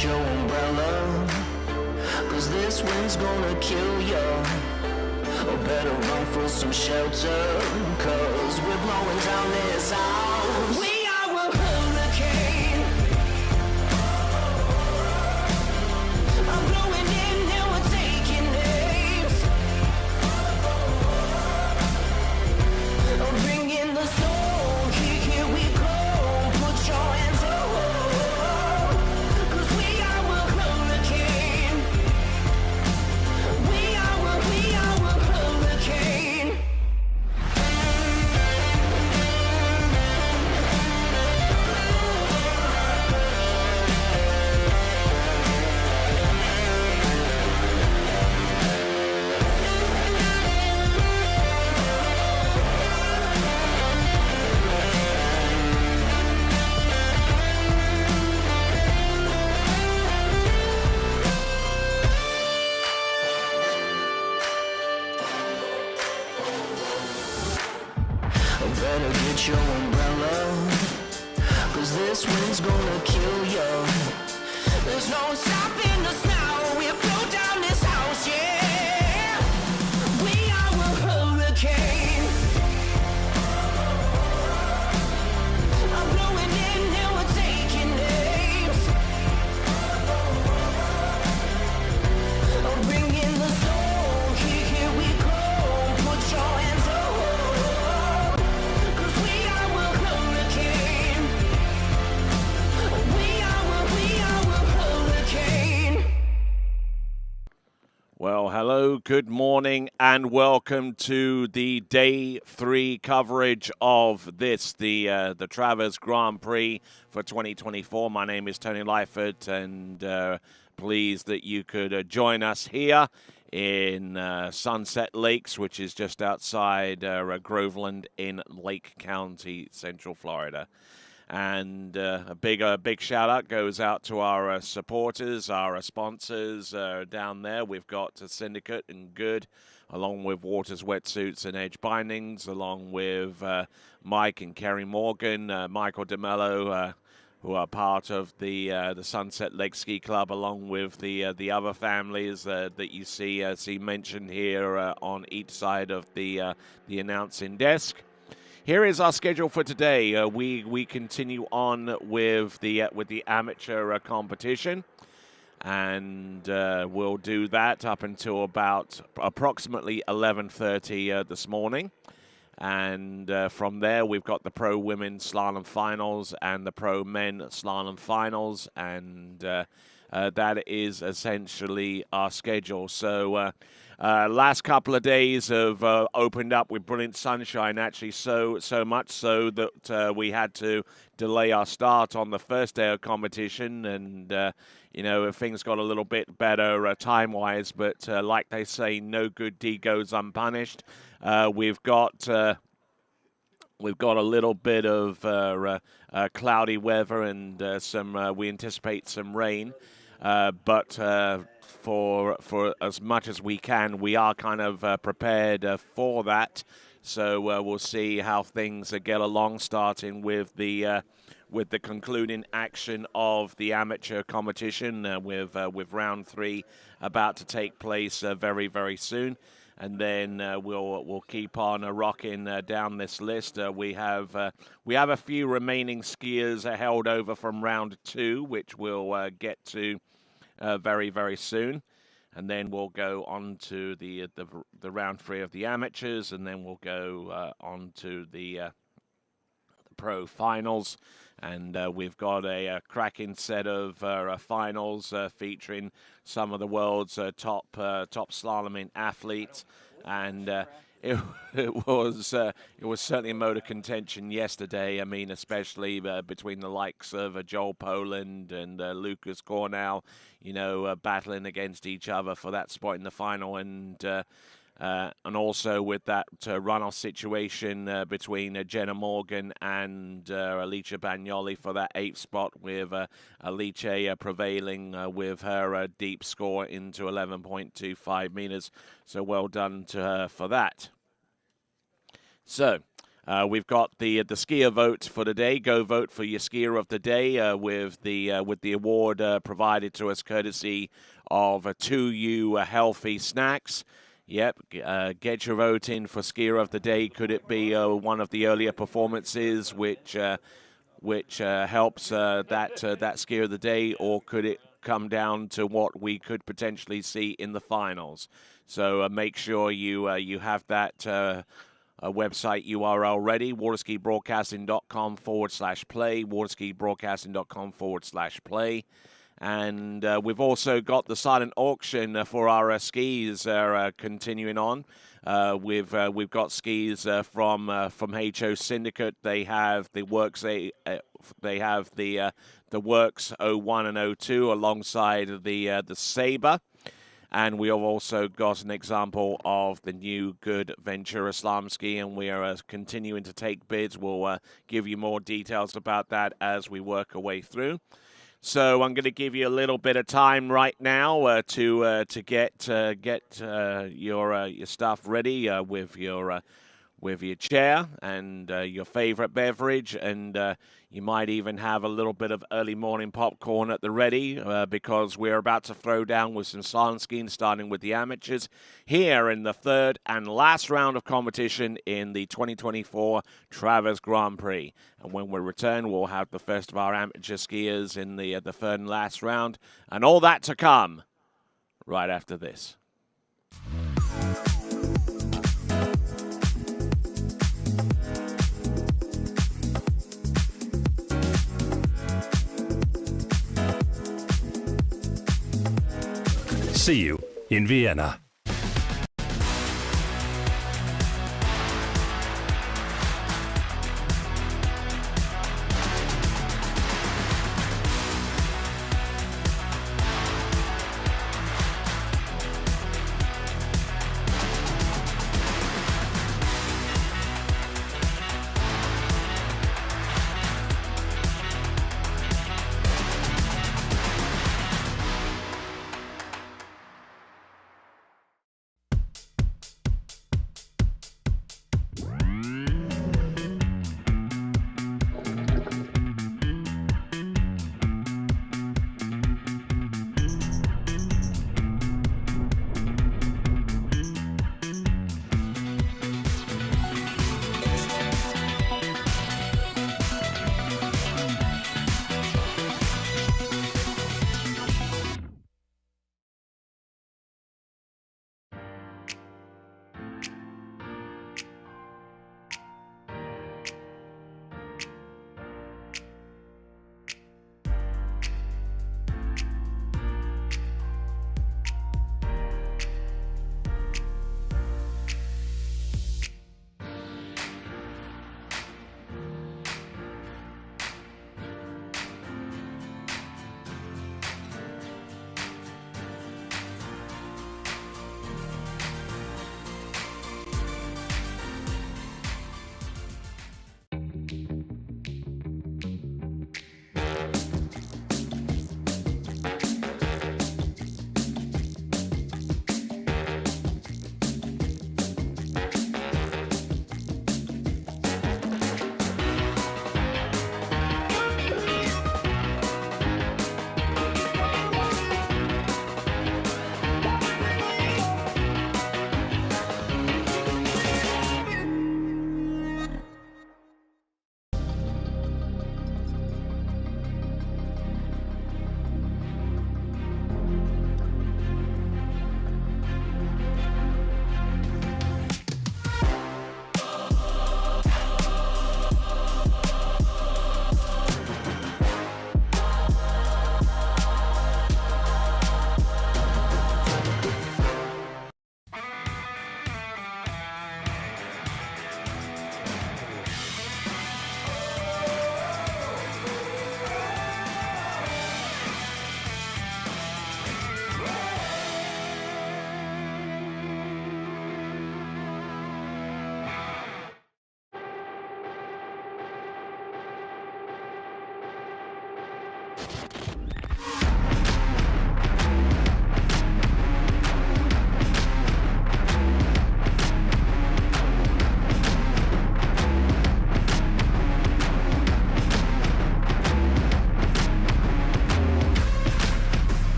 get your umbrella, 'cause this wind's gonna kill ya. Or better run for some shelter, 'cause we're blowing down this house. We are a hurricane. I'm blowing in and we're taking names. I'm bringing the storm, here we go. Put your hands up, 'cause we are a hurricane. We are a hurricane. Better get your umbrella, 'cause this wind's gonna kill ya. There's no stopping us now, we'll blow down this house, yeah. We are a hurricane. I'm blowing in and we're taking names. I'm bringing the storm, here we go. Put your hands up. Well, hello, good morning, and welcome to the Day 3 coverage of the Travers Grand Prix for 2024. My name is Tony Lightfoot, and pleased that you could join us here in Sunset Lakes, which is just outside Groveland in Lake County, Central Florida. And a big shout out goes out to our supporters, our sponsors down there. We've got Syndicate and Good, along with Waters Wetsuits and Edge Bindings, along with Mike and Kerry Morgan, Michael DeMello, who are part of the Sunset Lake Ski Club, along with the other families that you see mentioned here on each side of the announcing desk. Here is our schedule for today. We continue on with the amateur competition, and we'll do that up until about approximately 11:30 this morning. And from there, we've got the Pro Women's Slalom Finals and the Pro Men Slalom Finals, and that is essentially our schedule. So last couple of days have opened up with brilliant sunshine, actually so much so that we had to delay our start on the first day of competition, and things got a little bit better time-wise, but like they say, no good deed goes unpunished. We've got a little bit of cloudy weather, and we anticipate some rain, but for as much as we can, we are kind of prepared for that. So we'll see how things get along, starting with the concluding action of the amateur competition, with round 3 about to take place very, very soon. And then we'll keep on rocking down this list. We have a few remaining skiers held over from round 2, which we'll get to very, very soon. And then we'll go on to the round 3 of the amateurs, and then we'll go on to the pro finals. And we've got a cracking set of finals featuring some of the world's top slaloming athletes, and it was certainly a mode of contention yesterday. I mean, especially between the likes of Joel Poland and Lucas Cornell, battling against each other for that spot in the final, and also with that runoff situation between Jenna Morgan and Alicia Bagnoli for that 8th spot, with Alicia prevailing with her deep score into 11.25 meters. So well done to her for that. So We've got the skier vote for the day. Go vote for your skier of the day with the award provided to us courtesy of 2U Healthy Snacks. Yep, get your vote in for skier of the day. Could it be one of the earlier performances which helps that skier of the day, or could it come down to what we could potentially see in the finals? So make sure you have that website URL ready, waterskibroadcasting.com/play, waterskibroadcasting.com/play. And we've also got the silent auction for our skis continuing on. We've got skis from HO Syndicate. They have the Works the Works 01 and 02 alongside the Sabre. And we have also got an example of the new good Ventura Slalom ski, and we are continuing to take bids. We'll give you more details about that as we work our way through. So I'm going to give you a little bit of time right now to get your stuff ready with your chair and your favorite beverage, and you might even have a little bit of early morning popcorn at the ready because we're about to throw down with some slalom skiing, starting with the amateurs here in the third and last round of competition in the 2024 Travers Grand Prix. And when we return, we'll have the first of our amateur skiers in the third and last round, and all that to come right after this. See you in Vienna.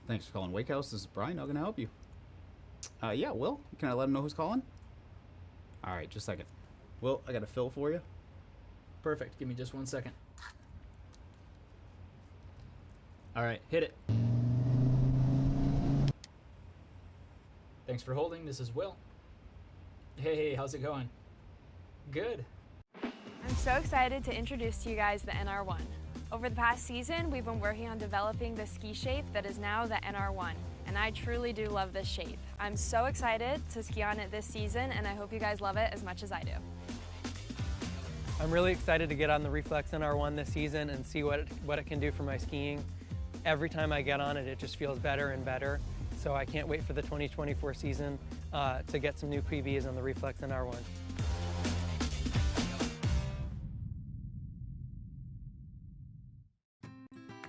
Thanks for calling Wake House. This is Brian. How can I help you? Yeah, Will. Can I let him know who's calling? All right, just a second. Will, I got a fill for you. Perfect. Give me just 1 second. All right, hit it. Thanks for holding. This is Will. Hey, how's it going? Good. I'm so excited to introduce to you guys the NR1. Over the past season, we've been working on developing the ski shape that is now the NR1, and I truly do love this shape. I'm so excited to ski on it this season, and I hope you guys love it as much as I do. I'm really excited to get on the Reflex NR1 this season and see what it can do for my skiing. Every time I get on it, it just feels better and better. So I can't wait for the 2024 season to get some new PBs on the Reflex NR1.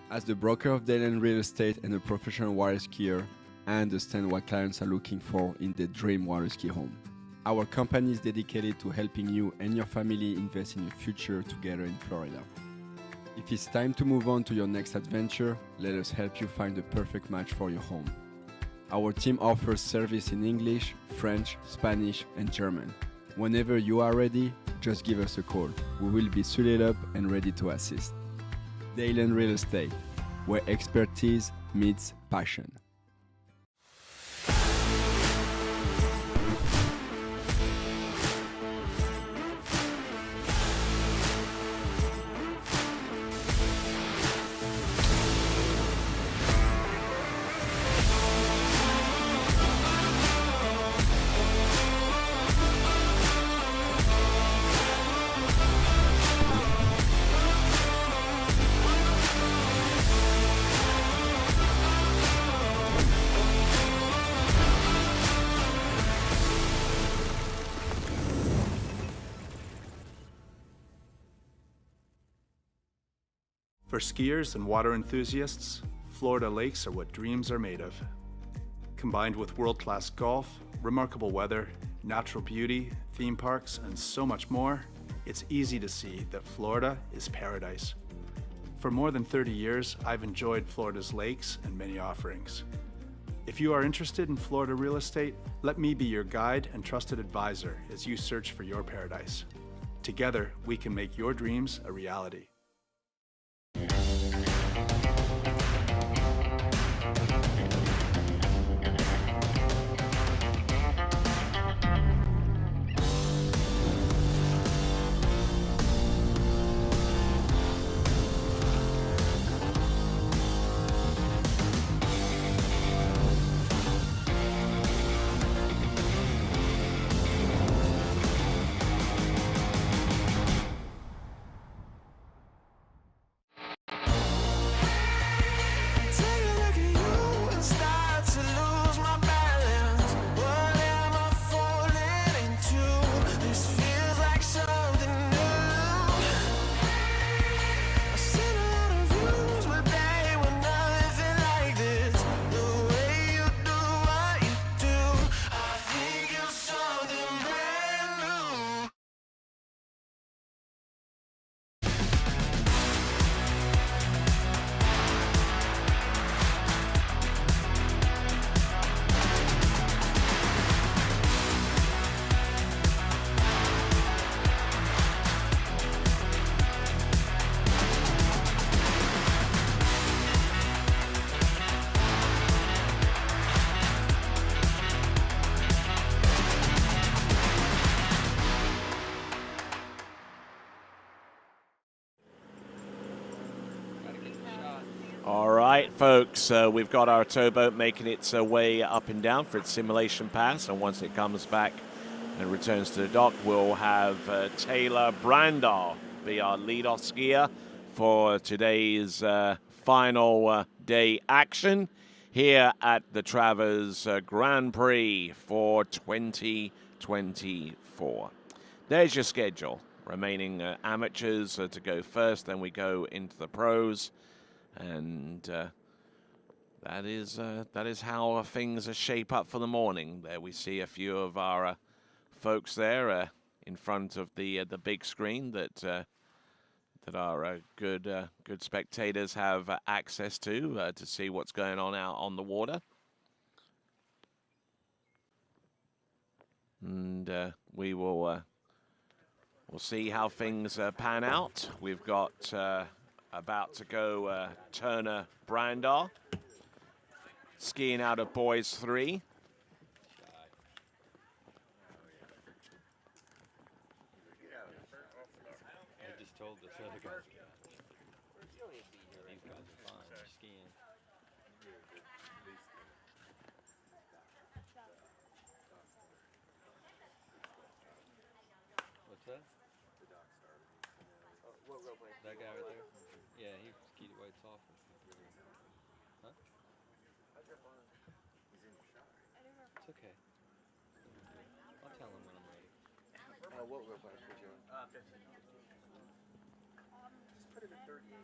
As the broker of Dayland Real Estate and a professional water skier, I understand what clients are looking for in their dream water ski home. Our company is dedicated to helping you and your family invest in your future together in Florida. If it's time to move on to your next adventure, let us help you find the perfect match for your home. Our team offers service in English, French, Spanish, and German. Whenever you are ready, just give us a call. We will be suited up and ready to assist. Dayland Real Estate, where expertise meets passion. For skiers and water enthusiasts, Florida lakes are what dreams are made of. Combined with world-class golf, remarkable weather, natural beauty, theme parks, and so much more, it's easy to see that Florida is paradise. For more than 30 years, I've enjoyed Florida's lakes and many offerings. If you are interested in Florida real estate, let me be your guide and trusted advisor as you search for your paradise. Together, we can make your dreams a reality. Take a look at you and start to lose my balance. What am I falling into? This feels like something new. I've seen a lot of views, but they were nothing like this. The way you do what you do, I think you're something brand new. All right, folks, we've got our towboat making its way up and down for its simulation pass, and once it comes back and returns to the dock, we'll have Taylor Brandall be our lead-off skier for today's final day action here at the Travers Grand Prix for 2024. There's your schedule. Remaining amateurs to go first, then we go into the pros. And that is how things shape up for the morning. There we see a few of our folks there in front of the big screen that that our good spectators have access to see what's going on out on the water. And we will we'll see how things pan out. We've got about to go Turner Brandar skiing out of boys 3. I just told this other guy. These guys are fine. They're skiing. What's that? That guy right there? Yeah, he skied it way soft. Huh? It's okay. I'll tell him when I'm ready. What rope bike did you on? 15. Just put it at 38.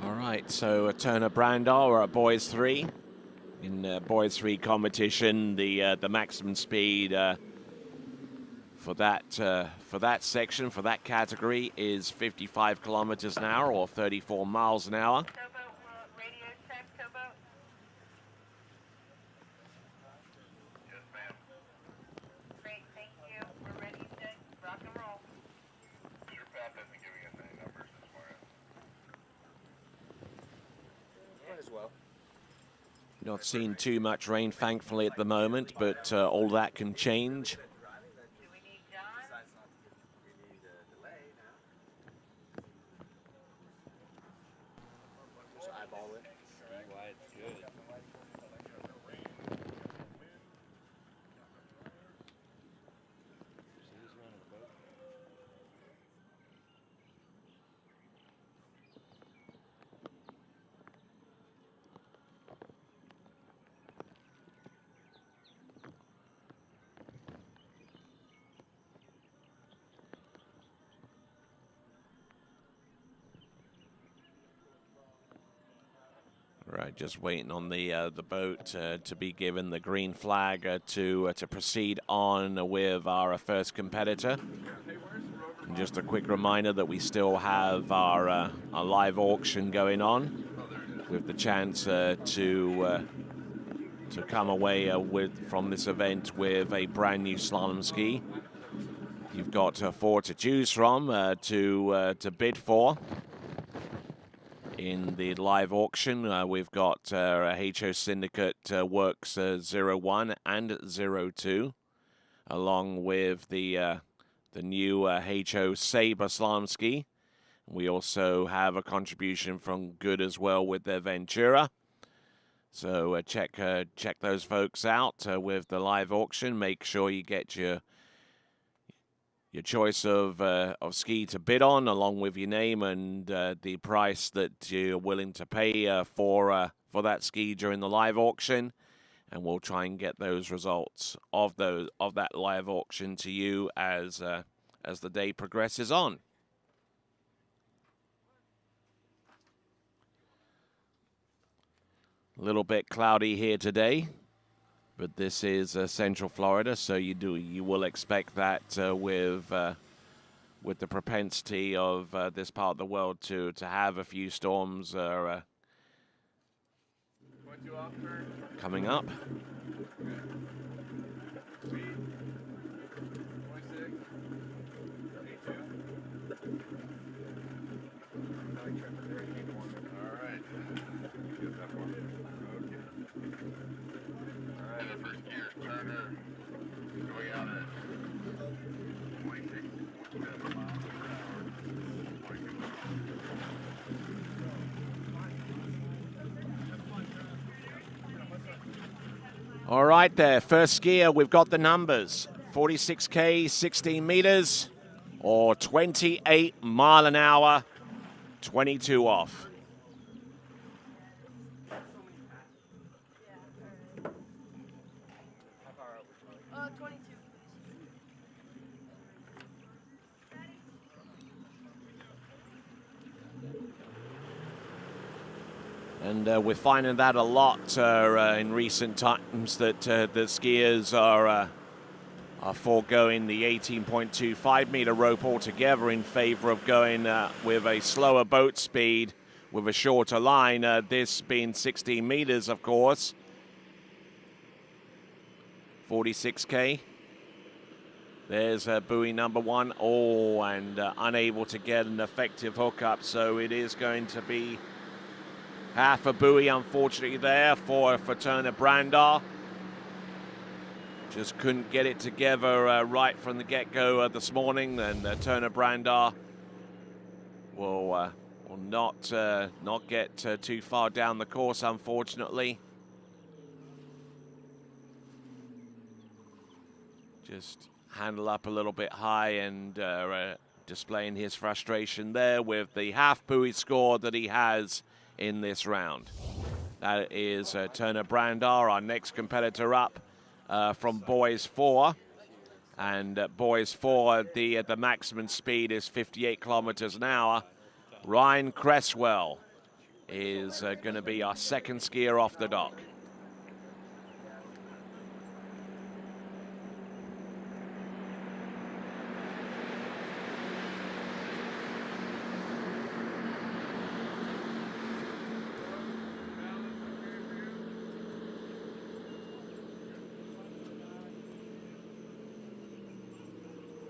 All right, so Turner Brandar, we're at boys 3. In boys 3 competition, the maximum speed for that section, for that category, is 55 kilometers an hour or 34 miles an hour. Towboat, radio check, towboat. Yes, ma'am. Great, thank you. We're ready to rock and roll. Your path isn't giving us any numbers this morning. Might as well. Not seeing too much rain, thankfully, at the moment, but all that can change. Do we need John? We need a delay now. Just eyeball it. See why it's good. See who's running the boat? Right, just waiting on the boat to be given the green flag to proceed on with our first competitor. And just a quick reminder that we still have our live auction going on, with the chance to come away from this event with a brand new slalom ski. You've got 4 to choose from to bid for. In the live auction, we've got HO Syndicate Works 01 and 02, along with the new HO Sabre slalom ski. We also have a contribution from Good as well with their Ventura. So check those folks out with the live auction. Make sure you get your choice of ski to bid on, along with your name and the price that you're willing to pay for that ski during the live auction, and we'll try and get those results of that live auction to you as the day progresses on. A little bit cloudy here today, but this is Central Florida, so you will expect that with the propensity of this part of the world to have a few storms coming up. First gear, Turner, going out at 26 miles per hour. All right there, first skier, we've got the numbers. 46K, 16 meters, or 28 mile an hour, 22 off. And we're finding that a lot in recent times, that the skiers are foregoing the 18.25 meter rope altogether in favor of going with a slower boat speed with a shorter line, this being 16 meters, of course. 46K. There's buoy number one. Oh, and unable to get an effective hookup, so it is going to be half a buoy, unfortunately, there for Turner Brandar. Just couldn't get it together right from the get-go this morning, and Turner Brandar will not get too far down the course, unfortunately. Just handle up a little bit high and displaying his frustration there with the half buoy score that he has in this round. That is Turner Brandar, our next competitor up from Boys 4. And Boys 4, the maximum speed is 58 kilometers an hour. Ryan Cresswell is going to be our second skier off the dock.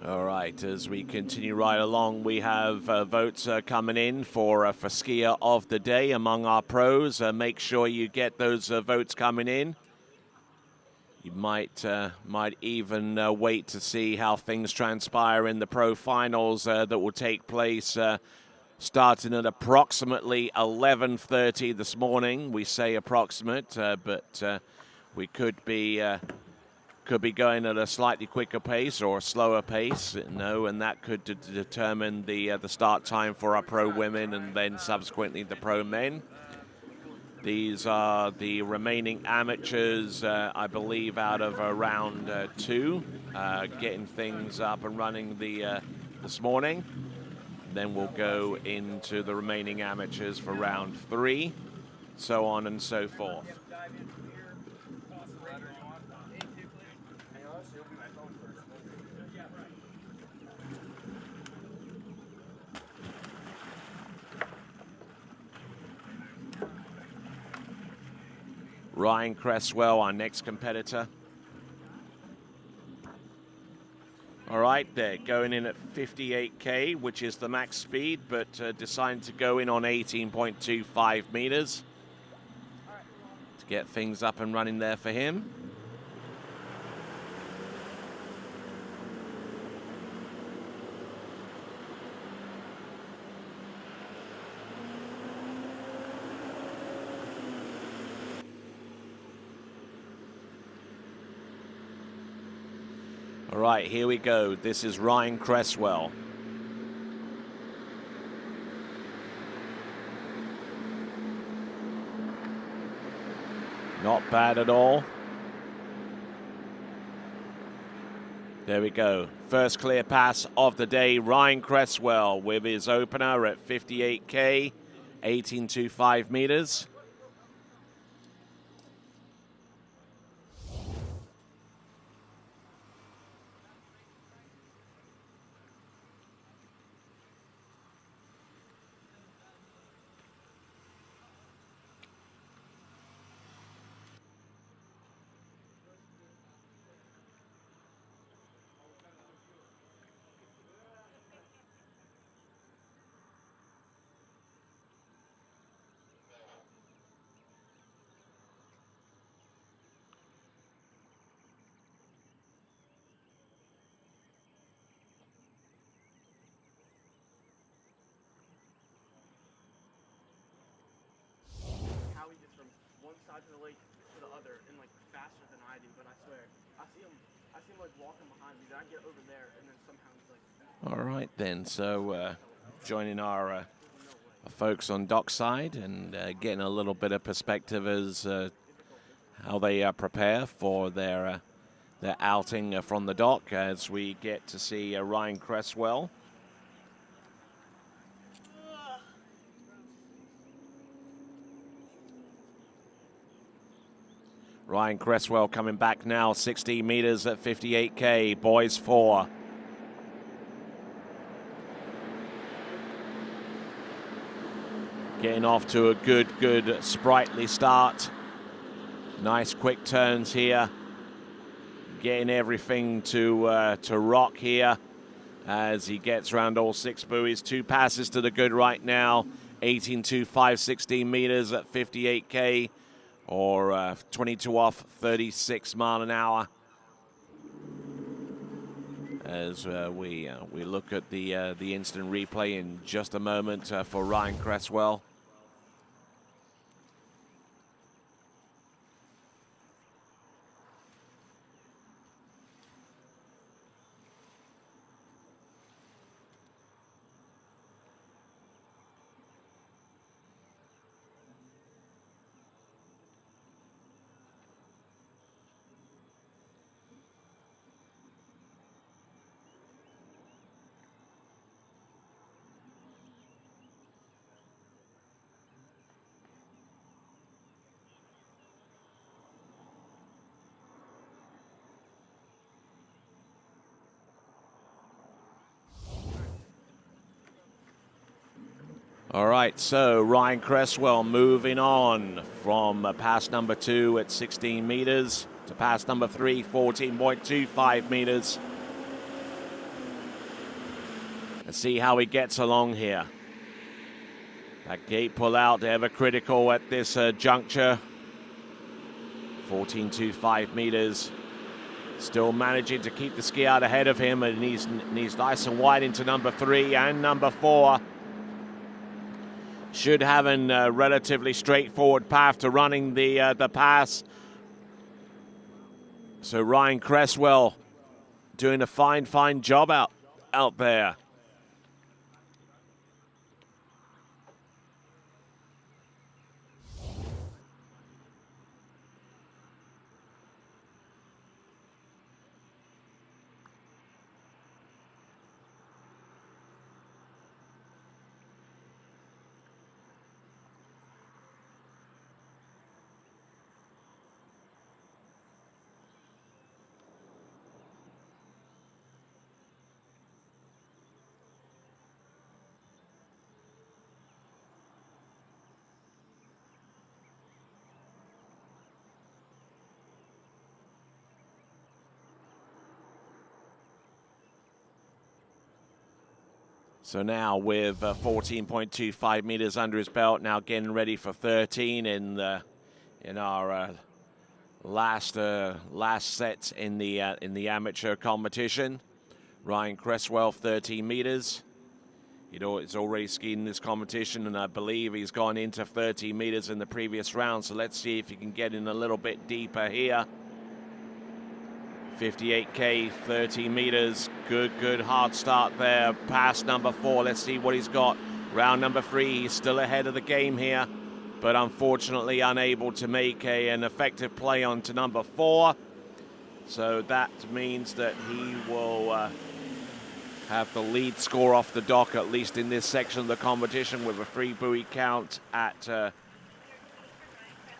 All right, as we continue right along, we have votes coming in for skier of the day among our pros. Make sure you get those votes coming in. You might even wait to see how things transpire in the pro finals that will take place starting at approximately 11:30 this morning. We say approximate, but we could be going at a slightly quicker pace or a slower pace, and that could determine the start time for our pro women and then subsequently the pro men. These are the remaining amateurs, I believe, out of round 2, getting things up and running this morning. Then we'll go into the remaining amateurs for round 3, so on and so forth. Ryan Cresswell, our next competitor. All right, they're going in at 58K, which is the max speed, but deciding to go in on 18.25 meters to get things up and running there for him. All right, here we go. This is Ryan Cresswell. Not bad at all. There we go. First clear pass of the day. Ryan Cresswell with his opener at 58K, 18.25 meters. To the lake to the other and like faster than I do, but I swear I see him like walking behind me. Then I get over there and then somehow he's like. All right then, so joining our folks on dockside and getting a little bit of perspective as how they prepare for their outing from the dock, as we get to see Ryan Cresswell. Ryan Cresswell coming back now, 16 meters at 58K, boys 4. Getting off to a good sprightly start. Nice quick turns here. Getting everything to rock here as he gets around all 6 buoys. 2 passes to the good right now. 18.25, 16 meters at 58K, or 22 off, 36 mile an hour. As we look at the instant replay in just a moment for Ryan Cresswell. All right, so Ryan Cresswell moving on from pass number 2 at 16 meters to pass number 3, 14.25 meters. Let's see how he gets along here. That gate pull out, ever critical at this juncture. 14.25 meters. Still managing to keep the ski out ahead of him, and he's nice and wide into number 3 and number 4. Should have a relatively straightforward path to running the pass. So Ryan Cresswell doing a fine job out there. So now with 14.25 meters under his belt, now getting ready for 13 in our last sets in the amateur competition. Ryan Cresswell, 13 meters. He's already skied in this competition, and I believe he's gone into 13 meters in the previous round. So let's see if he can get in a little bit deeper here. 58K, 30 meters. Good hard start there. Pass number 4. Let's see what he's got. Round number 3. He's still ahead of the game here, but unfortunately unable to make an effective play onto number 4. So that means that he will have the lead score off the dock, at least in this section of the competition, with a 3 buoy count at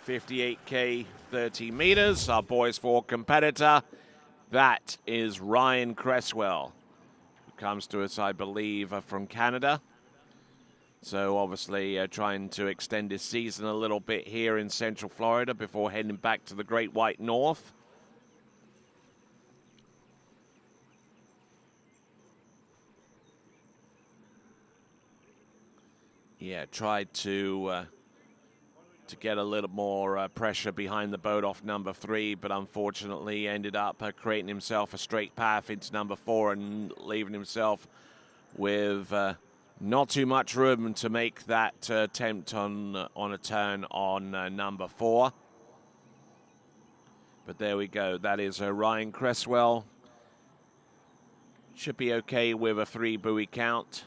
58K, 30 meters. Our boys 4 competitor. That is Ryan Cresswell, who comes to us, I believe, from Canada. So obviously trying to extend his season a little bit here in Central Florida before heading back to the Great White North. Yeah, tried to get a little more pressure behind the boat off number 3, but unfortunately ended up creating himself a straight path into number 4 and leaving himself with not too much room to make that attempt on a turn on number 4. But there we go. That is Ryan Cresswell. Should be okay with a 3 buoy count.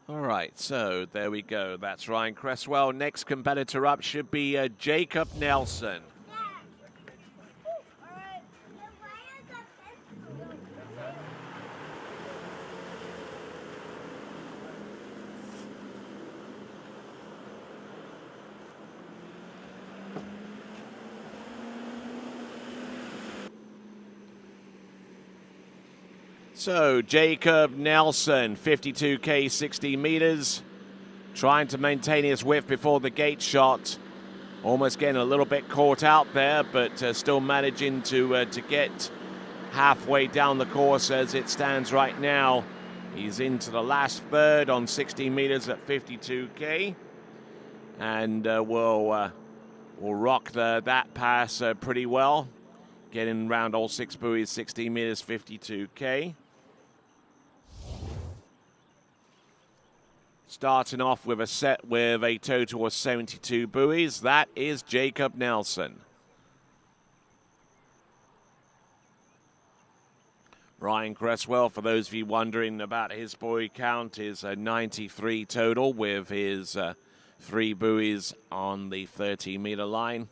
All right, so there we go. That's Ryan Cresswell. Next competitor up should be Jacob So Jacob Nelson, 52K, 60 meters, trying to maintain his whip before the gate shot. Almost getting a little bit caught out there, but still managing to get halfway down the course as it stands right now. He's into the last third on 60 meters at 52K, and will rock that pass pretty well, getting around all 6 buoys, 60 meters, 52K. Starting off with a set with a total of 72 buoys. That is Jacob Nelson. Ryan Cresswell, for those of you wondering about his buoy count, is a 93 total with his 3 buoys on the 30-meter line.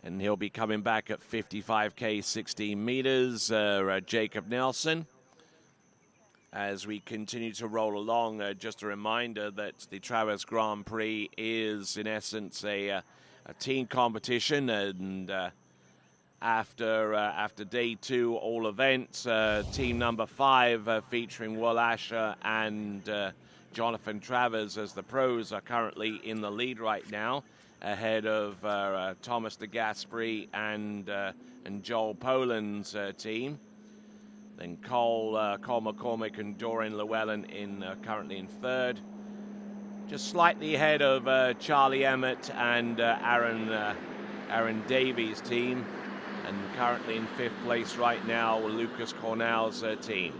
And he'll be coming back at 55K, 16 meters, Jacob Nelson. As we continue to roll along, just a reminder that the Travers Grand Prix is, in essence, a team competition. And after day 2, all events, team number 5, featuring Will Asher and Jonathan Travers as the pros, are currently in the lead right now, ahead of Thomas de Gasperi and Joel Poland's team. Then Cole McCormick and Dorian Llewellyn currently in third. Just slightly ahead of Charlie Emmett and Aaron Davies' team. And currently in 5th place right now, Lucas Cornell's team.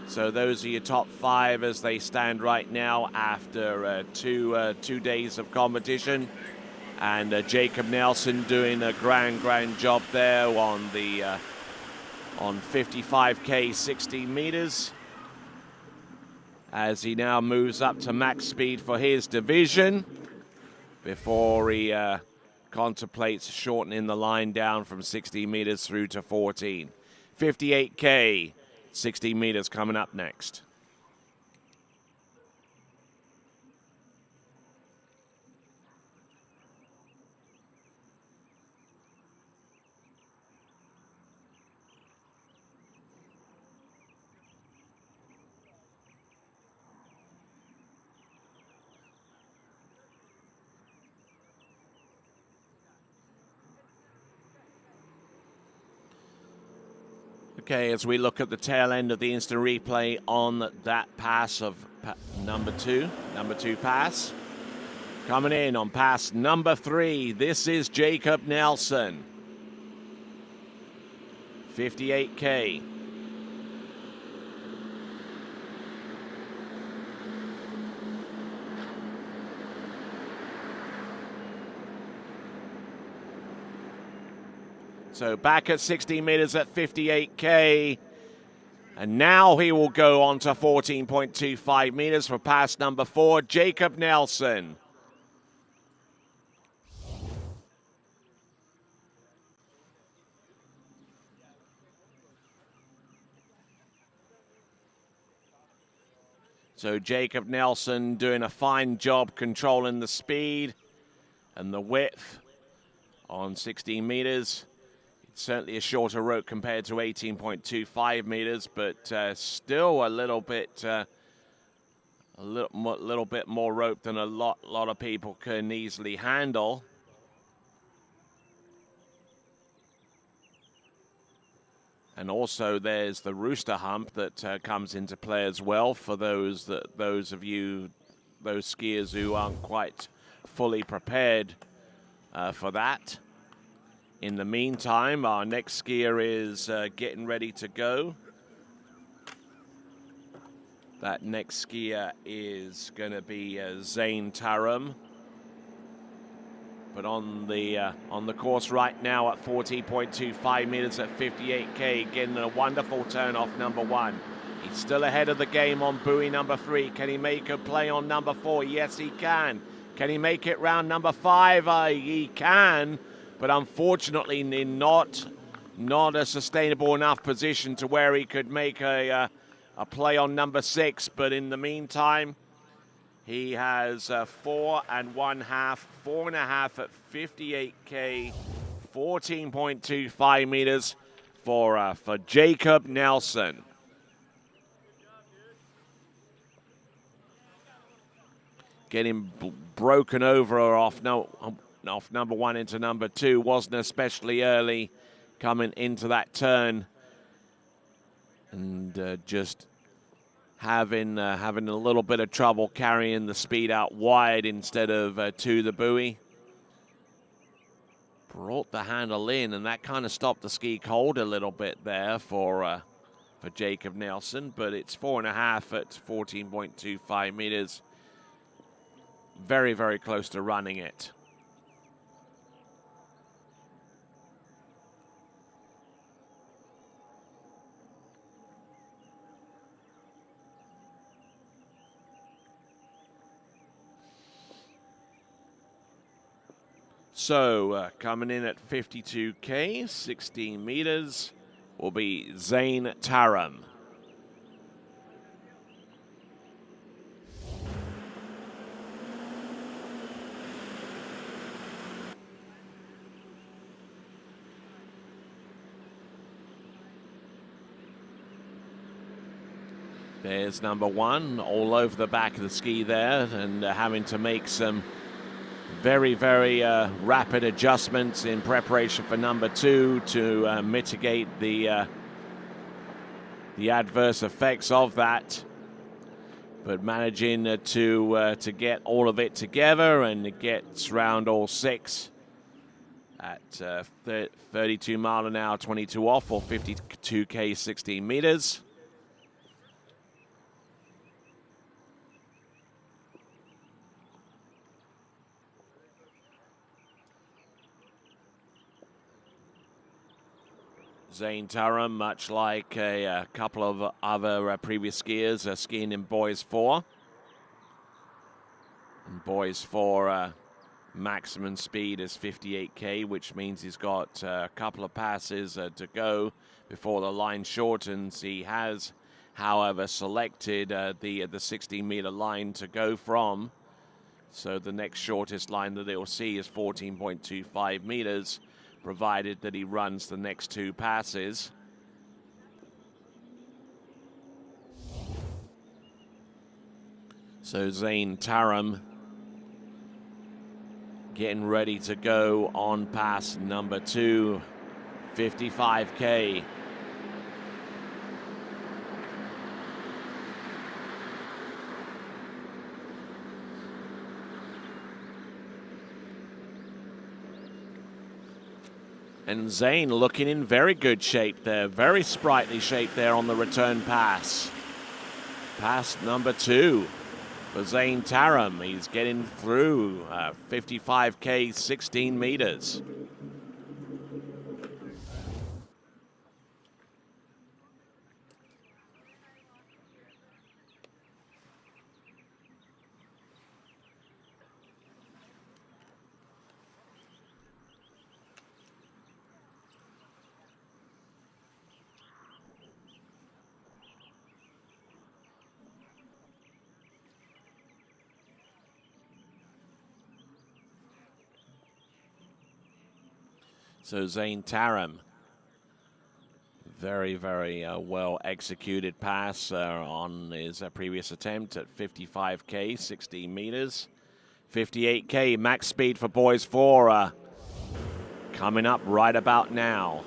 So those are your top 5 as they stand right now after 2 days of competition. And Jacob Nelson doing a grand job there on the on 55K, 60 meters, as he now moves up to max speed for his division before he contemplates shortening the line down from 60 meters through to 14. 58K, 60 meters coming up next. Okay, as we look at the tail end of the instant replay on that pass of number two pass. Coming in on pass number 3, this is Jacob Nelson. 58K. So back at 60 meters at 58K. And now he will go on to 14.25 meters for pass number 4, Jacob Nelson. So Jacob Nelson doing a fine job controlling the speed and the width on 16 meters. Certainly a shorter rope compared to 18.25 meters, but still a little bit more rope than a lot of people can easily handle. And also there's the rooster hump that comes into play as well for those skiers who aren't quite fully prepared for that. In the meantime, our next skier is getting ready to go. That next skier is going to be Zane Tarum. But on the course right now at 40.25 meters at 58K, getting a wonderful turn off number 1. He's still ahead of the game on buoy number 3. Can he make a play on number 4? Yes, he can. Can he make it round number 5? He can. But unfortunately in not a sustainable enough position to where he could make a play on number 6. But in the meantime, he has 4.5 at 58K, 14.25 meters, for Jacob Nelson. Getting broken over off number one into number two. Wasn't especially early coming into that turn. And just having a little bit of trouble carrying the speed out wide instead of to the buoy. Brought the handle in, and that kind of stopped the ski cold a little bit there for Jacob Nelson, but it's 4.5 at 14.25 meters. Very, very close to running it. So coming in at 52K, 16 meters, will be Zane Taram. There's number one, all over the back of the ski there, and having to make some very, very rapid adjustments in preparation for number two to mitigate the adverse effects of that. But managing to get all of it together, and it gets round all six at 32 mile an hour, 22 off, or 52K, 16 meters. Zane Taram, much like a couple of other previous skiers, skiing in Boys 4. And Boys 4 maximum speed is 58K, which means he's got a couple of passes to go before the line shortens. He has, however, selected the 16-meter line to go from. So the next shortest line that they'll see is 14.25 meters. Provided that he runs the next two passes. So Zane Taram getting ready to go on pass number two, 55K. And Zane looking in very good shape there, very sprightly shape there on the return pass. Pass number two for Zane Taram. He's getting through 55K, 16 meters. So Zane Taram, very, very well executed pass on his previous attempt at 55K, 16 meters. 58K max speed for Boys 4 coming up right about now.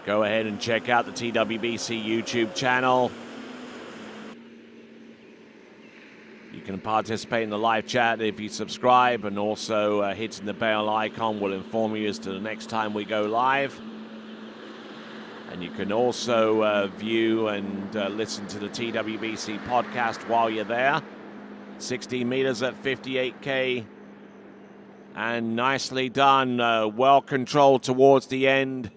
Go ahead and check out the TWBC YouTube channel. You can participate in the live chat if you subscribe, and also hitting the bell icon will inform you as to the next time we go live. And you can also view and listen to the TWBC podcast while you're there. 16 meters at 58K. And nicely done. Well controlled towards the end.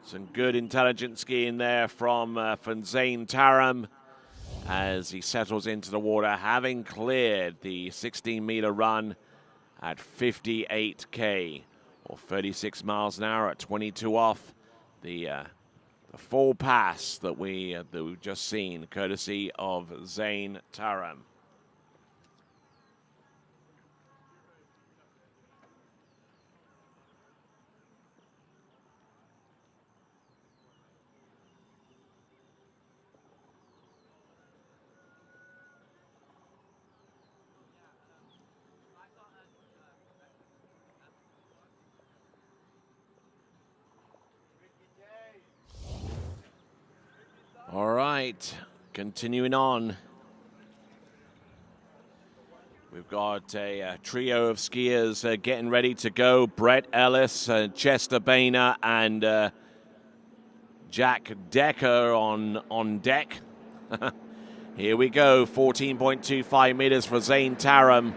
Some good intelligent skiing there from Zane Taram as he settles into the water, having cleared the 16-meter run at 58K, or 36 miles an hour at 22 off. The full pass that we've just seen, courtesy of Zane Taram. right, continuing on. We've got a trio of skiers getting ready to go. Brett Ellis, Chester Boehner, and Jack Decker on deck. Here we go, 14.25 meters for Zane Taram.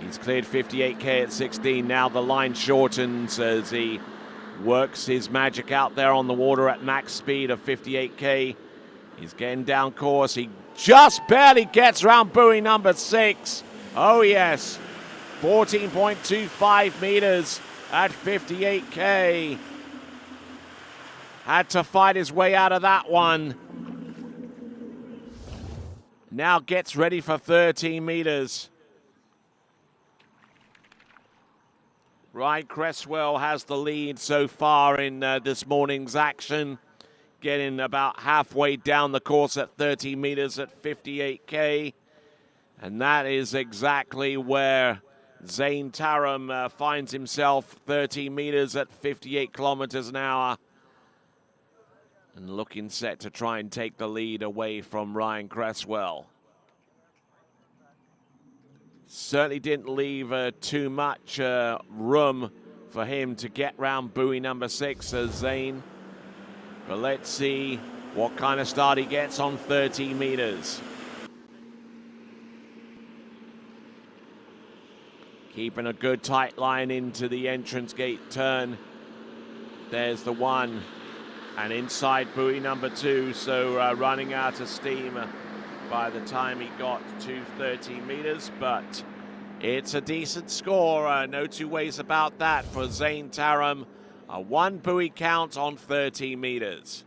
He's cleared 58K at 16. Now the line shortens as he works his magic out there on the water at max speed of 58K. He's getting down course. He just barely gets around buoy number 6. Oh yes, 14.25 meters at 58K. Had to fight his way out of that one. Now gets ready for 13 meters. Ryan Cresswell has the lead so far in this morning's action, getting about halfway down the course at 30 meters at 58K. And that is exactly where Zane Taram finds himself, 30 meters at 58 kilometers an hour. And looking set to try and take the lead away from Ryan Cresswell. Certainly didn't leave too much room for him to get round buoy number 6 as Zane. But let's see what kind of start he gets on 30 meters. Keeping a good tight line into the entrance gate turn. There's the one. And inside buoy number 2, so running out of steam by the time he got to 30 meters, but it's a decent score, no two ways about that for Zane Taram. A 1 buoy count on 30 meters.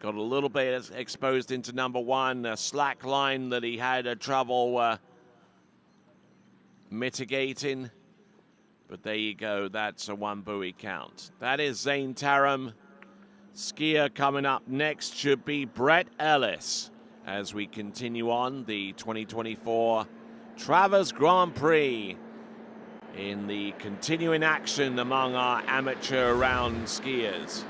Got a little bit exposed into number 1, a slack line that he had trouble mitigating. But there you go, that's a 1 buoy count. That is Zane Taram. Skier coming up next should be Brett Ellis as we continue on the 2024 Travers Grand Prix in the continuing action among our amateur round skiers.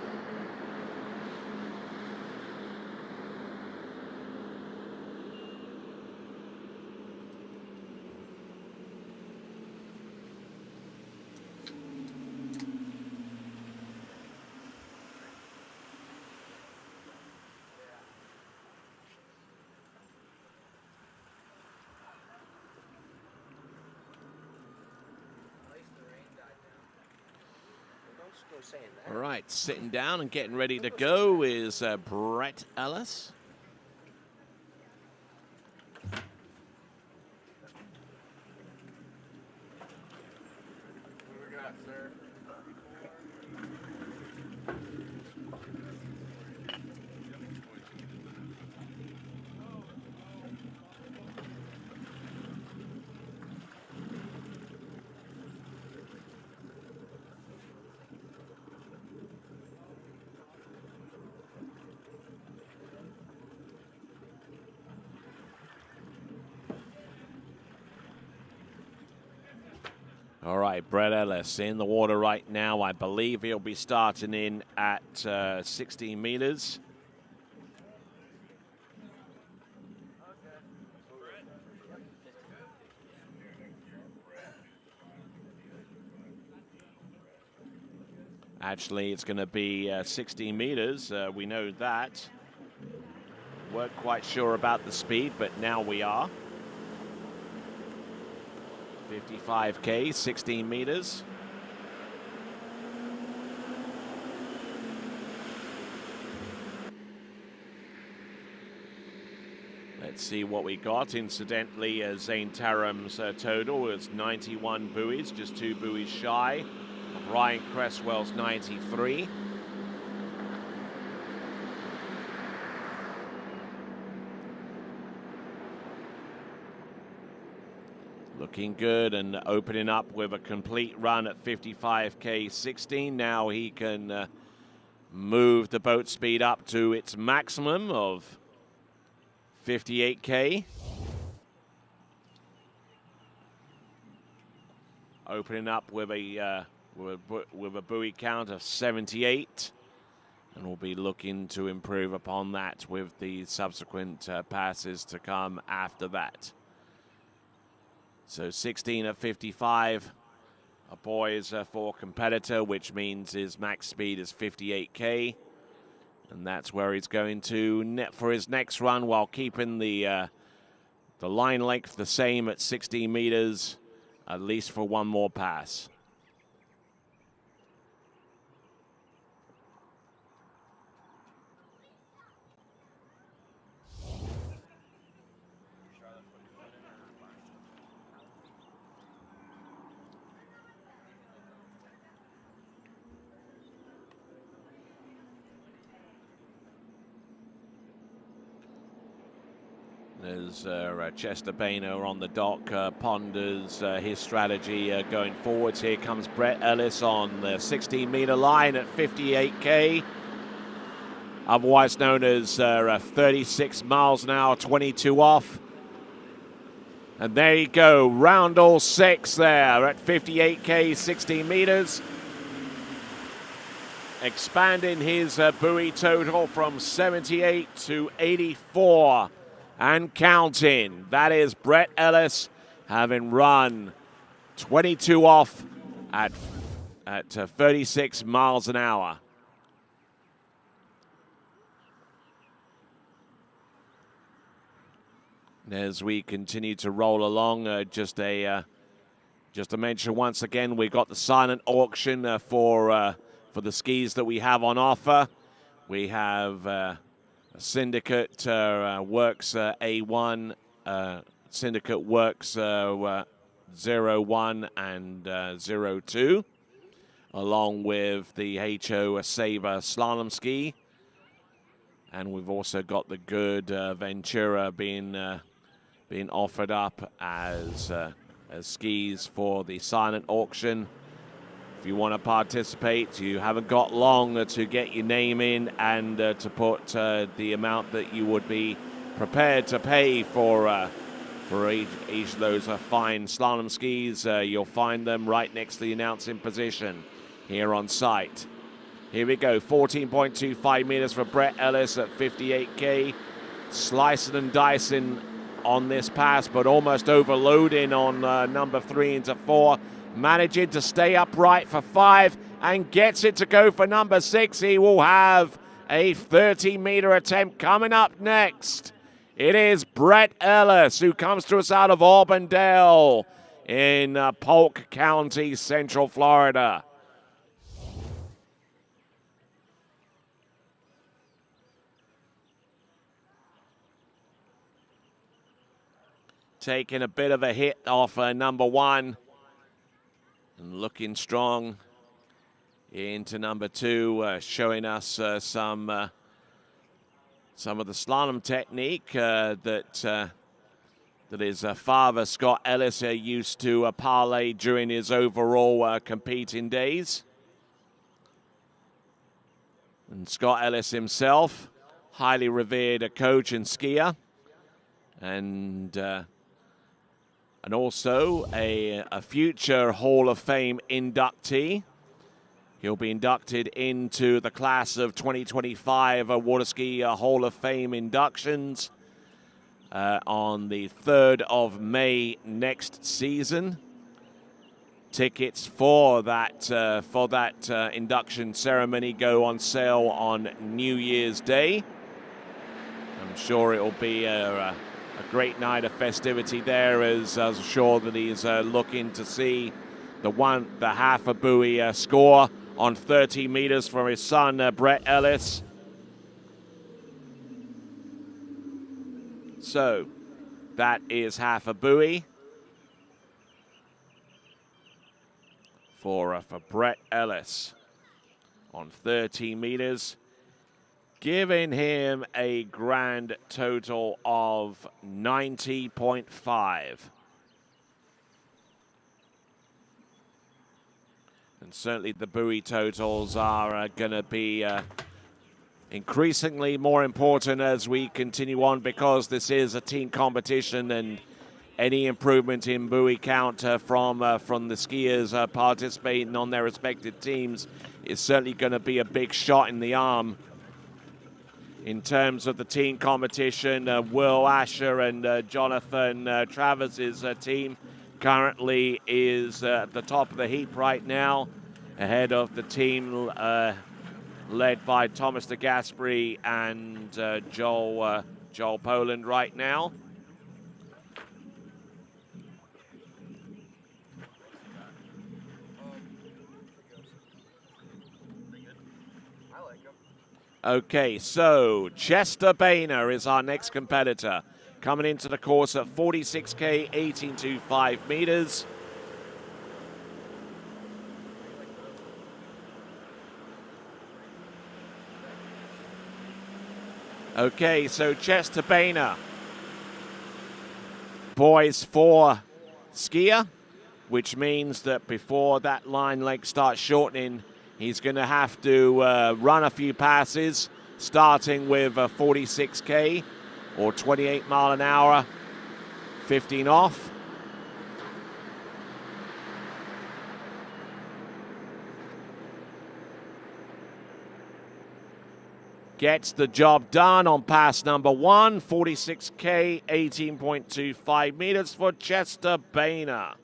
All right, sitting down and getting ready to go is Brett Ellis. What do we got, sir? All right, Brett Ellis in the water right now. I believe he'll be starting in at 16 meters. Actually, it's going to be 16 meters. We know that. Weren't quite sure about the speed, but now we are. 55K, 16 meters. Let's see what we got. Incidentally, Zane Taram's total is 91 buoys, just 2 buoys shy of Ryan Cresswell's 93. Looking good and opening up with a complete run at 55K 16. Now he can move the boat speed up to its maximum of 58K. Opening up with a buoy count of 78. And we'll be looking to improve upon that with the subsequent passes to come after that. So 16 of 55. A boys for competitor, which means his max speed is 58k. And that's where he's going to net for his next run while keeping the line length the same at 16 meters, at least for one more pass. There's Chester Boehner on the dock, ponders his strategy going forwards. Here comes Brett Ellis on the 16-meter line at 58k, otherwise known as 36 miles an hour, 22 off. And there you go, round all 6 there at 58k, 16 meters. Expanding his buoy total from 78 to 84. And counting. That is Brett Ellis having run 22 off at 36 miles an hour. As we continue to roll along, just to mention once again, we got the silent auction for the skis that we have on offer. We have Syndicate Works A1, Syndicate Works 01 and 02, along with the HO Sabre Slalom ski. And we've also got the good Ventura being offered up as skis for the silent auction. If you want to participate, you haven't got long to get your name in and to put the amount that you would be prepared to pay for each of those fine slalom skis. You'll find them right next to the announcing position here on site. Here we go, 14.25 meters for Brett Ellis at 58k. Slicing and dicing on this pass, but almost overloading on number 3 into 4. Managing to stay upright for 5 and gets it to go for number 6. He will have a 30-meter attempt coming up next. It is Brett Ellis, who comes to us out of Auburndale in Polk County, Central Florida. Taking a bit of a hit off number 1. And looking strong into number 2, showing us some of the slalom technique that his father, Scott Ellis, used to parlay during his overall competing days. And Scott Ellis himself, highly revered coach and skier, and also a future Hall of Fame inductee. He'll be inducted into the class of 2025 Waterski Hall of Fame inductions on the 3rd of May next season. Tickets for that induction ceremony go on sale on New Year's Day. I'm sure it'll be a great night of festivity there, as I'm sure that he's looking to see the half a buoy score on 30 meters for his son, Brett Ellis. So that is half a buoy for Brett Ellis on 30 meters, giving him a grand total of 90.5. And certainly the buoy totals are going to be increasingly more important as we continue on, because this is a team competition, and any improvement in buoy count from the skiers participating on their respective teams is certainly going to be a big shot in the arm. In terms of the team competition, Will Asher and Jonathan Travers' team currently is at the top of the heap right now, ahead of the team led by Thomas de Gasperi and Joel Poland right now. Okay, so Chester Boehner is our next competitor, coming into the course at 46K, 18.25 meters. Okay, so Chester Boehner, boys 4 skier, which means that before that line leg starts shortening, he's going to have to run a few passes, starting with 46K or 28 mile an hour, 15 off. Gets the job done on pass number 1, 46K, 18.25 meters for Chester Boehner.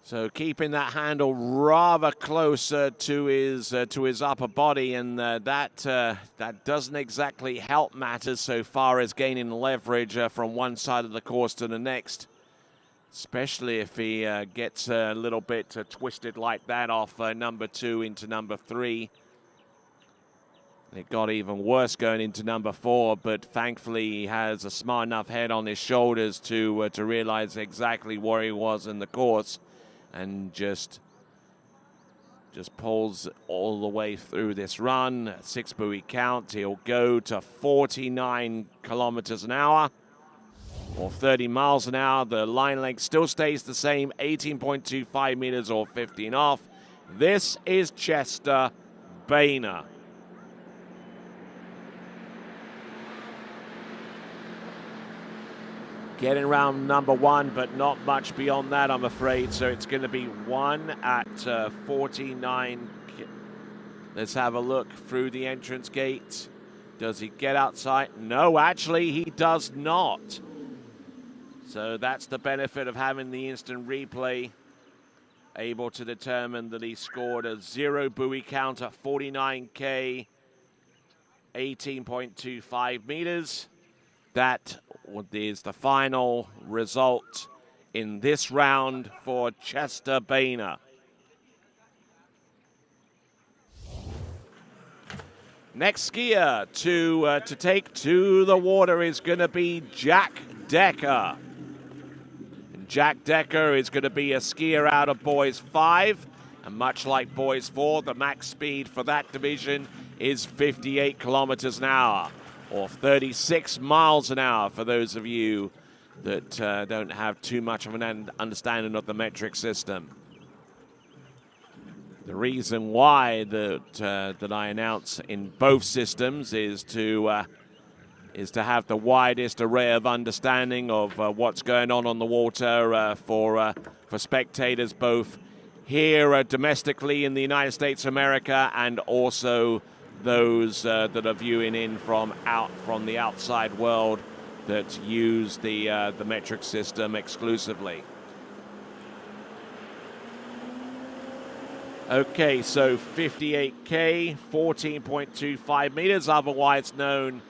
So keeping that handle rather closer to his upper body, and that doesn't exactly help matters so far as gaining leverage from one side of the course to the next, especially if he gets a little bit twisted like that off number 2 into number 3. It got even worse going into number 4, but thankfully he has a smart enough head on his shoulders to realize exactly where he was in the course, and just pulls all the way through this run. 6 buoy count. He'll go to 49 kilometers an hour or 30 miles an hour. The line length still stays the same, 18.25 meters or 15 off. This is Chester Boehner. Getting around number 1, but not much beyond that, I'm afraid. So it's going to be 1 at 49. Let's have a look through the entrance gate. Does he get outside? No, actually, he does not. So that's the benefit of having the instant replay. Able to determine that he scored a 0 buoy count at 49K, 18.25 meters. That is the final result in this round for Chester Boehner. Next skier to take to the water is going to be Jack Decker. And Jack Decker is going to be a skier out of Boys 5. And much like Boys 4, the max speed for that division is 58 kilometers an hour. Or 36 miles an hour for those of you that don't have too much of an understanding of the metric system. The reason why that I announce in both systems is to have the widest array of understanding of what's going on the water for spectators, both here domestically in the United States of America, and also those that are viewing in from the outside world that use the metric system exclusively. Okay, so 58K, 14.25 meters, otherwise known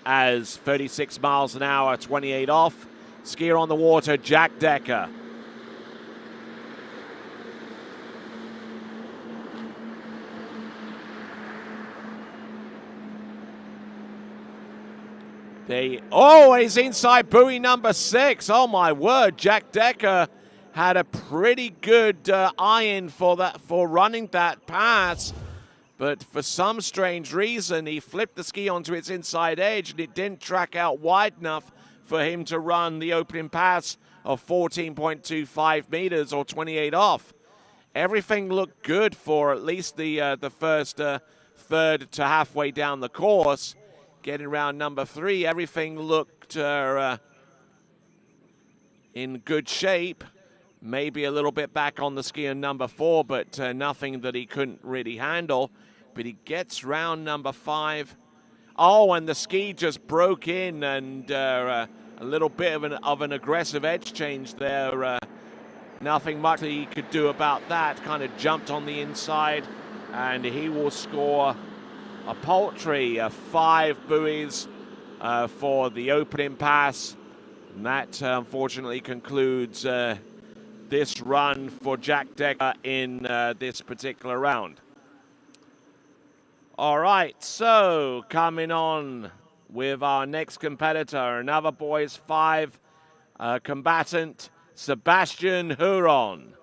as 36 miles an hour, 28 off. Skier on the water, Jack Decker. He's inside buoy number 6. Oh my word, Jack Decker had a pretty good iron for running that pass, but for some strange reason he flipped the ski onto its inside edge and it didn't track out wide enough for him to run the opening pass of 14.25 meters or 28 off. Everything looked good for at least the first third to halfway down the course. getting round number 3, everything looked in good shape. Maybe a little bit back on the ski in number 4, but nothing that he couldn't really handle. But he gets round number 5. Oh, and the ski just broke in, and a little bit of an aggressive edge change there. Nothing much that he could do about that. Kind of jumped on the inside, and he will score a paltry 5 buoys for the opening pass. And that unfortunately concludes this run for Jack Decker in this particular round. All right, so coming on with our next competitor, another boys 5 combatant, Sebastian Huron.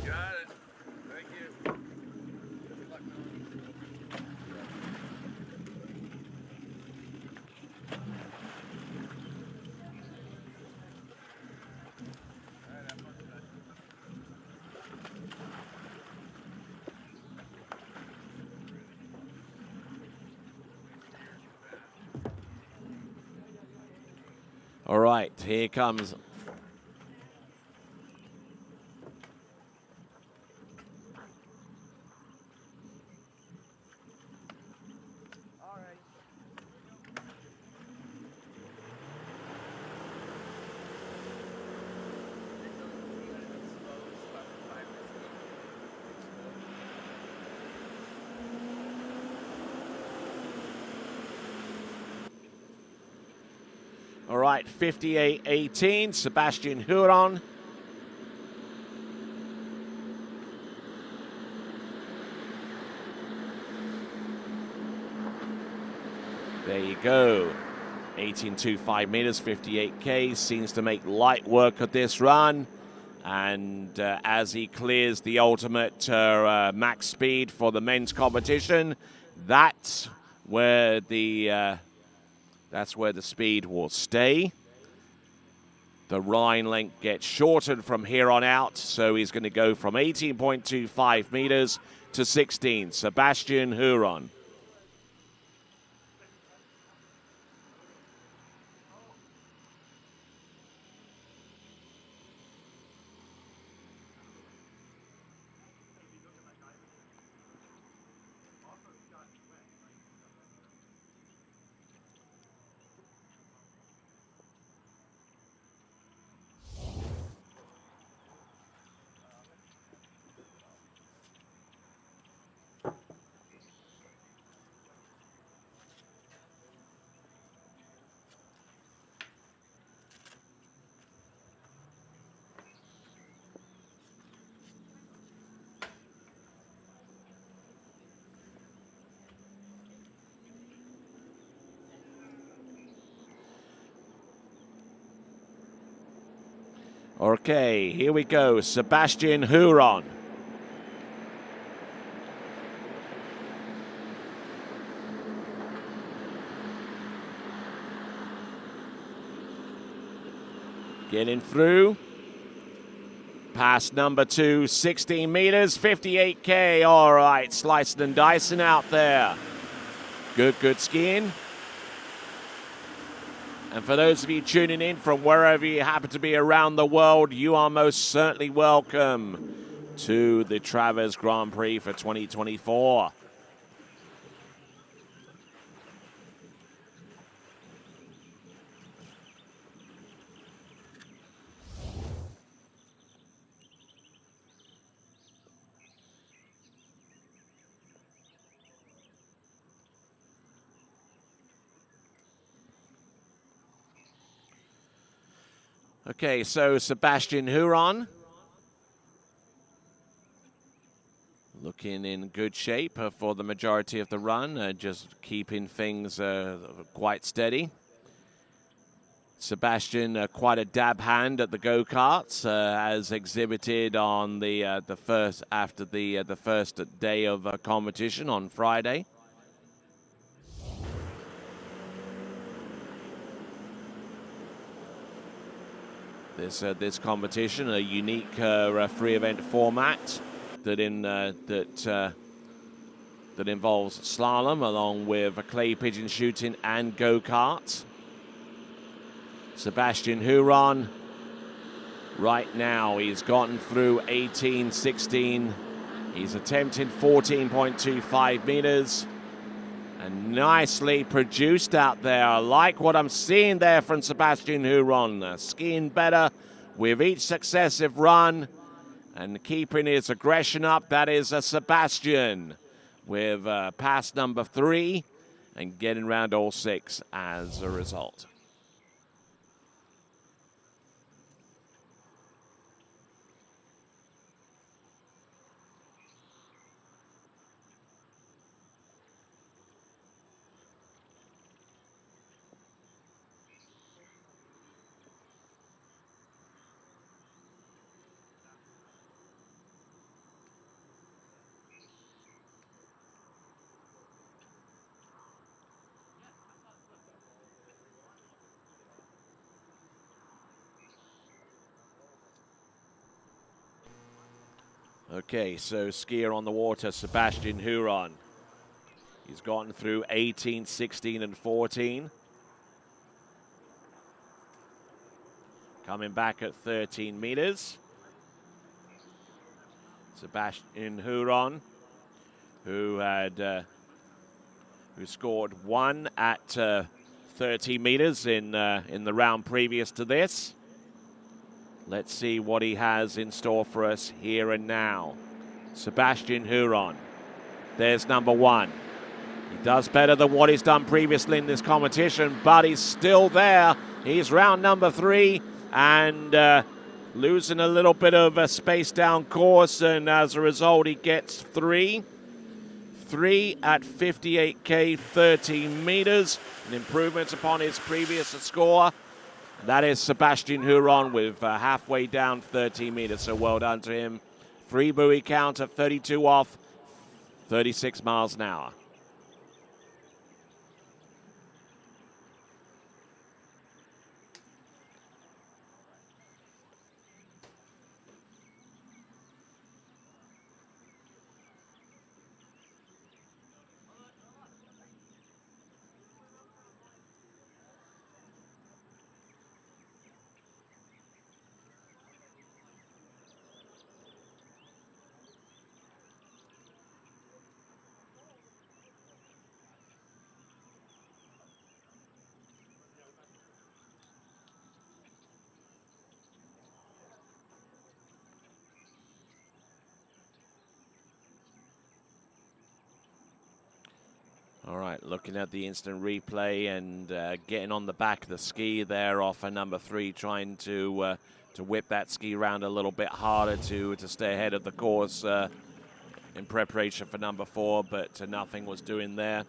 Got it. Thank you. Good luck, All right, here comes all right, 58-18, Sebastian Huron. There you go. 18.25 meters, 58K. Seems to make light work of this run. And as he clears the ultimate max speed for the men's competition, that's where the speed will stay. The line length gets shortened from here on out, so he's going to go from 18.25 meters to 16. Sebastian Huron. Okay, here we go. Sebastian Huron. Getting through. Pass number 2, 16 meters, 58K. All right, slicing and dicing out there. Good skiing. And for those of you tuning in from wherever you happen to be around the world, you are most certainly welcome to the Travers Grand Prix for 2024. Okay, so Sebastian Huron looking in good shape for the majority of the run, just keeping things quite steady. Sebastian, quite a dab hand at the go-karts, as exhibited on the first day of competition on Friday. this competition, a unique free event format that involves slalom along with clay pigeon shooting and go-karts. Sebastian Huron, right now, he's gotten through 18-16. He's attempting 14.25 meters. And nicely produced out there. I like what I'm seeing there from Sebastian Huron. Skiing better with each successive run and keeping his aggression up. That is Sebastian with pass number 3 and getting around all 6 as a result. Okay, so skier on the water, Sebastian Huron. He's gotten through 18, 16, and 14. Coming back at 13 meters. Sebastian Huron, who scored 1 at 30 meters in the round previous to this. Let's see what he has in store for us here and now. Sebastian Huron. There's number 1. He does better than what he's done previously in this competition, but he's still there. He's round number 3 and losing a little bit of space down course, and as a result, he gets 3. 3 at 58K, 13 meters. An improvement upon his previous score. That is Sebastian Huron with halfway down 13 meters, so well done to him. Free buoy count at 32 off, 36 miles an hour. All right, looking at the instant replay and getting on the back of the ski there off a number 3, trying to whip that ski around a little bit harder to stay ahead of the course in preparation for number 4, but nothing was doing there.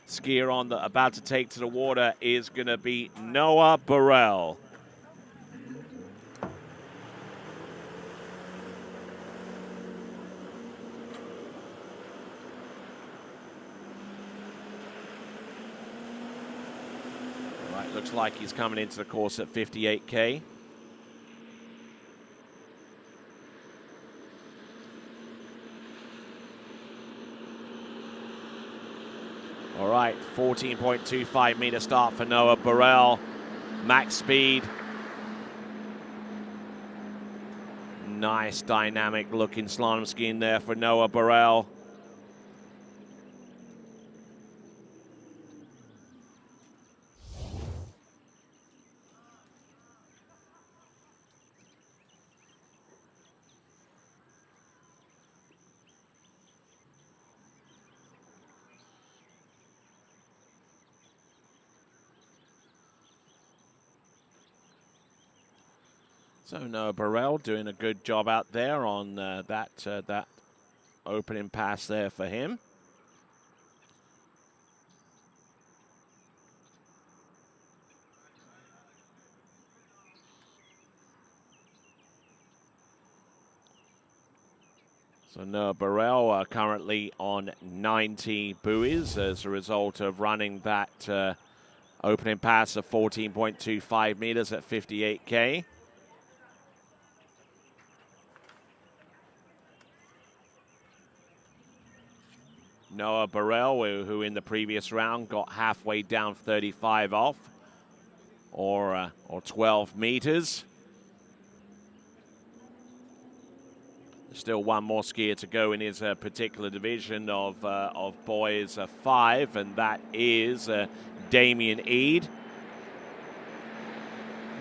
Skier on the about to take to the water is going to be Noah Burrell. Looks like he's coming into the course at 58K. All right, 14.25 meter start for Noah Burrell. Max speed. Nice dynamic looking slalom skiing there for Noah Burrell. So Noah Burrell doing a good job out there on that opening pass there for him. So Noah Burrell currently on 90 buoys as a result of running that opening pass of 14.25 meters at 58K. Noah Burrell, who in the previous round got halfway down 35 off, or 12 meters. Still one more skier to go in his particular division of boys 5, and that is Damien Eade.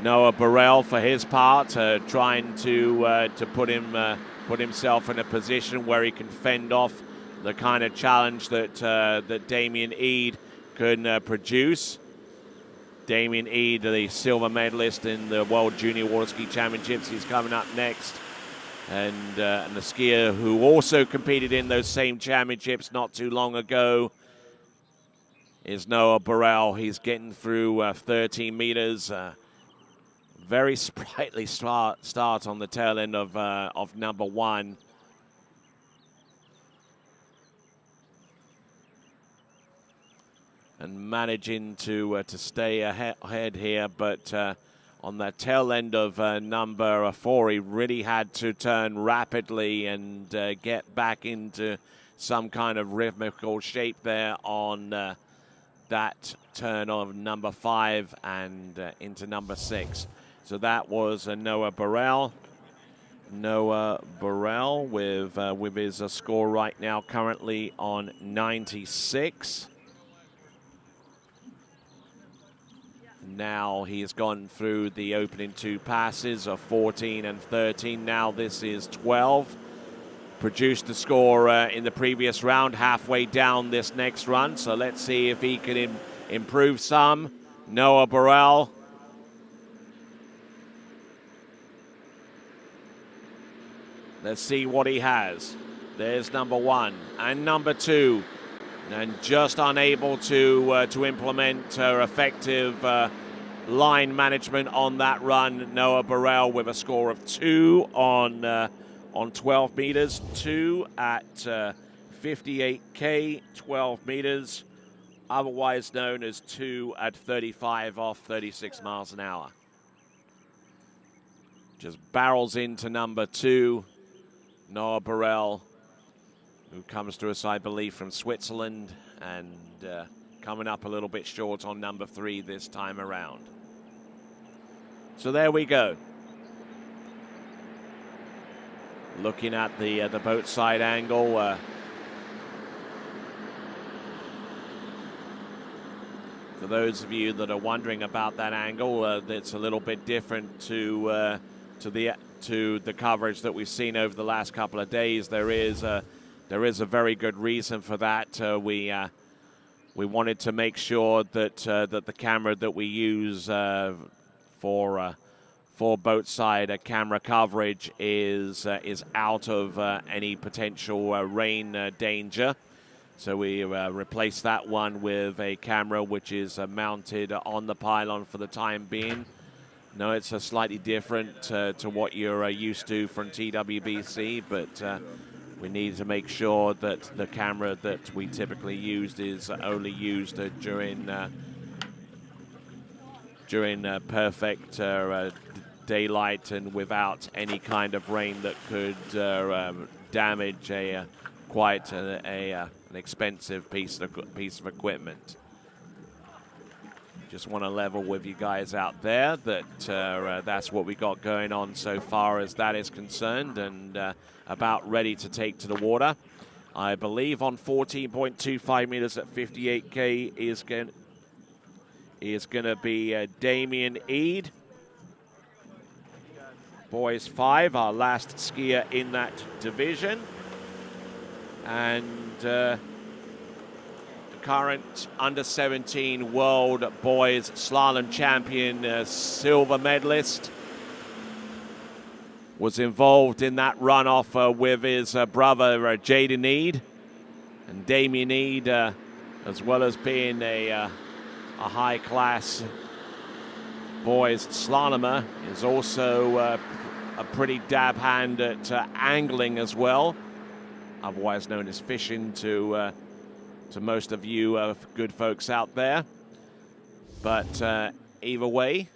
Noah Burrell, for his part, trying to put himself in a position where he can fend off the kind of challenge that Damien Eade can produce. Damien Eade, the silver medalist in the World Junior Waterski Championships, he's coming up next. And the skier who also competed in those same championships not too long ago is Noah Burrell. He's getting through 13 meters. Very sprightly start on the tail end of number 1. And managing to stay ahead here, but on the tail end of number 4, he really had to turn rapidly and get back into some kind of rhythmical shape there on that turn of number 5 and into number 6. So that was Noah Burrell. Noah Burrell with his score right now currently on 96. Now he's gone through the opening 2 passes of 14 and 13. Now this is 12. Produced the score in the previous round, halfway down this next run. So let's see if he can improve some. Noah Burrell. Let's see what he has. There's number 1 and number 2. And just unable to implement effective line management on that run. Noah Burrell with a score of 2 on 12 meters, 2 at 58K, 12 meters, otherwise known as 2 at 35 off 36 miles an hour. Just barrels into number 2, Noah Burrell, who comes to us, I believe, from Switzerland, and coming up a little bit short on number 3 this time around. So there we go. Looking at the boat side angle. For those of you that are wondering about that angle, it's a little bit different to the coverage that we've seen over the last couple of days. There is a very good reason for that. We wanted to make sure that the camera that we use for boat side camera coverage is out of any potential rain danger. So we replaced that one with a camera which is mounted on the pylon for the time being. No, it's slightly different to what you're used to from TWBC, but we need to make sure that the camera that we typically used is only used during perfect daylight and without any kind of rain that could damage quite an expensive piece of equipment. Just want to level with you guys out there that that's what we got going on so far as that is concerned, and about ready to take to the water. I believe on 14.25 meters at 58K is going to be Damien Eade. Boys 5, our last skier in that division. And the current under-17 world boys slalom champion, silver medalist, was involved in that runoff with his brother Jaden Eade. And Damien Eade, as well as being a high-class boys slalomer, is also a pretty dab hand at angling as well, otherwise known as fishing to most of you good folks out there. But either way,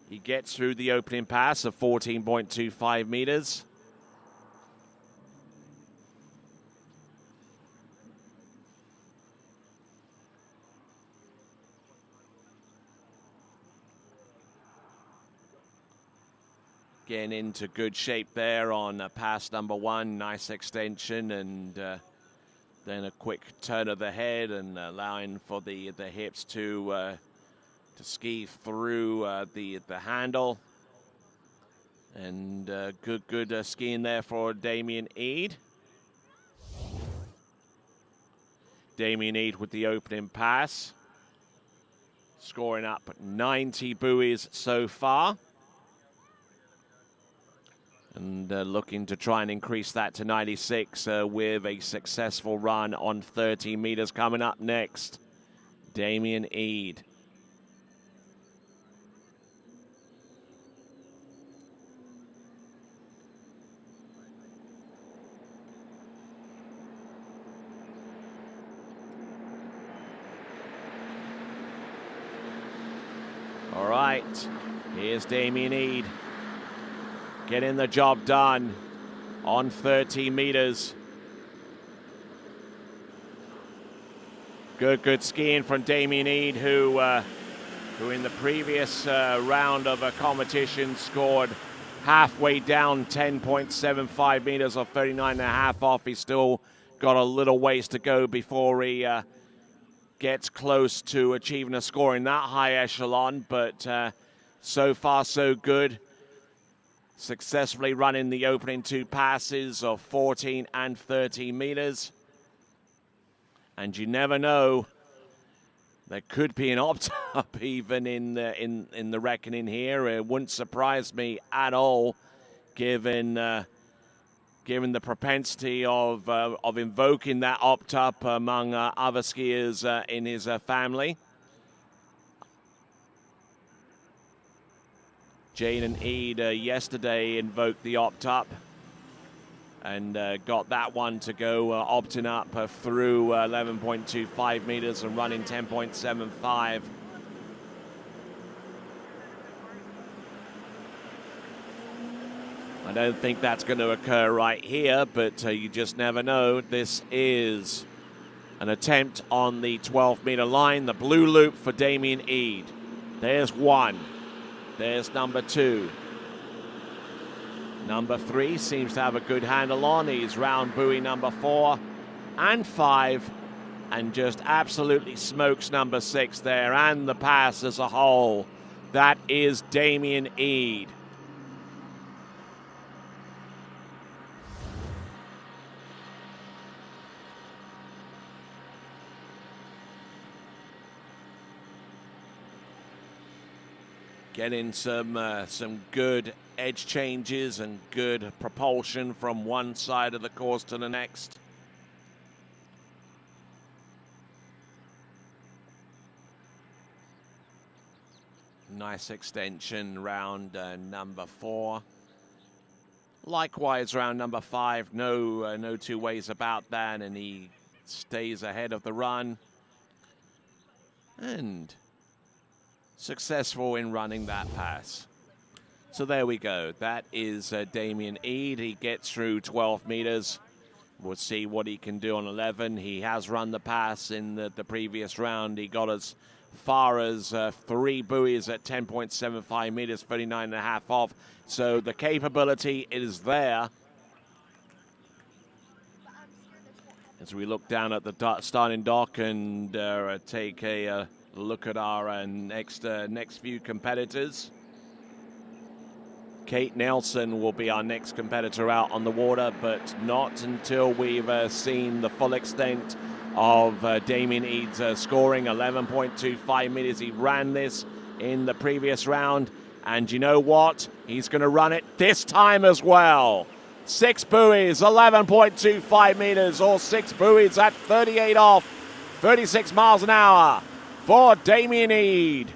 he gets through the opening pass of 14.25 meters. Getting into good shape there on pass number 1. Nice extension, and then a quick turn of the head and allowing for the hips to ski through the handle. And good skiing there for Damien Eade. Damien Eade with the opening pass, scoring up 90 buoys so far. And looking to try and increase that to 96 with a successful run on 30 meters coming up next. Damien Eade. All right, here's Damien Eade. Getting the job done on 30 meters. Good skiing from Damien Eade, who in the previous round of a competition scored halfway down 10.75 meters or 39.5 off. He's still got a little ways to go before he gets close to achieving a score in that high echelon, but so far so good. Successfully running the opening 2 passes of 14 and 13 meters. And you never know, there could be an opt-up even in the reckoning here. It wouldn't surprise me at all, given the propensity of invoking that opt-up among other skiers in his family. Jaden Eade yesterday invoked the opt-up and got that one to go, opting up through 11.25 meters and running 10.75. I don't think that's going to occur right here, but you just never know. This is an attempt on the 12-meter line, the blue loop for Damien Eade. There's 1. There's number 2. Number 3 seems to have a good handle on. He's round buoy number 4 and 5, and just absolutely smokes number 6 there, and the pass as a whole. That is Damien Eade. Getting some good edge changes and good propulsion from one side of the course to the next. Nice extension round number 4. Likewise round number 5. No two ways about that, and he stays ahead of the run. And successful in running that pass. So there we go. That is Damien Eade. He gets through 12 meters. We'll see what he can do on 11. He has run the pass in the previous round. He got as far as 3 buoys at 10.75 meters, 39.5 off. So the capability is there. As we look down at the starting dock and take a look at our next few competitors. Kate Nelson will be our next competitor out on the water, but not until we've seen the full extent of Damien Eade's scoring. 11.25 meters. He ran this in the previous round, and you know what? He's going to run it this time as well. 6 buoys, 11.25 meters, or 6 buoys at 38 off, 36 miles an hour. For Damien Eade.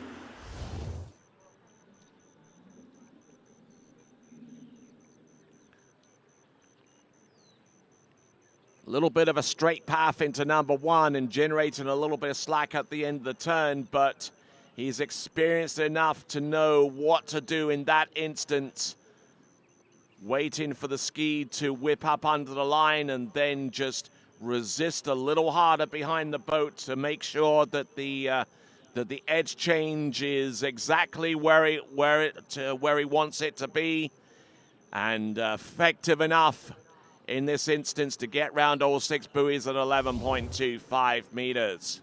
A little bit of a straight path into number 1 and generating a little bit of slack at the end of the turn, but he's experienced enough to know what to do in that instance. Waiting for the ski to whip up under the line and then just resist a little harder behind the boat to make sure that the edge change is exactly where he wants it to be. and effective enough in this instance to get round all 6 buoys at 11.25 meters.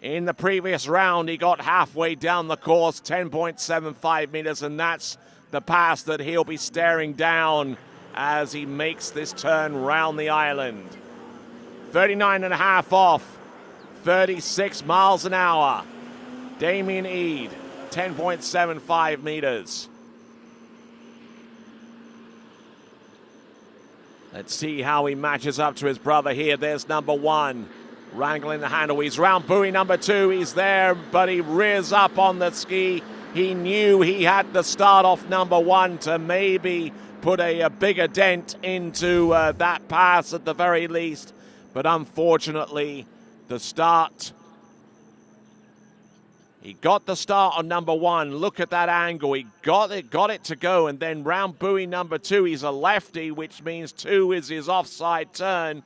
In the previous round, he got halfway down the course, 10.75 meters, and that's the pass that he'll be staring down as he makes this turn round the island. 39.5 off, 36 miles an hour. Damien Eade, 10.75 meters. Let's see how he matches up to his brother here. There's number 1. Wrangling the handle. He's round buoy number 2. He's there, but he rears up on the ski. He knew he had to start off number 1 to maybe put a bigger dent into that pass at the very least. But unfortunately, the start, he got the start on number 1. Look at that angle. He got it to go. And then round buoy number 2, he's a lefty, which means 2 is his offside turn.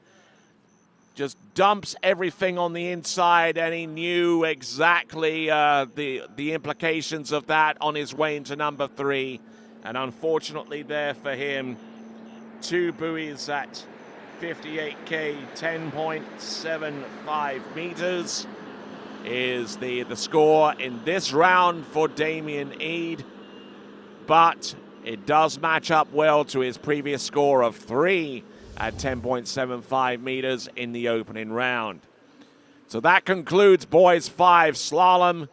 Just dumps everything on the inside, and he knew exactly the implications of that on his way into number 3. And unfortunately there for him, 2 buoys at 58K, 10.75 meters is the score in this round for Damien Eade. But it does match up well to his previous score of 3 at 10.75 meters in the opening round. So that concludes boys 5 slalom.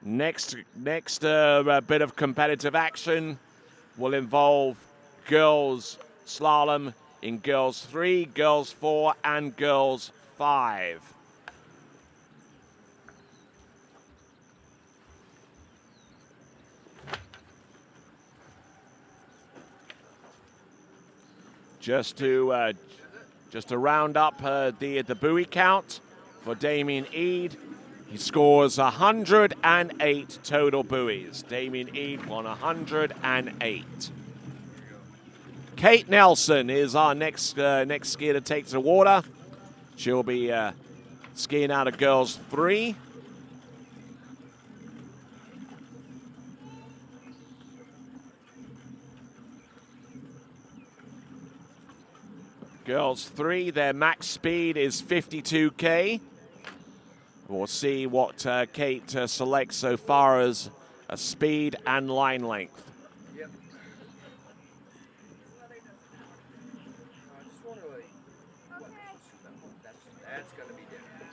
Next bit of competitive action will involve girls slalom in girls 3, girls 4, and girls 5. Just to round up the buoy count for Damien Eade, he scores 108 total buoys. Damien Eade won 108. Kate Nelson is our next skier to take to the water. She'll be skiing out of girls 3. Girls 3, their max speed is 52K. We'll see what Kate selects so far as a speed and line length. Yep. That's going to be different.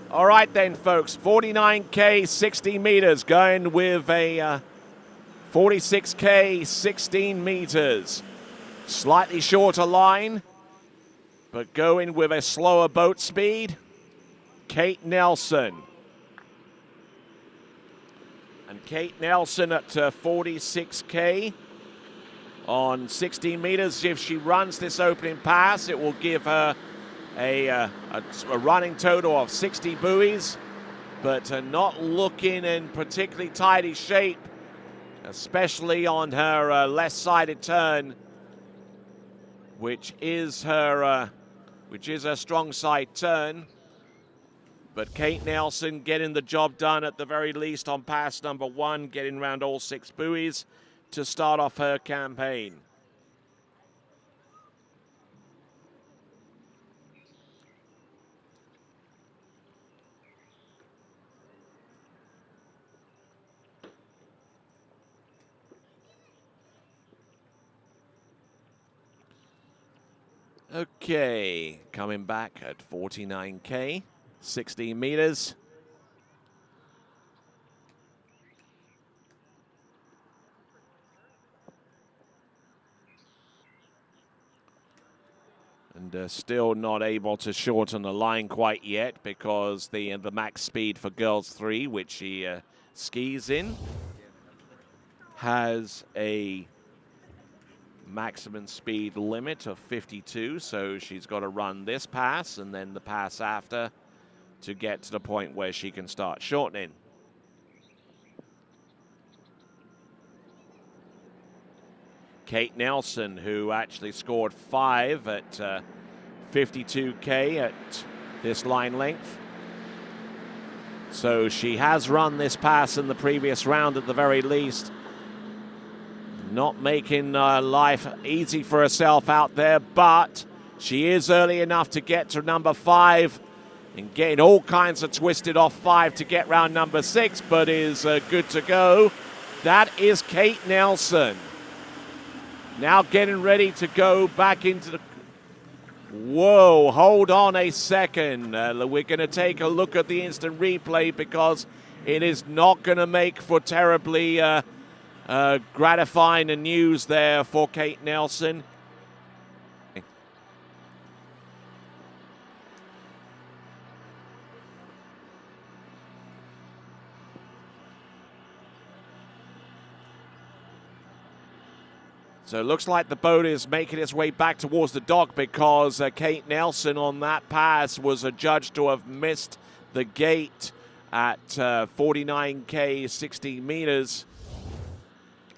All right then, folks, 49K, 60 meters, going with a 46K, 16 meters. Slightly shorter line, but going with a slower boat speed, Kate Nelson. And Kate Nelson at 46K on 16 meters. If she runs this opening pass, it will give her a running total of 60 buoys, but not looking in particularly tidy shape, especially on her left-sided turn, which is her strong side turn. But Kate Nelson getting the job done at the very least on pass number 1, getting around all 6 buoys to start off her campaign. Okay, coming back at 49K, 16 meters. And still not able to shorten the line quite yet because the max speed for girls 3, which she skis in, has a maximum speed limit of 52, so she's got to run this pass and then the pass after to get to the point where she can start shortening. Kate Nelson, who actually scored 5 at 52K at this line length. So she has run this pass in the previous round at the very least. Not making life easy for herself out there, but she is early enough to get to number 5 and getting all kinds of twisted off 5 to get round number 6, but is good to go. That is Kate Nelson. Now getting ready to go back into the... Whoa, hold on a second. We're going to take a look at the instant replay because it is not going to make for terribly gratifying news there for Kate Nelson. So it looks like the boat is making its way back towards the dock because Kate Nelson on that pass was adjudged to have missed the gate at 49K 60 meters.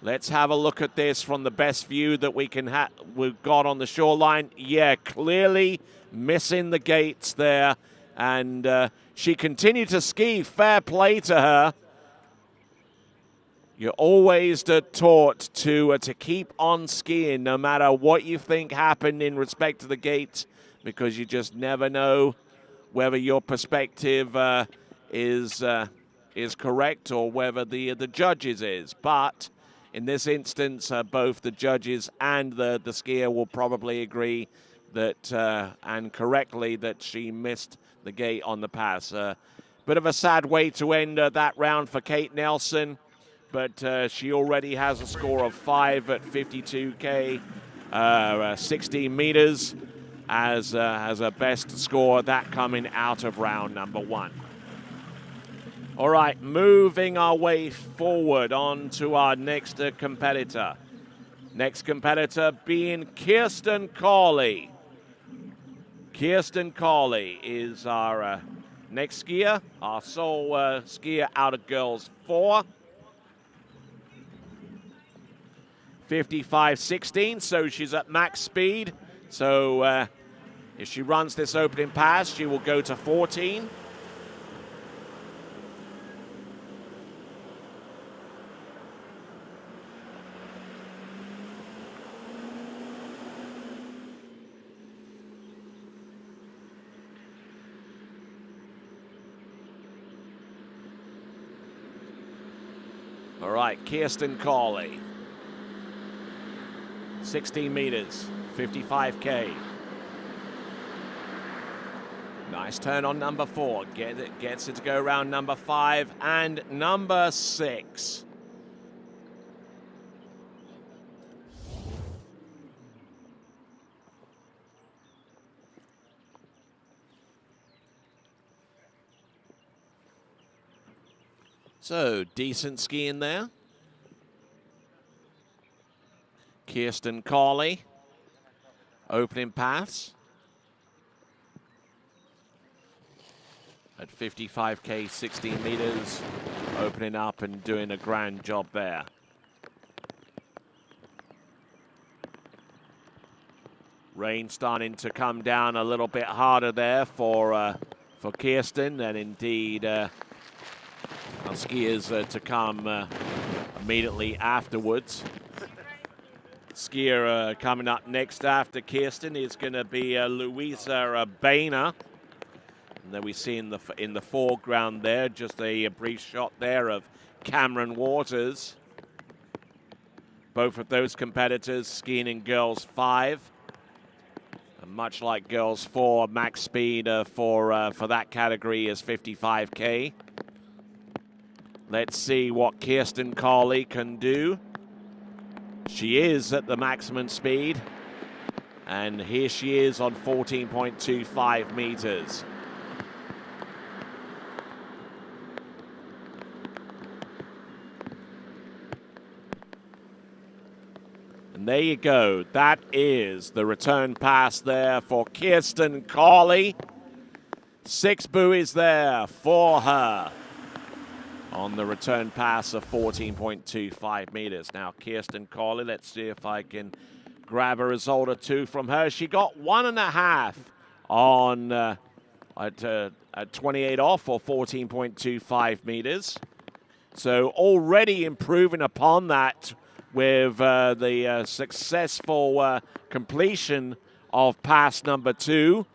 Let's have a look at this from the best view that we've got on the shoreline. Yeah, clearly missing the gates there. And she continued to ski. Fair play to her. You're always taught to keep on skiing no matter what you think happened in respect to the gate, because you just never know whether your perspective is correct or whether the judges is. But in this instance, both the judges and the skier will probably agree that and correctly that she missed the gate on the pass. Bit of a sad way to end that round for Kate Nelson. But she already has a score of 5 at 52K, 16 meters as her best score, that coming out of round number 1. All right, moving our way forward on to our next competitor. Next competitor being Kirsten Cawley. Kirsten Cawley is our next skier, our sole skier out of girls 4. 55.16, so she's at max speed. So if she runs this opening pass, she will go to 14. All right, Kirsten Cawley. 16 meters, 55K. Nice turn on number 4. Gets it to go around number 5 and number 6. So, decent skiing there. Kirsten Cawley, opening pass at 55K, 16 meters, opening up and doing a grand job there. Rain starting to come down a little bit harder there for Kirsten, and indeed our skiers to come immediately afterwards. Skier coming up next after Kirsten is going to be Louisa Boehner. And then we see in the foreground there just a brief shot there of Cameron Waters. Both of those competitors skiing in girls 5. And much like girls 4, max speed for that category is 55K. Let's see what Kirsten Cawley can do. She is at the maximum speed, and here she is on 14.25 meters. And there you go. That is the return pass there for Kirsten Cawley. 6 buoys there for her on the return pass of 14.25 meters. Now, Kirsten Cawley, let's see if I can grab a result or two from her. She got 1.5 on at at 28 off or 14.25 meters. So already improving upon that with the successful completion of pass number 2,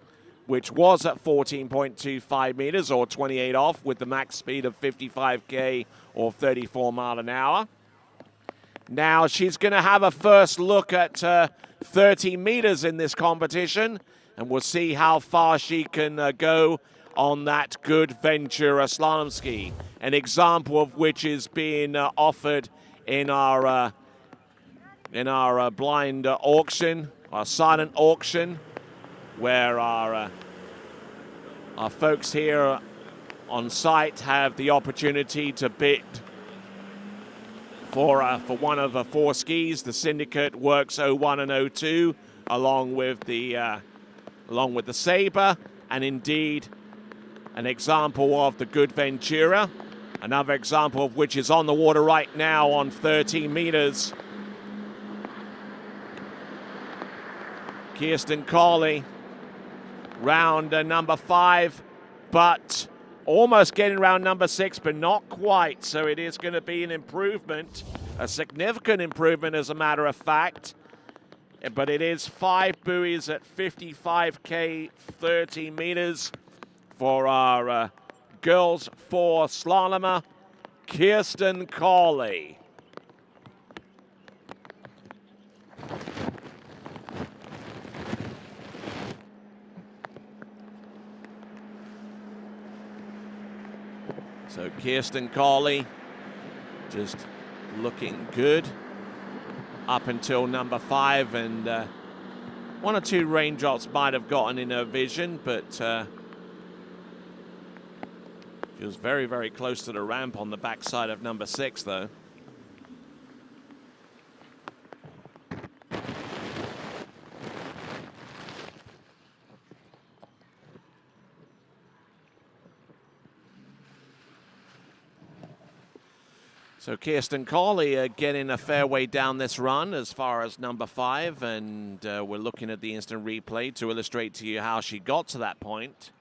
which was at 14.25 meters or 28 off with the max speed of 55k or 34 mile an hour. Now she's going to have a first look at 30 meters in this competition, and we'll see how far she can go on that good Ventura slalom ski. An example of which is being offered in our blind auction, our silent auction, where our folks here on site have the opportunity to bid for one of the 4 skis. The syndicate works 01 and 02 along with the Sabre, and indeed an example of the good Ventura, another example of which is on the water right now on 13 meters. Kirsten Cawley, round number 5, but almost getting around number 6, but not quite. So it is going to be an improvement, a significant improvement as a matter of fact. But it is 5 buoys at 55k, 30 meters for our girls 4 slalomer, Kirsten Cawley. So Kirsten Cawley just looking good up until number 5, and 1 or 2 raindrops might have gotten in her vision, but she was very, very close to the ramp on the backside of number 6, though. So Kirsten Cawley getting a fair way down this run as far as number 5, and we're looking at the instant replay to illustrate to you how she got to that point.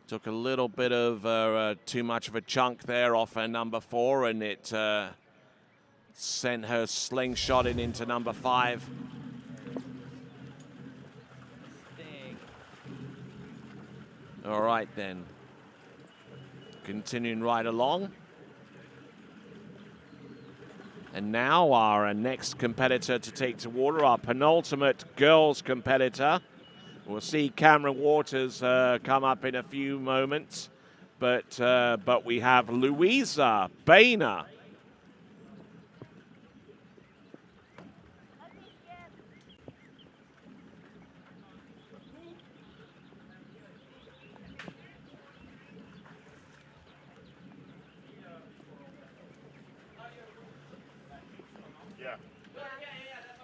Took a little bit of too much of a chunk there off her number 4, and it sent her slingshotting into number 5. All right then, continuing right along. And now our next competitor to take to water, our penultimate girls competitor. We'll see Cameron Waters come up in a few moments, but we have Louisa Boehner.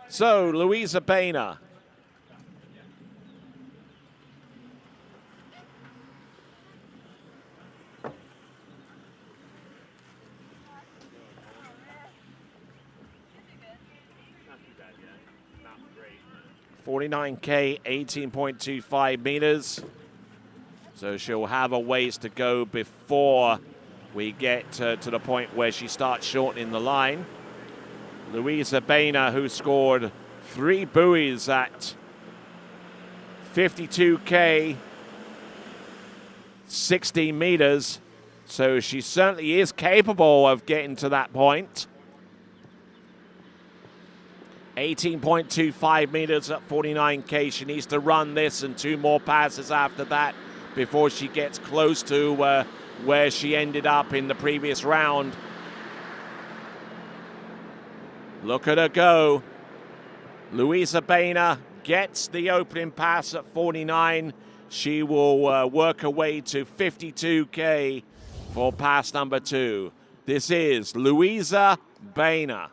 So, Louisa Boehner. Not too bad yet. Not great. 49K, 18.25 meters. So she'll have a ways to go before we get to the point where she starts shortening the line. Louisa Boehner, who scored 3 buoys at 52K, 60 meters. So she certainly is capable of getting to that point. 18.25 meters at 49K. She needs to run this and 2 more passes after that before she gets close to where she ended up in the previous round. Look at her go. Louisa Boehner gets the opening pass at 49. She will work her way to 52K for pass number 2. This is Louisa Boehner.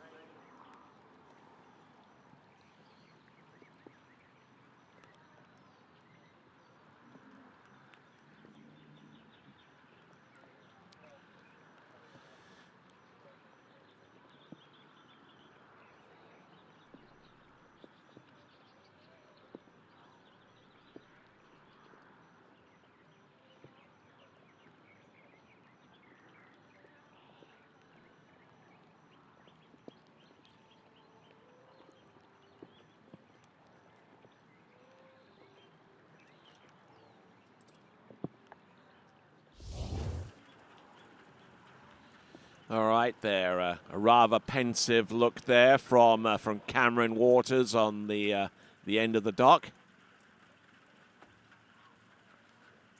All right, there, a rather pensive look there from Cameron Waters on the end of the dock.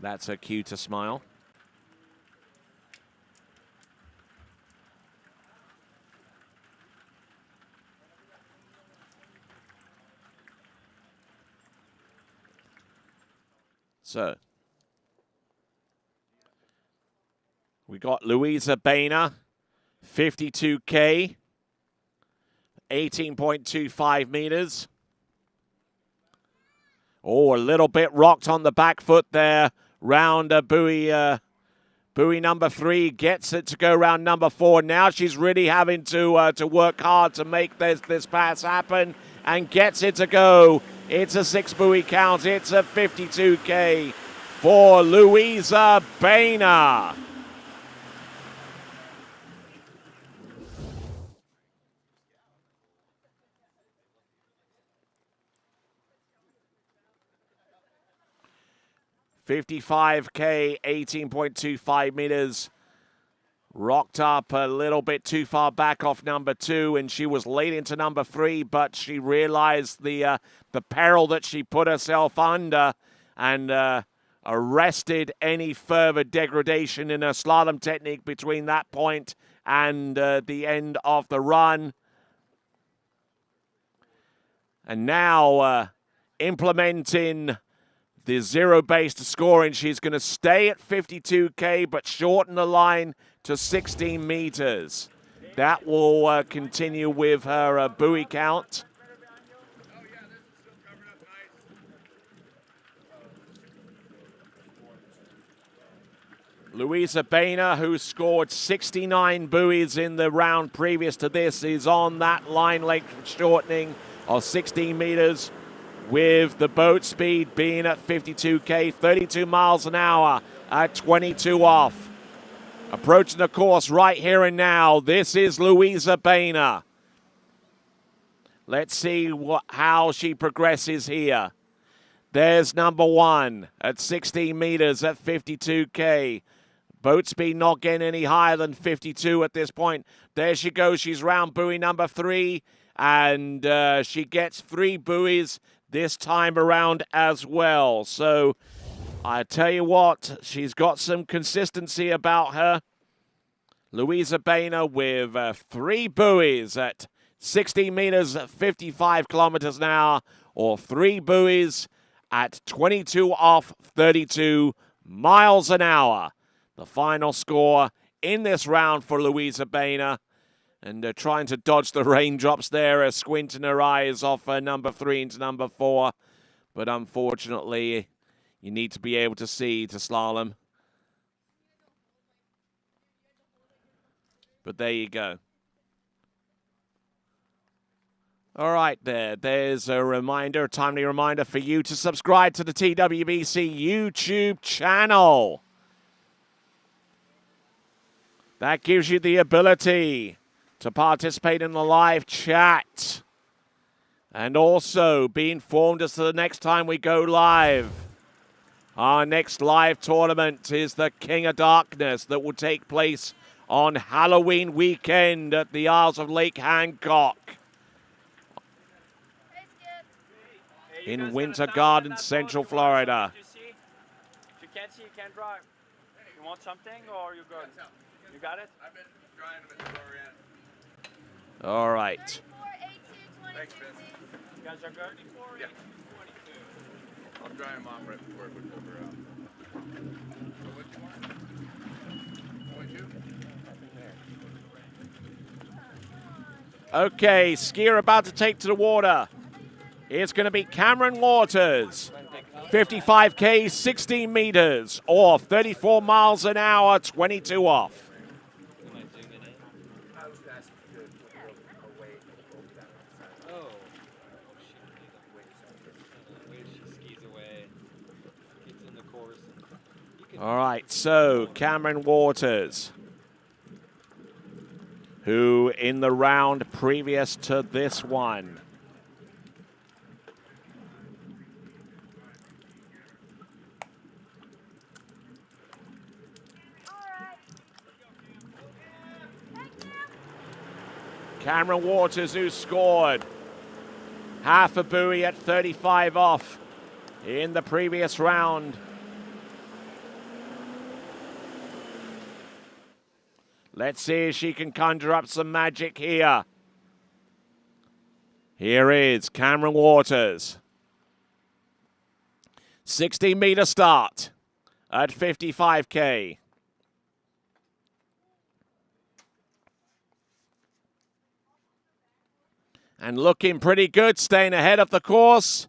That's her cue to smile. So, we got Louisa Boehner, 52K, 18.25 meters. Oh, a little bit rocked on the back foot there. Round buoy number 3 gets it to go round number 4. Now she's really having to work hard to make this pass happen and gets it to go. It's a 6 buoy count. It's a 52K for Louisa Boehner. $55K, 18.25 meters. Rocked up a little bit too far back off number 2, and she was late into number 3, but she realized the peril that she put herself under and arrested any further degradation in her slalom technique between that point and the end of the run. And now implementing the zero-based scoring, she's going to stay at 52K, but shorten the line to 16 meters. That will continue with her buoy count. Louisa Boehner, who scored 69 buoys in the round previous to this, is on that line length shortening of 16 meters, with the boat speed being at 52K, 32 miles an hour at 22 off. Approaching the course right here and now. This is Louisa Boehner. Let's see how she progresses here. There's number 1 at 16 meters at 52K. Boat speed not getting any higher than 52 at this point. There she goes. She's round buoy number 3, and she gets 3 buoys this time around as well. So I tell you what, she's got some consistency about her. Louisa Boehner with 3 buoys at 60 meters at 55 kilometers an hour, or 3 buoys at 22 off 32 miles an hour. The final score in this round for Louisa Boehner. And trying to dodge the raindrops there, squinting her eyes off number 3 into number 4. But unfortunately, you need to be able to see to slalom. But there you go. All right, there's a reminder, a timely reminder for you to subscribe to the TWBC YouTube channel. That gives you the ability to participate in the live chat and also be informed as to the next time we go live. Our next live tournament is the King of Darkness that will take place on Halloween weekend at the Isles of Lake Hancock in Winter Garden, Central Florida. If you can't see, you can't drive. You want something or you good? You got it? I've been trying with the lower end. All right. Thanks, Vince. You guys are good? Yeah. I'll dry them off right before we pull her out. So what you want? 22? Okay, skier about to take to the water. It's going to be Cameron Waters. 55K, 16 meters, or 34 miles an hour, 22 off. All right, so Cameron Waters, who in the round previous to this one Cameron Waters, who scored half a buoy at 35 off in the previous round. Let's see if she can conjure up some magic here. Here is Cameron Waters. 60-meter start at 55K. And looking pretty good, staying ahead of the course.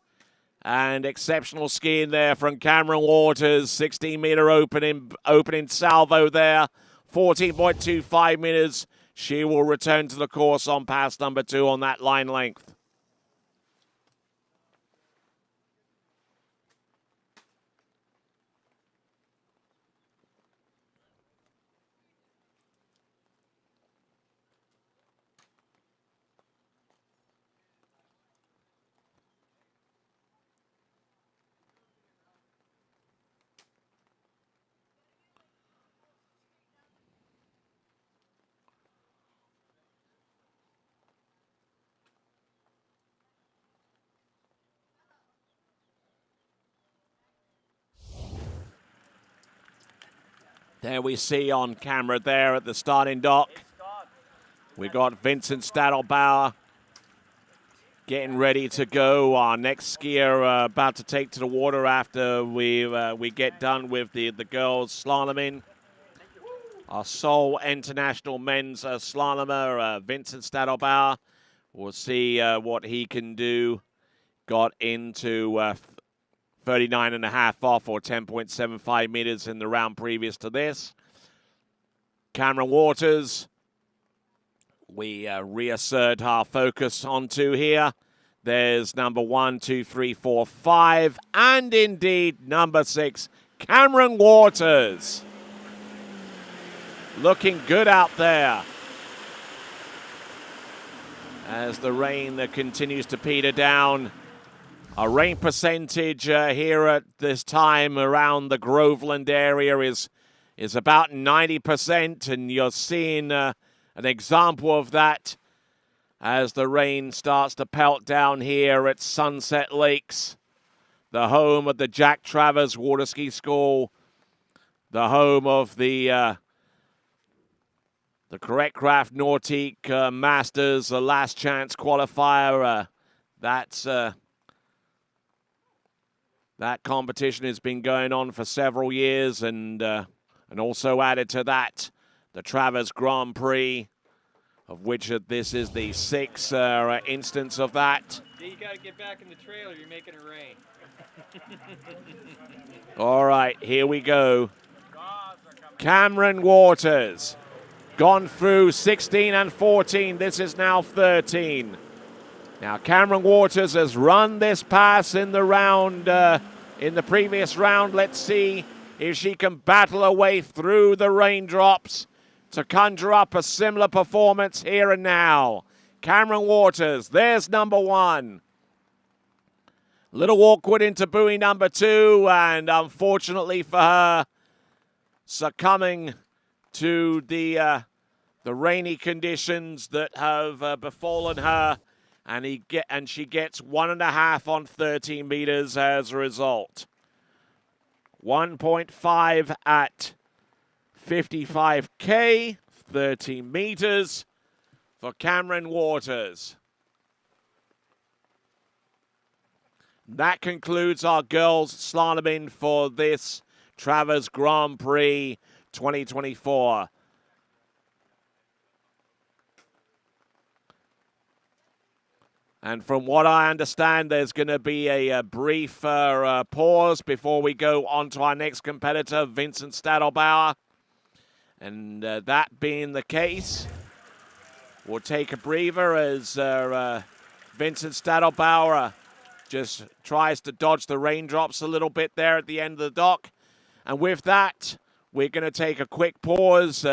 And exceptional skiing there from Cameron Waters. 16-meter opening salvo there. 14.25 meters. She will return to the course on pass number 2 on that line length. There we see on camera there at the starting dock. We got Vincent Stadelbauer getting ready to go. Our next skier about to take to the water after we get done with the girls slaloming. Our sole international men's slalomer, Vincent Stadelbauer. We'll see what he can do. Got into 39.5 off, or 10.75 meters in the round previous to this. Cameron Waters, we reassert our focus onto here. There's number 1, 2, 3, 4, 5, and indeed number 6, Cameron Waters. Looking good out there as the rain continues to peter down. Our rain percentage here at this time around the Groveland area is about 90%, and you're seeing an example of that as the rain starts to pelt down here at Sunset Lakes, the home of the Jack Travers Waterski School, the home of the Correct Craft Nautique Masters, the last chance qualifier. That competition has been going on for several years, and also added to that, the Travers Grand Prix, of which this is the 6th instance of that. You got to get back in the trailer. You're making it rain. All right, here we go. Cameron Waters, gone through 16 and 14. This is now 13. Now, Cameron Waters has run this pass in the round, in the previous round. Let's see if she can battle her way through the raindrops to conjure up a similar performance here and now. Cameron Waters, there's number 1. Little awkward into buoy number 2, and unfortunately for her, succumbing to the rainy conditions that have befallen her. And she gets 1.5 on 13 meters as a result. 1.5 at 55K, 13 meters for Cameron Waters. That concludes our girls slaloming for this Travers Grand Prix 2024. And from what I understand, there's going to be a brief pause before we go on to our next competitor, Vincent Stadelbauer. And that being the case, we'll take a breather as Vincent Stadelbauer just tries to dodge the raindrops a little bit there at the end of the dock. And with that, we're going to take a quick pause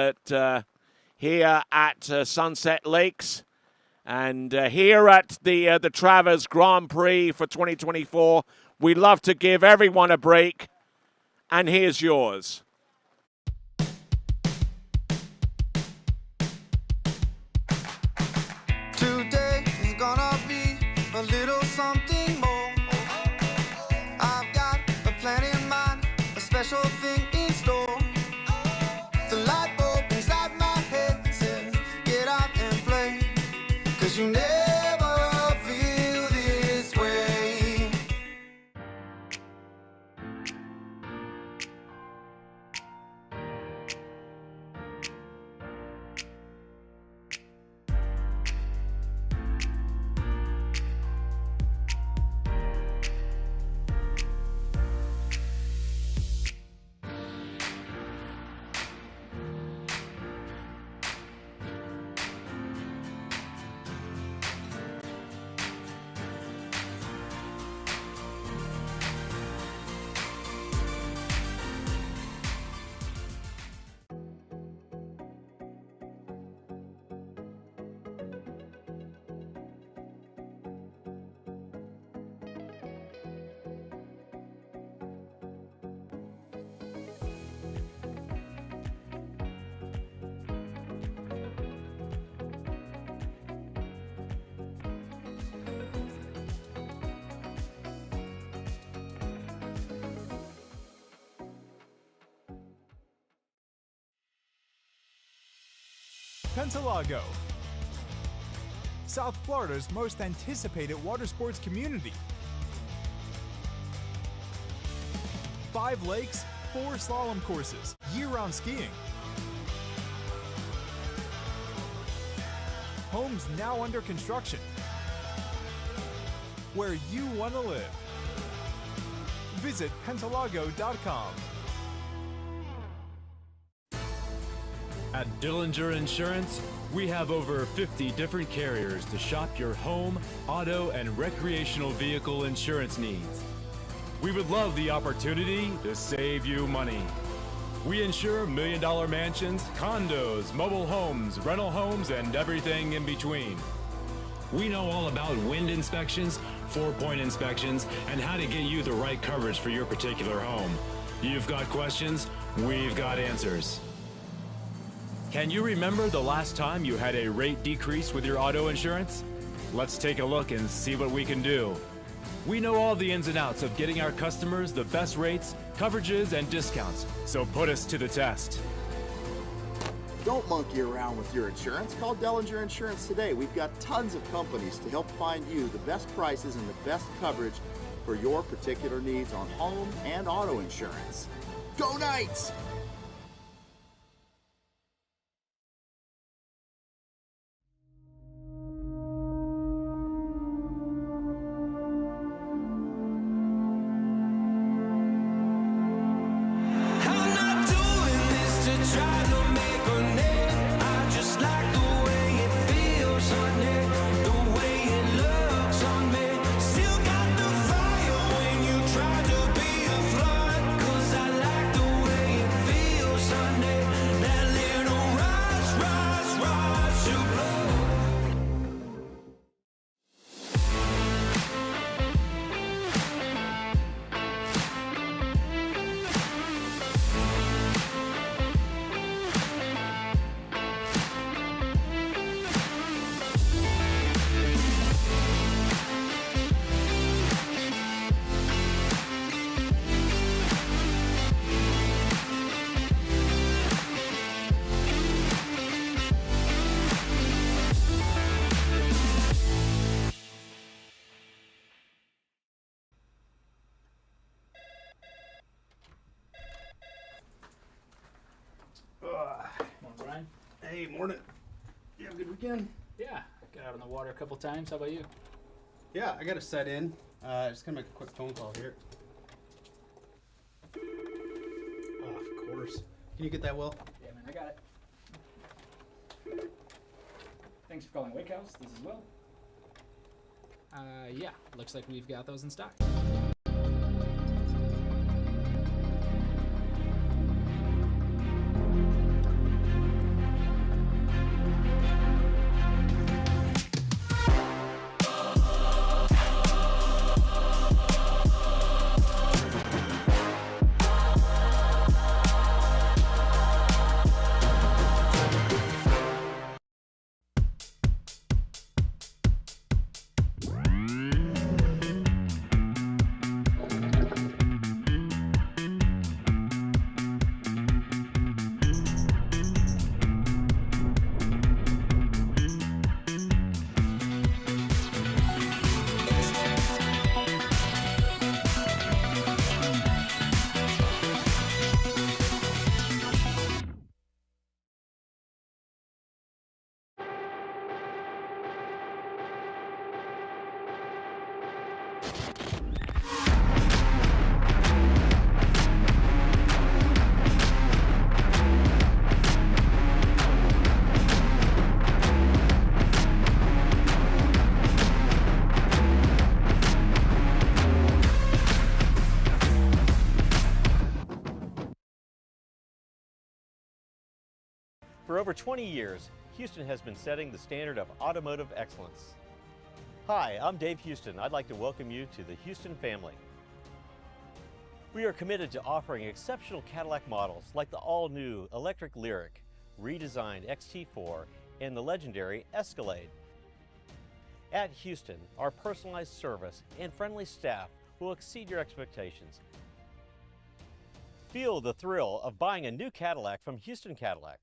here at Sunset Lakes. And here at the Travers Grand Prix for 2024, we love to give everyone a break. And here's yours. a little something more. I've got a plan in mind, a special thing in store. The light bulb inside my head says, get out and play, 'cause you never feel this way. Pentalago, South Florida's most anticipated water sports community. 5 lakes, 4 slalom courses, year-round skiing. Homes now under construction. Where you want to live. Visit pentalago.com. At Dillinger Insurance, we have over 50 different carriers to shop your home, auto, and recreational vehicle insurance needs. We would love the opportunity to save you money. We insure million-dollar mansions, condos, mobile homes, rental homes, and everything in between. We know all about wind inspections, 4-point inspections, and how to get you the right coverage for your particular home. You've got questions, we've got answers. Can you remember the last time you had a rate decrease with your auto insurance? Let's take a look and see what we can do. We know all the ins and outs of getting our customers the best rates, coverages, and discounts, so put us to the test. Don't monkey around with your insurance. Call Dillinger Insurance today. We've got tons of companies to help find you the best prices and the best coverage for your particular needs on home and auto insurance. Go Knights! Hey, morning. You have a good weekend? Yeah, got out on the water a couple times. How about you? Yeah, I got to set in. Just gonna make a quick phone call here. Oh, of course. Can you get that, Will? Yeah, man, I got it. Thanks for calling Wake House. This is Will. Yeah, looks like we've got those in stock. For over 20 years, Houston has been setting the standard of automotive excellence. Hi, I'm Dave Houston. I'd like to welcome you to the Houston family. We are committed to offering exceptional Cadillac models like the all-new electric Lyriq, redesigned XT4, and the legendary Escalade. At Houston, our personalized service and friendly staff will exceed your expectations. Feel the thrill of buying a new Cadillac from Houston Cadillac.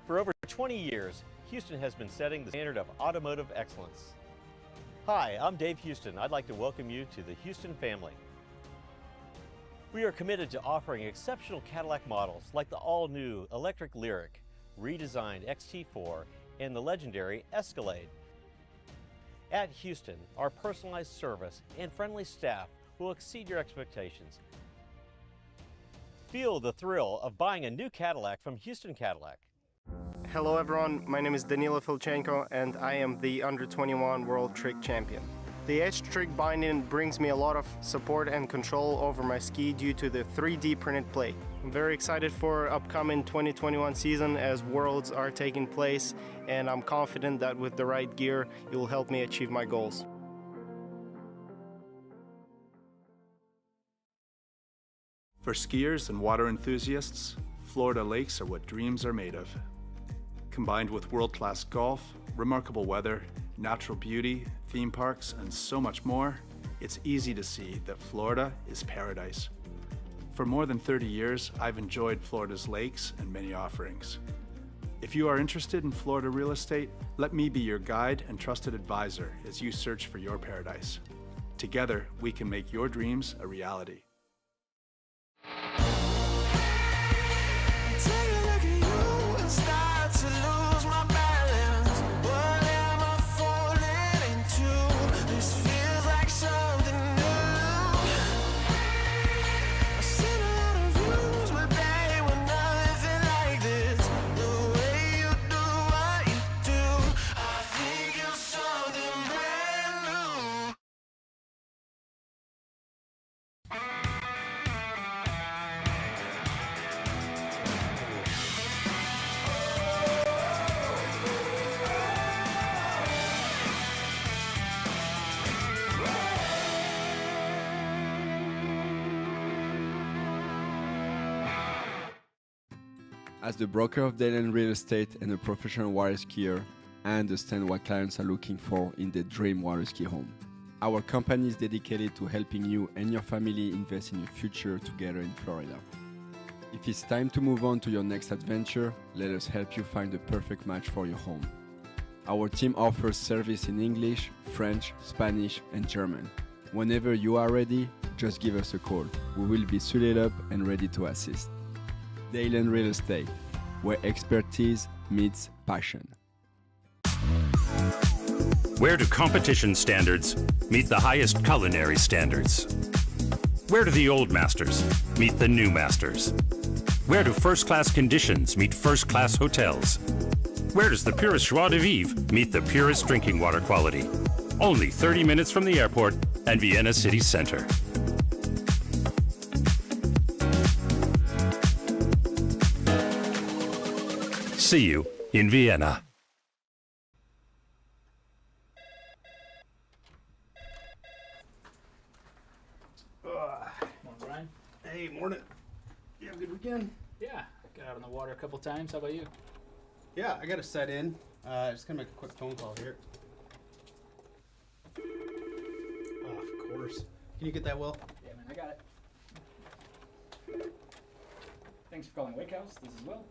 For over 20 years, Houston has been setting the standard of automotive excellence. Hi, I'm Dave Houston. I'd like to welcome you to the Houston family. We are committed to offering exceptional Cadillac models like the all-new electric Lyriq, redesigned XT4, and the legendary Escalade. At Houston, our personalized service and friendly staff will exceed your expectations. Feel the thrill of buying a new Cadillac from Houston Cadillac. Hello everyone, my name is Danilo Filchenko and I am the Under-21 World Trick Champion. The edge trick binding brings me a lot of support and control over my ski due to the 3D printed plate. I'm very excited for upcoming 2021 season as Worlds are taking place, and I'm confident that with the right gear, it will help me achieve my goals. For skiers and water enthusiasts, Florida lakes are what dreams are made of. Combined with world-class golf, remarkable weather, natural beauty, theme parks, and so much more, it's easy to see that Florida is paradise. For more than 30 years, I've enjoyed Florida's lakes and many offerings. If you are interested in Florida real estate, let me be your guide and trusted advisor as you search for your paradise. Together, we can make your dreams a reality. As the broker of Dayland Real Estate and a professional water skier, I understand what clients are looking for in their dream water ski home. Our company is dedicated to helping you and your family invest in your future together in Florida. If it's time to move on to your next adventure, let us help you find the perfect match for your home. Our team offers service in English, French, Spanish, and German. Whenever you are ready, just give us a call. We will be suited up and ready to assist. Dayland Real Estate, where expertise meets passion. Where do competition standards meet the highest culinary standards? Where do the old masters meet the new masters? Where do first-class conditions meet first-class hotels? Where does the purest joie de vivre meet the purest drinking water quality? Only 30 minutes from the airport and Vienna city center. See you in Vienna. Come on, Brian. Hey, morning. You have a good weekend? Yeah, got out on the water a couple times. How about you? Yeah, I got to set in. Just gonna make a quick phone call here. Oh, of course. Can you get that, Will? Yeah, man, I got it. Thanks for calling Wake House. This is Will.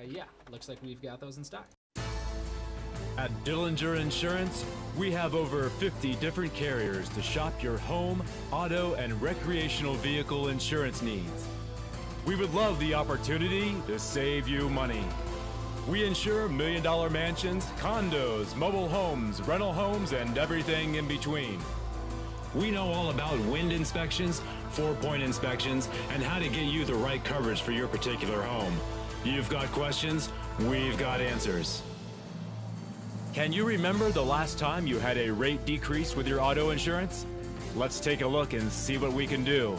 Yeah, looks like we've got those in stock. At Dillinger Insurance, we have over 50 different carriers to shop your home, auto, and recreational vehicle insurance needs. We would love the opportunity to save you money. We insure million-dollar mansions, condos, mobile homes, rental homes, and everything in between. We know all about wind inspections, 4-point inspections, and how to get you the right coverage for your particular home. You've got questions, we've got answers. Can you remember the last time you had a rate decrease with your auto insurance? Let's take a look and see what we can do.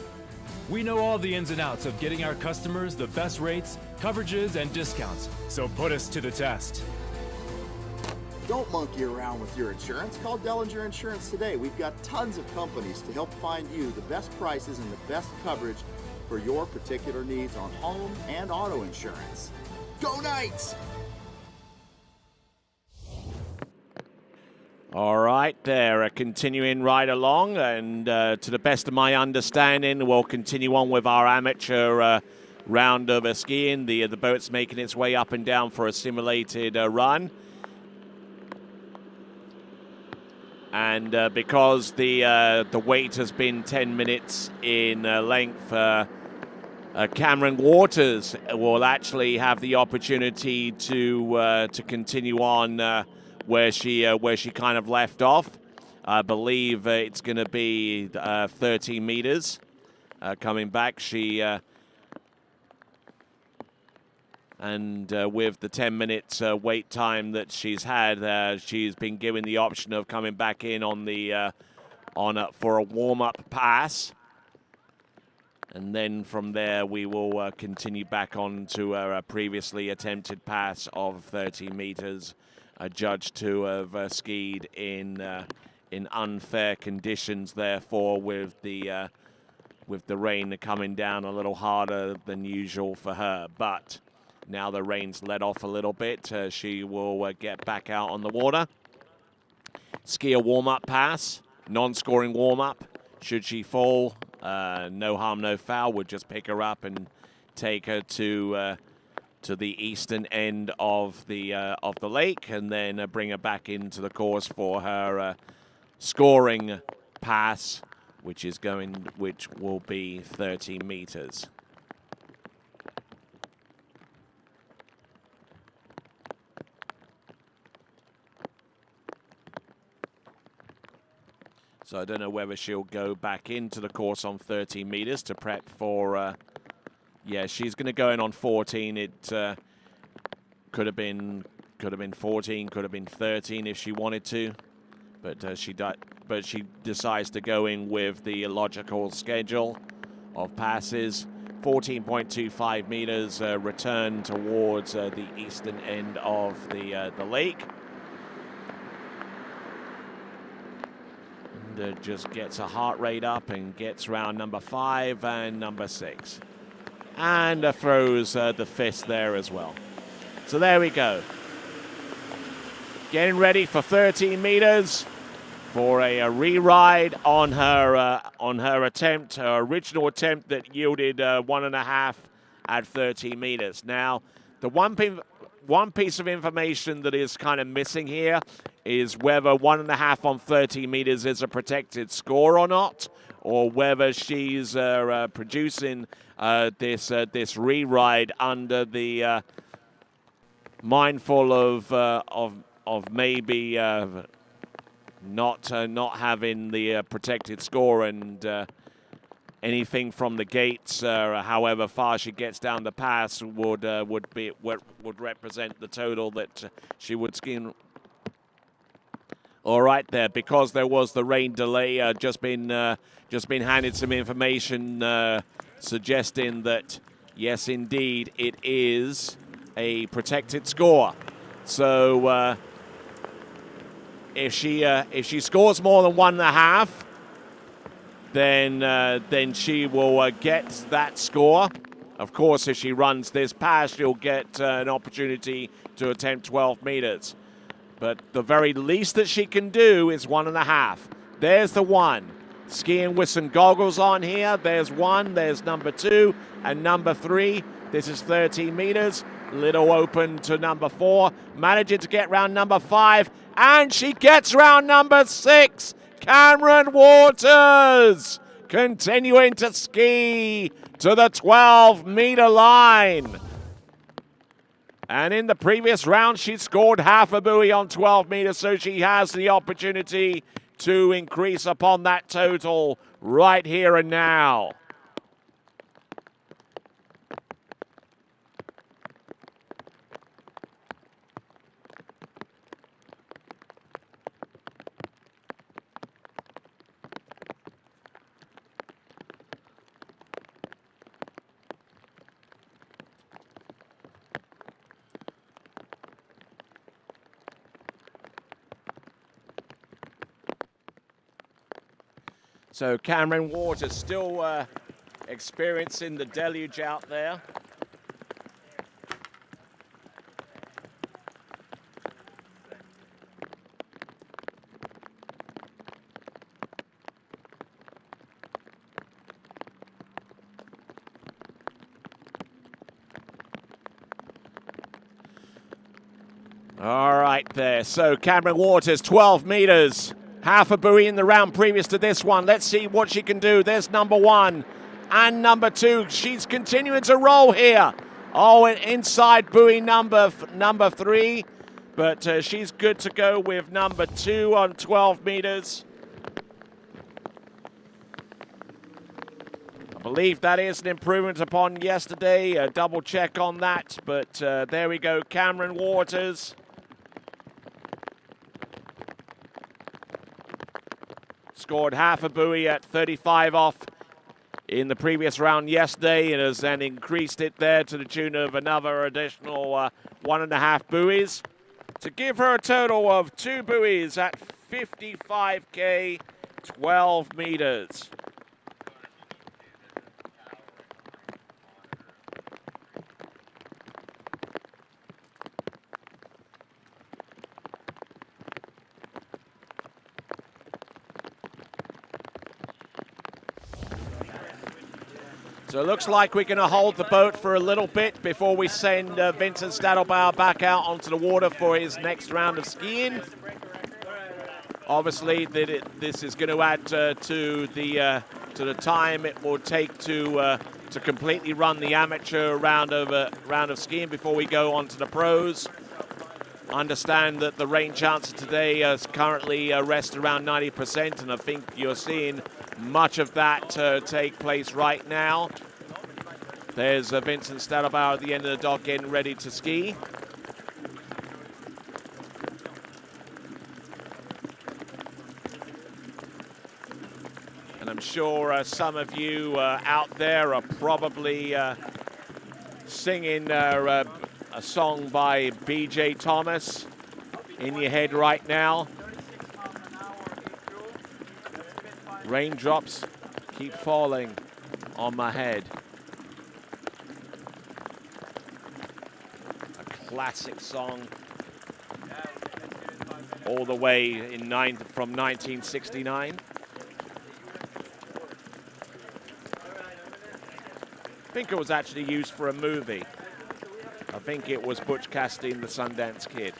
We know all the ins and outs of getting our customers the best rates, coverages, and discounts, so put us to the test. Don't monkey around with your insurance. Call Dellinger Insurance today. We've got tons of companies to help find you the best prices and the best coverage for your particular needs on home and auto insurance. Go Knights! All right, they're continuing right along, and to the best of my understanding, we'll continue on with our amateur round of skiing. The boat's making its way up and down for a simulated run. And because the wait has been 10 minutes in length, Cameron Waters will actually have the opportunity to continue on where she kind of left off. I believe it's going to be 13 meters coming back. And with the 10 minutes wait time that she's had, she's been given the option of coming back in on for a warm-up pass. And then from there, we will continue back on to our previously attempted pass of 30 meters. Judged to have skied in unfair conditions, therefore, with the rain coming down a little harder than usual for her. But now the rain's let off a little bit. She will get back out on the water. Ski a warm-up pass, non-scoring warm-up. Should she fall, no harm, no foul. We'll just pick her up and take her to the eastern end of the lake, and then bring her back into the course for her scoring pass, which will be 30 meters. So I don't know whether she'll go back into the course on 30 meters to prep for. Yeah, she's going to go in on 14. It could have been 14, could have been 13 if she wanted to, but she decides to go in with the logical schedule of passes. 14.25 meters, return towards the eastern end of the lake, and just gets her heart rate up and gets round number 5 and number 6. And throws the fist there as well. So there we go. Getting ready for 13 meters for a re-ride on her attempt, her original attempt that yielded 1.5 at 13 meters. Now, the one piece of information that is kind of missing here is whether 1.5 on 30 meters is a protected score or not, or whether she's producing this re-ride under the mindful of maybe not having the protected score, and anything from the gates, however far she gets down the pass, would represent the total that she would ski. All right, there, because there was the rain delay, just been handed some information suggesting that yes, indeed, it is a protected score. So if she scores more than 1.5, then she will get that score. Of course, if she runs this pass, she'll get an opportunity to attempt 12 meters. But the very least that she can do is 1.5. There's the one. Skiing with some goggles on here. There's one, there's number 2, and number 3. This is 13 meters. Little open to number 4. Managing to get round number 5. And she gets round number 6. Cameron Waters continuing to ski to the 12-meter line. And in the previous round, she scored half a buoy on 12 meters, so she has the opportunity to increase upon that total right here and now. So Cameron Waters still experiencing the deluge out there. All right there, so Cameron Waters, 12 meters. Half a buoy in the round previous to this one. Let's see what she can do. There's number 1 and number 2. She's continuing to roll here. Oh, and inside buoy number 3. But she's good to go with number 2 on 12 meters. I believe that is an improvement upon yesterday. A double check on that. But there we go, Cameron Waters. Scored half a buoy at 35 off in the previous round yesterday, and has then increased it there to the tune of another additional 1.5 buoys to give her a total of 2 buoys at 55K, 12 meters. So it looks like we're going to hold the boat for a little bit before we send Vincent Stadelbauer back out onto the water for his next round of skiing. Obviously, this is going to add to the time it will take to completely run the amateur round of skiing before we go on to the pros. Understand that the rain chances today is currently rest around 90%, and I think you're seeing much of that take place right now. There's Vincent Stadelbauer at the end of the dock getting ready to ski. And I'm sure some of you out there are probably singing a song by B.J. Thomas in your head right now. Raindrops keep falling on my head. A classic song all the way from 1969. I think it was actually used for a movie. I think it was Butch Cassidy and the Sundance Kid.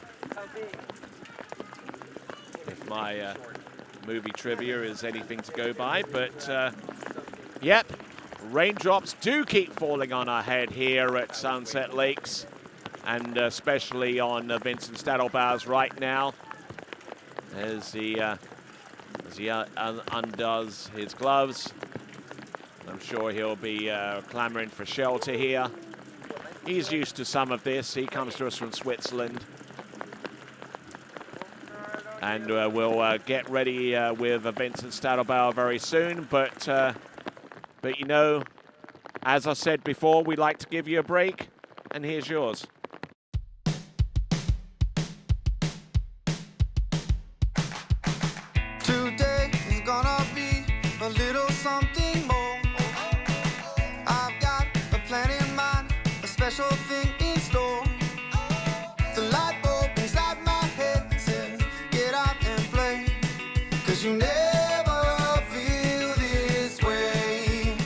If my movie trivia is anything to go by, but yep, raindrops do keep falling on our head here at Sunset Lakes. and especially on Vincent Stadelbauer's right now, as he undoes his gloves. I'm sure he'll be clamoring for shelter here. He's used to some of this. He comes to us from Switzerland. And we'll get ready with Vincent Stadelbauer very soon. But you know, as I said before, we like to give you a break, and here's yours. Today is gonna be a little something more. I've got a plan in mind, a special thing in store. The light bulb inside my head says, get out and play, 'cause you never feel this way.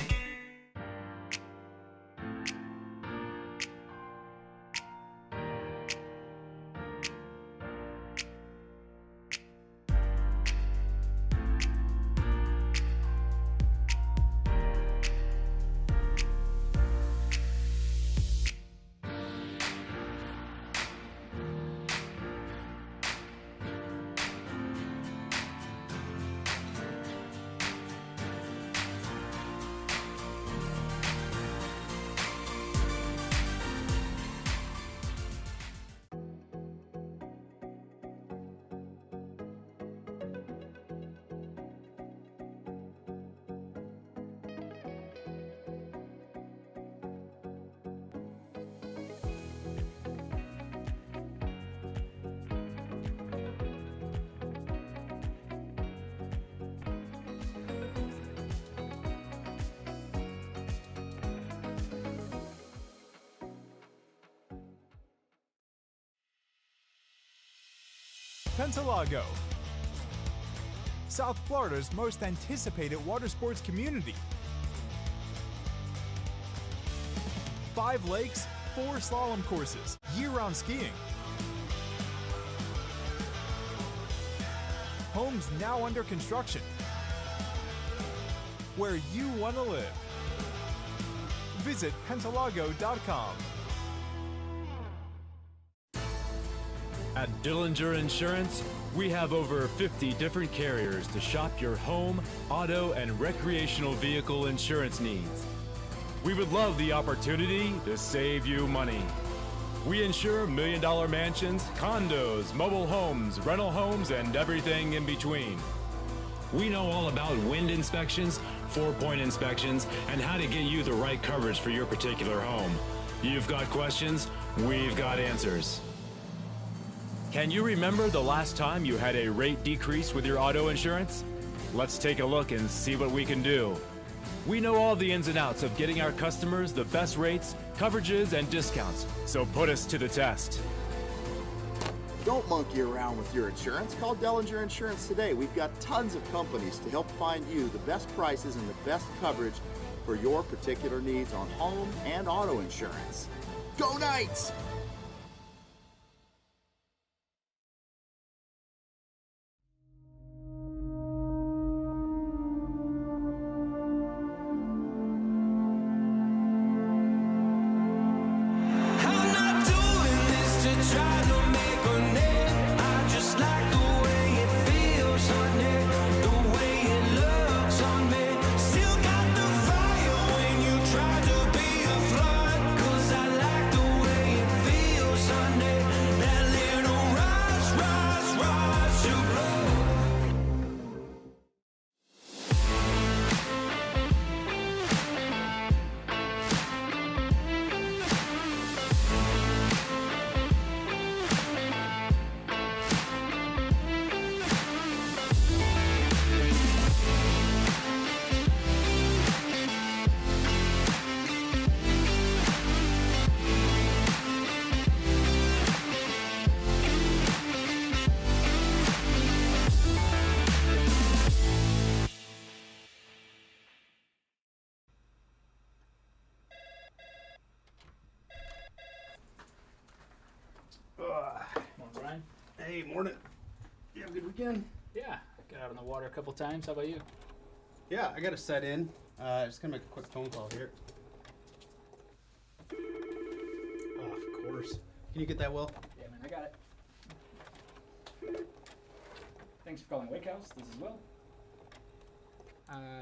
Pentalago, South Florida's most anticipated water sports community. 5 lakes, 4 slalom courses, year-round skiing. Homes now under construction. Where you want to live. Visit Pentalago.com. At Dillinger Insurance, we have over 50 different carriers to shop your home, auto, and recreational vehicle insurance needs. We would love the opportunity to save you money. We insure million-dollar mansions, condos, mobile homes, rental homes, and everything in between. We know all about wind inspections, 4-point inspections, and how to get you the right coverage for your particular home. You've got questions, we've got answers. Can you remember the last time you had a rate decrease with your auto insurance? Let's take a look and see what we can do. We know all the ins and outs of getting our customers the best rates, coverages, and discounts, so put us to the test. Don't monkey around with your insurance. Call Dillinger Insurance today. We've got tons of companies to help find you the best prices and the best coverage for your particular needs on home and auto insurance. Go Knights! Hey, morning. You have a good weekend? Yeah, got out on the water a couple times. How about you? Yeah, I got to set in. Just gonna make a quick phone call here. Oh, of course. Can you get that, Will? Yeah, man, I got it. Thanks for calling Wake House. This is Will.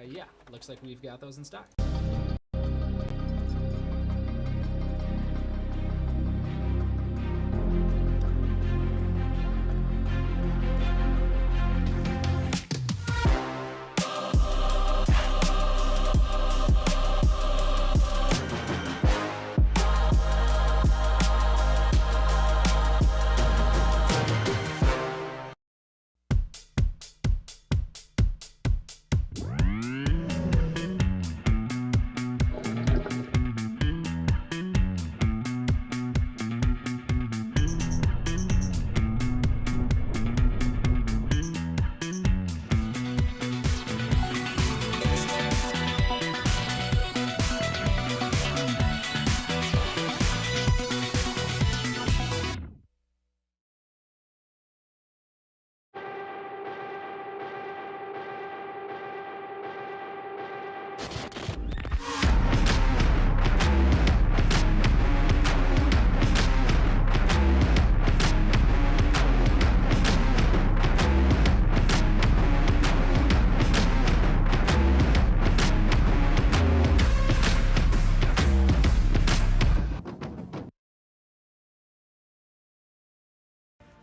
Yeah, looks like we've got those in stock.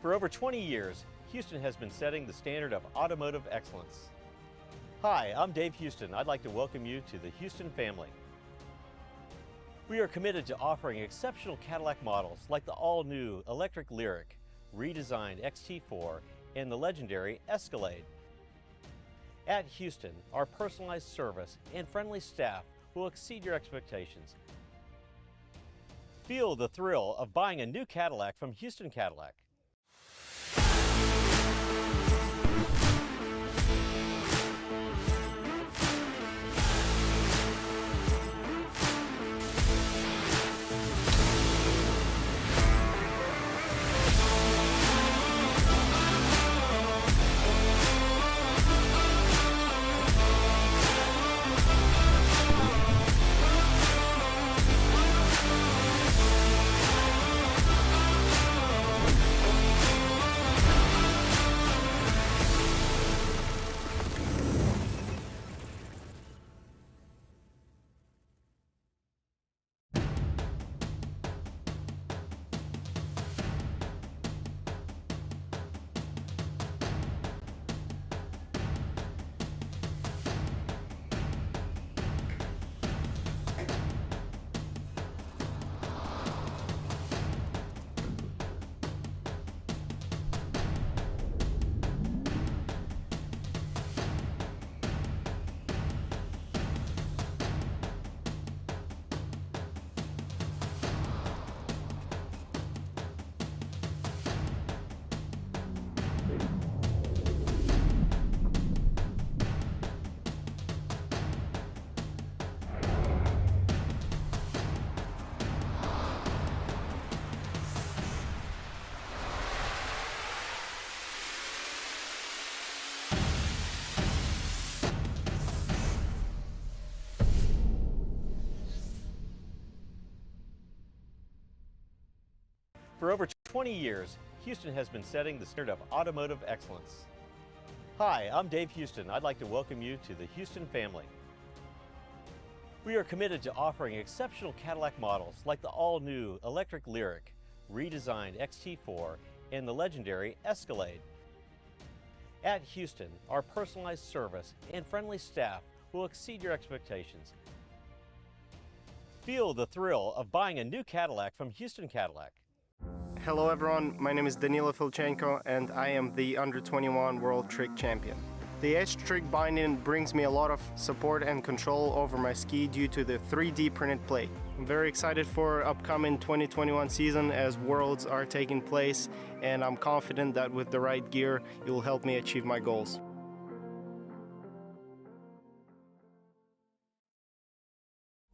For over 20 years, Houston has been setting the standard of automotive excellence. Hi, I'm Dave Houston. I'd like to welcome you to the Houston family. We are committed to offering exceptional Cadillac models like the all-new electric Lyriq, redesigned XT4, and the legendary Escalade. At Houston, our personalized service and friendly staff will exceed your expectations. Feel the thrill of buying a new Cadillac from Houston Cadillac. For over 20 years, Houston has been setting the standard of automotive excellence. Hi, I'm Dave Houston. I'd like to welcome you to the Houston family. We are committed to offering exceptional Cadillac models like the all-new electric Lyriq, redesigned XT4, and the legendary Escalade. At Houston, our personalized service and friendly staff will exceed your expectations. Feel the thrill of buying a new Cadillac from Houston Cadillac. Hello everyone, my name is Danilo Filchenko and I am the Under-21 World Trick Champion. The H-Trick binding brings me a lot of support and control over my ski due to the 3D printed plate. I'm very excited for upcoming 2021 season as Worlds are taking place, and I'm confident that with the right gear, it will help me achieve my goals.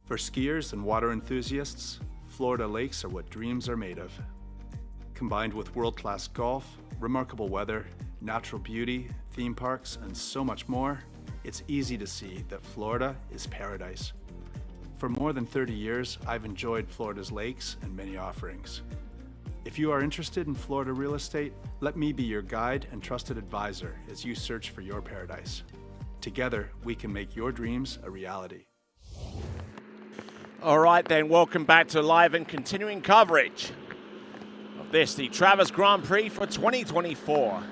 For skiers and water enthusiasts, Florida lakes are what dreams are made of. Combined with world-class golf, remarkable weather, natural beauty, theme parks, and so much more, it's easy to see that Florida is paradise. For more than 30 years, I've enjoyed Florida's lakes and many offerings. If you are interested in Florida real estate, let me be your guide and trusted advisor as you search for your paradise. Together, we can make your dreams a reality. All right, then, welcome back to live and continuing coverage of this, the Travers Grand Prix for 2024.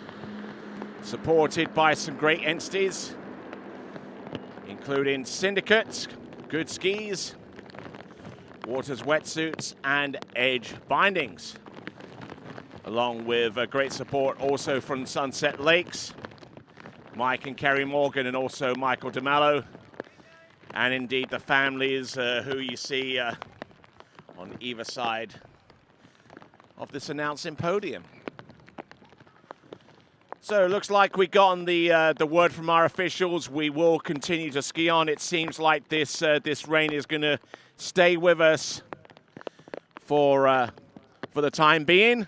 Supported by some great entities, including Syndicate, Good Skis, Waters Wetsuits, and Edge Bindings. Along with great support also from Sunset Lakes, Mike and Kerry Morgan, and also Michael DeMello, and indeed the families who you see on either side of this announcing podium. So it looks like we got on the word from our officials. We will continue to ski on. It seems like this rain is going to stay with us for the time being.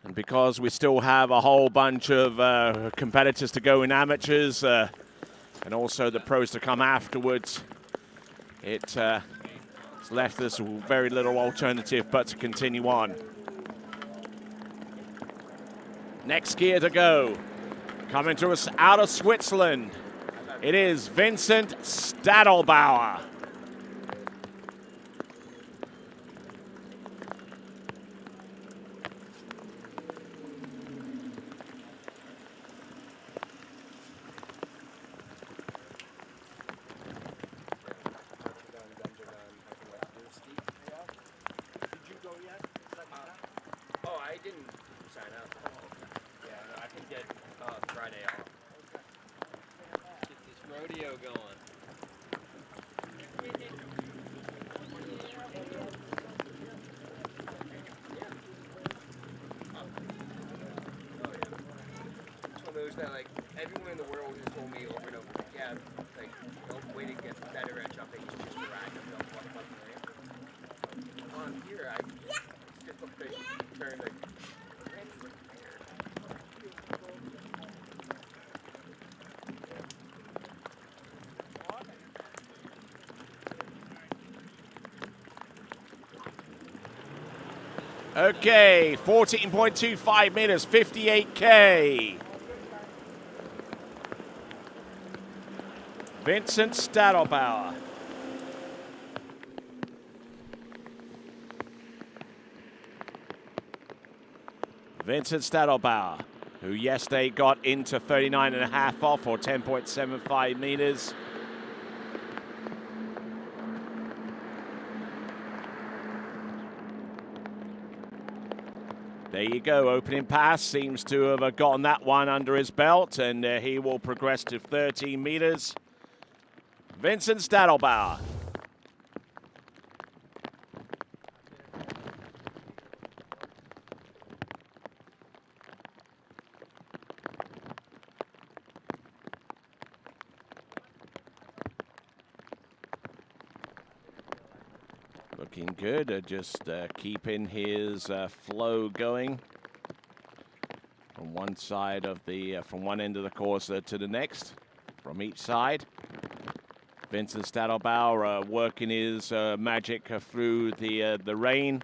And because we still have a whole bunch of competitors to go in amateurs, and also the pros to come afterwards, it's left us very little alternative but to continue on. Next skier to go, coming to us out of Switzerland, it is Vincent Stadelbauer. That like everyone in the world has told me over and over, yeah, like the way to get better at jumping is just ride up the on here, I just look very like Okay, 14.25 meters, 58K. Vincent Stadelbauer. Vincent Stadelbauer, who yesterday got into 39.5 off, or 10.75 meters. There you go, opening pass seems to have gotten that one under his belt, and he will progress to 13 meters. Vincent Stadelbauer. Looking good, just keeping his flow going from one side of the, from one end of the course to the next, from each side. Vincent Stadelbauer working his magic through the rain.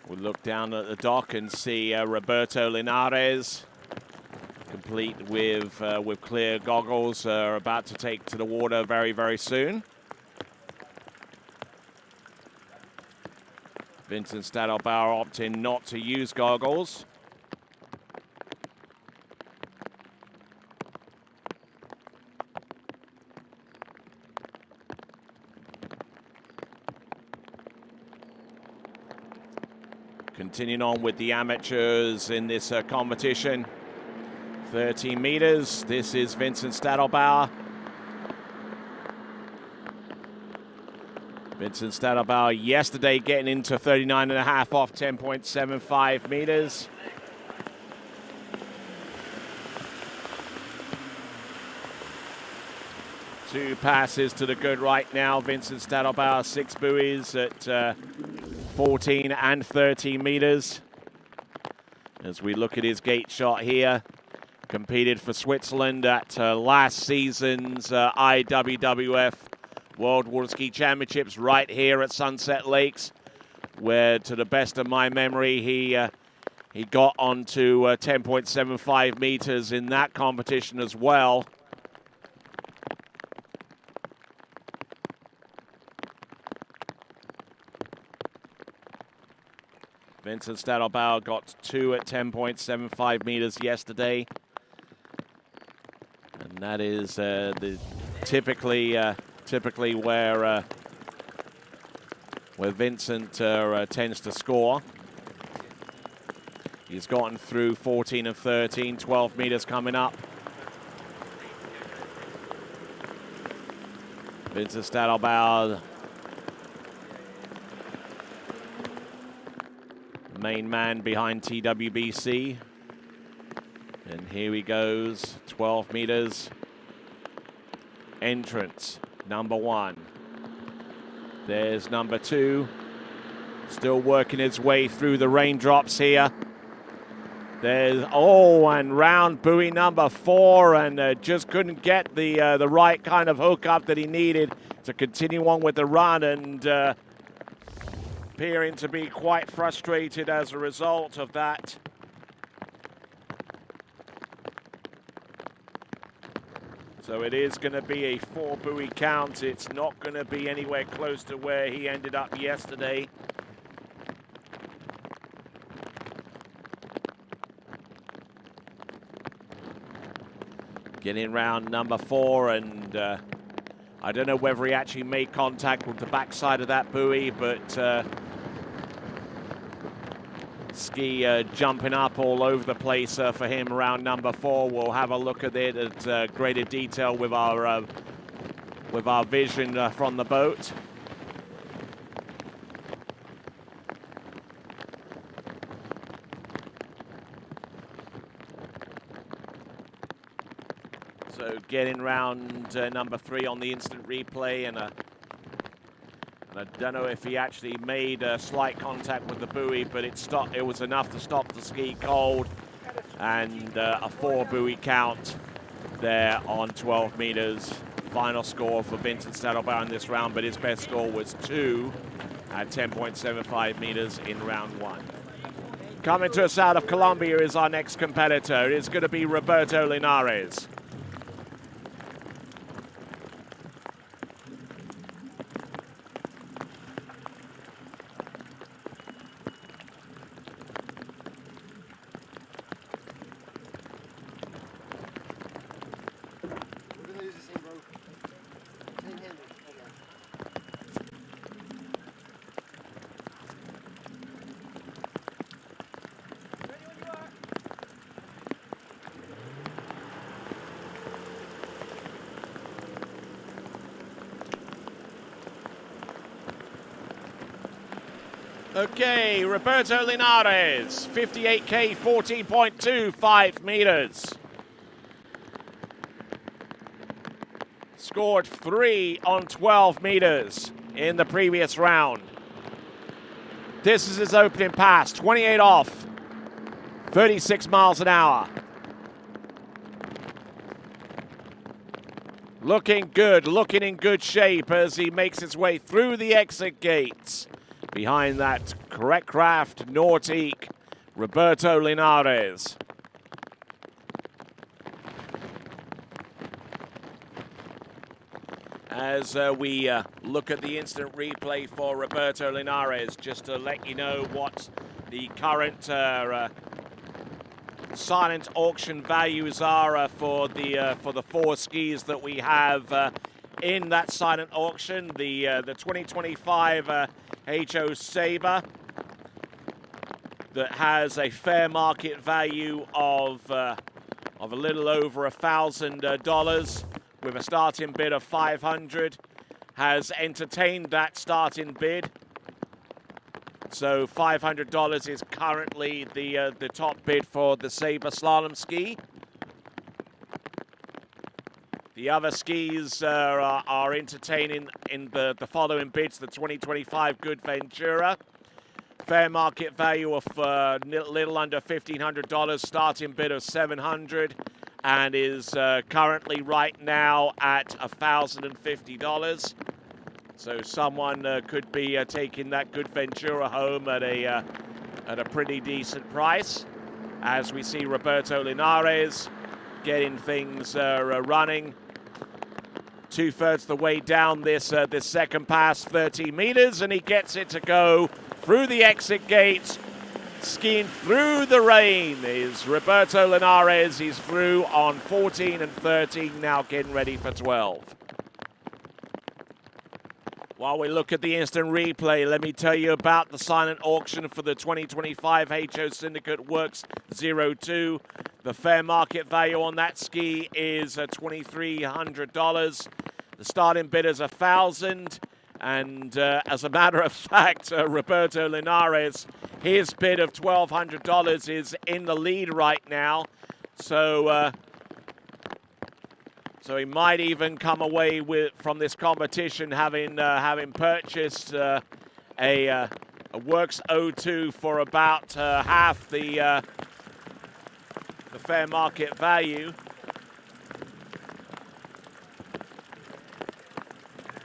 We'll look down at the dock and see Roberto Linares, complete with clear goggles, are about to take to the water very, very soon. Vincent Stadelbauer opting not to use goggles. Continuing on with the amateurs in this competition. 13 meters. This is Vincent Stadelbauer. Vincent Stadelbauer yesterday getting into 39.5 off 10.75 meters. Two passes to the good right now. Vincent Stadelbauer, 6 buoys at 14 and 13 meters. As we look at his gate shot here, Competed for Switzerland at last season's IWWF World Waterski Championships right here at Sunset Lakes, where, to the best of my memory, he got onto 10.75 meters in that competition as well. Vincent Stadelbauer got 2 at 10.75 meters yesterday. And that is typically where Vincent tends to score. He's gotten through 14 and 13, 12 meters coming up. Vincent Stadelbauer, the main man behind TWBC. And here he goes, 12 meters. Entrance, number 1. There's number 2. Still working his way through the raindrops here. There's, and round buoy number 4, and just couldn't get the right kind of hookup that he needed to continue on with the run, and appearing to be quite frustrated as a result of that. So it is going to be a 4 buoy count. It's not going to be anywhere close to where he ended up yesterday. Getting round number 4, and I don't know whether he actually made contact with the backside of that buoy, but ski jumping up all over the place for him around number 4. We'll have a look at it at greater detail with our vision from the boat. So getting round number 3 on the instant replay, and I don't know if he actually made a slight contact with the buoy, but it was enough to stop the ski cold, and a 4 buoy count there on 12 meters. Final score for Vincent Stadelbauer in this round, but his best score was 2 at 10.75 meters in round 1. Coming to us out of Colombia is our next competitor. It is going to be Roberto Linares. Okay, Roberto Linares, 58K, 14.25 meters. Scored 3 on 12 meters in the previous round. This is his opening pass, 28 off, 36 miles an hour. Looking good, looking in good shape as he makes his way through the exit gates. Behind that correct craft, Nautique, Roberto Linares. As we look at the instant replay for Roberto Linares, just to let you know what the current silent auction values are for the 4 skis that we have in that silent auction. The 2025 HO Sabre that has a fair market value of a little over $1,000 with a starting bid of $500, has entertained that starting bid. So $500 is currently the top bid for the Sabre slalom ski. The other skis are entertaining in the following bids. The 2025 Good Ventura, fair market value of little under $1,500, starting bid of $700. and is currently right now at $1,050. So someone could be taking that good Ventura home at a pretty decent price, as we see Roberto Linares getting things running. 2/3 the way down this second pass, 13 meters, and he gets it to go through the exit gates, skiing through the rain is Roberto Linares. He's through on 14 and 13, now getting ready for 12. While we look at the instant replay, let me tell you about the silent auction for the 2025 HO Syndicate Works 02. The fair market value on that ski is $2,300. The starting bid is $1,000. And as a matter of fact, Roberto Linares, his bid of $1,200 is in the lead right now. So he might even come away from this competition having purchased a Works 02 for about half the fair market value.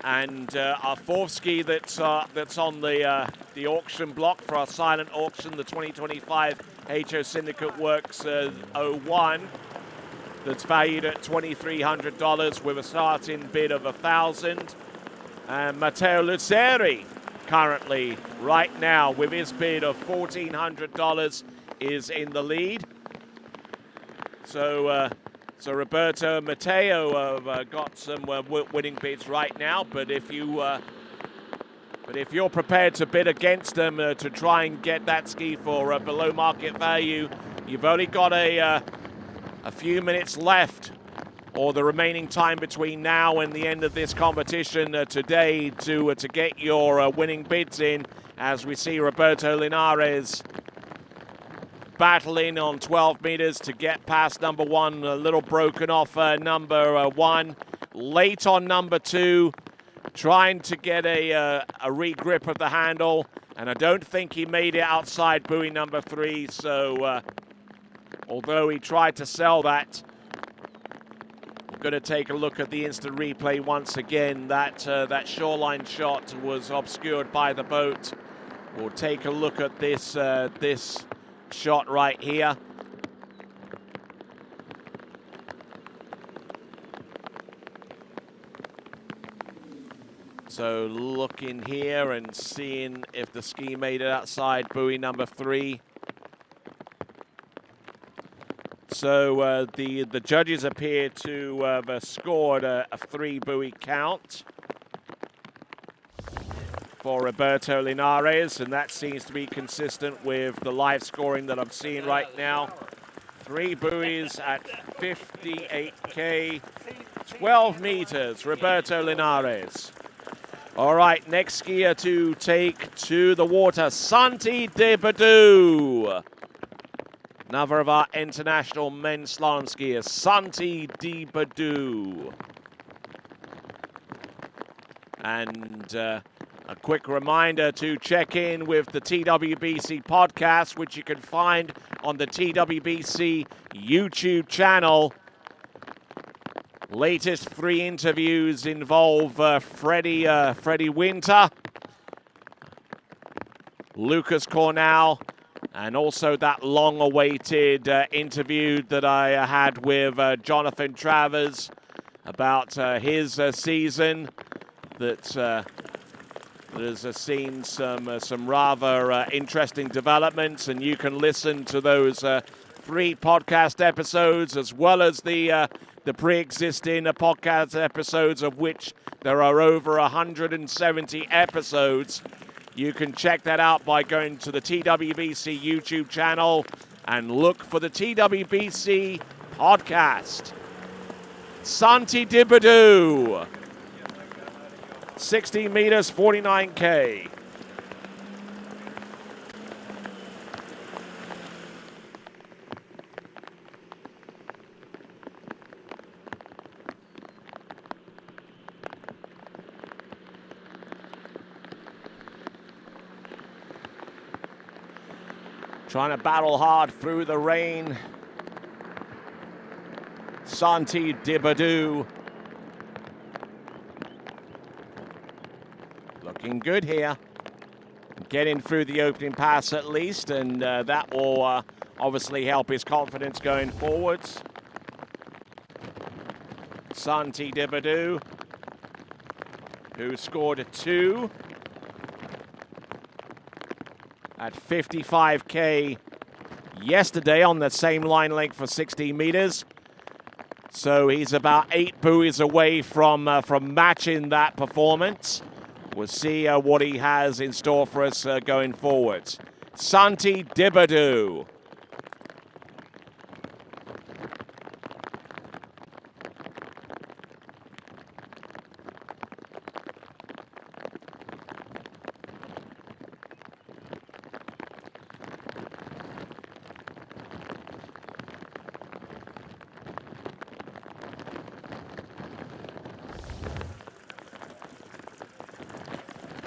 And our fourth ski that's on the auction block for our silent auction, the 2025 HO Syndicate Works 01, that's valued at $2,300 with a starting bid of $1,000. And Matteo Luzzeri, currently, right now, with his bid of $1,400, is in the lead. So Roberto and Matteo have got some winning bids right now, but if you're prepared to bid against them to try and get that ski for below market value, you've only got a few minutes left, or the remaining time between now and the end of this competition today to get your winning bids in, as we see Roberto Linares battling on 12 meters to get past number one, a little broken off number one. Late on number two, trying to get a re-grip of the handle, and I don't think he made it outside buoy number three, so although he tried to sell that, we're going to take a look at the instant replay once again. That shoreline shot was obscured by the boat. We'll take a look at this shot right here. So looking here and seeing if the ski made it outside buoy number three. So the judges appear to have scored a 3-buoy count for Roberto Linares, and that seems to be consistent with the live scoring that I'm seeing right now. 3 buoys at 58K, 12 meters, Roberto Linares. All right, next skier to take to the water, Santi de Badou. Another of our international men's slalom skiers, Santi de Badou. And a quick reminder to check in with the TWBC podcast, which you can find on the TWBC YouTube channel. Latest 3 interviews involve Freddie Winter, Lucas Cornell, and also that long-awaited interview that I had with Jonathan Travers about his season that has seen some rather interesting developments, and you can listen to those 3 podcast episodes as well as the pre-existing podcast episodes, of which there are over 170 episodes. You can check that out by going to the TWBC YouTube channel and look for the TWBC podcast. Santi de Badou, 16 meters, 49K. Trying to battle hard through the rain. Santi Dibadou. Looking good here. Getting through the opening pass at least, and that will obviously help his confidence going forwards. Santi Dibadou, who scored a 2 at 55K yesterday on the same line length for 16 meters. So he's about 8 buoys away from matching that performance. We'll see what he has in store for us going forward. Santi Dibadou.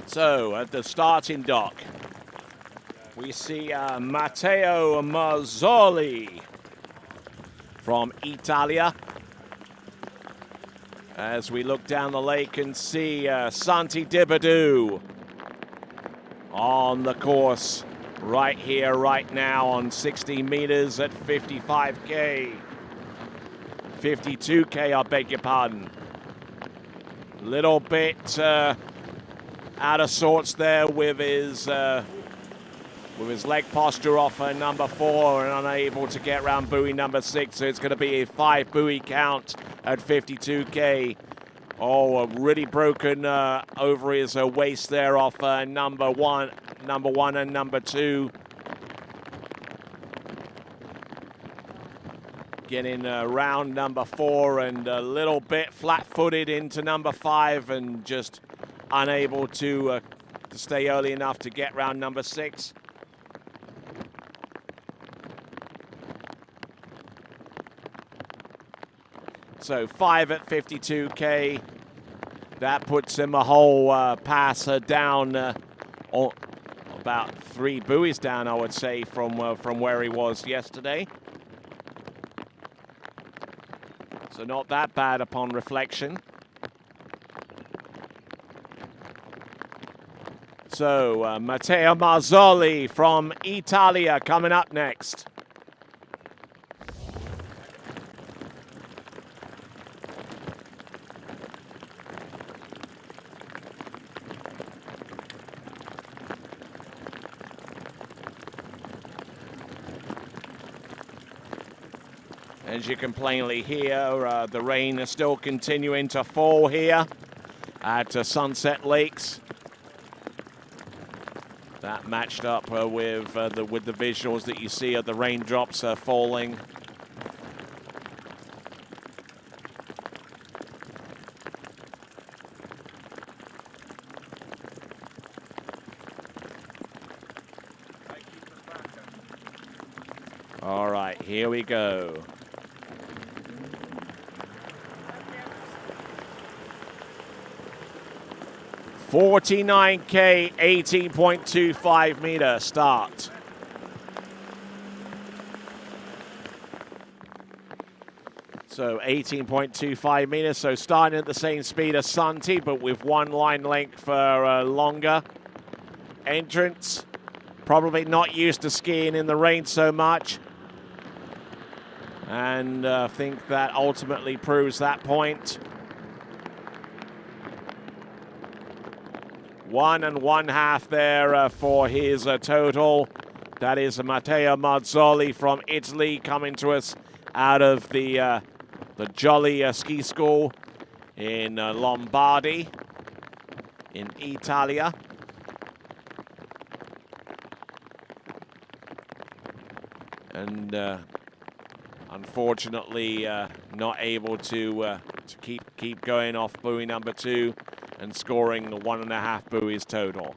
So, at the starting dock, we see Matteo Mazzoli from Italia. As we look down the lake and see Santi Dibadou on the course right here, right now on 16 meters at 55K. 52K, I beg your pardon. Little bit out of sorts there with his leg posture off number 4 and unable to get around buoy number 6. So it's going to be a 5 buoy count at 52K. Oh, really broken over his waist there off number one and number 2. Getting around number 4 and a little bit flat-footed into number 5 and just unable to stay early enough to get round number 6. So 5 at 52K. That puts him a whole pass down, about 3 buoys down, I would say, from where he was yesterday. So not that bad upon reflection. So, Matteo Mazzoli from Italia coming up next. As you can plainly hear, the rain is still continuing to fall here at Sunset Lakes. That matched up with the visuals that you see of the raindrops falling. All right, here we go. $49K, 18.25 meter start. So 18.25 meters, so starting at the same speed as Santi, but with one line length for longer. Entrance, probably not used to skiing in the rain so much. And I think that ultimately proves that point. 1 1/2 there for his total. That is Matteo Mazzoli from Italy coming to us out of the Jolly Ski School in Lombardy in Italia. And unfortunately not able to keep going off buoy number 2 and scoring the 1 1/2 buoys total.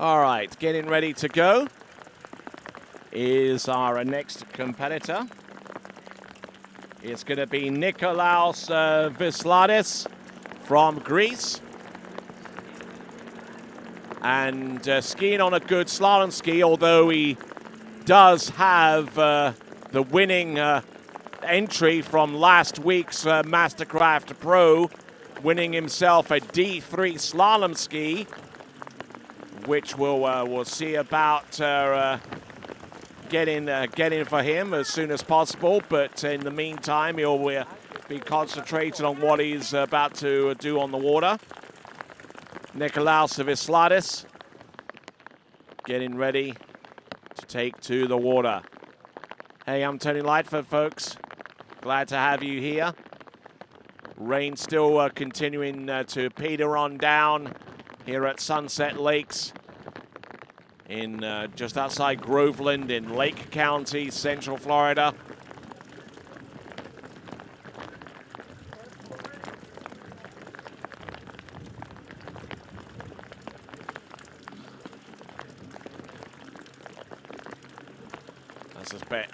All right, getting ready to go is our next competitor. It's going to be Nikolaos Visladis from Greece. And skiing on a good slalom ski, although he does have the winning entry from last week's Mastercraft Pro, winning himself a D3 slalom ski, which we'll see about getting for him as soon as possible. But in the meantime, he'll be concentrating on what he's about to do on the water. Nikolaos Visladis getting ready to take to the water. Hey, I'm Tony Lightfoot, folks. Glad to have you here. Rain still continuing to peter on down here at Sunset Lakes in just outside Groveland in Lake County, Central Florida.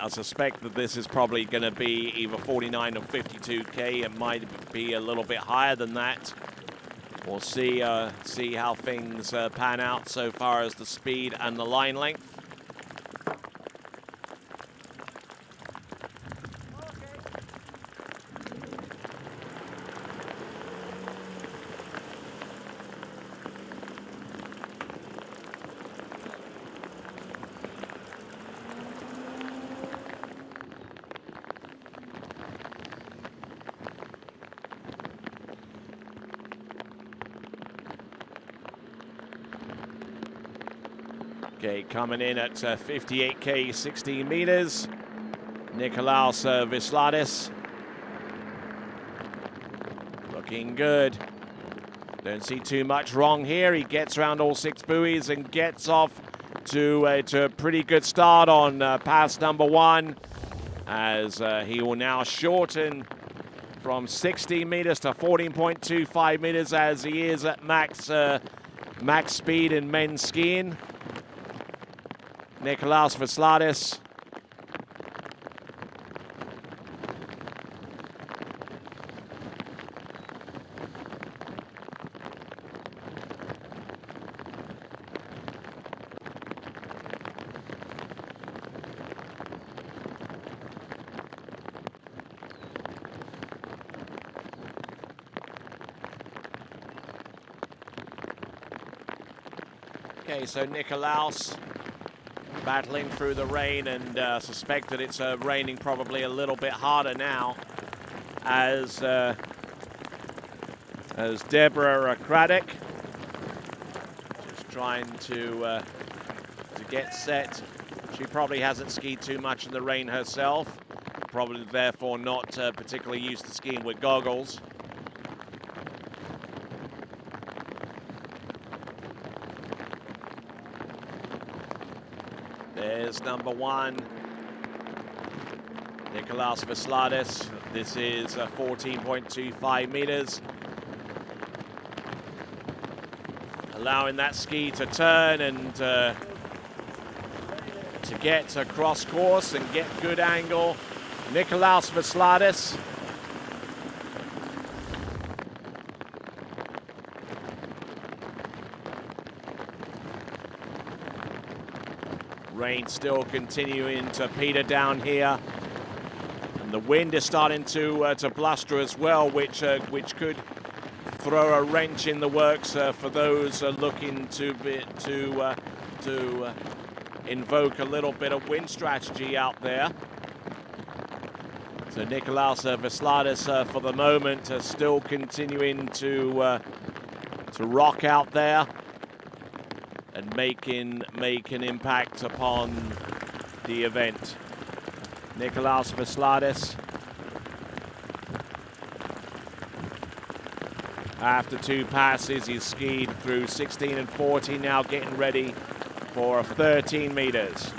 I suspect that this is probably going to be either 49 or 52K. It might be a little bit higher than that. We'll see how things pan out so far as the speed and the line length. Okay, coming in at 58K, 16 meters. Nikolaos Visladis. Looking good. Don't see too much wrong here. He gets around all 6 buoys and gets off to a pretty good start on pass number 1, as he will now shorten from 16 meters to 14.25 meters as he is at max speed in men's skiing. Nikolaos Visladis. Okay, so Nikolaos battling through the rain, and suspect that it's raining probably a little bit harder now as Deborah Craddock just trying to get set. She probably hasn't skied too much in the rain herself, probably therefore not particularly used to skiing with goggles. There's number 1, Nikolaos Visladis. This is 14.25 meters. Allowing that ski to turn and to get across course and get good angle. Nikolaos Visladis. Rain still continuing to peter down here, and the wind is starting to bluster as well, which could throw a wrench in the works for those looking to invoke a little bit of wind strategy out there. So Nikolaos Visladis for the moment still continuing to rock out there and make an impact upon the event. Nikolaos Visladis, after 2 passes, he's skied through 16 and 14, now getting ready for 13 meters.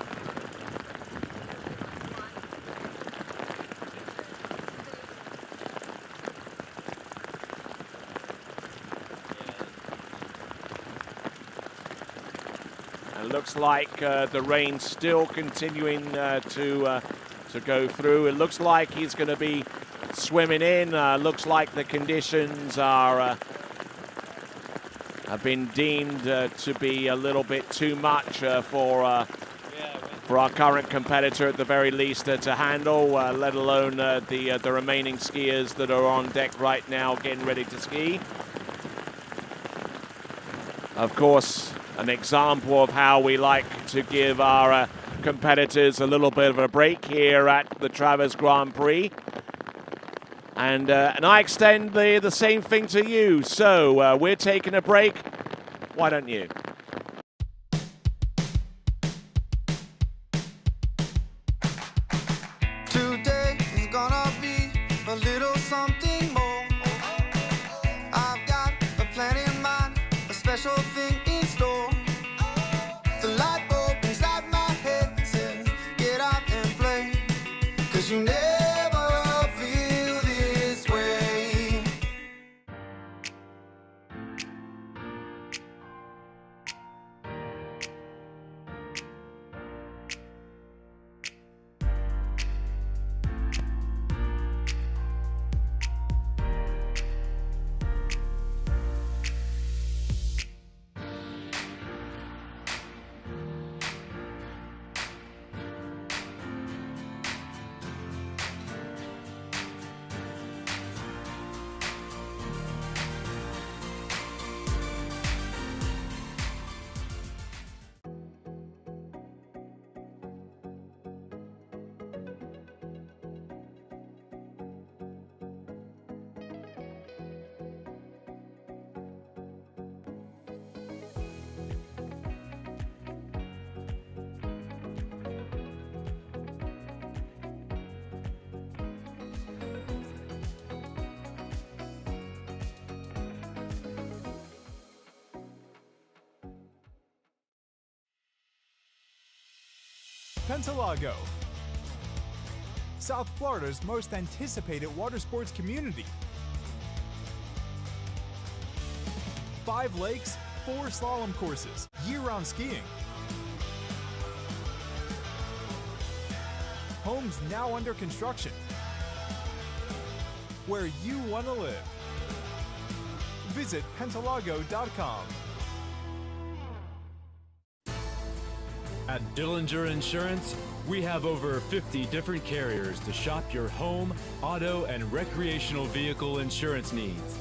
Looks like the rain's still continuing to go through. It looks like he's going to be swimming in. Looks like the conditions are have been deemed to be a little bit too much for our current competitor, at the very least, to handle, let alone the remaining skiers that are on deck right now getting ready to ski. Of course, an example of how we like to give our competitors a little bit of a break here at the Travers Grand Prix. And I extend the same thing to you. So we're taking a break. Why don't you? Today is gonna be a little something more. I've got a plan in mind, a special thing in store. The light bulb inside my head says, get out and play, 'cause you never feel this way. Pentalago, South Florida's most anticipated water sports community. 5 lakes, 4 slalom courses, year-round skiing. Homes now under construction. Where you want to live. Visit Pentalago.com. At Dillinger Insurance, we have over 50 different carriers to shop your home, auto, and recreational vehicle insurance needs.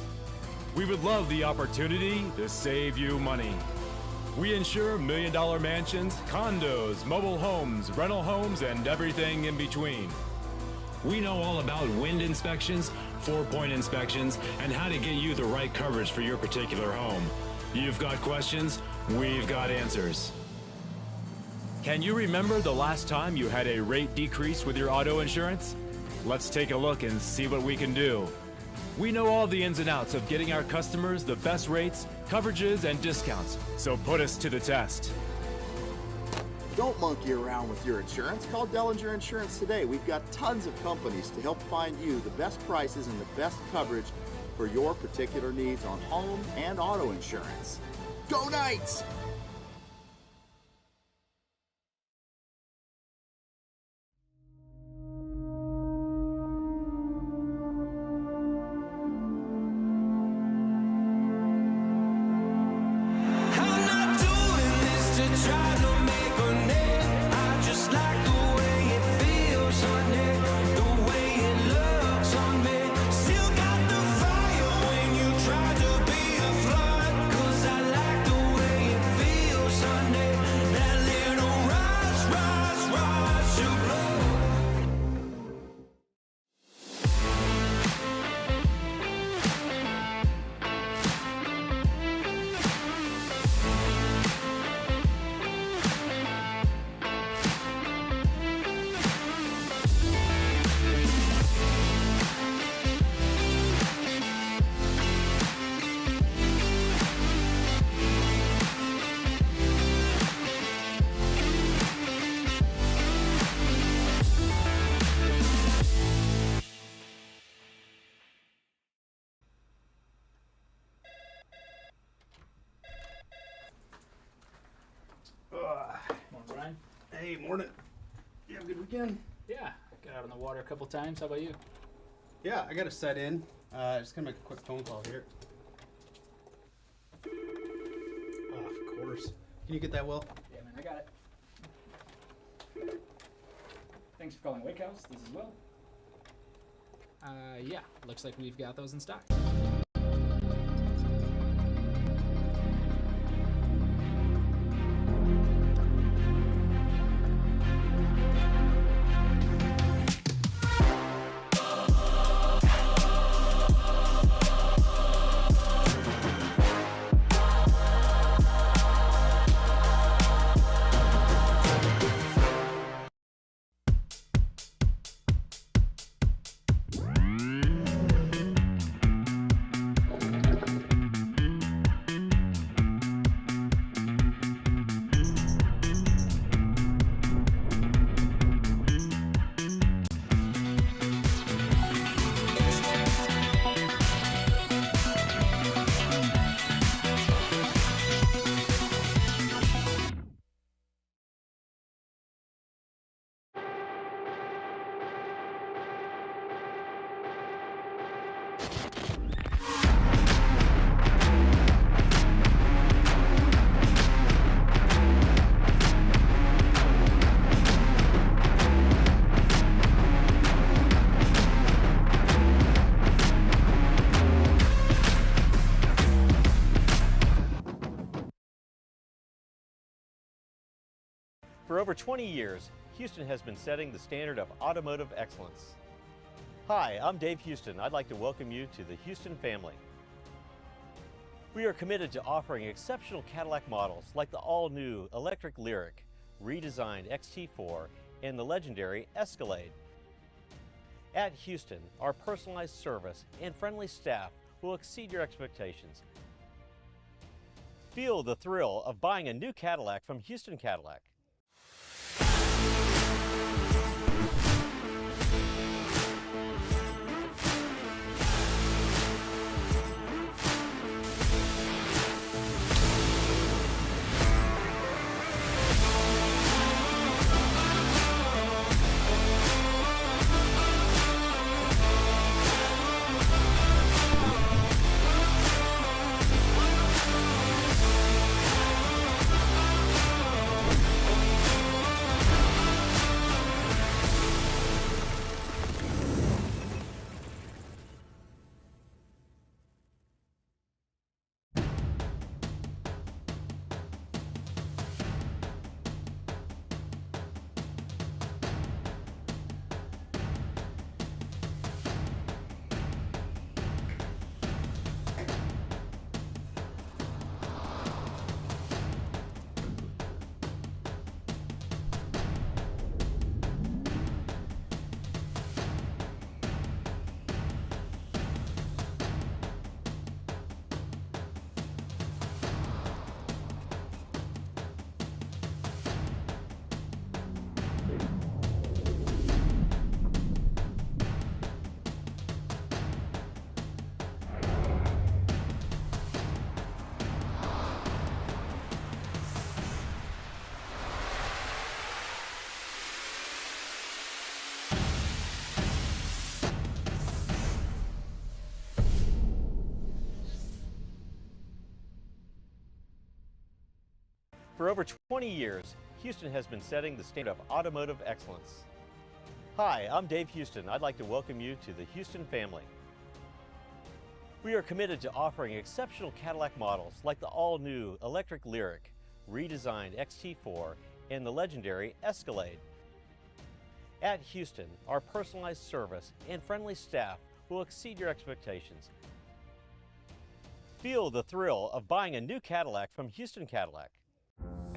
We would love the opportunity to save you money. We insure million-dollar mansions, condos, mobile homes, rental homes, and everything in between. We know all about wind inspections, 4-point inspections, and how to get you the right coverage for your particular home. You've got questions, we've got answers. Can you remember the last time you had a rate decrease with your auto insurance? Let's take a look and see what we can do. We know all the ins and outs of getting our customers the best rates, coverages, and discounts, so put us to the test. Don't monkey around with your insurance. Call Dillinger Insurance today. We've got tons of companies to help find you the best prices and the best coverage for your particular needs on home and auto insurance. Go Knights! Still got the fire when you try to be a flood, 'cause I like the way it feels. Hey, morning. You have a good weekend? Yeah, got out on the water a couple times. How about you? Yeah, I got to set in. Just gonna make a quick phone call here. Oh, of course. Can you get that, Will? Yeah, man, I got it. Thanks for calling Wake House. This is Will. Yeah, looks like we've got those in stock. For over 20 years, Houston has been setting the standard of automotive excellence. Hi, I'm Dave Houston. I'd like to welcome you to the Houston family. We are committed to offering exceptional Cadillac models like the all-new electric Lyriq, redesigned XT4, and the legendary Escalade. At Houston, our personalized service and friendly staff will exceed your expectations. Feel the thrill of buying a new Cadillac from Houston Cadillac. For over 20 years, Houston has been setting the standard of automotive excellence. Hi, I'm Dave Houston. I'd like to welcome you to the Houston family. We are committed to offering exceptional Cadillac models like the all-new electric Lyriq, redesigned XT4, and the legendary Escalade. At Houston, our personalized service and friendly staff will exceed your expectations. Feel the thrill of buying a new Cadillac from Houston Cadillac.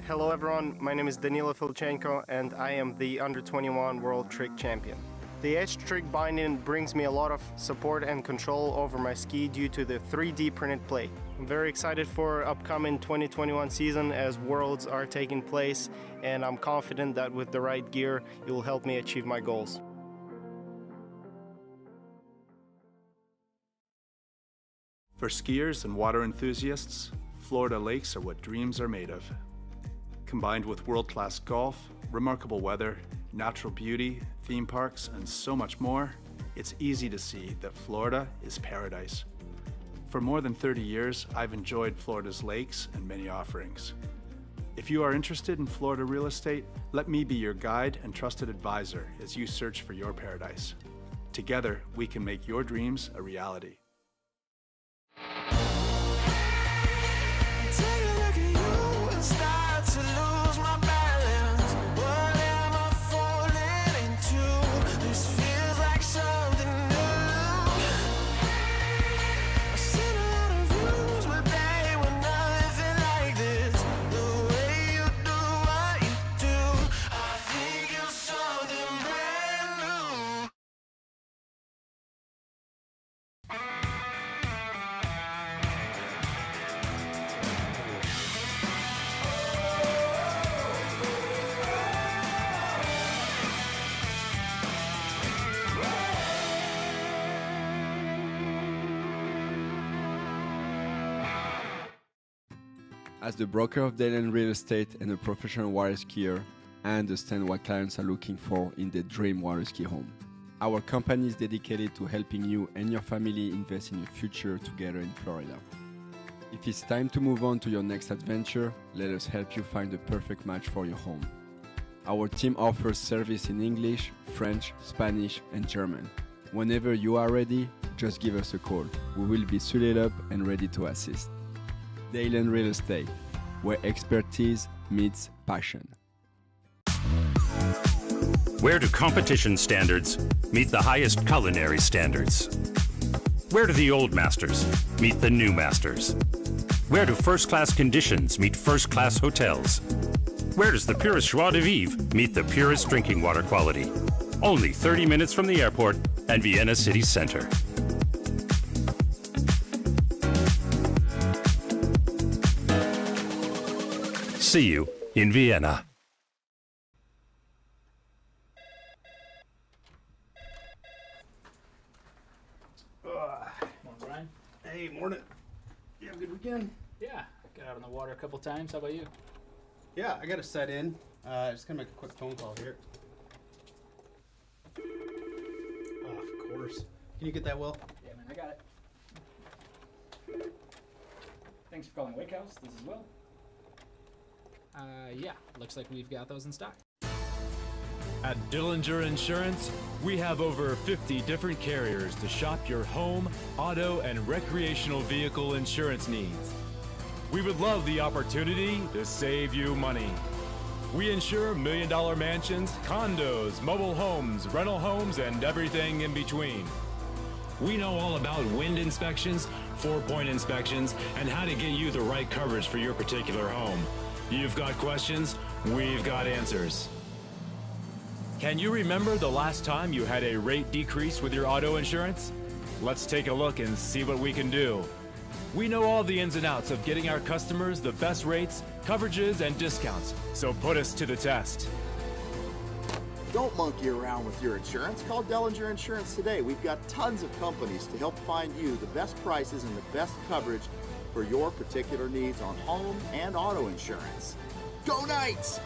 Hello everyone, my name is Danilo Filchenko and I am the Under-21 World Trick Champion. The H-Trick binding brings me a lot of support and control over my ski due to the 3D printed plate. I'm very excited for upcoming 2021 season as Worlds are taking place, and I'm confident that with the right gear, it will help me achieve my goals. For skiers and water enthusiasts, Florida lakes are what dreams are made of. Combined with world-class golf, remarkable weather, natural beauty, theme parks, and so much more, it's easy to see that Florida is paradise. For more than 30 years, I've enjoyed Florida's lakes and many offerings. If you are interested in Florida real estate, let me be your guide and trusted advisor as you search for your paradise. Together, we can make your dreams a reality. Take a look at you and start to lose my balance. What am I falling into? This feels like something new. I've seen a lot of views, but they were nothing like this. The way you do what you do, I think you're something brand new. As the broker of Dayland Real Estate and a professional water skier, I understand what clients are looking for in their dream water ski home. Our company is dedicated to helping you and your family invest in your future together in Florida. If it's time to move on to your next adventure, let us help you find the perfect match for your home. Our team offers service in English, French, Spanish, and German. Whenever you are ready, just give us a call. We will be suited up and ready to assist. Dayland Real Estate, where expertise meets passion. Where do competition standards meet the highest culinary standards? Where do the old masters meet the new masters? Where do first-class conditions meet first-class hotels? Where does the purest joie de vivre meet the purest drinking water quality? Only 30 minutes from the airport and Vienna city center. See you in Vienna. Morning, Brian. Hey, morning. You have a good weekend? Yeah, got out on the water a couple times. How about you? Yeah, I got to set in. Just gonna make a quick phone call here. Oh, of course. Can you get that, Will? Yeah, man, I got it. Thanks for calling Wake House. This is Will. Yeah, looks like we've got those in stock. At Dillinger Insurance, we have over 50 different carriers to shop your home, auto, and recreational vehicle insurance needs. We would love the opportunity to save you money. We insure $1 million mansions, condos, mobile homes, rental homes, and everything in between. We know all about wind inspections, 4-point inspections, and how to get you the right coverage for your particular home. You've got questions, we've got answers. Can you remember the last time you had a rate decrease with your auto insurance? Let's take a look and see what we can do. We know all the ins and outs of getting our customers the best rates, coverages, and discounts, so put us to the test. Don't monkey around with your insurance. Call Dellinger Insurance today. We've got tons of companies to help find you the best prices and the best coverage for your particular needs on home and auto insurance. Go Knights!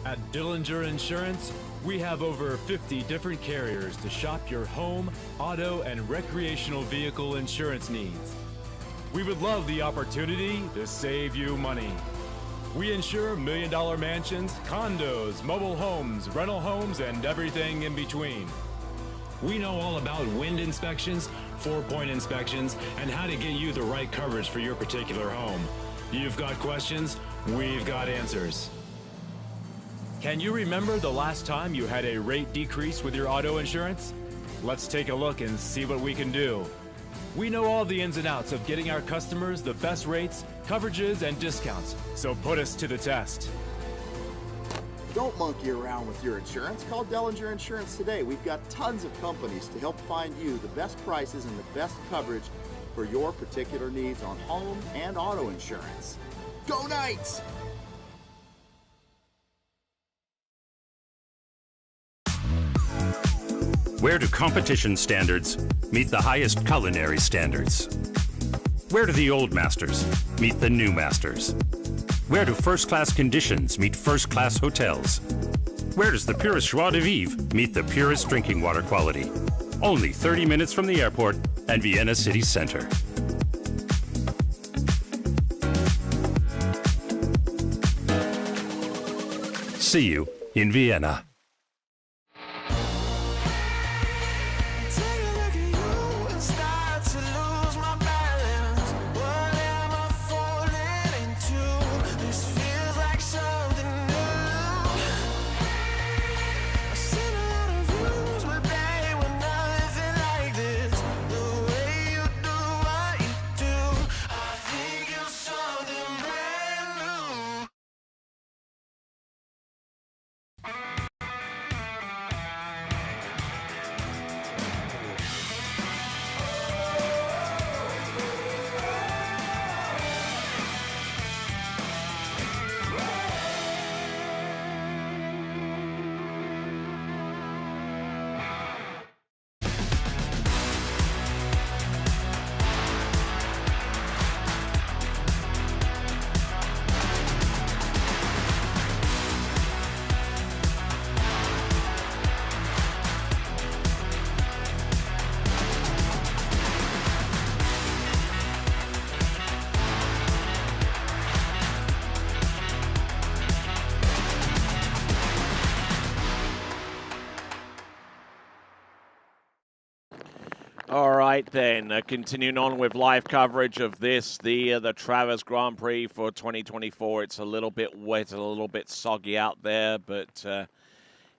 At Dillinger Insurance, we have over 50 different carriers to shop your home, auto, and recreational vehicle insurance needs. We would love the opportunity to save you money. We insure million-dollar mansions, condos, mobile homes, rental homes, and everything in between. We know all about wind inspections, 4-point inspections, and how to get you the right coverage for your particular home. You've got questions, we've got answers. Can you remember the last time you had a rate decrease with your auto insurance? Let's take a look and see what we can do. We know all the ins and outs of getting our customers the best rates, coverages, and discounts, so put us to the test. Don't monkey around with your insurance. Call Dellinger Insurance today. We've got tons of companies to help find you the best prices and the best coverage for your particular needs on home and auto insurance. Go Knights! Where do competition standards meet the highest culinary standards? Where do the old masters meet the new masters? Where do first-class conditions meet first-class hotels? Where does the purest joie de vivre meet the purest drinking water quality? Only 30 minutes from the airport and Vienna city center. See you in Vienna. All right, then, continuing on with live coverage of this, the Travers Grand Prix for 2024. It's a little bit wet, a little bit soggy out there, but,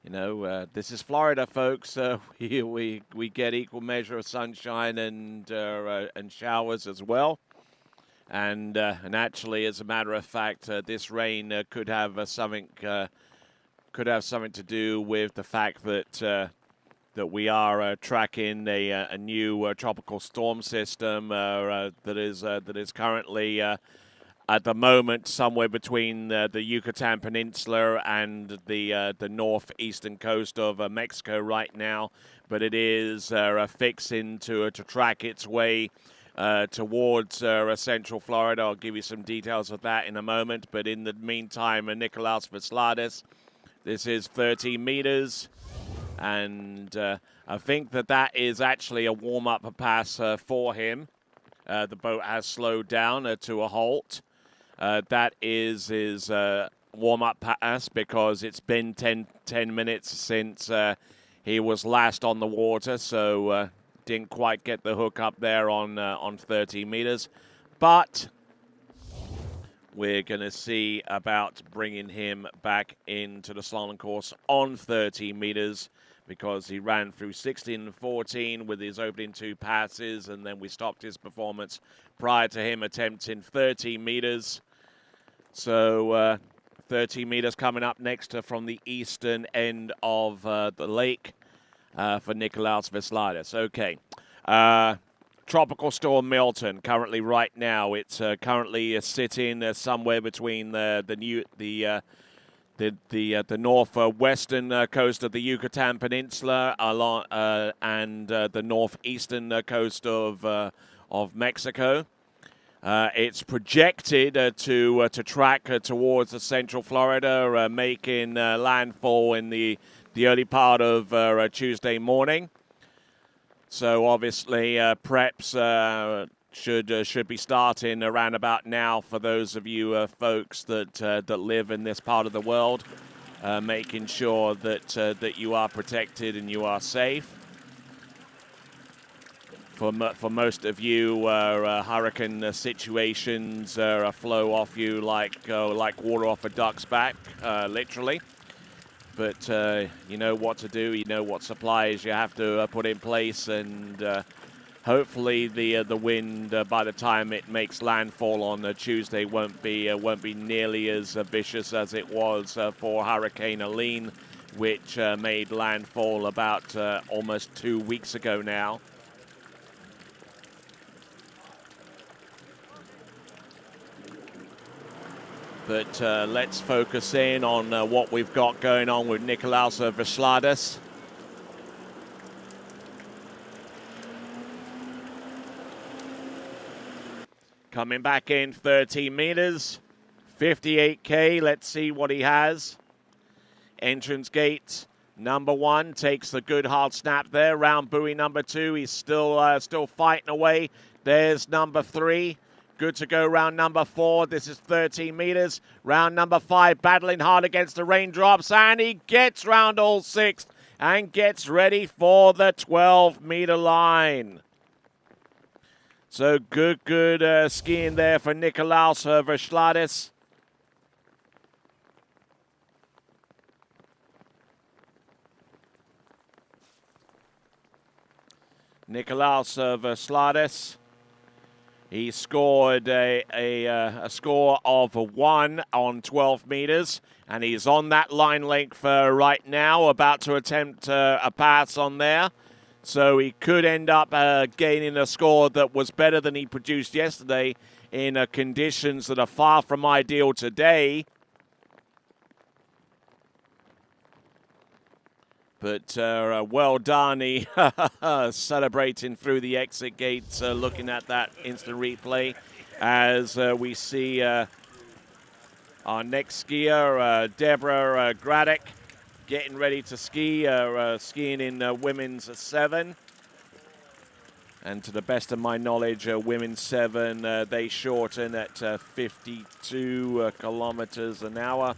you know, this is Florida, folks. We get equal measure of sunshine and showers as well. And actually, as a matter of fact, this rain could have something to do with the fact that that we are tracking a new tropical storm system that is currently at the moment somewhere between the Yucatan Peninsula and the northeastern coast of Mexico right now, but it is fixing to track its way towards central Florida. I'll give you some details of that in a moment, but in the meantime, Nicolas Veslades, this is 13 meters. And I think that is actually a warm-up pass for him. The boat has slowed down to a halt. That is his warm-up pass because it's been 10 minutes since he was last on the water, so didn't quite get the hook up there on 30 meters. But we're going to see about bringing him back into the slalom course on 30 meters because he ran through 16 and 14 with his opening 2 passes, and then we stopped his performance prior to him attempting 30 meters. So 30 meters coming up next from the eastern end of the lake for Nikolaus Veslidis. Okay. Tropical Storm Milton currently right now. It's currently sitting somewhere between the northwestern coast of the Yucatan Peninsula along and the northeastern coast of Mexico. It's projected to track towards the central Florida, making landfall in the early part of Tuesday morning. So obviously preps should be starting around about now for those of you folks that live in this part of the world, making sure that you are protected and you are safe. For most of you, hurricane situations flow off you like water off a duck's back, literally. But you know what to do. You know what supplies you have to put in place, and hopefully the wind by the time it makes landfall on Tuesday won't be nearly as vicious as it was for Hurricane Helene, which made landfall about almost 2 weeks ago now. But let's focus in on what we've got going on with Nikolaus Veslidis. Coming back in 13 meters, 58K. Let's see what he has. Entrance gate number 1 takes the good hard snap there. Round buoy number 2. He's still fighting away. There's number 3. Good to go round number 4. This is 13 meters. Round number 5, battling hard against the raindrops, and he gets round all 6 and gets ready for the 12-meter line. So good skiing there for Nikolaus Veslidis. Nikolaus Veslidis. He scored a score of 1 on 12 meters, and he's on that line length right now, about to attempt a pass on there. So he could end up gaining a score that was better than he produced yesterday in conditions that are far from ideal today. But well done, he celebrating through the exit gates, looking at that instant replay as we see our next skier, Deborah Gradek, getting ready to ski, skiing in women's 7. And to the best of my knowledge, women's 7, they shorten at 52 kilometers an hour.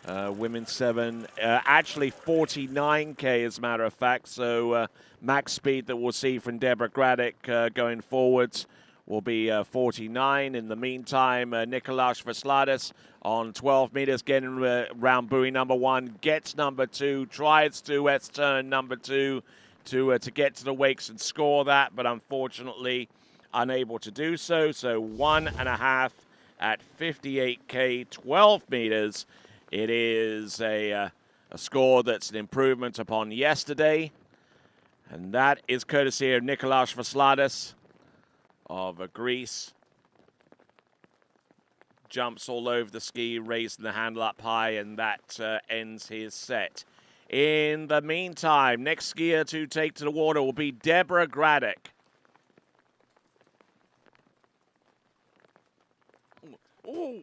Women's 7, actually 49K as a matter of fact. So max speed that we'll see from Deborah Gradek going forwards will be 49. In the meantime, Nikolaus Veslidis on 12 meters, getting round buoy number 1, gets number 2, tries to S-turn number 2 to get to the wakes and score that, but unfortunately unable to do so. So 1.5 at 58K, 12 meters. It is a score that's an improvement upon yesterday. And that is courtesy of Nikolaus Veslidis of Greece. Jumps all over the ski, raising the handle up high, and that ends his set. In the meantime, next skier to take to the water will be Deborah Gradek. Ooh.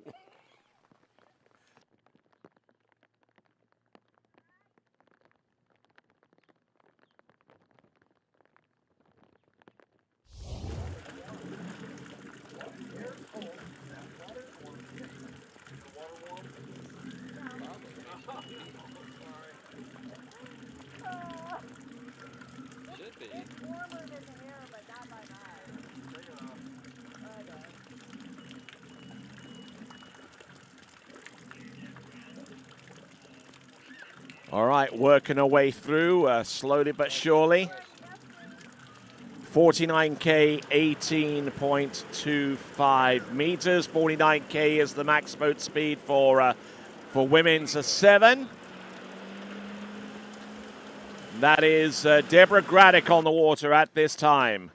Should be. It's warmer than the air, but not by miles. Take it off. Okay. All right, working our way through, slowly but surely. 49K, 18.25 meters. 49K is the max boat speed for women's 7. That is Deborah Graddick on the water at this time.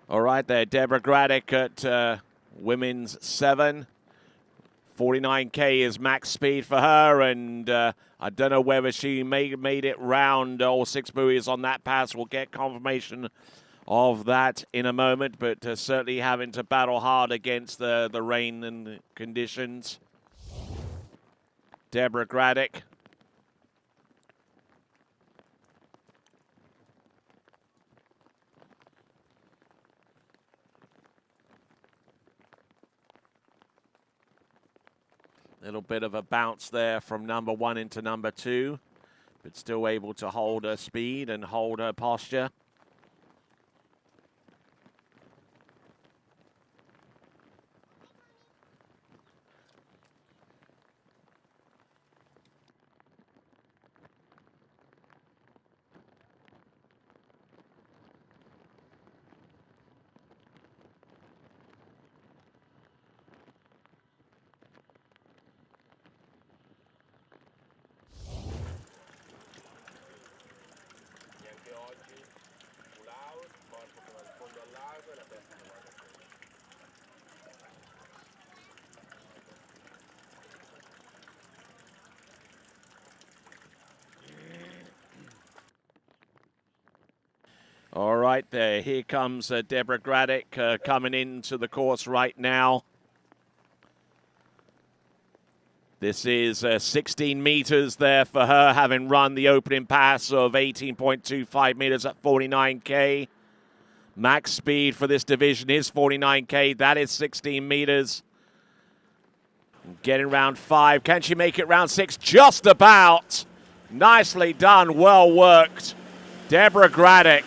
All right there, Deborah Graddick at women's 7. 49K is max speed for her, and I don't know whether she made it round all 6 buoys on that pass. We'll get confirmation of that in a moment, but certainly having to battle hard against the rain and conditions. Deborah Graddick. Little bit of a bounce there from number 1 into number 2, but still able to hold her speed and hold her posture. All right, there. Here comes Deborah Graddick coming into the course right now. This is 16 meters there for her, having run the opening pass of 18.25 meters at 49K. Max speed for this division is 49K. That is 16 meters. Getting round 5. Can she make it round 6? Just about. Nicely done. Well worked. Deborah Graddick.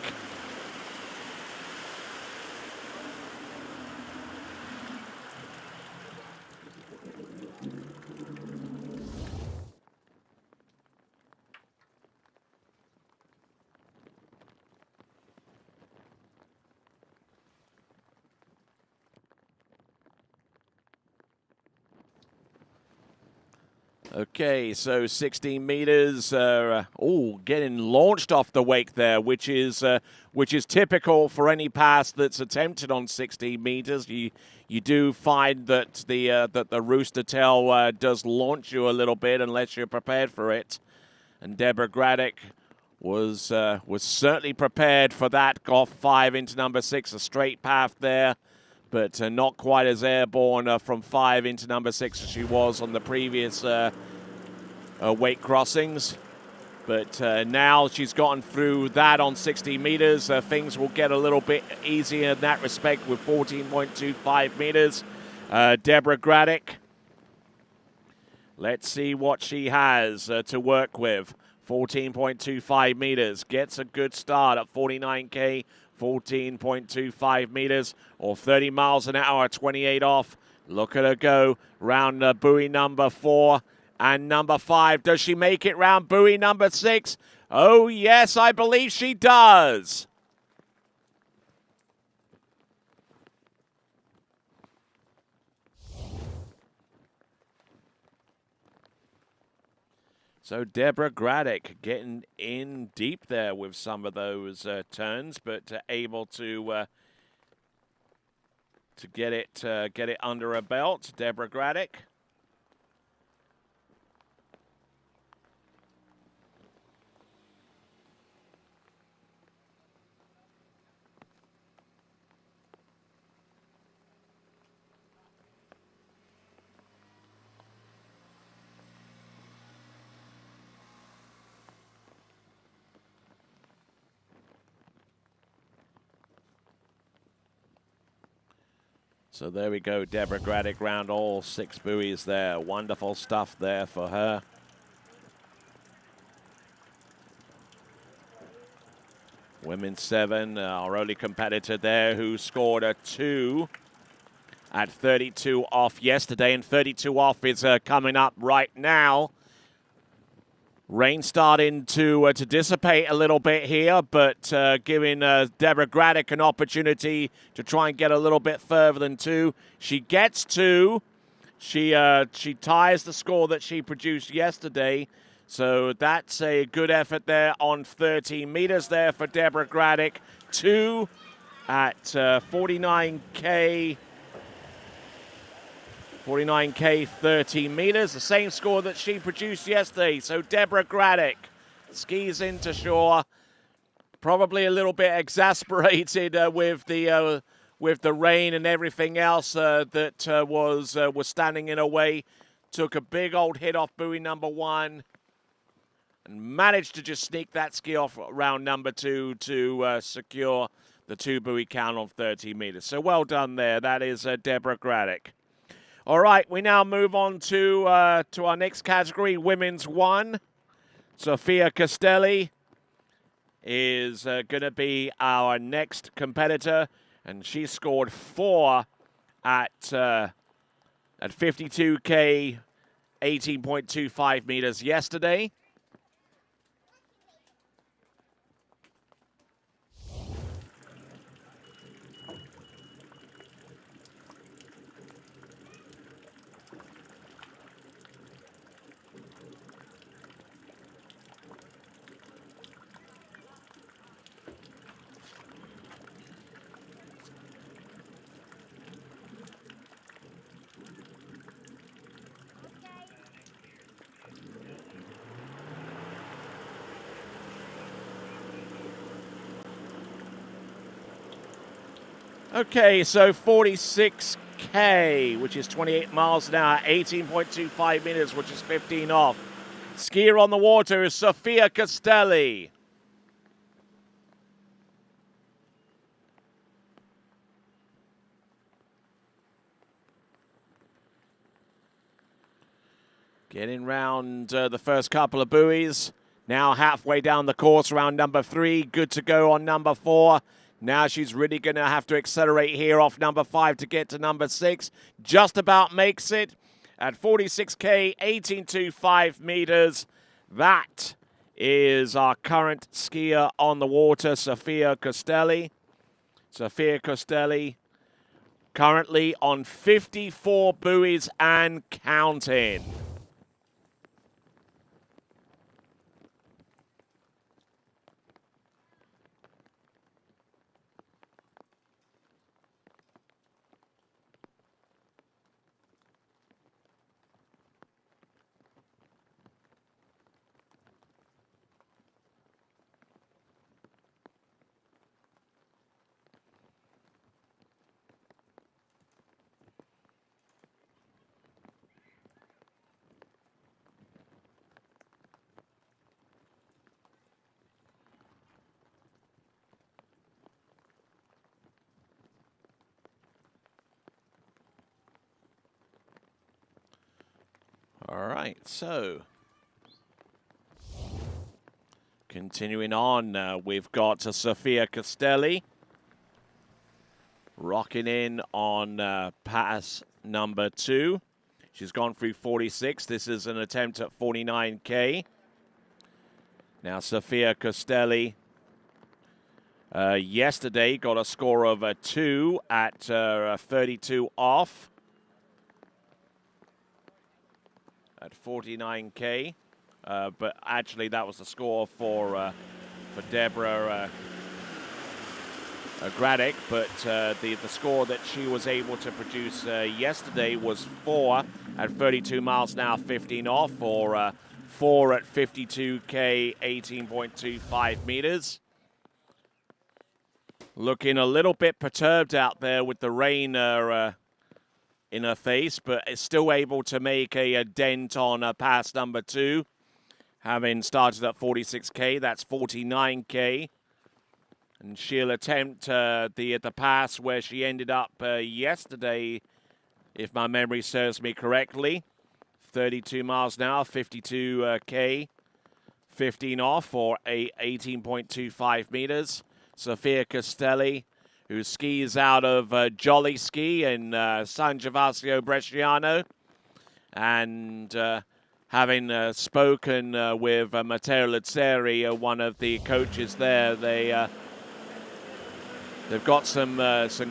Okay, so 16 meters. Getting launched off the wake there, which is typical for any pass that's attempted on 16 meters. You do find that the rooster tail does launch you a little bit unless you're prepared for it. And Deborah Graddick was certainly prepared for that. Off 5 into number 6, a straight path there, but not quite as airborne from 5 into number 6 as she was on the previous wake crossings. But now she's gotten through that on 60 meters. Things will get a little bit easier in that respect with 14.25 meters. Deborah Graddick. Let's see what she has to work with. 14.25 meters. Gets a good start at 49K. 14.25 meters or 30 miles an hour, 28 off. Look at her go round buoy number 4 and number 5. Does she make it round buoy number 6? Oh, yes, I believe she does. So Deborah Graddick getting in deep there with some of those turns, but able to get it under her belt. Deborah Graddick. So there we go, Deborah Gradick round all 6 buoys there. Wonderful stuff there for her. Women's 7, our only competitor there who scored a 2 at 32 off yesterday, and 32 off is coming up right now. Rain starting to dissipate a little bit here, but giving Deborah Gradick an opportunity to try and get a little bit further than 2. She gets 2. She ties the score that she produced yesterday. So that's a good effort there on 30 meters there for Deborah Gradick. 2 at 49K. 49K, 30 meters, the same score that she produced yesterday. So Deborah Gradick skis into shore, probably a little bit exasperated with the rain and everything else that was standing in her way. Took a big old hit off buoy number 1 and managed to just sneak that ski off round number 2 to secure the 2 buoy count on 30 meters. So well done there. That is Deborah Gradick. All right, we now move on to our next category, Women's 1. Sophia Castelli is going to be our next competitor, and she scored 4 at 52K, 18.25 meters yesterday. Okay, so 46K, which is 28 miles an hour, 18.25 meters, which is 15 off. Skier on the water is Sophia Castelli. Getting round the first couple of buoys. Now halfway down the course, round number 3. Good to go on number 4. Now she's really going to have to accelerate here off number 5 to get to number 6. Just about makes it at 46K, 18.25 meters. That is our current skier on the water, Sophia Castelli. Sophia Castelli currently on 54 buoys and counting. All right, so continuing on, we've got Sophia Castelli rocking in on pass number 2. She's gone through 46. This is an attempt at 49K. Now Sophia Castelli yesterday got a score of a 2 at 32 off. At 49K, but actually that was the score for Deborah Gradick, but the score that she was able to produce yesterday was 4 at 32 miles an hour, 15 off, or 4 at 52K, 18.25 meters. Looking a little bit perturbed out there with the rain in her face, but is still able to make a dent on pass number 2. Having started at 46K, that's 49K. And she'll attempt the pass where she ended up yesterday, if my memory serves me correctly. 32 miles an hour, 52K, 15 off, or 18.25 meters. Sofia Castelli, who skis out of Jolly Ski in San Gervasio Bresciano. And having spoken with Matteo Lazzeri, one of the coaches there, they've got some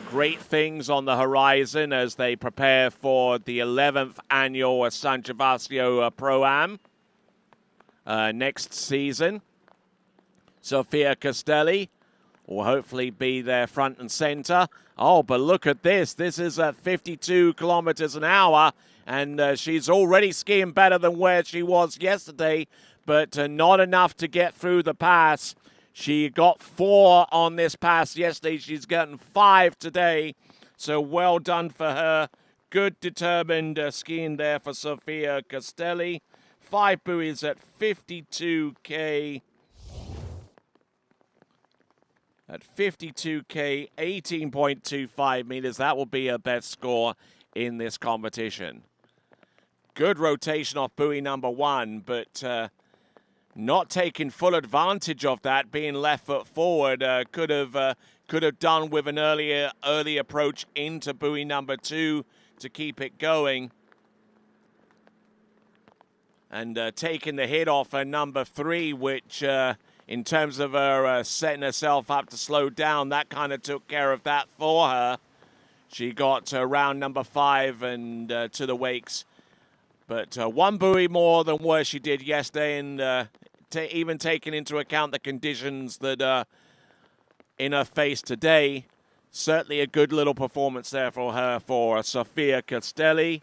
great things on the horizon as they prepare for the 11th annual San Gervasio Pro-Am next season. Sofia Castelli will hopefully be there front and center. Oh, but look at this. This is at 52 kilometers an hour, and she's already skiing better than where she was yesterday, but not enough to get through the pass. She got 4 on this pass yesterday. She's gotten 5 today. So well done for her. Good, determined skiing there for Sofia Castelli. 5 buoys at 52K. At 52K, 18.25 meters. That will be her best score in this competition. Good rotation off buoy number 1, but not taking full advantage of that, being left foot forward. Could have done with an early approach into buoy number 2 to keep it going. And taking the hit off number 3, which in terms of her setting herself up to slow down, that kind of took care of that for her. She got round number 5 and to the wakes. But 1 buoy more than where she did yesterday, and even taking into account the conditions that are in her face today, certainly a good little performance there for her, for Sofia Castelli.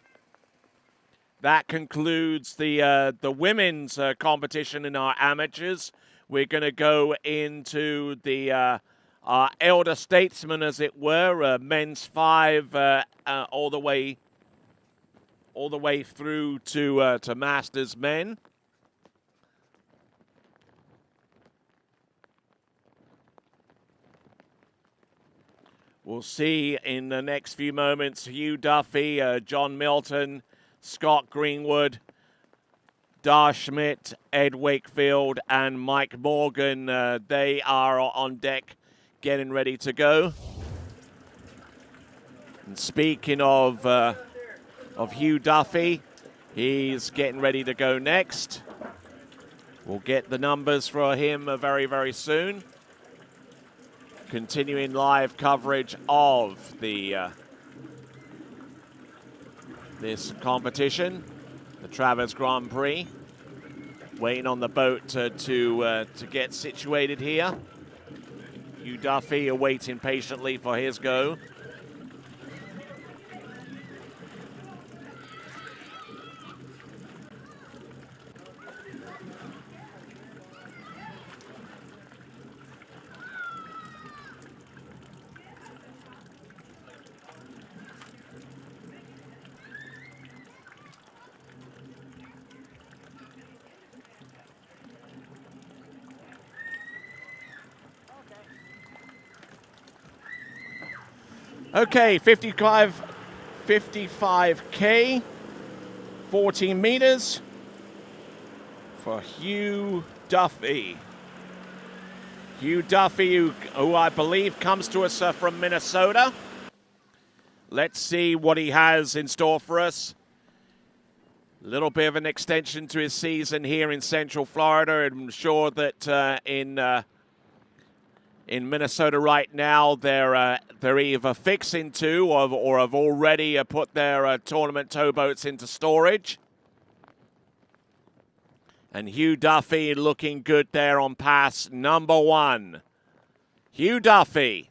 That concludes the women's competition in our amateurs. We're going to go into the our elder statesmen, as it were, men's 5 all the way through to masters men. We'll see in the next few moments Hugh Duffy, John Milton, Scott Greenwood, Dar Schmidt, Ed Wakefield, and Mike Morgan. They are on deck getting ready to go. And speaking of Hugh Duffy, he's getting ready to go next. We'll get the numbers for him very, very soon. Continuing live coverage of the this competition, the Travers Grand Prix. Waiting on the boat to get situated here. Hugh Duffy awaiting patiently for his go. Okay, 55K, 14 meters for Hugh Duffy. Hugh Duffy, who I believe comes to us from Minnesota. Let's see what he has in store for us. A little bit of an extension to his season here in Central Florida. I'm sure that in Minnesota right now, they're either fixing to or have already put their tournament towboats into storage. And Hugh Duffy looking good there on pass number 1. Hugh Duffy.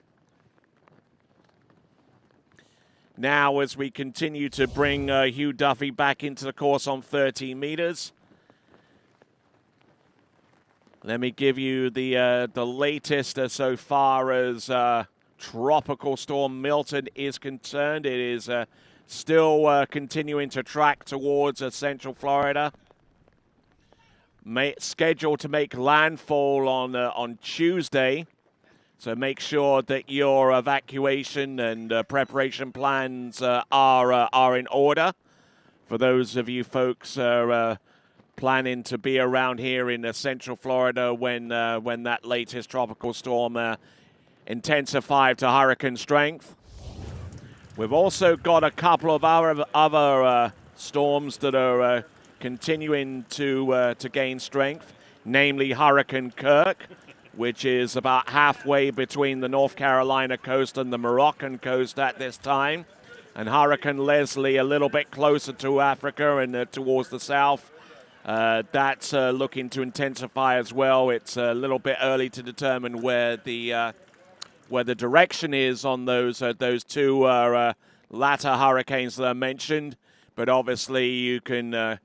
Now, as we continue to bring Hugh Duffy back into the course on 13 meters, let me give you the latest so far as Tropical Storm Milton is concerned. It is still continuing to track towards Central Florida. Scheduled to make landfall on Tuesday. So make sure that your evacuation and preparation plans are in order. For those of you folks planning to be around here in Central Florida when that latest tropical storm intensified to hurricane strength. We've also got a couple of other storms that are continuing to gain strength, namely Hurricane Kirk, which is about halfway between the North Carolina coast and the Moroccan coast at this time, and Hurricane Leslie a little bit closer to Africa and towards the south. That's looking to intensify as well. It's a little bit early to determine where the direction is on those two latter hurricanes that I mentioned, but obviously you can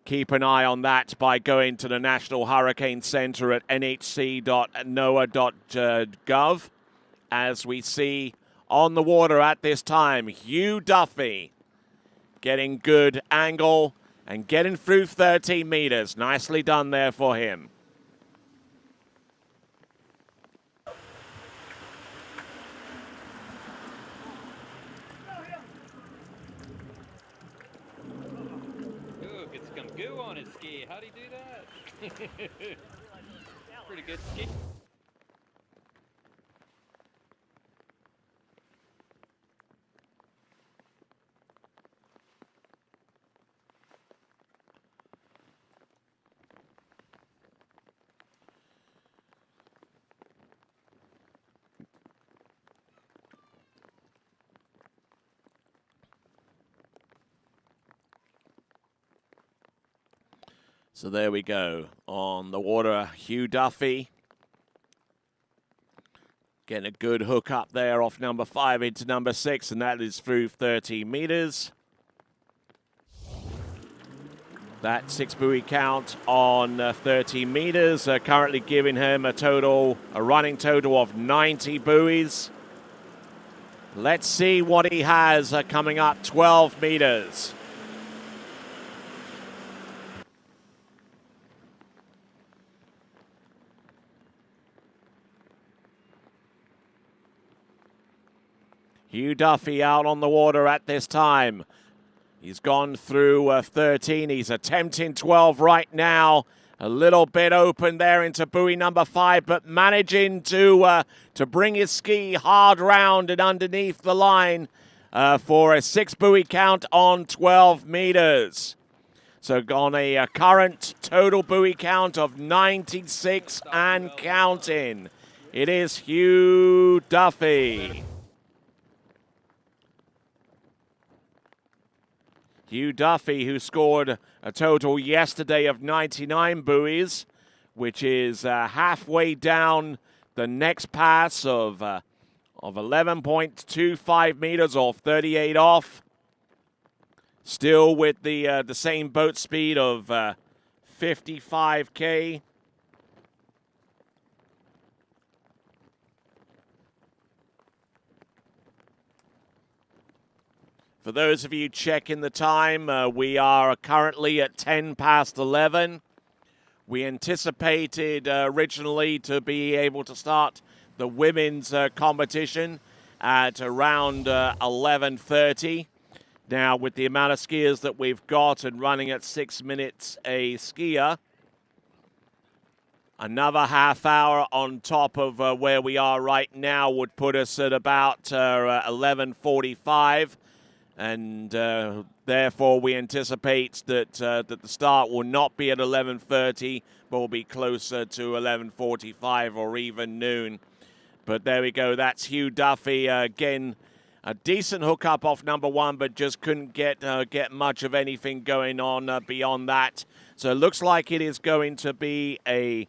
keep an eye on that by going to the National Hurricane Center at nhc.noaa.gov. As we see on the water at this time, Hugh Duffy getting good angle and getting through 13 meters. Nicely done there for him. Ooh, gets some goo on his ski. How'd he do that? Pretty good ski. So there we go. On the water, Hugh Duffy getting a good hook up there off number 5 into number 6, and that is through 13 meters. That 6 buoy count on 13 meters, currently giving him a running total of 90 buoys. Let's see what he has coming up 12 meters. Hugh Duffy out on the water at this time. He's gone through 13. He's attempting 12 right now. A little bit open there into buoy number 5, but managing to bring his ski hard round and underneath the line for a 6 buoy count on 12 meters. So on a current total buoy count of 96 and counting. It is Hugh Duffy. Hugh Duffy, who scored a total yesterday of 99 buoys, which is halfway down the next pass of 11.25 meters off 38 off. Still with the same boat speed of 55K. For those of you checking the time, we are currently at 10 past 11. We anticipated originally to be able to start the women's competition at around 11:30. Now, with the amount of skiers that we've got and running at 6 minutes a skier, another half hour on top of where we are right now would put us at about 11:45. And therefore, we anticipate that the start will not be at 11:30, but will be closer to 11:45 or even noon. But there we go. That's Hugh Duffy. Again, a decent hookup off number 1, but just couldn't get much of anything going on beyond that. So it looks like it is going to be a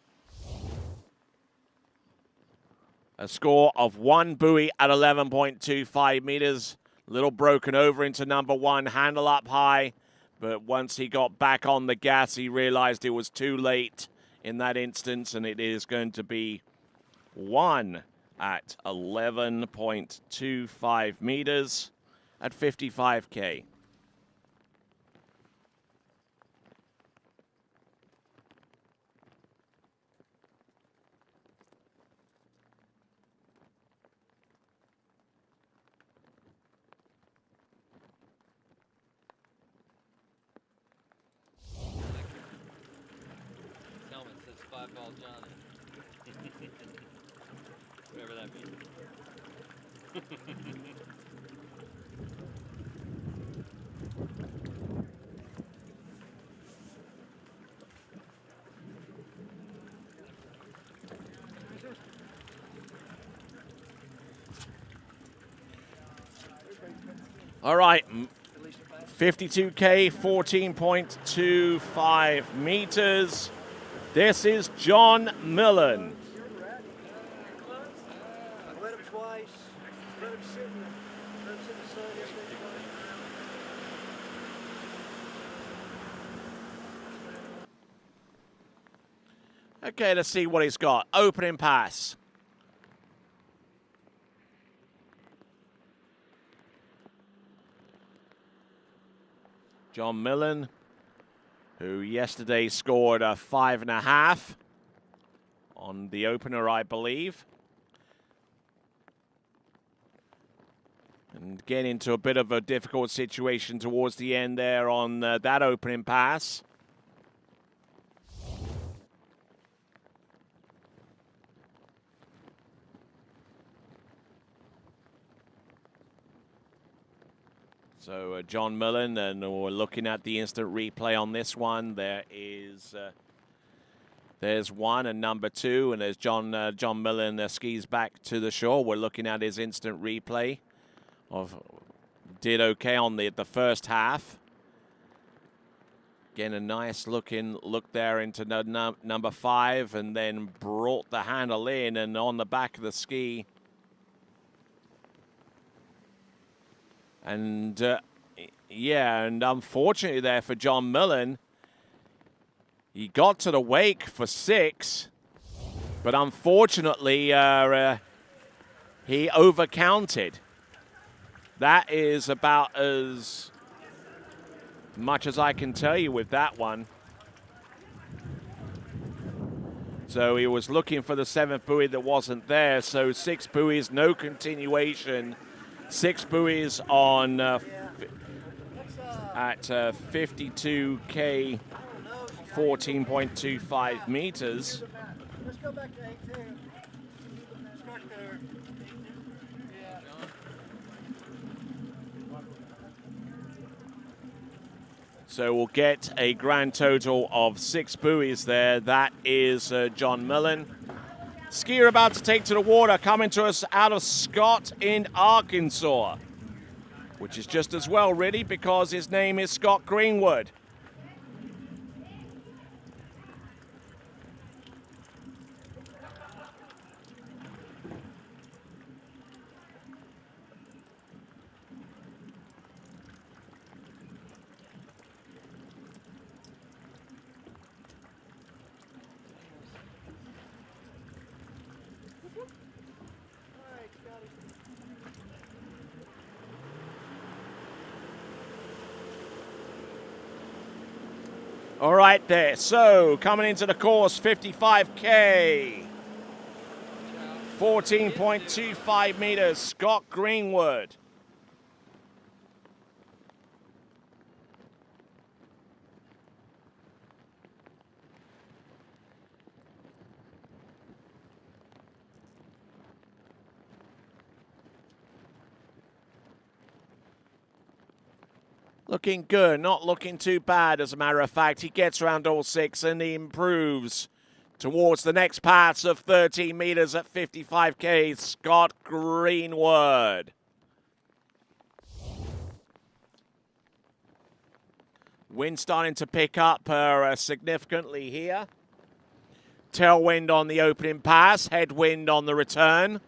score of 1 buoy at 11.25 meters. Little broken over into number 1, handle up high. But once he got back on the gas, he realized it was too late in that instance, and it is going to be 1 at 11.25 meters at 55K. Oddball Johnny. Whatever that means. All right, 52K, 14.25 meters. This is John Millen. Let him twice. Let him sit in the sun. Okay, let's see what he's got. Opening pass. John Millen, who yesterday scored a 5.5 on the opener, I believe. And getting into a bit of a difficult situation towards the end there on that opening pass. So John Millen, and we're looking at the instant replay on this one. There's one and number two, and there's John Millen skis back to the shore. We're looking at his instant replay did okay on the first half. Again, a nice look there into number 5, and then brought the handle in and on the back of the ski. And yeah, and unfortunately there for John Millen, he got to the wake for 6, but unfortunately he overcounted. That is about as much as I can tell you with that one. So he was looking for the 7th buoy that wasn't there. So 6 buoys, no continuation. 6 buoys on at 52K, 14.25 meters. Let's go back to 8-2. Start there. Yeah. So we'll get a grand total of 6 buoys there. That is John Millen. Skier about to take to the water, coming to us out of Scott in Arkansas, which is just as well, really, because his name is Scott Greenwood. All right there, so coming into the course, 55K, 14.25 meters, Scott Greenwood. Looking good, not looking too bad, as a matter of fact. He gets around all 6 and he improves towards the next pass of 13 meters at 55K, Scott Greenwood. Wind starting to pick up significantly here. Tailwind on the opening pass, headwind on the return.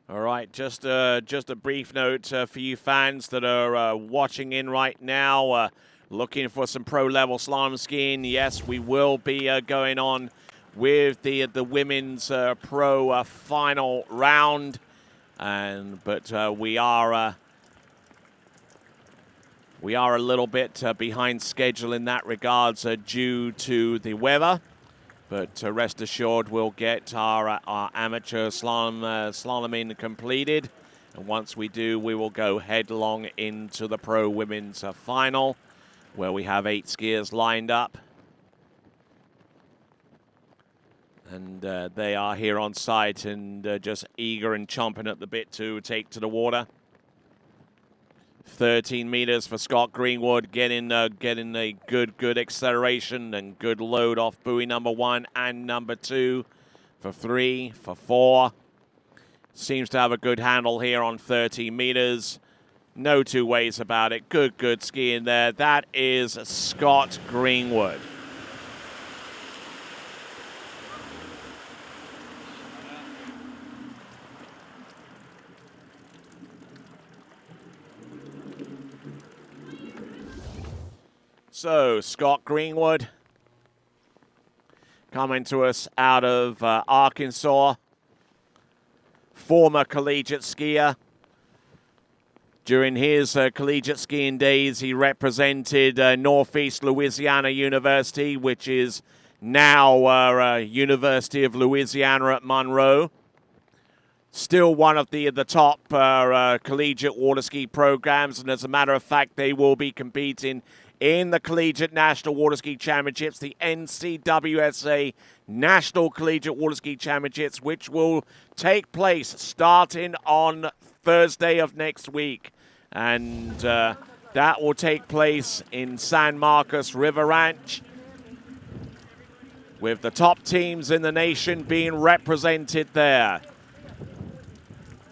All right, just a brief note for you fans that are watching in right now, looking for some pro-level slalom skiing. Yes, we will be going on with the women's pro final round But we are a little bit behind schedule in that regards due to the weather. But rest assured, we'll get our amateur slaloming completed. And once we do, we will go headlong into the pro women's final, where we have 8 skiers lined up. And they are here on site and just eager and chomping at the bit to take to the water. 13 meters for Scott Greenwood, getting a good acceleration and good load off buoy number 1 and number 2 for 3, for 4. Seems to have a good handle here on 13 meters. No two ways about it. Good skiing there. That is Scott Greenwood. So, Scott Greenwood coming to us out of Arkansas, former collegiate skier. During his collegiate skiing days, he represented Northeast Louisiana University, which is now University of Louisiana at Monroe. Still one of the top collegiate water ski programs, and as a matter of fact, they will be competing in the Collegiate National Water Ski Championships, the NCWSA National Collegiate Water Ski Championships, which will take place starting on Thursday of next week. And that will take place in San Marcos River Ranch, with the top teams in the nation being represented there.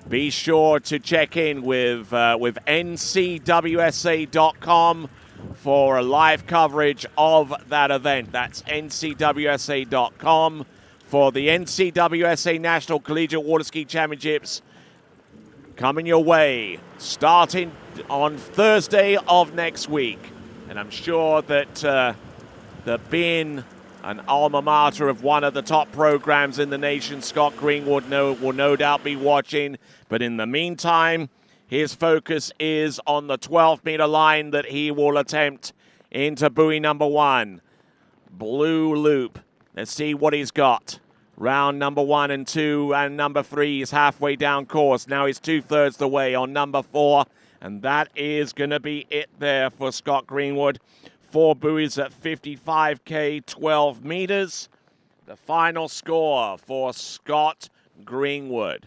Be sure to check in with ncwsa.com for a live coverage of that event. That's ncwsa.com for the NCWSA National Collegiate Water Ski Championships coming your way starting on Thursday of next week. And I'm sure that being an alma mater of one of the top programs in the nation, Scott Greenwood will no doubt be watching. But in the meantime, his focus is on the 12-meter line that he will attempt into buoy number 1. Blue loop. Let's see what he's got. Round number 1 and 2 and number 3 is halfway down course. Now he's 2/3 the way on number 4. And that is going to be it there for Scott Greenwood. 4 buoys at 55K, 12 meters. The final score for Scott Greenwood.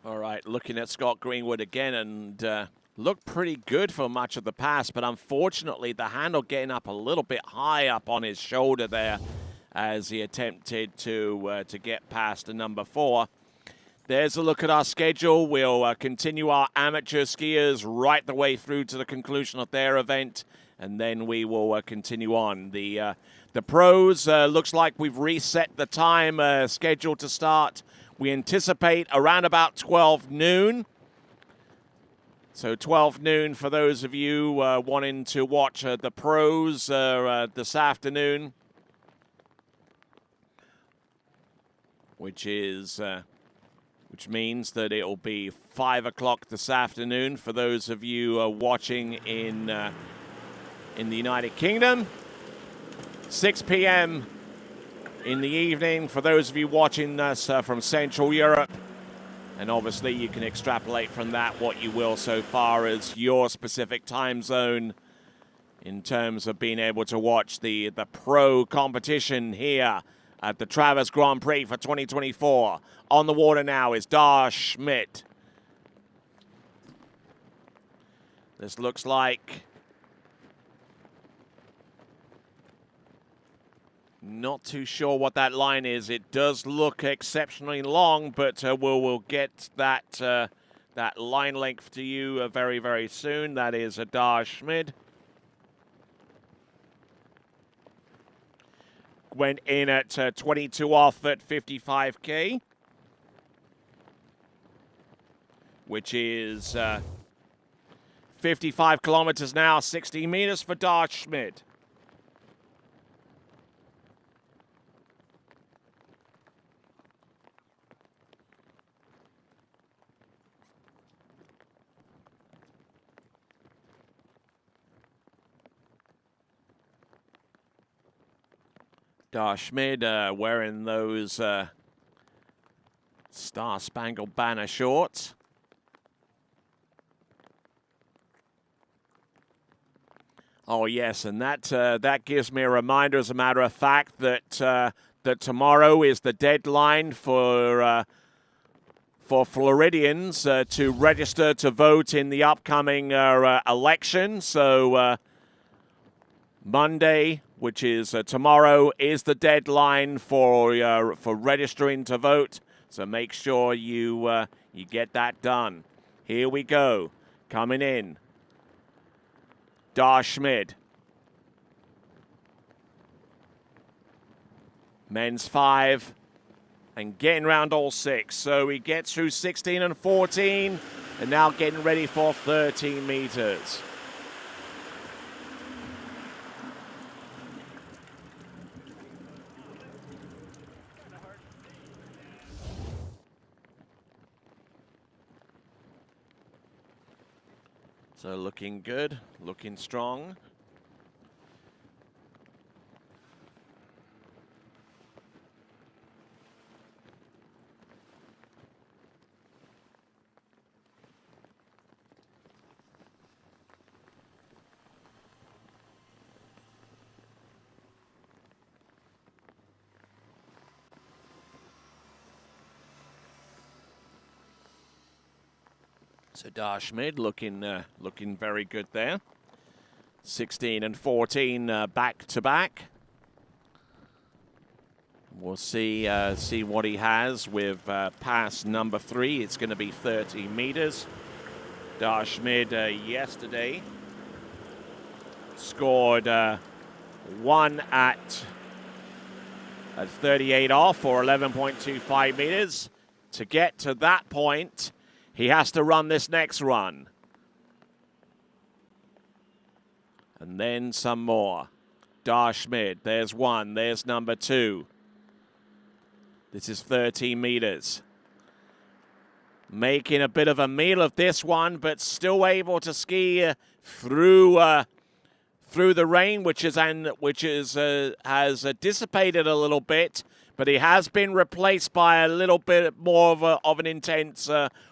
All right, looking at Scott Greenwood again, and looked pretty good for much of the pass, but unfortunately the handle getting up a little bit high up on his shoulder there as he attempted to get past the number 4. There's a look at our schedule. We'll continue our amateur skiers right the way through to the conclusion of their event, and then we will continue on. The pros, looks like we've reset the time scheduled to start. We anticipate around about 12 noon. So 12 noon for those of you wanting to watch the pros this afternoon, which means that it'll be 5 o'clock this afternoon for those of you watching in the United Kingdom. 6 p.m. in the evening for those of you watching us from Central Europe. And obviously you can extrapolate from that what you will so far as your specific time zone in terms of being able to watch the pro competition here at the Travers Grand Prix for 2024. On the water now is Dar Schmidt. This looks like not too sure what that line is. It does look exceptionally long, but we'll get that that line length to you very, very soon. That is Dar Schmidt. Went in at 22 off at 55K, which is 55 kilometers now, 60 meters for Dar Schmidt. Dar Schmidt wearing those Star-Spangled Banner shorts. Oh yes, and that gives me a reminder, as a matter of fact, that that tomorrow is the deadline for Floridians to register to vote in the upcoming election. So Monday, which is tomorrow, is the deadline for registering to vote. So make sure you get that done. Here we go, coming in. Dar Schmidt. Men's 5 and getting around all 6. So he gets through 16 and 14 and now getting ready for 13 meters. So looking good, looking strong. So Dar Schmidt looking very good there. 16 and 14 back to back. We'll see what he has with pass number 3. It's going to be 30 meters. Dar Schmidt yesterday scored 1 at 38 off, or 11.25 meters. To get to that point, he has to run this next run. And then some more. Dar Schmidt, there's 1, there's number 2. This is 13 meters. Making a bit of a meal of this one, but still able to ski through the rain, which has dissipated a little bit, but he has been replaced by a little bit more of an intense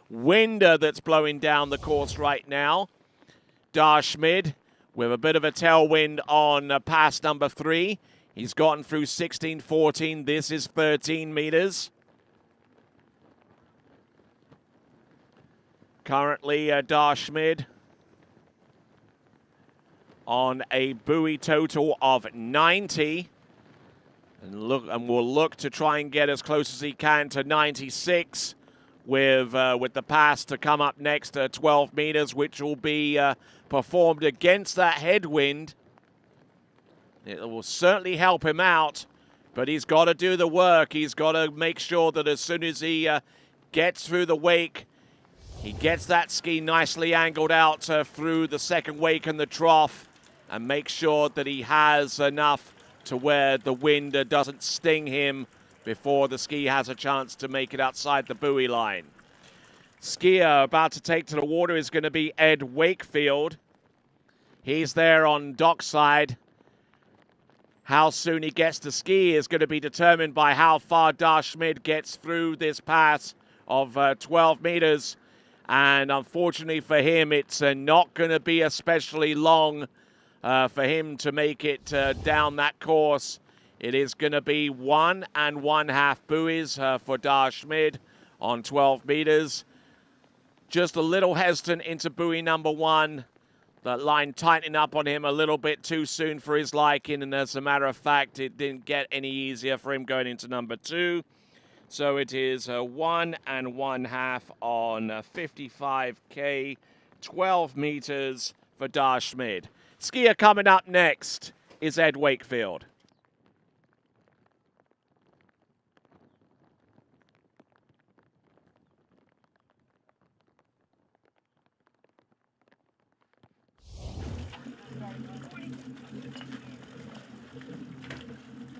wind that's blowing down the course right now. Dar Schmidt with a bit of a tailwind on pass number 3. He's gotten through 16, 14. This is 13 meters. Currently, Dar Schmidt on a buoy total of 90. And we'll look to try and get as close as he can to 96 with the pass to come up next to 12 meters, which will be performed against that headwind. It will certainly help him out, but he's got to do the work. He's got to make sure that as soon as he gets through the wake, he gets that ski nicely angled out through the second wake and the trough, and make sure that he has enough to where the wind doesn't sting him before the ski has a chance to make it outside the buoy line. Skier about to take to the water is going to be Ed Wakefield. He's there on dockside. How soon he gets to ski is going to be determined by how far Dar Schmidt gets through this pass of 12 meters. And unfortunately for him, it's not going to be especially long for him to make it down that course. It is going to be 1 1/2 buoys for Dar Schmid on 12 meters. Just a little hesitant into buoy number 1. That line tightening up on him a little bit too soon for his liking, and as a matter of fact, it didn't get any easier for him going into number 2. So it is 1 1/2 on 55K, 12 meters for Dar Schmid. Skier coming up next is Ed Wakefield.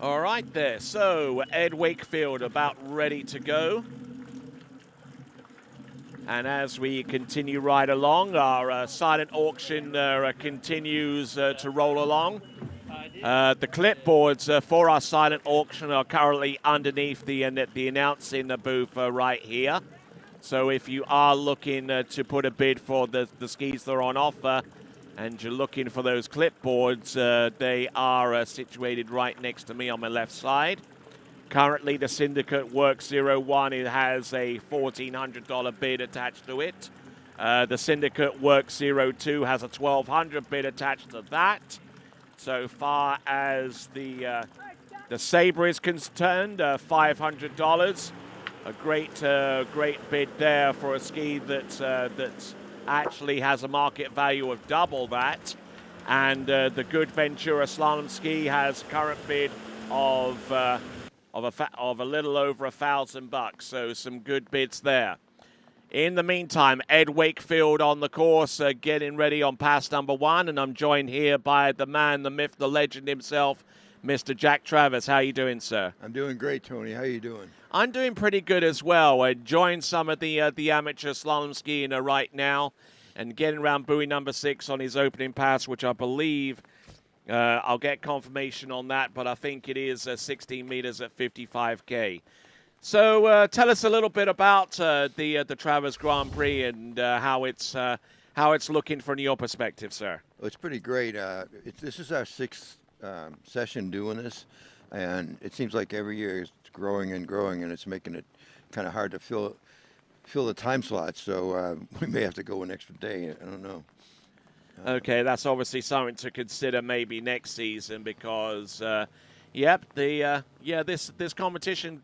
All right there, so Ed Wakefield about ready to go. And as we continue right along, our silent auction continues to roll along. The clipboards for our silent auction are currently underneath the announcing booth right here. So if you are looking to put a bid for the skis that are on offer, and you're looking for those clipboards, they are situated right next to me on my left side. Currently, the Syndicate Work 01, it has a $1,400 bid attached to it. The Syndicate Work 02 has a $1,200 bid attached to that. So far as the Sabre is concerned, $500. A great bid there for a ski that's actually has a market value of double that. And the Good Ventura Slalom ski has a current bid of a little over $1,000. So some good bids there. In the meantime, Ed Wakefield on the course, getting ready on pass number 1, and I'm joined here by the man, the myth, the legend himself, Mr. Jack Travers. How you doing, sir? I'm doing great, Tony. How you doing? I'm doing pretty good as well. Enjoying some of the amateur slalom skiing right now, and getting around buoy number 6 on his opening pass, which I believe I'll get confirmation on that, but I think it is 16 meters at 55K. So tell us a little bit about the Travers Grand Prix and how it's looking from your perspective, sir. Well, it's pretty great. This is our 6th session doing this, and it seems like every year it's growing and growing, and it's making it kind of hard to fill the time slots. So we may have to go an extra day. I don't know. Okay, that's obviously something to consider maybe next season because. This competition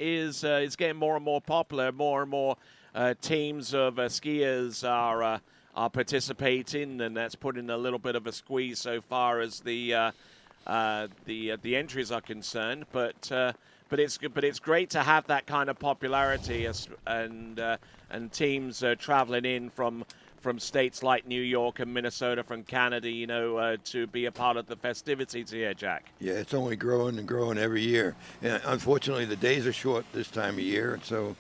is getting more and more popular. More and more teams of skiers are participating, and that's putting a little bit of a squeeze so far as the entries are concerned. But it's great to have that kind of popularity and teams traveling in from states like New York and Minnesota, from Canada, to be a part of the festivities here, Jack. Yeah, it's only growing and growing every year. And unfortunately, the days are short this time of year, and so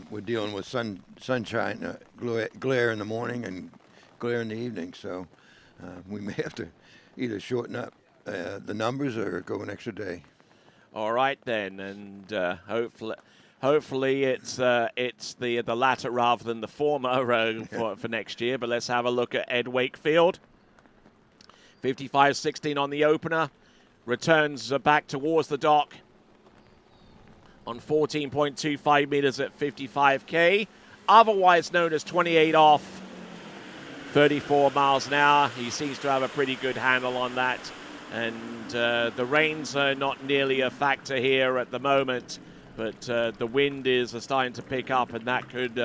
we're dealing with sunshine, glare in the morning and glare in the evening. So we may have to either shorten up the numbers or go an extra day. All right then, and hopefully it's the latter rather than the former for next year. But let's have a look at Ed Wakefield. 55.16 on the opener. Returns back towards the dock on 14.25 meters at 55K. Otherwise known as 28 off, 34 miles an hour. He seems to have a pretty good handle on that. And the rains are not nearly a factor here at the moment. But the wind is starting to pick up, and that could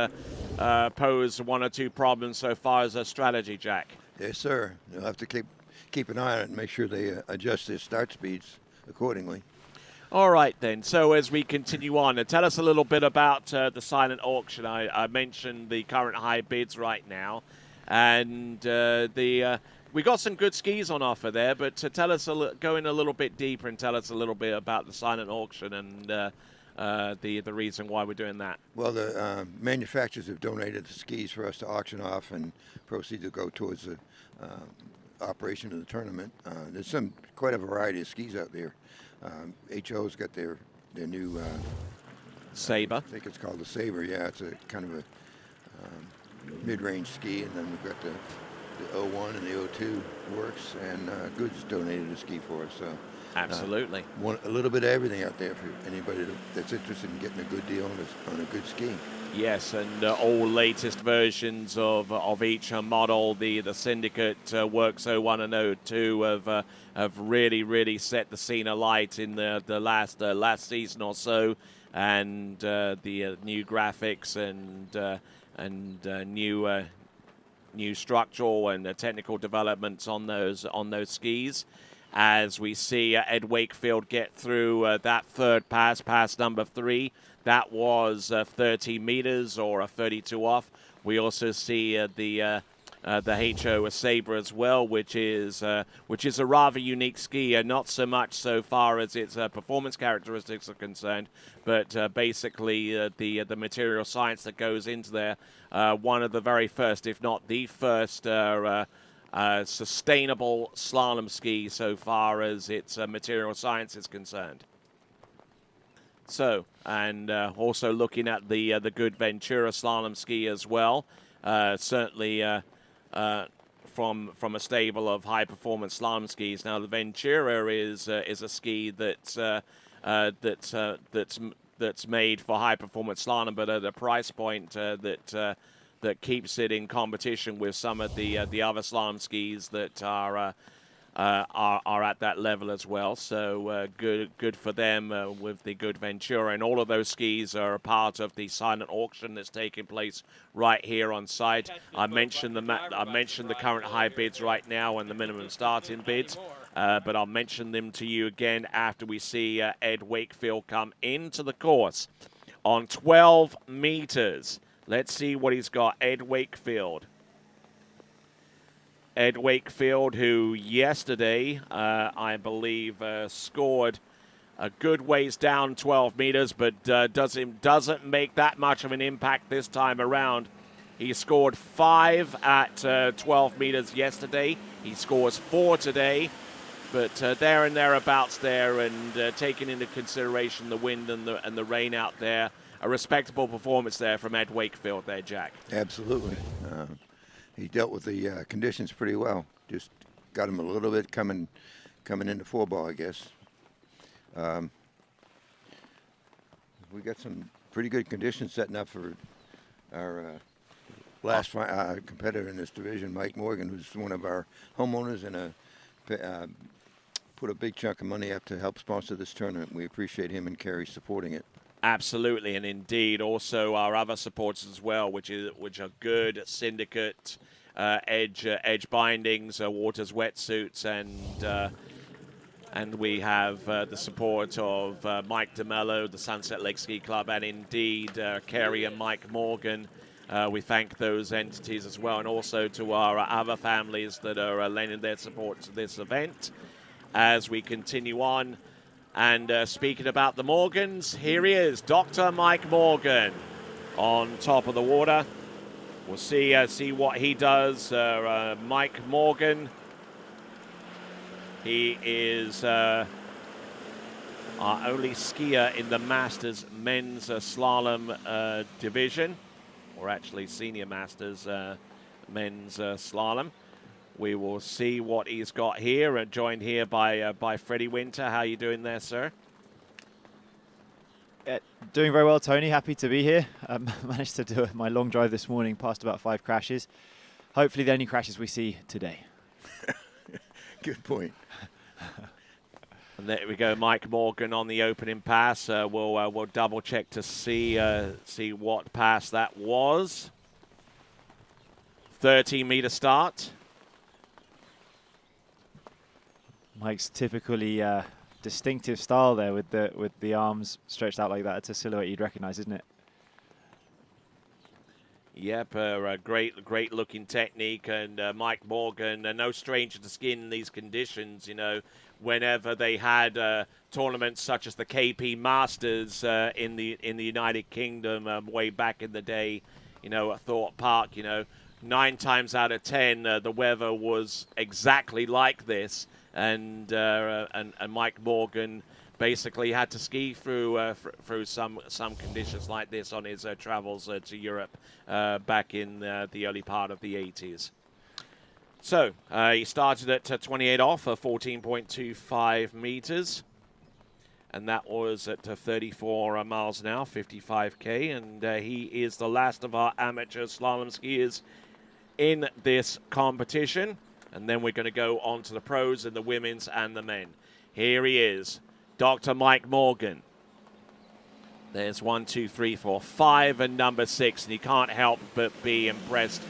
pose 1 or 2 problems so far as a strategy, Jack. Yes, sir. You'll have to keep an eye on it and make sure they adjust their start speeds accordingly. All right, then. So as we continue on, tell us a little bit about the silent auction. I mentioned the current high bids right now, and we got some good skis on offer there. But tell us go in a little bit deeper and tell us a little bit about the silent auction and the reason why we're doing that. Well, the manufacturers have donated the skis for us to auction off, and proceeds to go towards the operation of the tournament. There's quite a variety of skis out there. HO's got their new Sabre. I think it's called the Sabre. Yeah, it's a kind of a mid-range ski, and then we've got the 01 and the 02 works, and Goods donated a ski for us. So absolutely, a little bit of everything out there for anybody that's interested in getting a good deal on a good ski. Yes, and all latest versions of each model. The Syndicate Works 01 and 02 have really set the scene alight in the last season or so, and the new graphics and new structural and technical developments on those skis. As we see Ed Wakefield get through that third pass number 3. That was 30 meters or a 32 off. We also see the HO Sabre as well, which is a rather unique ski, not so much so far as its performance characteristics are concerned, but basically the material science that goes into there. One of the very first, if not the first, sustainable slalom ski so far as its material science is concerned. So, and also looking at the good Ventura slalom ski as well, certainly from a stable of high performance slalom skis. Now the Ventura is a ski that's made for high performance slalom, but at a price point that keeps it in competition with some of the other slalom skis that are at that level as well. So good for them with the good Ventura, and all of those skis are a part of the silent auction that's taking place right here on site. I mentioned the current high bids right now and the minimum starting bids, but I'll mention them to you again after we see Ed Wakefield come into the course on 12 meters. Let's see what he's got. Ed Wakefield. Ed Wakefield, who yesterday, I believe, scored a good ways down 12 meters, but doesn't make that much of an impact this time around. He scored 5 at 12 meters yesterday. He scores 4 today, but there and thereabouts there, and taking into consideration the wind and the rain out there, a respectable performance there from Ed Wakefield there, Jack. Absolutely. He dealt with the conditions pretty well. Just got him a little bit coming into 4-ball, I guess. We got some pretty good conditions setting up for our last competitor in this division, Mike Morgan, who's one of our homeowners and put a big chunk of money up to help sponsor this tournament. We appreciate him and Kerry supporting it. Absolutely, and indeed also our other supporters as well, which are good Syndicate, Edge Bindings, Waters Wetsuits, and we have the support of Mike DeMello, the Sunset Lake Ski Club, and indeed Kerry and Mike Morgan. We thank those entities as well, and also to our other families that are lending their support to this event as we continue on. And speaking about the Morgans, here he is, Dr. Mike Morgan on top of the water. We'll see what he does. Mike Morgan, he is our only skier in the Masters men's slalom division, or actually senior Masters men's slalom. We will see what he's got here, and joined here by Freddie Winter. How are you doing there, sir? Doing very well, Tony. Happy to be here. Managed to do my long drive this morning, past about 5 crashes. Hopefully the only crashes we see today. Good point. And there we go, Mike Morgan on the opening pass. We'll double check to see what pass that was. 13-meter start. Mike's typically distinctive style there with the arms stretched out like that. It's a silhouette you'd recognize, isn't it? Yep, a great looking technique, and Mike Morgan, no stranger to skiing in these conditions. You know, whenever they had tournaments such as the KP Masters in the United Kingdom way back in the day, you know, at Thorpe Park, you know, 9 times out of 10 the weather was exactly like this. And Mike Morgan basically had to ski through through some conditions like this on his travels to Europe back in the early part of the 80s. So he started at 28 off, 14.25 meters. And that was at 34 miles an hour, 55K. And he is the last of our amateur slalom skiers in this competition. And then we're going to go on to the pros in the women's and the men. Here he is, Dr. Mike Morgan. There's 1, 2, 3, 4, 5, and number 6. And he can't help but be impressed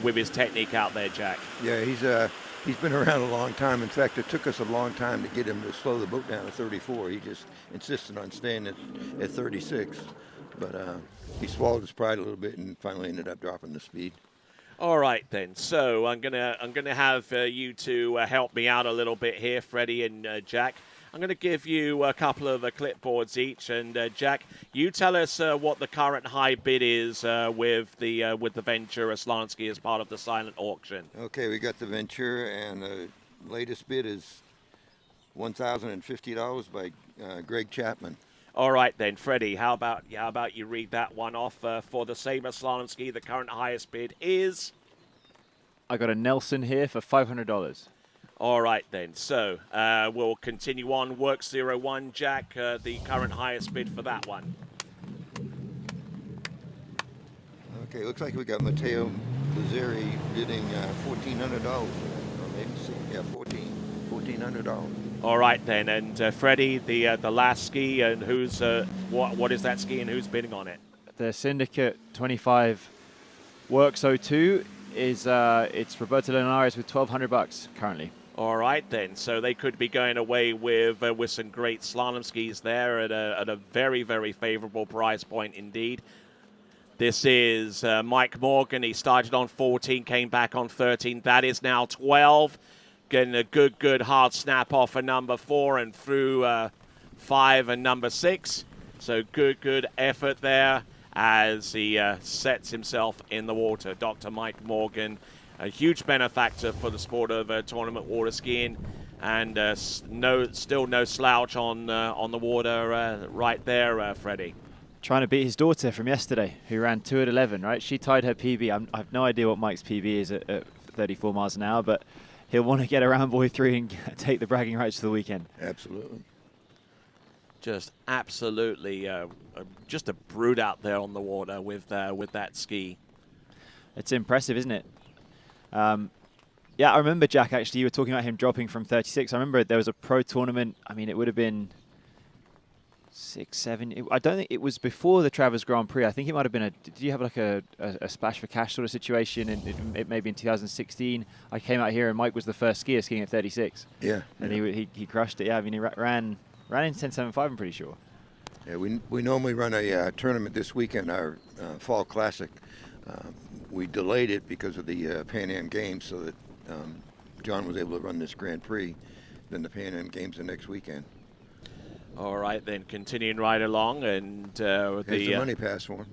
with his technique out there, Jack. Yeah, he's been around a long time. In fact, it took us a long time to get him to slow the boat down to 34. He just insisted on staying at 36. But he swallowed his pride a little bit and finally ended up dropping the speed. All right, then. So I'm gonna have you two help me out a little bit here, Freddie and Jack. I'm going to give you a couple of clipboards each, and Jack, you tell us what the current high bid is with the Ventura slalom ski as part of the silent auction. Okay, we got the Ventura, and the latest bid is $1,050 by Greg Chapman. All right then, Freddie, how about you read that one off for the Sabre slalom ski? The current highest bid is. I got a Nelson here for $500. All right, then. So we'll continue on. Work 01, Jack, the current highest bid for that one. Okay, looks like we got Matteo Lazzari bidding $1,400. Or maybe, yeah, $1,400. All right, then. And Freddie, the last ski, and who's what is that ski and who's bidding on it? The Syndicate 25 Works 02 is it's Roberto Linares with $1,200 currently. All right, then. So they could be going away with some great slalom skis there at a very, very favorable price point indeed. This is Mike Morgan. He started on 14, came back on 13. That is now 12. Getting a good hard snap off for number 4 and through 5 and number 6. So good effort there as he sets himself in the water. Dr. Mike Morgan, a huge benefactor for the sport of tournament water skiing, and still no slouch on the water right there, Freddie. Trying to beat his daughter from yesterday, who ran 2 at 11, right? She tied her PB. I have no idea what Mike's PB is at 34 miles an hour, but he'll want to get around boy 3 and take the bragging rights for the weekend. Absolutely. Just absolutely, just a brute out there on the water with that ski. It's impressive, isn't it? Yeah, I remember, Jack, actually, you were talking about him dropping from 36. I remember there was a pro tournament. I mean, it would have been 6, 7. I don't think it was before the Travers Grand Prix. I think it might have been did you have like a splash for cash sort of situation? And it may be in 2016. I came out here and Mike was the first skier skiing at 36. Yeah. And he crushed it. Yeah, I mean, he ran in 10.75, I'm pretty sure. Yeah, we normally run a tournament this weekend, our Fall Classic. We delayed it because of the Pan Am Games so that John was able to run this Grand Prix, then the Pan Am Games the next weekend. All right, then, continuing right along. And the money pass for him.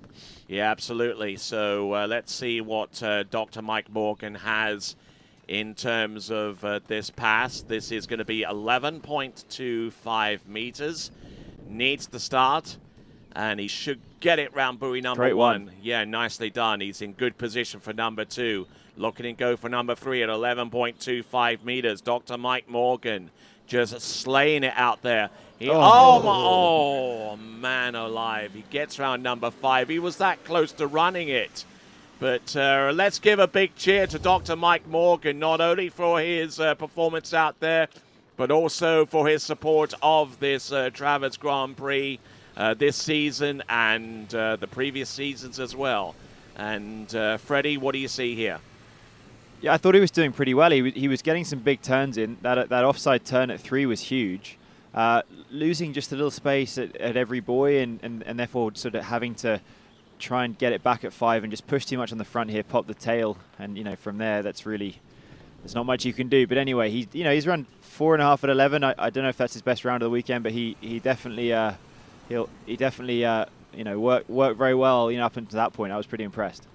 Yeah, absolutely. So let's see what Dr. Mike Morgan has in terms of this pass. This is going to be 11.25 meters. Needs to start, and he should get it round buoy number Great 1. Yeah, nicely done. He's in good position for number 2. Looking and go for number 3 at 11.25 meters. Dr. Mike Morgan just slaying it out there. Oh, man alive. He gets round number 5. He was that close to running it. But let's give a big cheer to Dr. Mike Morgan, not only for his performance out there, but also for his support of this Travers Grand Prix this season and the previous seasons as well. And Freddie, what do you see here? Yeah, I thought he was doing pretty well. He was getting some big turns in. That offside turn at 3 was huge. Losing just a little space at every buoy and therefore sort of having to try and get it back at 5 and just push too much on the front here, pop the tail, and from there there's not much you can do. But anyway, he's run 4.5 at 11. I don't know if that's his best round of the weekend, but he definitely worked very well up until that point. I was pretty impressed.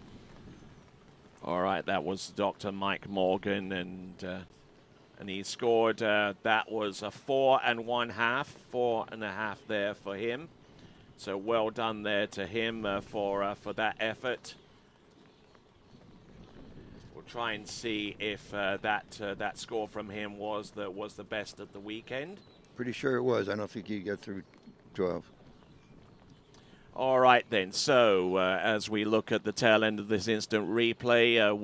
All right, that was Dr. Mike Morgan, and And he scored, that was a 4 1/2 there for him. So well done there to him for that effort. We'll try and see if that score from him was the best of the weekend. Pretty sure it was. I don't think you got through 12. All right then. So as we look at the tail end of this instant replay,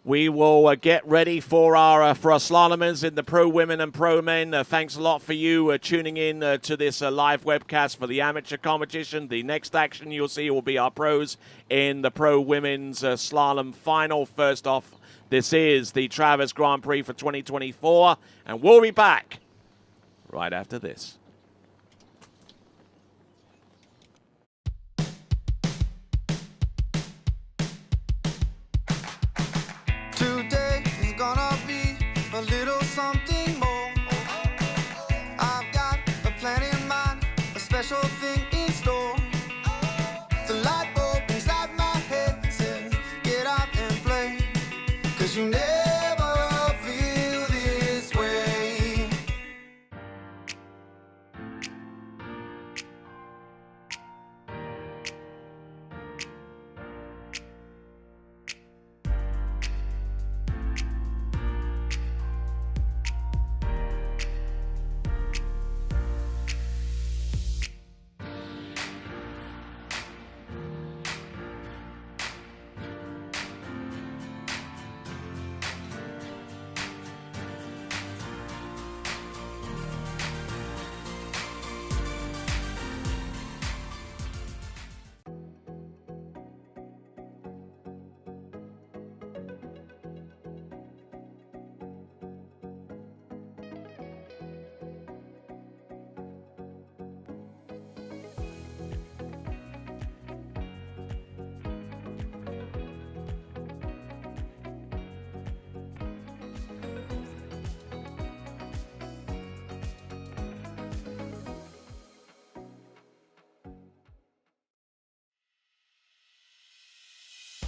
we will get ready for our slalomers in the pro women and pro men. Thanks a lot for you tuning in to this live webcast for the amateur competition. The next action you'll see will be our pros in the pro women's slalom final. First off, this is the Travers Grand Prix for 2024, and we'll be back right after this. Today is gonna be a little something more. I've got a plan in mind, a special thing in store. The light bulb inside my head says, get out and play, 'cause you never feel this way.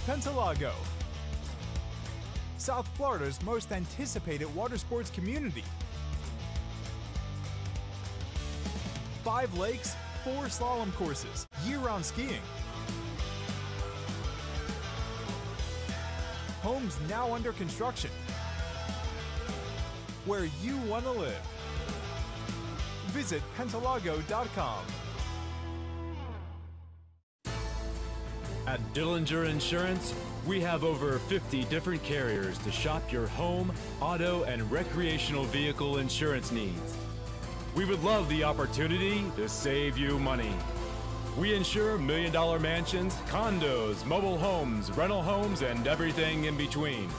Pentalago, South Florida's most anticipated water sports community. 5 lakes, 4 slalom courses, year-round skiing. Homes now under construction. Where you want to live. Visit pentalago.com. At Dillinger Insurance, we have over 50 different carriers to shop your home, auto, and recreational vehicle insurance needs. We would love the opportunity to save you money. We insure $1 million mansions, condos, mobile homes, rental homes, and everything in between.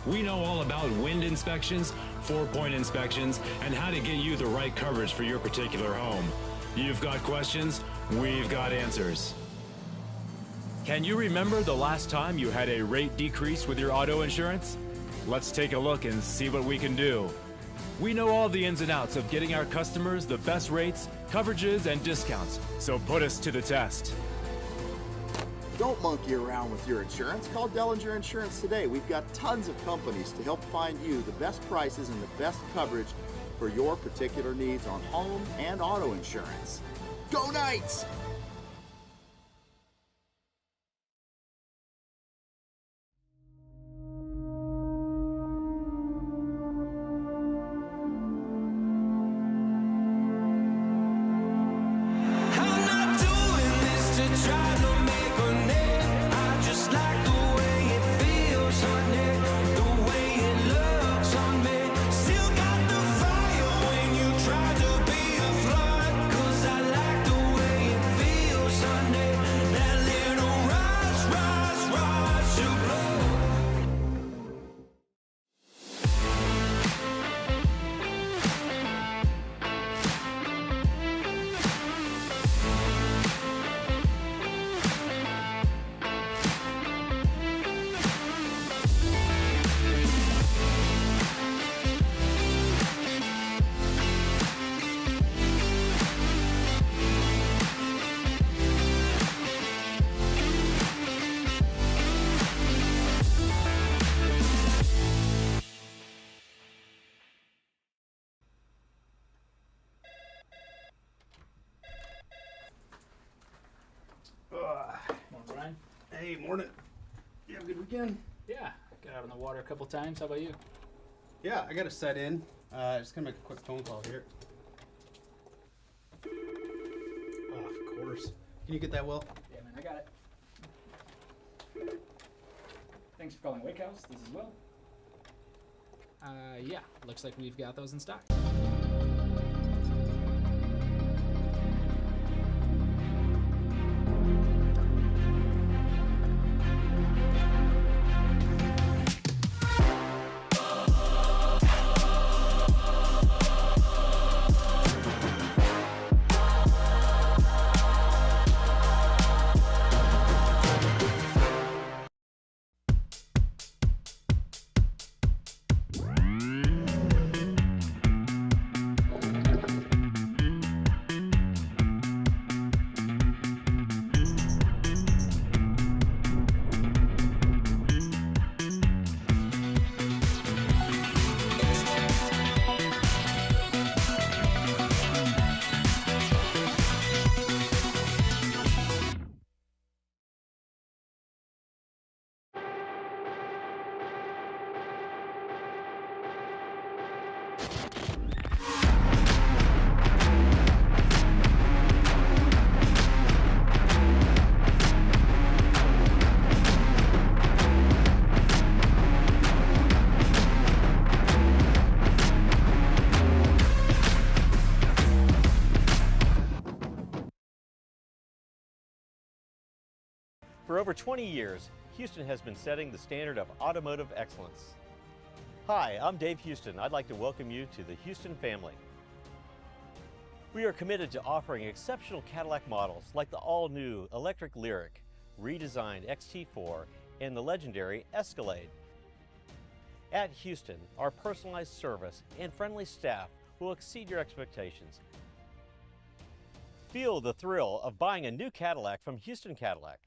We know all about wind inspections, 4-point inspections, and how to get you the right coverage for your particular home. You've got questions, we've got answers. Can you remember the last time you had a rate decrease with your auto insurance? Let's take a look and see what we can do. We know all the ins and outs of getting our customers the best rates, coverages, and discounts, so put us to the test. Don't monkey around with your insurance. Call Dillinger Insurance today. We've got tons of companies to help find you the best prices and the best coverage for your particular needs on home and auto insurance. Go Knights! Still got the fire when you try to be a flood, 'cause I like the way it feels. Hey, morning. You have a good weekend? Yeah, got out on the water a couple times. How about you? Yeah, I got to set in. Just gonna make a quick phone call here. Oh, of course. Can you get that, Will? Yeah, man, I got it. Thanks for calling Wake House. This is Will. Yeah, looks like we've got those in stock. For over 20 years, Houston has been setting the standard of automotive excellence. Hi, I'm Dave Houston. I'd like to welcome you to the Houston family. We are committed to offering exceptional Cadillac models like the all-new electric Lyriq, redesigned XT4, and the legendary Escalade. At Houston, our personalized service and friendly staff will exceed your expectations. Feel the thrill of buying a new Cadillac from Houston Cadillac.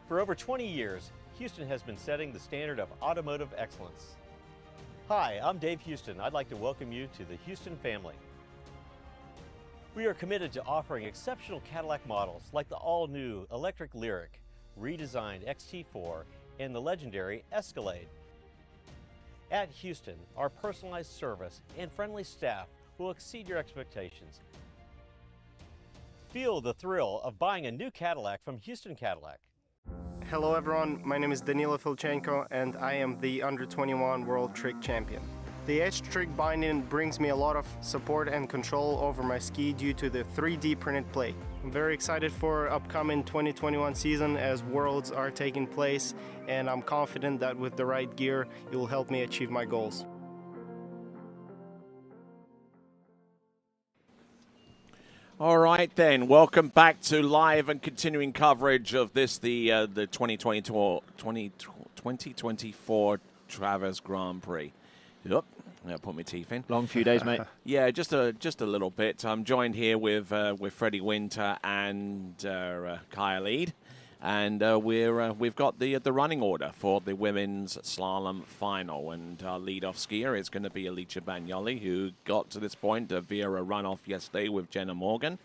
For over 20 years, Houston has been setting the standard of automotive excellence. Hi, I'm Dave Houston. I'd like to welcome you to the Houston family. We are committed to offering exceptional Cadillac models like the all-new electric Lyriq, redesigned XT4, and the legendary Escalade. At Houston, our personalized service and friendly staff will exceed your expectations. Feel the thrill of buying a new Cadillac from Houston Cadillac. Hello everyone, my name is Danilo Filchenko and I am the Under-21 World Trick Champion. The edge trick binding brings me a lot of support and control over my ski due to the 3D printed plate. I'm very excited for upcoming 2021 season as Worlds are taking place, and I'm confident that with the right gear, it will help me achieve my goals. All right, then. Welcome back to live and continuing coverage of this, the 2024 Travers Grand Prix. Yep, I put my teeth in. Long few days, mate. Yeah, just a little bit. I'm joined here with Freddie Winter and Kyle Eade, and we've got the running order for the women's slalom final, and our lead-off skier is going to be Alicia Bagnoli, who got to this point via a runoff yesterday with Jenna Morgan.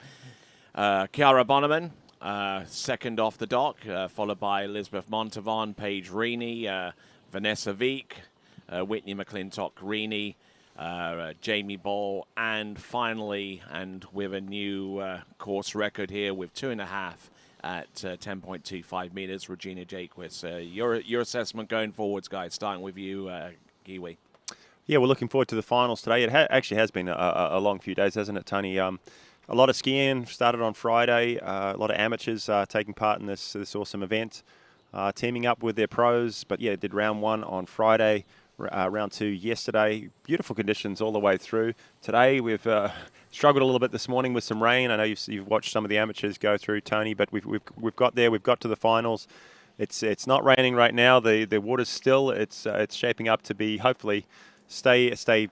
Chiara Bonneman, second off the dock, followed by Elizabeth Montavon, Paige Reaney, Vanessa Veek, Whitney McClintock-Reaney, Jamie Ball, and finally, and with a new course record here with 2.5 at 10.25 meters, Regina Jaquist. Your assessment going forwards, guys, starting with you, Kiwi. Yeah, we're looking forward to the finals today. It actually has been a long few days, hasn't it, Tony? A lot of skiing started on Friday. A lot of amateurs taking part in this awesome event, teaming up with their pros. But yeah, did round 1 on Friday, round 2 yesterday. Beautiful conditions all the way through. Today we've struggled a little bit this morning with some rain. I know you've watched some of the amateurs go through, Tony, but we've got there. We've got to the finals. It's not raining right now. The water's still. It's shaping up to be hopefully stay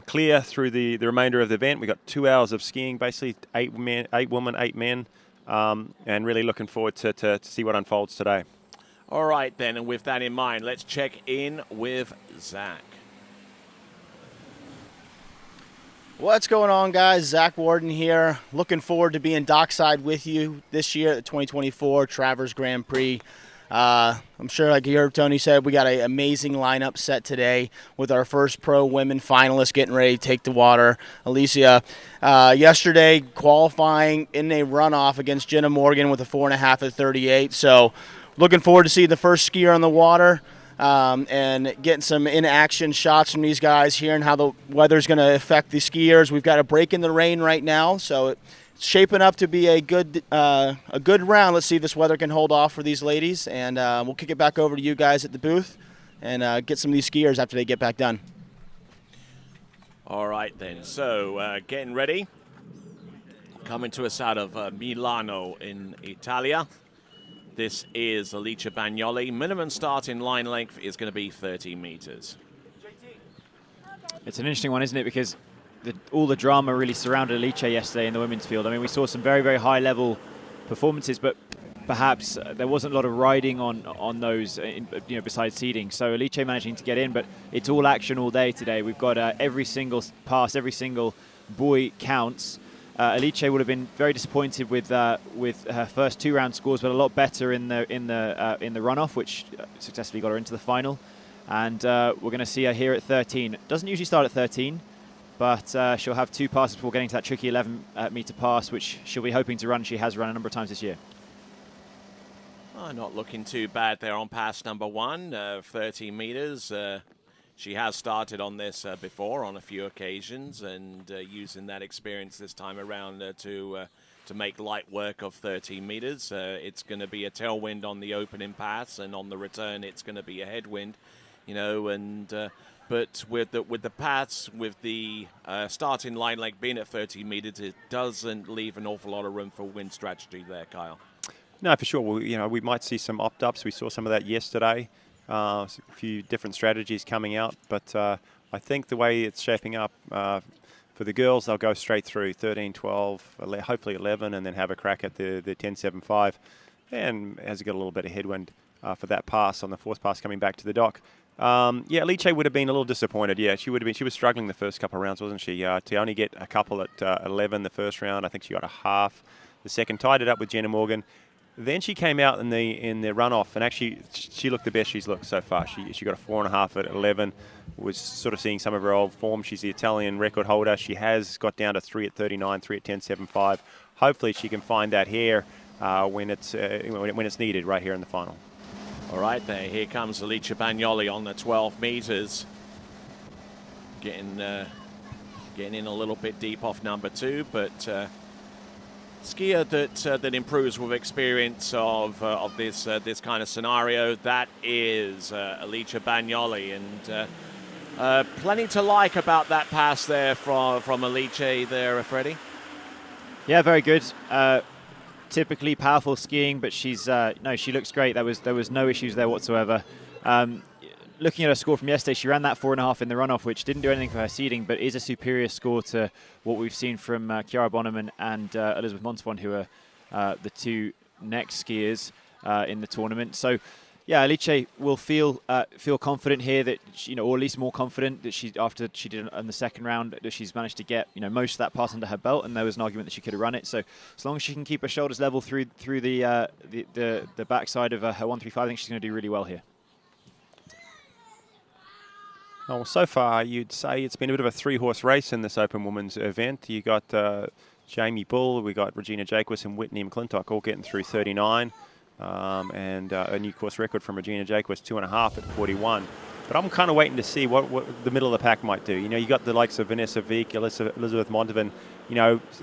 clear through the remainder of the event. We've got 2 hours of skiing, basically 8 women, 8 men, and really looking forward to see what unfolds today. All right, then, and with that in mind, let's check in with Zach. What's going on, guys? Zach Warden here. Looking forward to being dockside with you this year at the 2024 Travers Grand Prix. I'm sure, like you heard Tony said, we got an amazing lineup set today with our first pro women finalists getting ready to take the water. Alicia, yesterday qualifying in a runoff against Jenna Morgan with a 4.5 at 38. So looking forward to seeing the first skier on the water and getting some in-action shots from these guys, hearing how the weather's going to affect the skiers. We've got a break in the rain right now, so it's shaping up to be a good round. Let's see if this weather can hold off for these ladies, and we'll kick it back over to you guys at the booth and get some of these skiers after they get back done. All right, then. So getting ready. Coming to us out of Milano in Italia. This is Alicia Bagnoli. Minimum starting line length is going to be 30 meters. It's an interesting one, isn't it? Because all the drama really surrounded Alicia yesterday in the women's field. I mean, we saw some very, very high-level performances, but perhaps there wasn't a lot of riding on those, besides seeding. So Alicia managing to get in, but it's all action all day today. We've got every single pass, every single buoy counts. Alicia would have been very disappointed with her first 2-round scores, but a lot better in the runoff, which successfully got her into the final. And we're going to see her here at 13. Doesn't usually start at 13, but she'll have 2 passes before getting to that tricky 11-meter pass, which she'll be hoping to run. She has run a number of times this year. Oh, not looking too bad there on pass number 1, 13 meters. She has started on this before on a few occasions, and using that experience this time around to make light work of 13 meters. It's going to be a tailwind on the opening pass, and on the return it's going to be a headwind, but with the pass, with the starting line length being at 30 meters, it doesn't leave an awful lot of room for wind strategy there, Kyle. No, for sure. Well, we might see some opt-ups. We saw some of that yesterday. A few different strategies coming out, but I think the way it's shaping up for the girls, they'll go straight through 13, 12, hopefully 11, and then have a crack at the 10.75, and has got a little bit of headwind for that pass on the 4th pass coming back to the dock. Alicia would have been a little disappointed. Yeah, she was struggling the first couple of rounds, wasn't she? To only get a couple at 11 the first round, I think she got a half the second, tied it up with Jenna Morgan. Then she came out in the runoff, and actually she looked the best she's looked so far. She got a 4.5 at 11. Was sort of seeing some of her old form. She's the Italian record holder. She has got down to 3 at 39, 3 at 10.75. Hopefully she can find that here when it's needed right here in the final. All right, there. Here comes Alicia Bagnoli on the 12 meters, getting in a little bit deep off number 2, but. Skier that improves with experience of this kind of scenario. That is Alicia Bagnoli, and plenty to like about that pass there from Alicia there, Freddie. Yeah, very good. Typically powerful skiing, but she's no, she looks great. There was no issues there whatsoever. Looking at her score from yesterday, she ran that 4.5 in the runoff, which didn't do anything for her seeding, but is a superior score to what we've seen from Chiara Bonneman and Elizabeth Montavon, who are the two next skiers in the tournament. So, yeah, Alice will feel confident here that or at least more confident that after she did in the second round, that she's managed to get most of that pass under her belt, and there was an argument that she could have run it. So, as long as she can keep her shoulders level through the backside of her 135, I think she's going to do really well here. Oh, well, so far, you'd say it's been a bit of a three-horse race in this Open Women's event. You got Jamie Bull, we got Regina Jacquis and Whitney McClintock all getting through 39, and a new course record from Regina Jacquis, 2.5 at 41. But I'm kind of waiting to see what the middle of the pack might do. You got the likes of Vanessa Veek, Elizabeth Montavon,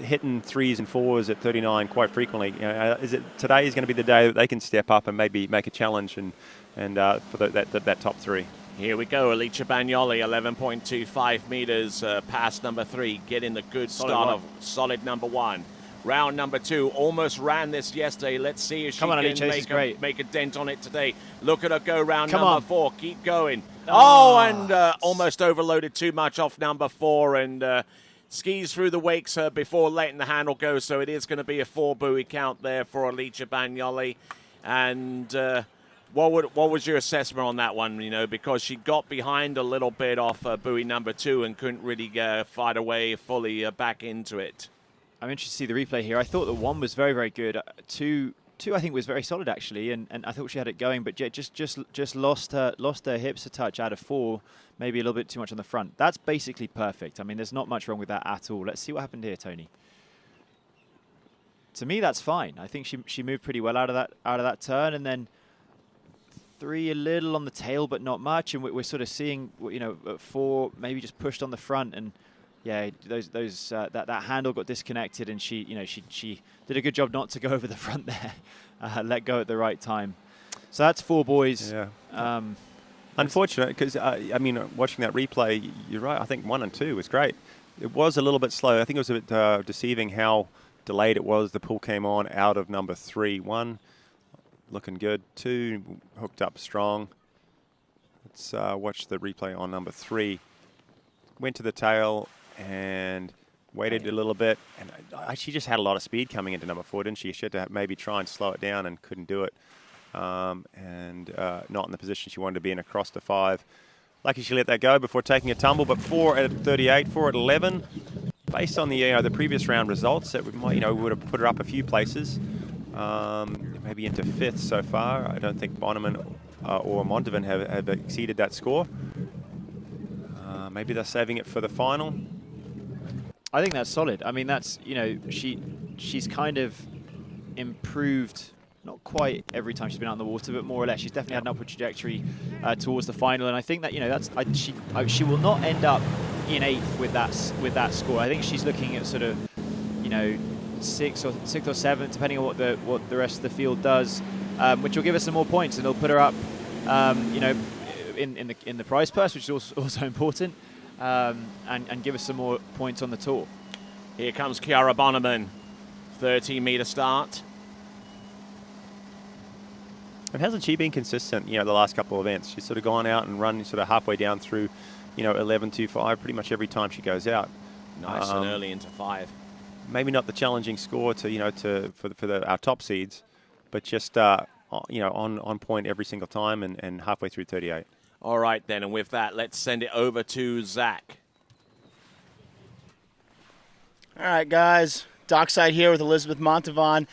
hitting 3s and 4s at 39 quite frequently. Today is going to be the day that they can step up and maybe make a challenge and for that top 3. Here we go, Alice Bagnoli, 11.25 meters past number 3, getting the good start of solid number 1. Round number 2, almost ran this yesterday. Let's see if she can make a dent on it today. Look at her go round number 4, keep going. And almost overloaded too much off number 4 and skis through the wakes before letting the handle go. So it is going to be a 4 buoy count there for Alice Bagnoli. And what was your assessment on that one? Because she got behind a little bit off buoy number 2 and couldn't really fight her way fully back into it. I'm interested to see the replay here. I thought that 1 was very, very good. 2 I think was very solid actually, and I thought she had it going, but just lost her hips a touch out of 4, maybe a little bit too much on the front. That's basically perfect. I mean, there's not much wrong with that at all. Let's see what happened here, Tony. To me, that's fine. I think she moved pretty well out of that turn, and then 3 a little on the tail, but not much. And we're sort of seeing, at 4 maybe just pushed on the front, and yeah, that handle got disconnected, and she did a good job not to go over the front there, let go at the right time. So that's 4 boys. Yeah. Unfortunate, because watching that replay, you're right. I think 1 and 2 was great. It was a little bit slow. I think it was a bit deceiving how delayed it was. The pull came on out of number 3. 1 looking good. 2 hooked up strong. Let's watch the replay on number 3. Went to the tail and waited a little bit, and she just had a lot of speed coming into number 4, didn't she? She had to maybe try and slow it down and couldn't do it, and not in the position she wanted to be in across to 5. Lucky she let that go before taking a tumble, but 4 at 38, 4 at 11. Based on the previous round results, that we would have put her up a few places, maybe into 5th so far. I don't think Bonneman or Montavon have exceeded that score. Maybe they're saving it for the final. I think that's solid. I mean, that's, she's kind of improved, not quite every time she's been out in the water, but more or less. She's definitely had an upward trajectory towards the final, and I think that, she will not end up in 8th with that score. I think she's looking at sort of, 6th or 7th, depending on what the rest of the field does, which will give us some more points, and it'll put her up, in the prize purse, which is also important, and give us some more points on the tour. Here comes Chiara Bonneman, 13-meter start. And hasn't she been consistent, the last couple of events? She's sort of gone out and run sort of halfway down through, 11.25 pretty much every time she goes out. Nice and early into 5. Maybe not the challenging score for our top seeds, but just on point every single time and halfway through 38. All right, then, and with that, let's send it over to Zach. All right, guys. Dockside here with Elizabeth Montavon.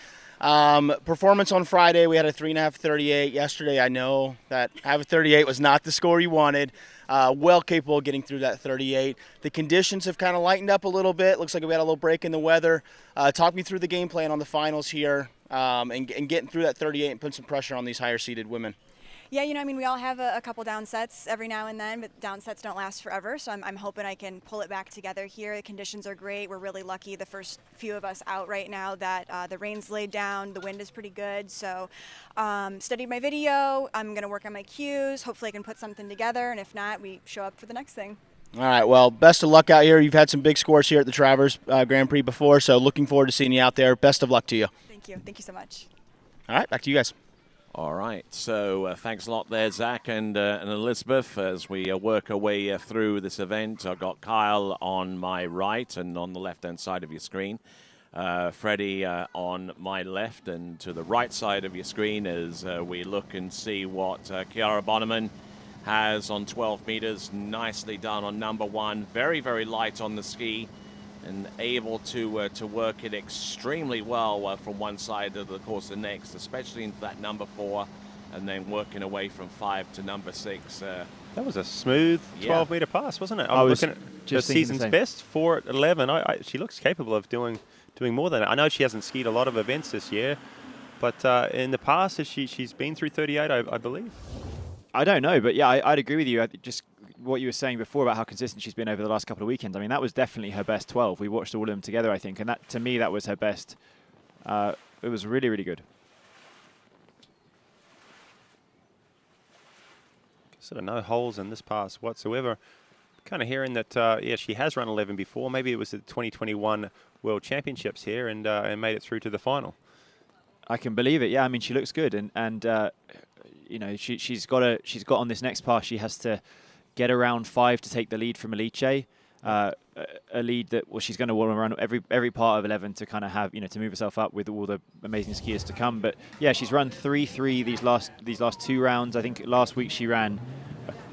Performance on Friday, we had a 3.5:38. Yesterday, I know that have a 38 was not the score you wanted. Well capable of getting through that 38. The conditions have kind of lightened up a little bit. Looks like we had a little break in the weather. Talk me through the game plan on the finals here and getting through that 38 and putting some pressure on these higher-seeded women. Yeah, we all have a couple down sets every now and then, but down sets don't last forever, so I'm hoping I can pull it back together here. The conditions are great. We're really lucky, the first few of us out right now, that the rain's laid down, the wind is pretty good, so studied my video. I'm going to work on my cues. Hopefully I can put something together, and if not, we show up for the next thing. All right, well, best of luck out here. You've had some big scores here at the Travers Grand Prix before, so looking forward to seeing you out there. Best of luck to you. Thank you. Thank you so much. All right, back to you guys. All right, so thanks a lot there, Zach and Elizabeth, as we work our way through this event. I've got Kyle on my right and on the left-hand side of your screen. Freddie on my left, and to the right side of your screen as we look and see what Kiara Bonneman has on 12 meters. Nicely done on number one. Very, very light on the ski and able to work it extremely well from one side of the course to the next, especially into that number 4, and then working away from 5 to number 6. That was a smooth 12-meter pass, wasn't it? I was looking at just the thinking season's the same. best, 4:11. She looks capable of doing more than that. I know she hasn't skied a lot of events this year, but in the past, she's been through 38, I believe. I don't know, but yeah, I'd agree with you. Just what you were saying before about how consistent she's been over the last couple of weekends. I mean, that was definitely her best 12. We watched all of them together, I think, and that to me that was her best. It was really, really good. Sort of no holes in this pass whatsoever. Kind of hearing that, yeah, she has run 11 before. Maybe it was the 2021 World Championships here and made it through to the final. I can believe it. Yeah, I mean, she looks good, and you know, she's got on this next pass. She has to get around 5 to take the lead from Alice. A lead that, well, she's going to want to run every part of 11 to kind of have, you know, to move herself up with all the amazing skiers to come. But yeah, she's run 3-3 these last 2 rounds. I think last week she ran,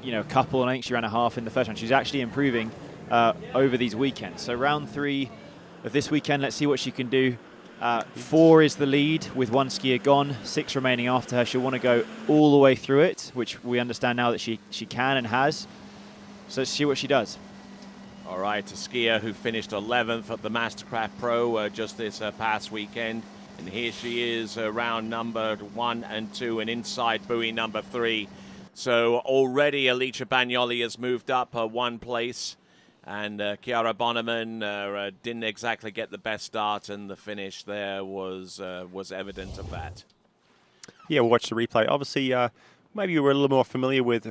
you know, a couple, and I think she ran a half in the first round. She's actually improving over these weekends. So round 3 of this weekend, let's see what she can do. 4 is the lead with 1 skier gone, 6 remaining after her. She'll want to go all the way through it, which we understand now that she can and has. So let's see what she does. All right, a skier who finished 11th at the Mastercraft Pro just this past weekend. And here she is, round number 1 and 2, and inside buoy number 3. So already Alicia Bagnoli has moved up 1 place. And Kiara Bonneman didn't exactly get the best start, and the finish there was evident of that. Yeah, we'll watch the replay. Obviously, maybe you were a little more familiar with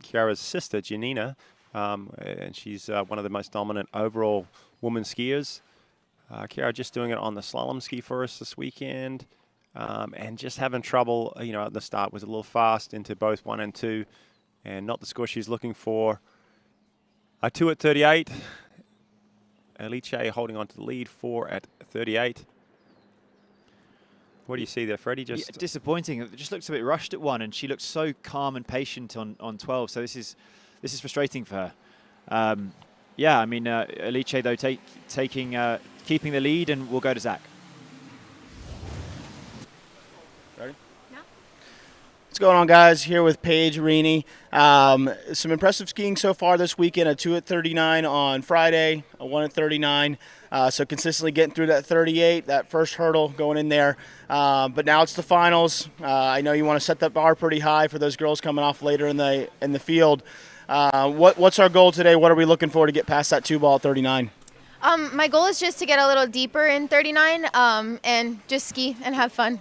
Kiara's sister, Janina, and she's one of the most dominant overall woman skiers. Kiara just doing it on the slalom ski for us this weekend, and just having trouble, you know, at the start was a little fast into both 1 and 2, and not the score she's looking for. 2 at 38. Alice holding on to the lead, 4 at 38. What do you see there, Freddie? Just disappointing. It just looks a bit rushed at 1, and she looks so calm and patient on 12. So this is frustrating for her. Yeah, I mean, Alice though keeping the lead, and we'll go to Zach. Ready? What's going on, guys? Here with Paige Rini. Some impressive skiing so far this weekend. A 2 at 39 on Friday, a 1 at 39. So consistently getting through that 38, that first hurdle going in there. But now it's the finals. I know you want to set that bar pretty high for those girls coming off later in the field. What's our goal today? What are we looking for to get past that 2 ball at 39? My goal is just to get a little deeper in 39 and just ski and have fun.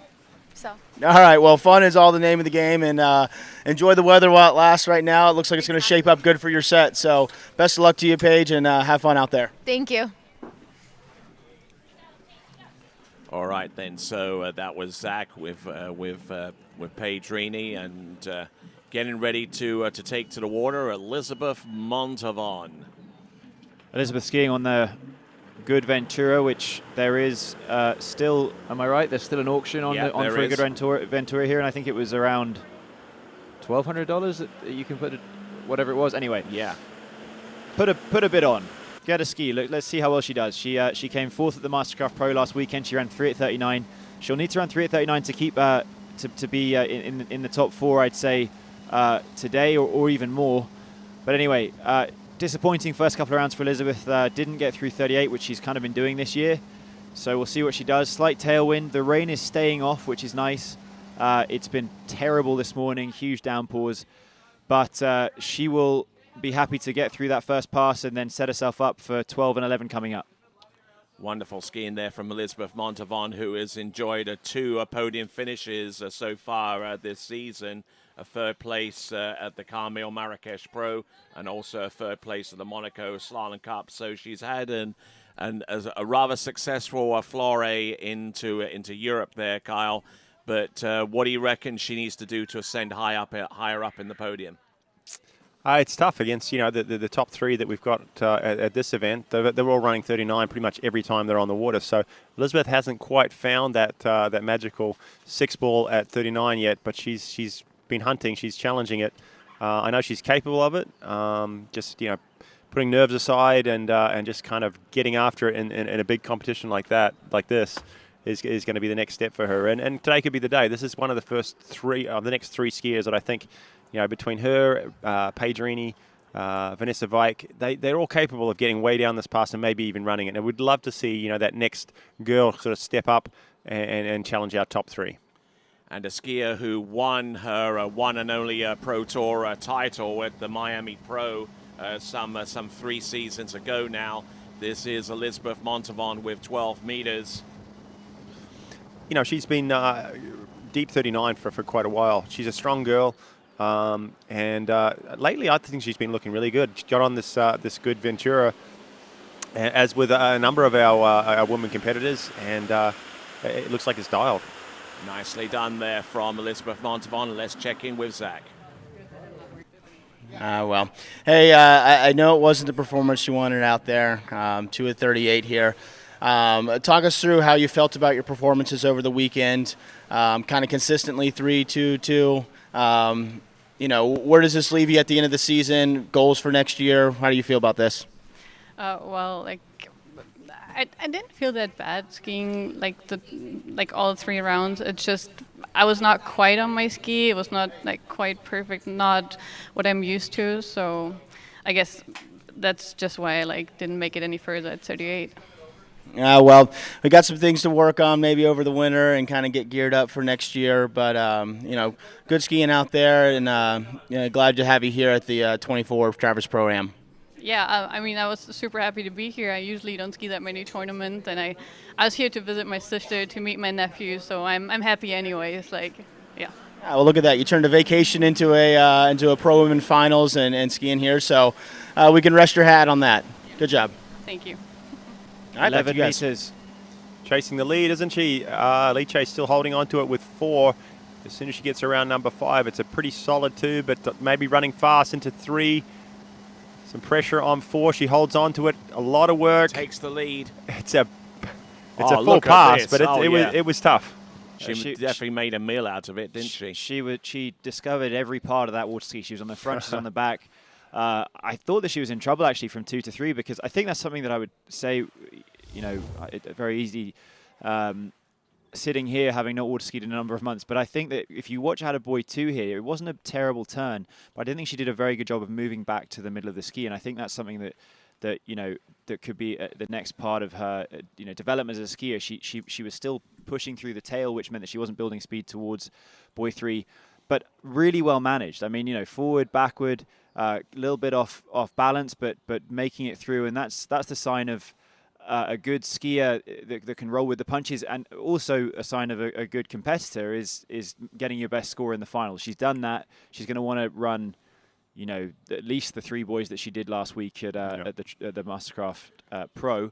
So. All right, well, fun is all the name of the game, and enjoy the weather while it lasts right now. It looks like it's going to shape up good for your set. So best of luck to you, Paige, and have fun out there. Thank you. All right, then. So that was Zach with Paige Rini, and getting ready to take to the water, Elizabeth Montavon. Elizabeth skiing on the Good Ventura, which there is still, am I right? There's still an auction on for a Good Ventura here, and I think it was around $1,200 that you can put it, whatever it was. Anyway, yeah, put a bid on. Get a ski. Look, let's see how well she does. She came 4th at the Mastercraft Pro last weekend. She ran 3 at 39. She'll need to run 3 at 39 to keep to be in the top 4, I'd say, today or even more. But anyway. Disappointing first couple of rounds for Elizabeth. Didn't get through 38, which she's kind of been doing this year. So we'll see what she does. Slight tailwind. The rain is staying off, which is nice. It's been terrible this morning, huge downpours. But she will be happy to get through that first pass and then set herself up for 12 and 11 coming up. Wonderful skiing there from Elizabeth Montavon, who has enjoyed 2 podium finishes so far this season. A 3rd place at the Carmel Marrakesh Pro, and also a 3rd place at the Monaco Slalom Cup. So she's had a rather successful foray into Europe there, Kyle. But what do you reckon she needs to do to ascend higher up in the podium? It's tough against, the top 3 that we've got at this event. They're all running 39 pretty much every time they're on the water. So Elizabeth hasn't quite found that magical 6-ball at 39 yet, but she's been hunting. She's challenging it. I know she's capable of it. Just putting nerves aside and just kind of getting after it in a big competition like this is going to be the next step for her. And today could be the day. This is one of the first 3 of the next 3 skiers that I think. Between her, Paige Rini, Vanessa Vike, they're all capable of getting way down this pass and maybe even running it. And we'd love to see, that next girl sort of step up and challenge our top 3. And a skier who won her one and only Pro Tour title at the Miami Pro some 3 seasons ago now. This is Elizabeth Montavon with 12 meters. She's been deep 39 for quite a while. She's a strong girl. And lately, I think she's been looking really good. She got on this good Ventura, as with a number of our women competitors, and it looks like it's dialed. Nicely done there from Elizabeth Montavon. Let's check in with Zach. Well, hey, I know it wasn't the performance you wanted out there. 2 at 38 here. Talk us through how you felt about your performances over the weekend. Kind of consistently 3, 2, 2. Where does this leave you at the end of the season? Goals for next year? How do you feel about this? Well, I didn't feel that bad skiing all 3 rounds. It's just I was not quite on my ski. It was not quite perfect, not what I'm used to. So I guess that's just why I didn't make it any further at 38. Well, we got some things to work on maybe over the winter and kind of get geared up for next year. But, good skiing out there, and glad to have you here at the 24 Travers Pro-Am. Yeah, I was super happy to be here. I usually don't ski that many tournaments, and I was here to visit my sister, to meet my nephew, so I'm happy anyways. Yeah. Well, look at that. You turned a vacation into a Pro Women Finals and skiing here, so we can rest your hat on that. Good job. Thank you. All right, 11 meters. Chasing the lead, isn't she? Lee Chase still holding on to it with 4. As soon as she gets around number 5, it's a pretty solid 2, but maybe running fast into 3. Some pressure on 4. She holds on to it. A lot of work. Takes the lead. It's a full pass, but it was tough. She definitely made a meal out of it, didn't she? She discovered every part of that water ski. She was on the front, she was on the back. I thought that she was in trouble actually from 2 to 3, because I think that's something that I would say, very easy sitting here having not water skied in a number of months. But I think that if you watch Attaboy 2 here, it wasn't a terrible turn, but I didn't think she did a very good job of moving back to the middle of the ski. And I think that's something that could be the next part of her development as a skier. She was still pushing through the tail, which meant that she wasn't building speed towards buoy 3, but really well managed. I mean, forward, backward, a little bit off balance, but making it through, and that's the sign of a good skier that can roll with the punches, and also a sign of a good competitor is getting your best score in the final. She's done that. She's going to want to run, at least the 3 buoys that she did last week at the Mastercraft Pro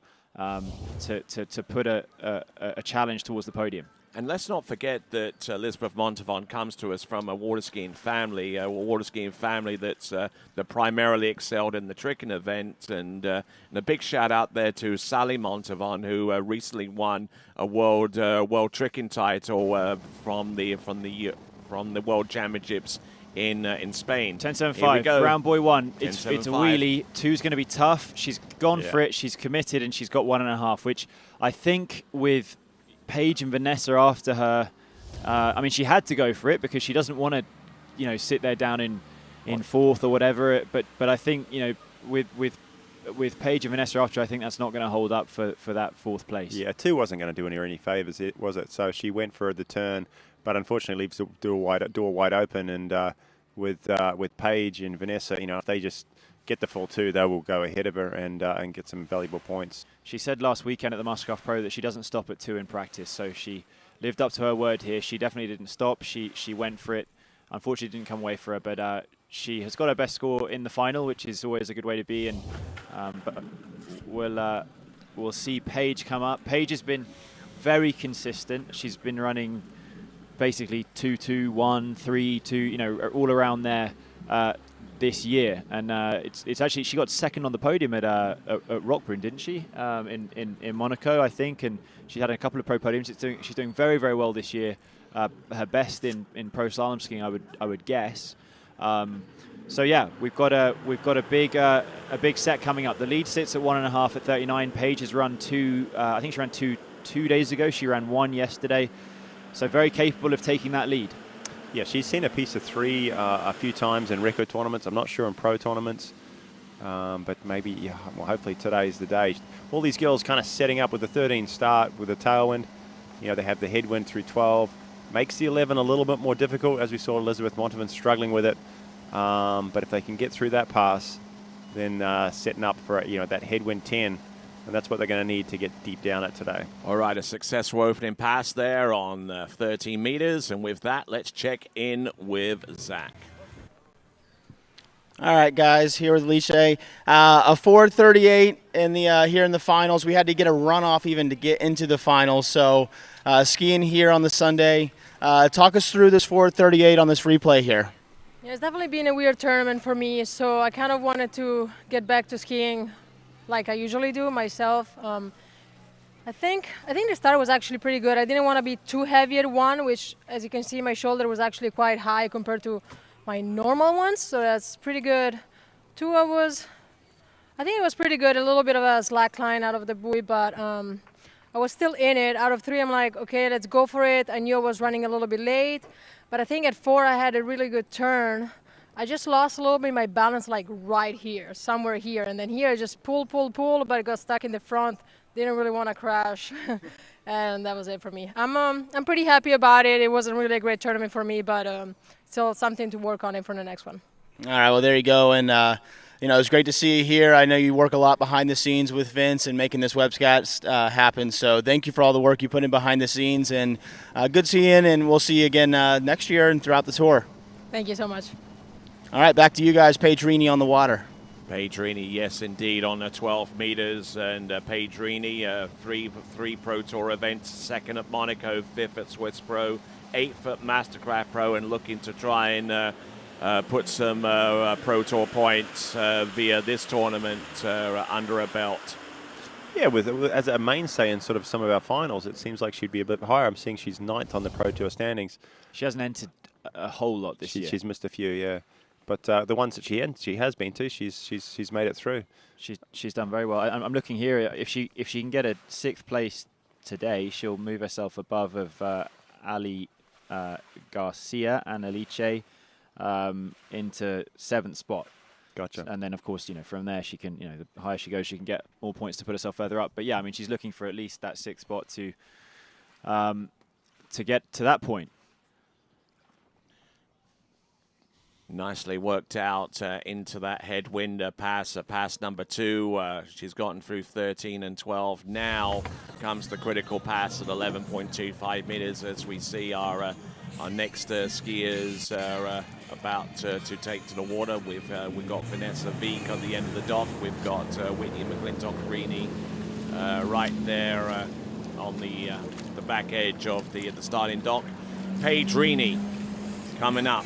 to put a challenge towards the podium. And let's not forget that Elizabeth Montavon comes to us from a water skiing family that's that primarily excelled in the tricking event. And a big shout out there to Sally Montavon, who recently won a world tricking title from the World Championships in Spain. 10.75, round buoy 1. It's a wheelie. 2's going to be tough. She's gone for it. She's committed, and she's got 1.5, which I think with Paige and Vanessa after her, she had to go for it because she doesn't want to, sit there down in 4th or whatever. But I think, with Paige and Vanessa after, I think that's not going to hold up for that 4th place. Yeah, 2 wasn't going to do any favours, was it? So she went for the turn, but unfortunately leaves the door wide open. And with Paige and Vanessa, if they just get the full 2, they will go ahead of her and get some valuable points. She said last weekend at the Muscov Pro that she doesn't stop at 2 in practice, so she lived up to her word here. She definitely didn't stop. She went for it. Unfortunately, it didn't come away for her, but she has got her best score in the final, which is always a good way to be. And but we'll see Paige come up. Paige has been very consistent. She's been running basically 2-2, 1, 3, 2, you know, all around there this year. And it's actually, she got second on the podium at Rockbrunn, didn't she? In Monaco, I think. And she had a couple of pro podiums. She's doing very, very well this year. Her best in pro slalom skiing, I would guess. So yeah, we've got a big set coming up. The lead sits at 1.5 at 39. Paige has run 2. I think she ran 2 days ago. She ran 1 yesterday. So very capable of taking that lead. Yeah, she's seen a piece of 3 a few times in record tournaments. I'm not sure in pro tournaments, but maybe, yeah, well, hopefully today's the day. All these girls kind of setting up with the 13 start with a tailwind. You know, they have the headwind through 12. Makes the 11 a little bit more difficult, as we saw Elizabeth Montevan struggling with it. But if they can get through that pass, then setting up for, you know, that headwind 10, and that's what they're going to need to get deep down at today. All right, a successful opening pass there on 13 meters. And with that, let's check in with Zach. All right, guys, here with Alice. A 4:38 in the here in the finals. We had to get a runoff even to get into the finals. So skiing here on the Sunday. Talk us through this 4:38 on this replay here. Yeah, it's definitely been a weird tournament for me. So I kind of wanted to get back to skiing like I usually do myself. I think the start was actually pretty good. I didn't want to be too heavy at 1, which, as you can see, my shoulder was actually quite high compared to my normal ones, so that's pretty good. 2, I think it was pretty good. A little bit of a slack line out of the buoy, but I was still in it. Out of 3, I'm like, okay, let's go for it. I knew I was running a little bit late, but I think at 4 I had a really good turn. I just lost a little bit my balance, like right here, somewhere here, and then here I just pull, but I got stuck in the front. Didn't really want to crash, and that was it for me. I'm pretty happy about it. It wasn't really a great tournament for me, but still something to work on for the next one. All right, well, there you go. And, you know, it's great to see you here. I know you work a lot behind the scenes with Vince and making this webcast happen. So thank you for all the work you put in behind the scenes. And good seeing, and we'll see you again next year and throughout the tour. Thank you so much. All right, back to you guys. Paige Rini on the water. Paige Rini, yes, indeed, on the 12 meters. And Paige Rini, three Pro Tour events, 2nd at Monaco, 5th at Swiss Pro, 8th at Mastercraft Pro, and looking to try and put some Pro Tour points via this tournament under her belt. Yeah, as a mainstay in sort of some of our finals, it seems like she'd be a bit higher. I'm seeing she's 9th on the Pro Tour standings. She hasn't entered a whole lot this year. She's missed a few, yeah. But the ones that she has been to, she's made it through. She's done very well. I'm looking here. If she can get a 6th place today, she'll move herself above of Ali Garcia and Alice into 7th spot. Gotcha. And then, of course, you know, from there she can, you know, the higher she goes, she can get more points to put herself further up. But yeah, I mean, she's looking for at least that 6th spot to get to that point. Nicely worked out into that headwind pass number 2. She's gotten through 13 and 12. Now comes the critical pass at 11.25 meters as we see our next skiers about to take to the water. We've got Vanessa Veek on the end of the dock. We've got Whitney McClintock-Rini right there on the back edge of the starting dock. Paige Rini coming up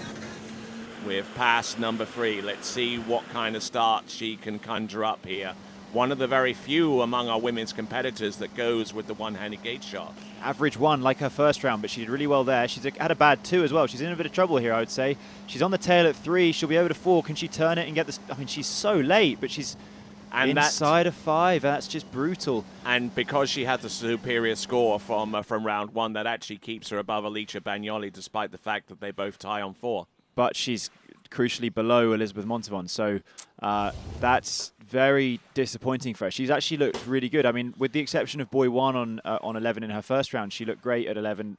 with pass number 3. Let's see what kind of start she can conjure up here. One of the very few among our women's competitors that goes with the one-handed gate shot. Average 1 like her first round, but she did really well there. She's had a bad 2 as well. She's in a bit of trouble here, I would say. She's on the tail at 3. She'll be over to 4. Can she turn it and get this? I mean, she's so late, but she's inside of 5. That's just brutal. And because she had the superior score from round 1, that actually keeps her above Alicia Bagnoli, despite the fact that they both tie on 4. But she's crucially below Elizabeth Montevan, so that's very disappointing for her. She's actually looked really good. I mean, with the exception of Boy 1 on 11 in her first round, she looked great at 11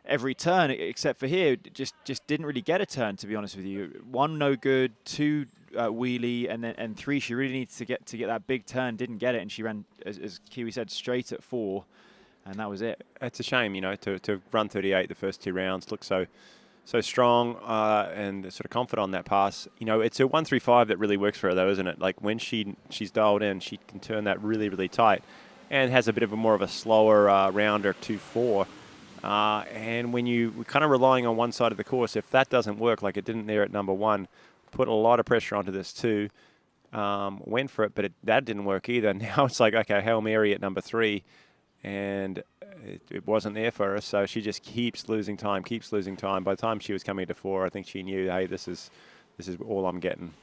every turn except for here. Just didn't really get a turn, to be honest with you. 1 no good, 2 wheelie, and 3 she really needs to get that big turn. Didn't get it, and she ran, as Kiwi said, straight at 4, and that was it. It's a shame, to run 38 the first 2 rounds. Look so strong and sort of confident on that pass. It's a 135 that really works for her, though, isn't it? Like when she's dialed in, she can turn that really, really tight, and has a bit of more of a slower rounder 2-4. And when you're kind of relying on one side of the course, if that doesn't work, like it didn't there at number 1, put a lot of pressure onto this 2. Went for it, but that didn't work either. Now it's like, okay, Hail Mary at number 3, and it wasn't there for her, so she just keeps losing time. By the time she was coming to 4, I think she knew, hey, this is all I'm getting.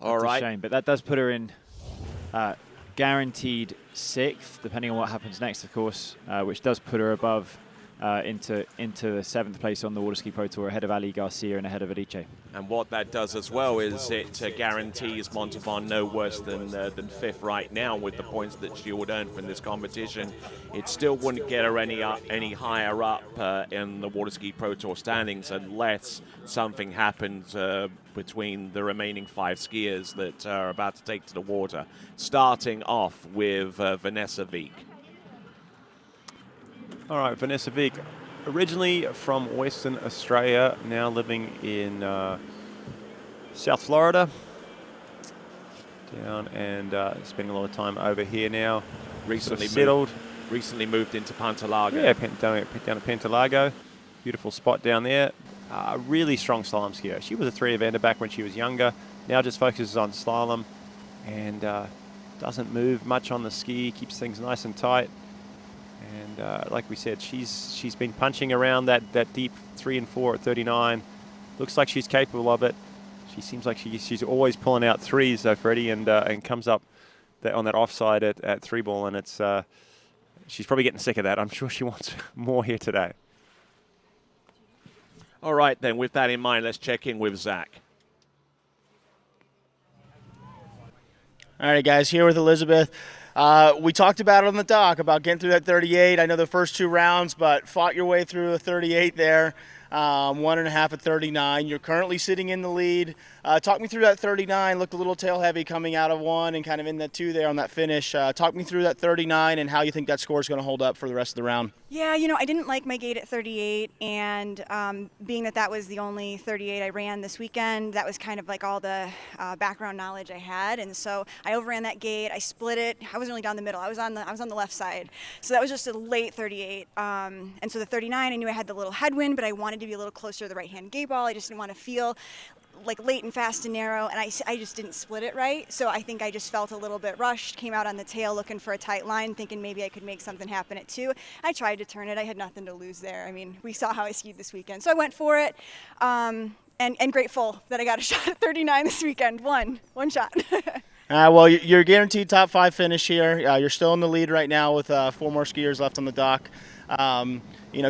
All That's right. a shame, but that does put her in guaranteed 6th, depending on what happens next, of course, which does put her above into the 7th place on the Waterski Pro Tour, ahead of Ali Garcia and ahead of Adichie. And what that does as well is it guarantees Montauban no worse than 5th right now with the points that she would earn from this competition. It still wouldn't get her any higher up in the Waterski Pro Tour standings unless something happens between the remaining 5 skiers that are about to take to the water. Starting off with Vanessa Veek. All right, Vanessa Veek, originally from Western Australia, now living in South Florida. Down and spending a lot of time over here now. Recently settled. Recently moved into Pantalago. Yeah, down at Pantalago. Beautiful spot down there. Really strong slalom skier. She was a 3-eventer back when she was younger. Now just focuses on slalom and doesn't move much on the ski. Keeps things nice and tight. And like we said, she's been punching around that deep 3 and 4 at 39. Looks like she's capable of it. She seems like she's always pulling out 3s though, Freddie, and comes up on that offside at 3 ball, and it's she's probably getting sick of that. I'm sure she wants more here today. All right, then, with that in mind, let's check in with Zach. All right, guys, here with Elizabeth. We talked about it on the dock, about getting through that 38. I know the first 2 rounds, but fought your way through a 38 there. 1.5 at 39. You're currently sitting in the lead. Talk me through that 39. Looked a little tail heavy coming out of 1 and kind of in that 2 there on that finish. Talk me through that 39 and how you think that score is going to hold up for the rest of the round. Yeah, I didn't like my gate at 38, and being that was the only 38 I ran this weekend, that was kind of like all the background knowledge I had, and so I overran that gate. I split it. I wasn't really down the middle. I was on the left side, so that was just a late 38. And so the 39, I knew I had the little headwind, but I wanted to be a little closer to the right-hand gate ball. I just didn't want to feel like late and fast and narrow, and I just didn't split it right. So I think I just felt a little bit rushed, came out on the tail looking for a tight line, thinking maybe I could make something happen at 2. I tried to turn it. I had nothing to lose there. I mean, we saw how I skied this weekend. So I went for it, and grateful that I got a shot at 39 this weekend. One shot. Well, you're guaranteed top 5 finish here. You're still in the lead right now with 4 more skiers left on the dock.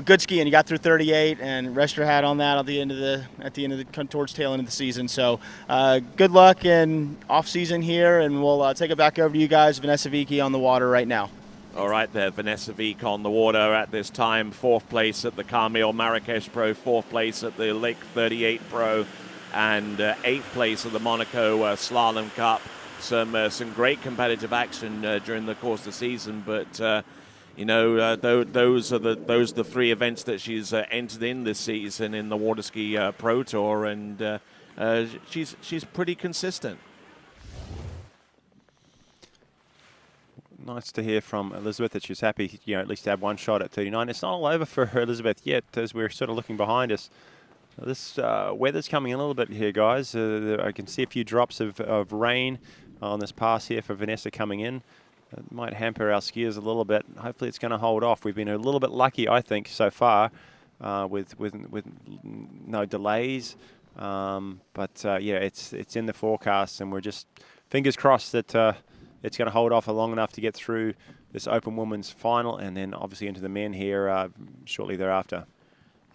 Good skiing. You got through 38, and rest your hat on that towards tail end of the season. So, good luck in off season here, and we'll take it back over to you guys. Vanessa Veek on the water right now. All right, there, Vanessa Veek on the water at this time. 4th place at the Carmel Marrakesh Pro, 4th place at the Lake 38 Pro, and 8th place at the Monaco Slalom Cup. Some great competitive action during the course of the season, but those are the 3 events that she's entered in this season in the Waterski Pro Tour, and she's pretty consistent. Nice to hear from Elizabeth that she's happy, at least to have 1 shot at 39. It's not all over for Elizabeth yet, as we're sort of looking behind us. This weather's coming in a little bit here, guys. I can see a few drops of rain on this pass here for Vanessa coming in. It might hamper our skiers a little bit. Hopefully it's going to hold off. We've been a little bit lucky, I think, so far with no delays. It's in the forecast, and we're just fingers crossed that it's going to hold off long enough to get through this open women's final, and then obviously into the men here shortly thereafter.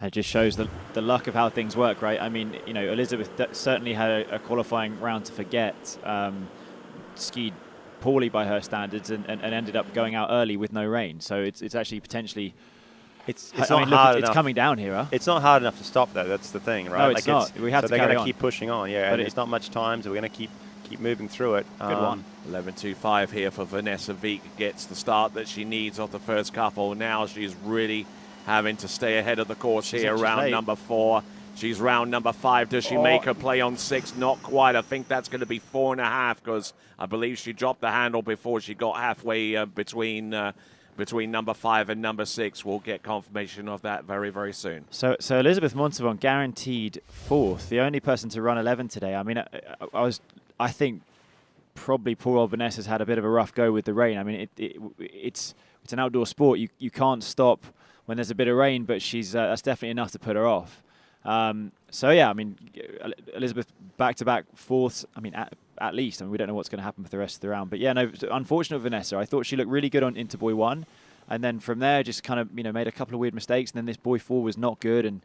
It just shows the luck of how things work, right? I mean, Elizabeth certainly had a qualifying round to forget. Skied poorly by her standards and ended up going out early with no rain. So it's actually potentially It's I not mean, look, hard it's enough. coming down here, huh? It's not hard enough to stop, though. That's the thing, right? No, it's not. We have so to they're carry going to on. keep pushing on, yeah. But And there's not much time, so we're going to keep moving through it. Good one. 11.25 here for Vanessa Veek. Gets the start that she needs off the first couple. Now she's really having to stay ahead of the course here. She's Round late. number 4. She's round number 5. Does she make her play on 6? Not quite. I think that's going to be 4.5 because I believe she dropped the handle before she got halfway between number 5 and number 6. We'll get confirmation of that very, very soon. So Elizabeth Montavon guaranteed 4th, the only person to run 11 today. I mean, I think probably poor old Vanessa's had a bit of a rough go with the rain. I mean, it's an outdoor sport. You can't stop when there's a bit of rain, but that's definitely enough to put her off. So yeah, I mean, Elizabeth back-to-back 4ths. I mean, at least. I mean, we don't know what's going to happen for the rest of the round. But yeah, no, unfortunate Vanessa. I thought she looked really good into buoy 1. And then from there, just kind of, made a couple of weird mistakes. And then this buoy 4 was not good and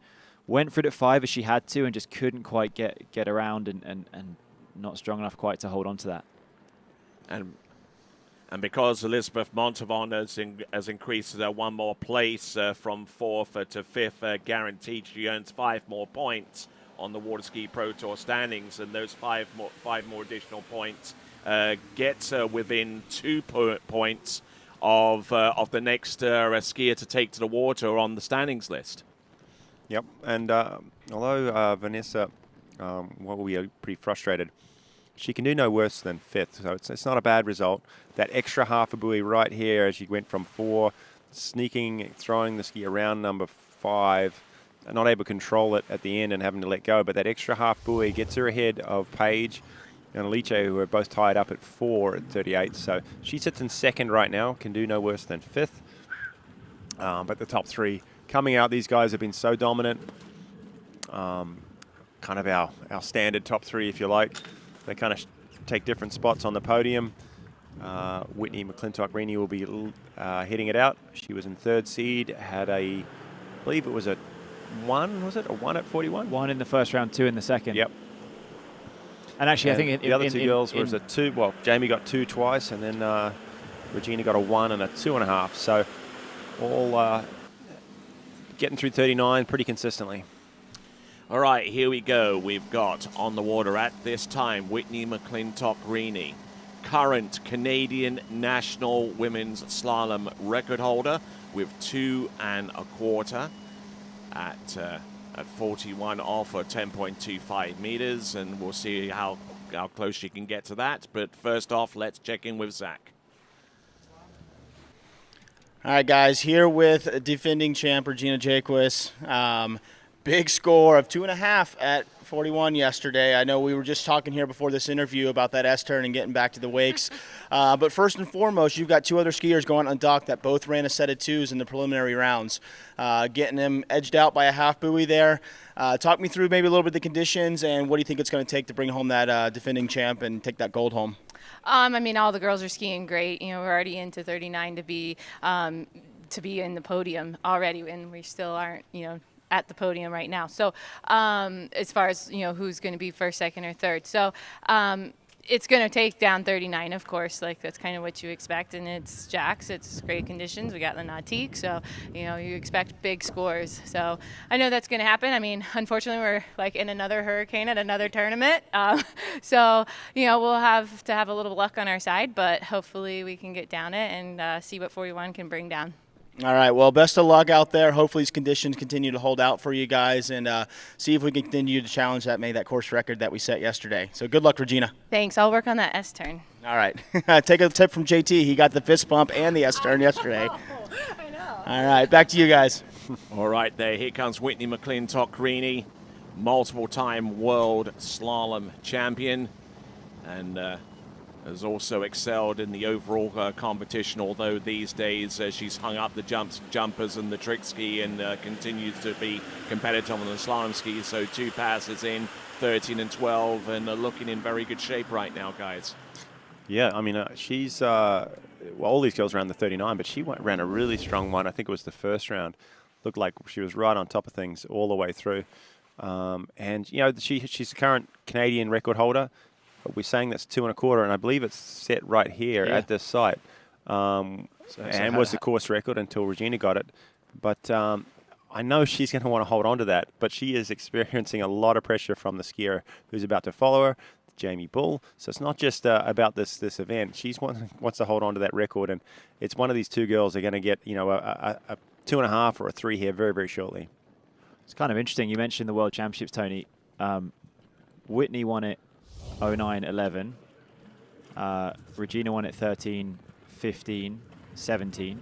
went for it at 5 as she had to and just couldn't quite get around and not strong enough quite to hold on to that. And because Elizabeth Montavon has increased one more place from 4th to 5th, guaranteed she earns 5 more points on the Waterski Pro Tour standings, and those 5 more additional points gets her within 2 points of the next skier to take to the water on the standings list. Yep, and although Vanessa, we are pretty frustrated, she can do no worse than 5th, so it's not a bad result. That extra half a buoy right here as she went from 4, throwing the ski around number 5, not able to control it at the end and having to let go, but that extra half buoy gets her ahead of Paige and Alice, who are both tied up at 4 at 38. So she sits in 2nd right now, can do no worse than 5th. But the top 3 coming out, these guys have been so dominant. Kind of our standard top 3, if you like. They kind of take different spots on the podium. Whitney McClintock-Rini will be hitting it out. She was in 3rd seed, had I believe it was a 1, was it? A 1 at 41? 1 in the first round, 2 in the second. Yep. And actually, I think the other 2 girls was a 2. Well, Jamie got 2 twice, and then Regina got a 1 and a 2.5. So all getting through 39 pretty consistently. All right, here we go. We've got on the water at this time Whitney McClintock-Rini, current Canadian national women's slalom record holder with 2 1/4 at 41 off or 10.25 meters, and we'll see how close she can get to that. But first off, let's check in with Zach. All right, guys, here with defending champ Regina Jaquist. Big score of 2.5 at 41 yesterday. I know we were just talking here before this interview about that S-turn and getting back to the wakes. But first and foremost, you've got 2 other skiers going on dock that both ran a set of 2s in the preliminary rounds. Getting them edged out by a half buoy there. Talk me through maybe a little bit of the conditions and what do you think it's going to take to bring home that defending champ and take that gold home? I mean, all the girls are skiing great. We're already into 39 to be in the podium already, and we still aren't, at the podium right now. So as far as, who's going to be 1st, 2nd, or 3rd. So it's going to take down 39, of course. Like, that's kind of what you expect. And it's Jax. It's great conditions. We got the Nautique. So, you expect big scores. So I know that's going to happen. I mean, unfortunately, we're like in another hurricane at another tournament. So, we'll have to have a little luck on our side. But hopefully we can get down it and see what 41 can bring down. All right, well, best of luck out there. Hopefully these conditions continue to hold out for you guys and see if we can continue to challenge that course record that we set yesterday. So good luck, Regina. Thanks. I'll work on that S-turn. All right. Take a tip from JT. He got the fist bump and the S-turn yesterday. I know. All right, back to you guys. All right, there. Here comes Whitney McClintock-Rini, multiple-time world slalom champion, and has also excelled in the overall competition, although these days she's hung up the jumpers and the trick ski and continues to be competitive on the slalom ski. So 2 passes in, 13 and 12, and looking in very good shape right now, guys. Yeah, I mean, she's, all these girls ran the 39, but she ran a really strong one. I think it was the first round. Looked like she was right on top of things all the way through. And, she's the current Canadian record holder. But we're saying that's 2 1/4, and I believe it's set right here at this site. And was the course record until Regina got it. But I know she's going to want to hold on to that, but she is experiencing a lot of pressure from the skier who's about to follow her, Jamie Bull. So it's not just about this event. She wants to hold on to that record, and it's one of these two girls are going to get a 2.5 or a 3 here very, very shortly. It's kind of interesting. You mentioned the World Championships, Tony. Whitney won it 09-11. Regina won it 13, 15, 17.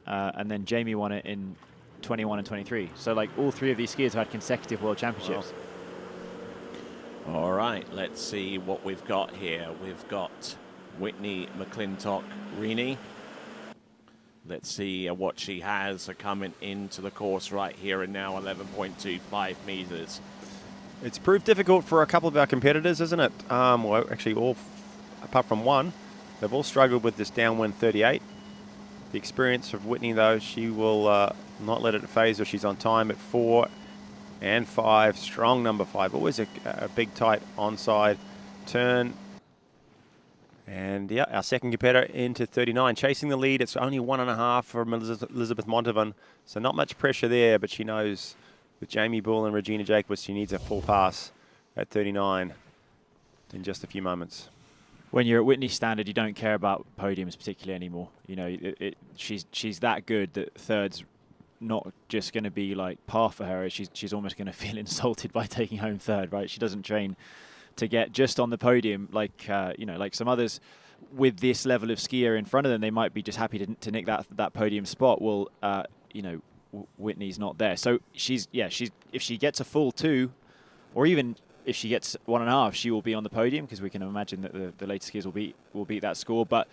And then Jamie won it in 21 and 23. So, like, all 3 of these skiers have had consecutive World Championships. Wow. All right, let's see what we've got here. We've got Whitney McClintock-Rini. Let's see what she has coming into the course right here and now, 11.25 meters. It's proved difficult for a couple of our competitors, isn't it? Well, actually, all apart from one, they've all struggled with this downwind 38. The experience of Whitney, though, she will not let it phase her. She's on time at 4 and 5. Strong number 5. Always a big, tight onside turn. And, yeah, our second competitor into 39. Chasing the lead. It's only 1.5 from Elizabeth Montalvan. So not much pressure there, but she knows with Jamie Bull and Regina Jacobs, she needs a full pass at 39 in just a few moments. When you're at Whitney standard, you don't care about podiums particularly anymore. You know, she's that good that third's not just going to be like par for her. She's almost going to feel insulted by taking home third, right? She doesn't train to get just on the podium like like some others with this level of skier in front of them. They might be just happy to nick that podium spot. Well, Whitney's not there, so she's if she gets a full 2, or even if she gets 1.5, she will be on the podium, because we can imagine that the later skiers will beat that score. But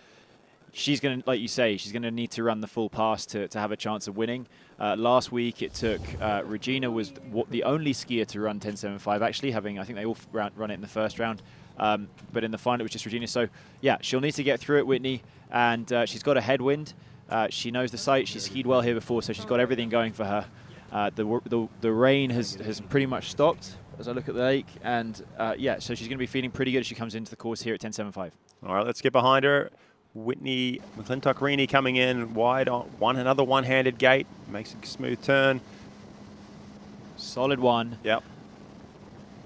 she's going to, like you say, she's going to need to run the full pass to have a chance of winning. Last week it took Regina was the only skier to run 10.75, actually, I think they all run it in the first round. But in the final it was just Regina. So yeah, she'll need to get through it, Whitney, and she's got a headwind. She knows the site. She's skied well here before, so she's got everything going for her. The rain has pretty much stopped as I look at the lake, and so she's going to be feeling pretty good as she comes into the course here at 10.75. All right, let's get behind her. Whitney McClintock-Rini coming in wide on another one-handed gate, makes a smooth turn. Solid 1. Yep.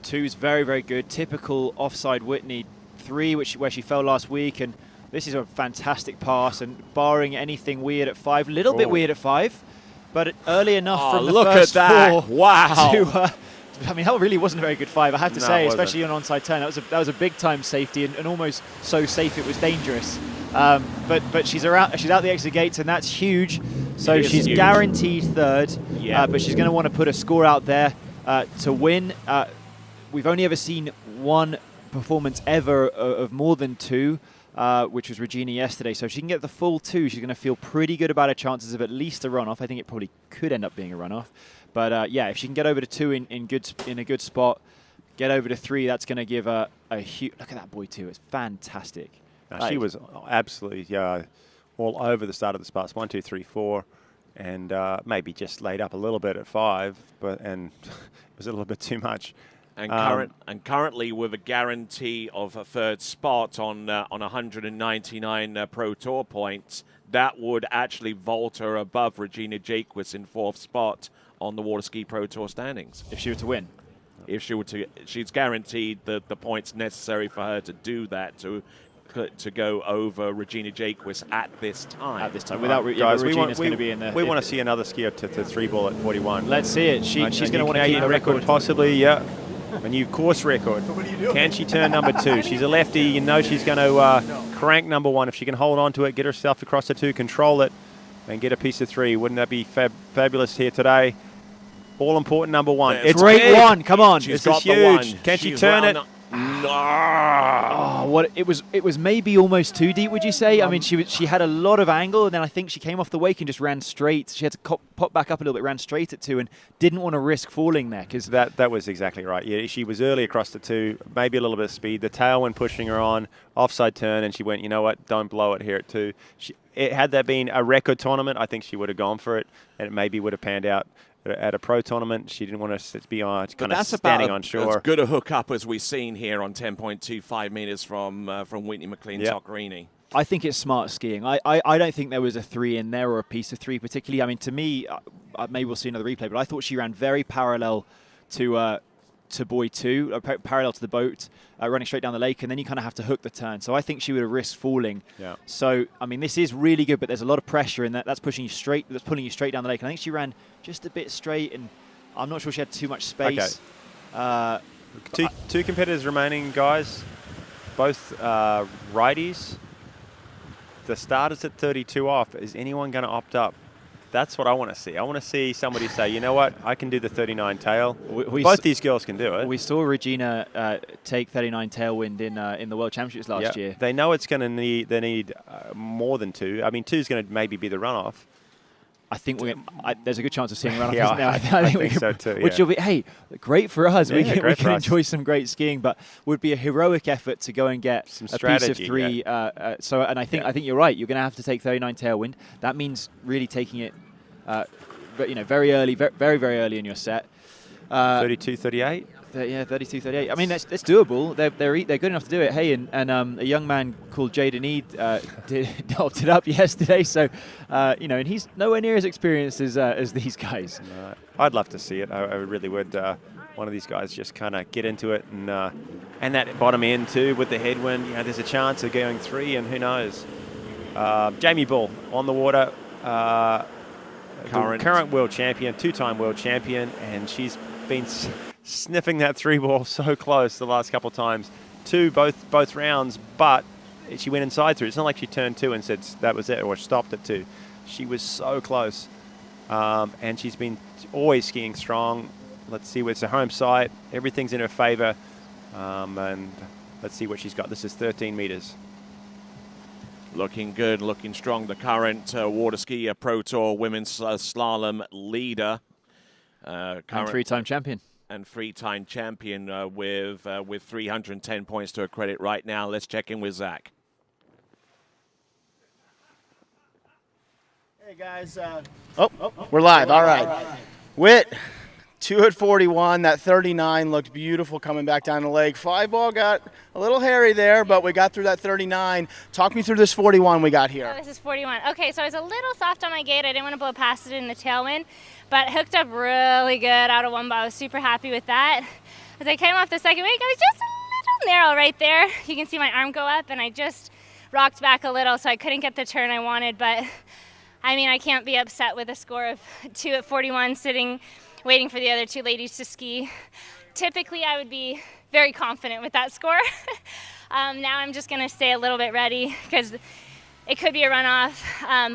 2's very, very good. Typical offside Whitney. 3, where she fell last week, and this is a fantastic pass, and barring anything weird at 5, a little bit weird at 5, but early enough from the first 4. Wow. I mean, that really wasn't a very good 5, I have to say, especially on onside turn. That was a big time safety, and almost so safe it was dangerous. But she's out the exit gates, and that's huge. So she's huge. Guaranteed third. Yeah. But she's going to want to put a score out there to win. We've only ever seen one performance ever of more than 2, which was Regina yesterday. So if she can get the full 2, she's going to feel pretty good about her chances of at least a runoff. I think it probably could end up being a runoff. But if she can get over to 2 in a good spot, get over to 3, that's going to give her a huge. Look at that buoy 2. It's fantastic. She was absolutely all over the start of the spots. 1, 2, 3, 4, and maybe just laid up a little bit at 5, and it was a little bit too much. And currently with a guarantee of a third spot on 199 Pro Tour points, that would actually vault her above Regina Jacobs in 4th spot on the Waterski Pro Tour standings. If she were to win. If she were to, she's guaranteed the points necessary for her to do that, to go over Regina Jacobs at this time. At this time, without guys, Regina's going to be in there. We want to see another skier to 3-ball at 41. Let's see it. She's going to want to keep a record. Possibly, yeah. A new course record. Can she turn number 2? She's a lefty. You know she's going to crank number 1. If she can hold on to it, get herself across the 2, control it, and get a piece of 3. Wouldn't that be fabulous here today? All important number 1. It's great 1. Come on. This is huge. Can she turn it? No. Oh, what it was maybe almost too deep, would you say? I mean, she had a lot of angle, and then I think she came off the wake and just ran straight. She had to pop back up a little bit, ran straight at 2, and didn't want to risk falling there. Cause that was exactly right. Yeah, she was early across the 2, maybe a little bit of speed. The tailwind pushing her on, offside turn, and she went, you know what, don't blow it here at 2. Had that been a record tournament, I think she would have gone for it, and it maybe would have panned out. At a pro tournament, she didn't want to be on kind of standing on shore. As good a hookup as we've seen here on 10.25 meters from Whitney McClintock-Rini. I think it's smart skiing. I don't think there was a 3 in there or a piece of 3 particularly. I mean, to me, maybe we'll see another replay, but I thought she ran very parallel to buoy 2, parallel to the boat, running straight down the lake, and then you kind of have to hook the turn. So I think she would have risked falling. Yeah. So, I mean, this is really good, but there's a lot of pressure in that. That's pushing you straight. That's pulling you straight down the lake. And I think she ran just a bit straight, and I'm not sure she had too much space. Okay. Two competitors remaining, guys. Both righties. The starters at 32 off. Is anyone going to opt up? That's what I want to see. I want to see somebody say, you know what, I can do the 39 tail. Both these girls can do it. We saw Regina take 39 tailwind in the World Championships last year. They know it's going to need. They need more than 2. I mean, 2 is going to maybe be the runoff. I think there's a good chance of seeing a runoff. Yeah, I think so too. Yeah. Which will be, hey, great for us. Yeah, we can great for us. enjoy some great skiing, but would be a heroic effort to go and get some a piece of 3. Yeah. And I think you're right. You're going to have to take 39 tailwind. That means really taking it, very early, very very early in your set. 32, 38. Yeah, 32, 38. I mean, that's doable. They're good enough to do it. Hey, and a young man called Jaden Eade opted up yesterday. So, and he's nowhere near as experienced as these guys. No, I'd love to see it. I really would. One of these guys just kind of get into it, and that bottom end too with the headwind. You know, there's a chance of going 3, and who knows? Jamie Bull on the water. Current world champion, 2-time world champion, and she's been sniffing that 3 ball so close the last couple of times. 2 both rounds, but she went inside through. It's not like she turned 2 and said that was it or stopped at 2. She was so close, and she's been always skiing strong. Let's see, it's a home site. Everything's in her favor, and let's see what she's got. This is 13 meters. Looking good, looking strong. The current Waterski Pro Tour Women's Slalom leader. And 3-time champion. And 3-time champion with 310 points to her credit right now. Let's check in with Zach. Hey, guys. We're live. All right. Whit, 2 at 41. That 39 looked beautiful coming back down the lake. 5 ball got a little hairy there, but we got through that 39. Talk me through this 41 we got here. Oh, this is 41. Okay, so I was a little soft on my gate. I didn't want to blow past it in the tailwind, but hooked up really good out of 1 ball. I was super happy with that. As I came off the second wake, I was just a little narrow right there. You can see my arm go up, and I just rocked back a little, so I couldn't get the turn I wanted. But, I mean, I can't be upset with a score of 2 at 41 sitting waiting for the other 2 ladies to ski. Typically, I would be very confident with that score. Now I'm just going to stay a little bit ready because it could be a runoff,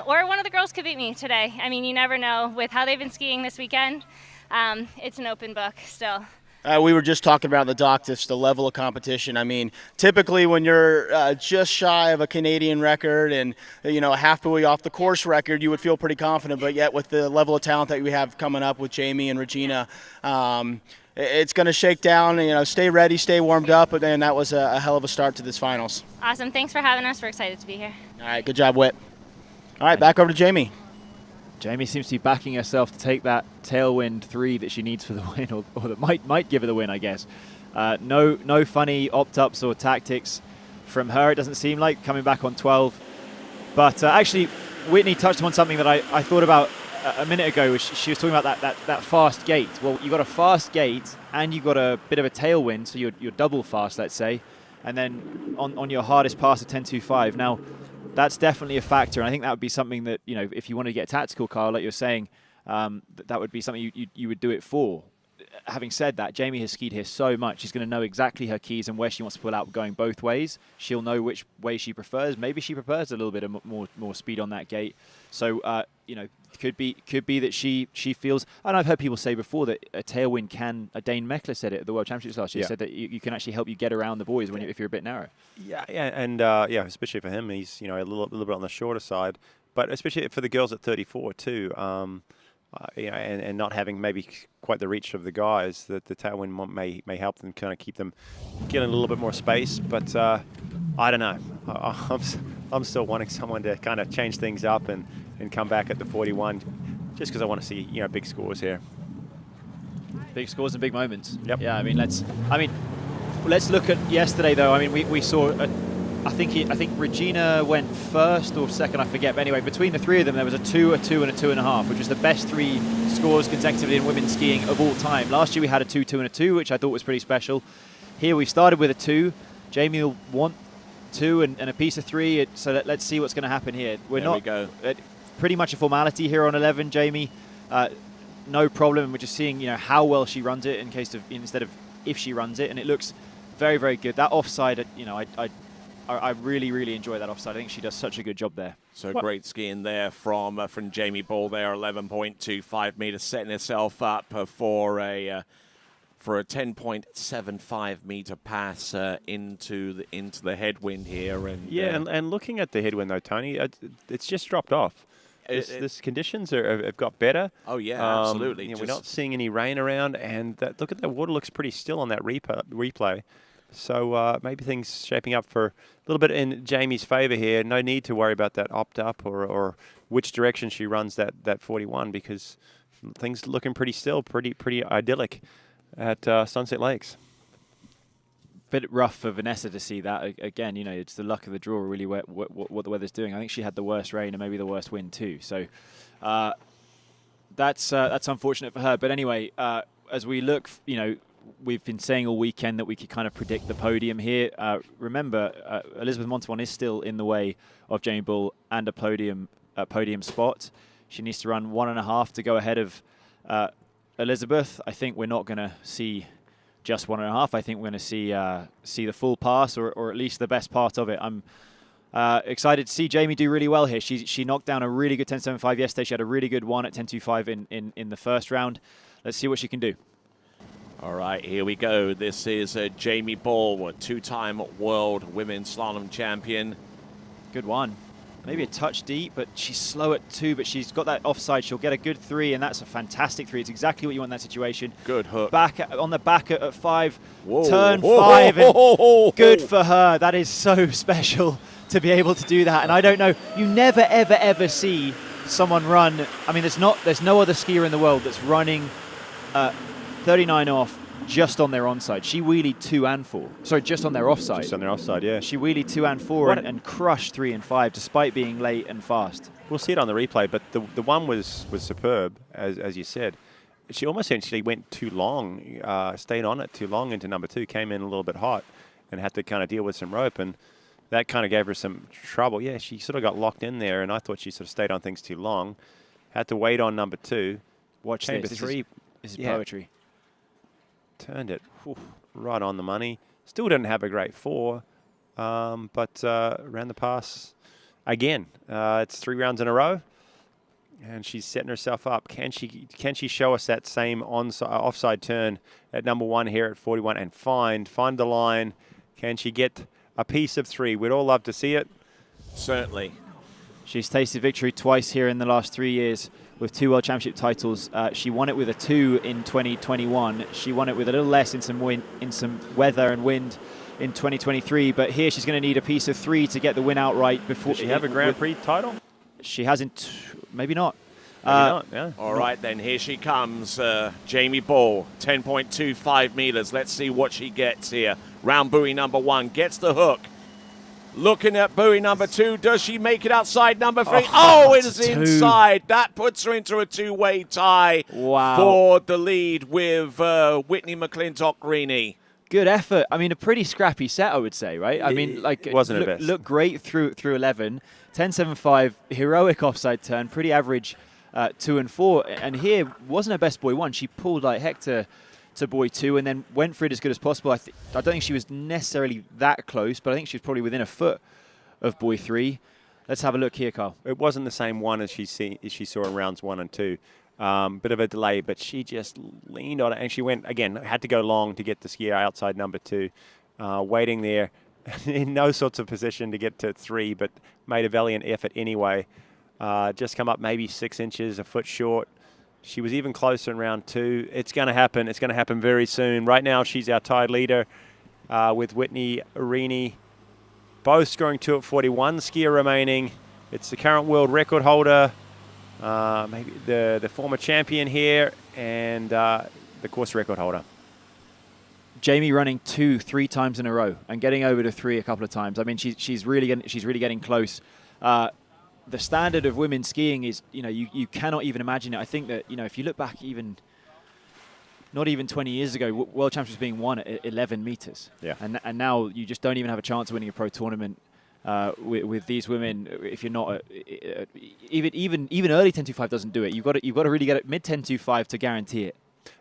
or one of the girls could beat me today. I mean, you never know. With how they've been skiing this weekend, it's an open book still. We were just talking about the dock, just the level of competition. I mean, typically when you're just shy of a Canadian record and, a half buoy off the course record, you would feel pretty confident. But yet with the level of talent that we have coming up with Jamie and Regina, it's going to shake down. Stay ready, stay warmed up. But then that was a hell of a start to this finals. Awesome. Thanks for having us. We're excited to be here. All right. Good job, Whit. All right. Back over to Jamie. Jamie seems to be backing herself to take that tailwind 3 that she needs for the win, or that might give her the win, I guess. No funny opt-ups or tactics from her, it doesn't seem like, coming back on 12. But actually, Whitney touched on something that I thought about a minute ago, which she was talking about that fast gate. Well, you got a fast gate, and you got a bit of a tailwind, so you're double fast, let's say. And then on your hardest pass, a 10.25. Now, that's definitely a factor, and I think that would be something that, if you want to get tactical, Carl, like you're saying, that would be something you would do it for. Having said that, Jamie has skied here so much, she's going to know exactly her keys and where she wants to pull out going both ways. She'll know which way she prefers. Maybe she prefers a little bit of more speed on that gate. So, could be that she feels, and I've heard people say before that a tailwind Dane Meckler said it at the World Championships last year, said that you can actually help you get around the buoys if you're a bit narrow. Yeah, and especially for him, he's a little bit on the shorter side, but especially for the girls at 34 too, and not having maybe quite the reach of the guys, that the tailwind may help them kind of keep them getting a little bit more space. But I don't know, I'm still wanting someone to kind of change things up and come back at the 41, just because I want to see big scores here. Big scores and big moments. Yep. Yeah, let's look at yesterday though. We saw I think Regina went first or second, I forget. But anyway, between the three of them, there was a 2, a 2, and a 2.5, which was the best 3 scores consecutively in women's skiing of all time. Last year we had a 2, 2, and a 2, which I thought was pretty special. Here we started with a 2. Jamie will want 2 and a piece of 3. So let's see what's going to happen here. There we go. Pretty much a formality here on 11, Jamie. No problem. We're just seeing, how well she runs it instead of if she runs it, and it looks very, very good. That offside, I really, really enjoy that offside. I think she does such a good job there. So great skiing there from Jamie Ball there, 11.25 meters, setting herself up for a 10.75 meter pass into the headwind here. And looking at the headwind though, Tony, it's just dropped off. This conditions have got better. Oh yeah, absolutely. We're not seeing any rain around, and look at that water looks pretty still on that replay. So maybe things shaping up for a little bit in Jamie's favour here. No need to worry about that opt-up or which direction she runs that 41, because things looking pretty still, pretty idyllic at Sunset Lakes. Bit rough for Vanessa to see that. Again, it's the luck of the draw, really, what the weather's doing. I think she had the worst rain and maybe the worst wind too. So that's unfortunate for her. But anyway, as we look, we've been saying all weekend that we could kind of predict the podium here. Remember, Elizabeth Montavon is still in the way of Jamie Bull and a podium spot. She needs to run 1.5 to go ahead of Elizabeth. I think we're not going to see just 1.5. I think we're going to see the full pass or at least the best part of it. I'm excited to see Jamie do really well here. She knocked down a really good 10.75 yesterday. She had a really good one at 10.25 in the first round. Let's see what she can do. All right, here we go. This is Jamie Ball, a 2-time world women's slalom champion. Good one. Maybe a touch deep, but she's slow at 2, but she's got that offside. She'll get a good 3, and that's a fantastic 3. It's exactly what you want in that situation. Good hook. On the back at 5. Whoa. Turn 5. And good for her. That is so special to be able to do that. And I don't know, you never, ever, ever see someone run. I mean, there's no other skier in the world that's running 39 off just on their onside. She wheelied 2 and 4. Sorry, just on their offside. Just on their offside, yeah. She wheelied 2 and 4 and crushed 3 and 5 despite being late and fast. We'll see it on the replay, but the one was superb, as you said. She almost essentially went too long, stayed on it too long into number 2, came in a little bit hot and had to kind of deal with some rope, and that kind of gave her some trouble. Yeah, she sort of got locked in there, and I thought she sort of stayed on things too long. Had to wait on number 2. Watch this. This is poetry. Turned it right on the money. Still didn't have a great 4, but ran the pass again. It's 3 rounds in a row, and she's setting herself up. Can she show us that same offside turn at number 1 here at 41 and find the line? Can she get a piece of 3? We'd all love to see it. Certainly. She's tasted victory twice here in the last 3 years with 2 World Championship titles. She won it with a 2 in 2021. She won it with a little less in some weather and wind in 2023. But here she's going to need a piece of 3 to get the win outright. Before Does she have a Grand Prix title? She hasn't. Maybe not. Maybe not, yeah. All right, then. Here she comes. Jamie Ball, 10.25 meters. Let's see what she gets here. Round buoy number 1. Gets the hook. Looking at buoy number 2. Does she make it outside number 3? Oh, it is inside. That puts her into a 2-way tie for the lead with Whitney McClintock-Greeny. Good effort. I mean, a pretty scrappy set, I would say, right? I mean, like, it wasn't her best. Looked great through 11. 10.75, heroic offside turn, pretty average 2 and 4. And here wasn't her best buoy 1. She pulled like heck to buoy 2 and then went for it as good as possible. I don't think she was necessarily that close, but I think she was probably within a foot of buoy 3. Let's have a look here, Carl. It wasn't the same one as she saw in rounds 1 and 2. Bit of a delay, but she just leaned on it, and she went, again, had to go long to get the skier outside number 2, waiting there in no sorts of position to get to 3, but made a valiant effort anyway. Just come up maybe 6 inches, a foot short. She was even closer in round 2. It's going to happen. It's going to happen very soon. Right now, she's our tied leader with Whitney Greeny. Both scoring 2 at 41. Skier remaining. It's the current world record holder, maybe the former champion here, and the course record holder. Jamie running 2-3 times in a row and getting over to 3 a couple of times. I mean, she's really getting close. The standard of women skiing is, you cannot even imagine it. I think that, if you look back even, not even 20 years ago, World Championships being won at 11 meters. Yeah. And now you just don't even have a chance of winning a pro tournament with these women. If you're not, even early 10.25 doesn't do it. You've got to really get it mid 10.25 to guarantee it.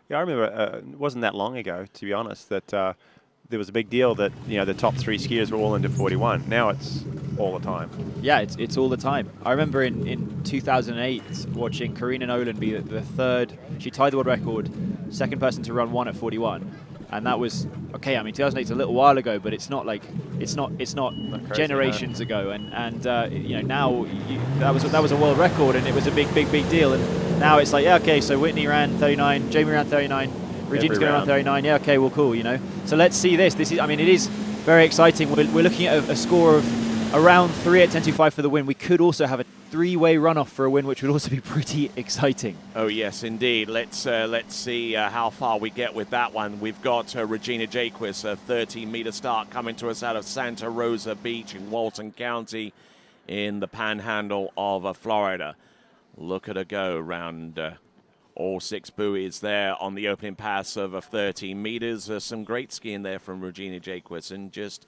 Yeah, I remember it wasn't that long ago, to be honest, that there was a big deal that the top 3 skiers were all into 41. Now it's all the time. Yeah, it's all the time. I remember in 2008 watching Karina Nolan be the third. She tied the world record, second person to run 1 at 41, and that was okay. I mean, 2008 is a little while ago, but it's not crazy, generations ago. And now that was a world record, and it was a big deal. And now it's like, yeah, okay, so Whitney ran 39, Jamie ran 39. Regina's going to run 39. Yeah, okay, well, cool, So let's see this. It is very exciting. We're looking at a score of around 3 at 10.25 for the win. We could also have a 3-way runoff for a win, which would also be pretty exciting. Oh, yes, indeed. Let's see how far we get with that one. We've got Regina Jaquist, a 13-meter start coming to us out of Santa Rosa Beach in Walton County in the panhandle of Florida. Look at her go around all 6 buoys there on the opening pass of 13 meters. Some great skiing there from Regina Jaquist, and just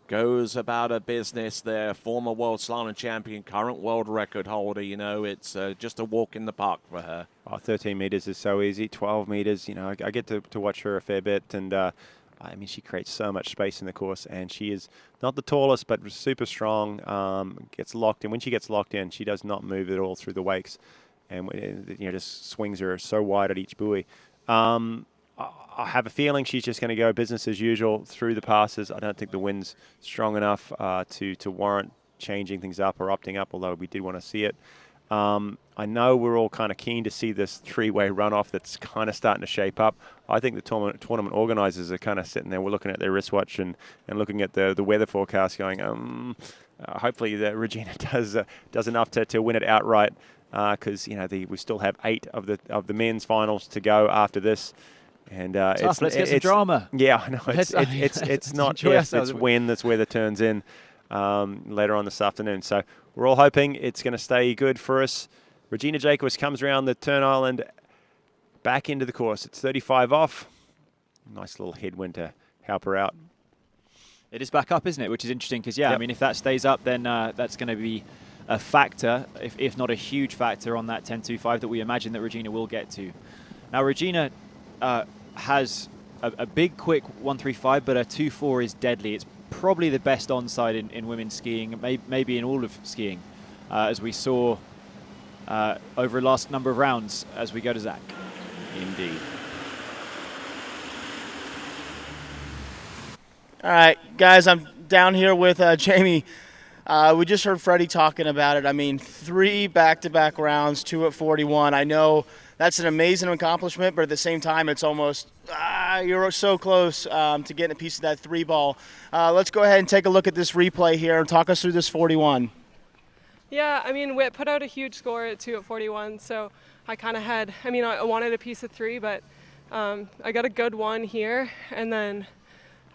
goes about her business there. Former world slalom champion, current world record holder. It's just a walk in the park for her. 13 meters is so easy. 12 meters, I get to watch her a fair bit, and I mean, she creates so much space in the course, and she is not the tallest, but super strong. Gets locked in. When she gets locked in, she does not move at all through the wakes, and just swings her so wide at each buoy. I have a feeling she's just going to go business as usual through the passes. I don't think the wind's strong enough to warrant changing things up or opting up, although we did want to see it. I know we're all kind of keen to see this 3-way runoff that's kind of starting to shape up. I think the tournament organizers are kind of sitting there. We're looking at their wristwatch and looking at the weather forecast going, hopefully Regina does enough to win it outright, because we still have 8 of the men's finals to go after this. And let's get some drama. Yeah, I know. It's not if, it's when. That's where the turns in later on this afternoon. So we're all hoping it's going to stay good for us. Regina Jaquist comes around the turn island back into the course. It's 35 off. Nice little headwind to help her out. It is back up, isn't it? Which is interesting because, I mean, if that stays up, then that's going to be a factor, if not a huge factor, on that 10.25 that we imagine that Regina will get to. Now, Regina has a big, quick 1.35, but a 2.4 is deadly. It's probably the best onside in women's skiing, maybe in all of skiing, as we saw over the last number of rounds as we go to Zach. Indeed. All right, guys, I'm down here with Jamie. We just heard Freddie talking about it. I mean, 3 back-to-back rounds, 2 at 41. I know that's an amazing accomplishment, but at the same time, it's almost, you're so close to getting a piece of that 3 ball. Let's go ahead and take a look at this replay here and talk us through this 41. Yeah, I mean, Whit put out a huge score at 2 at 41, so I kind of had, I wanted a piece of 3, but I got a good one here, and then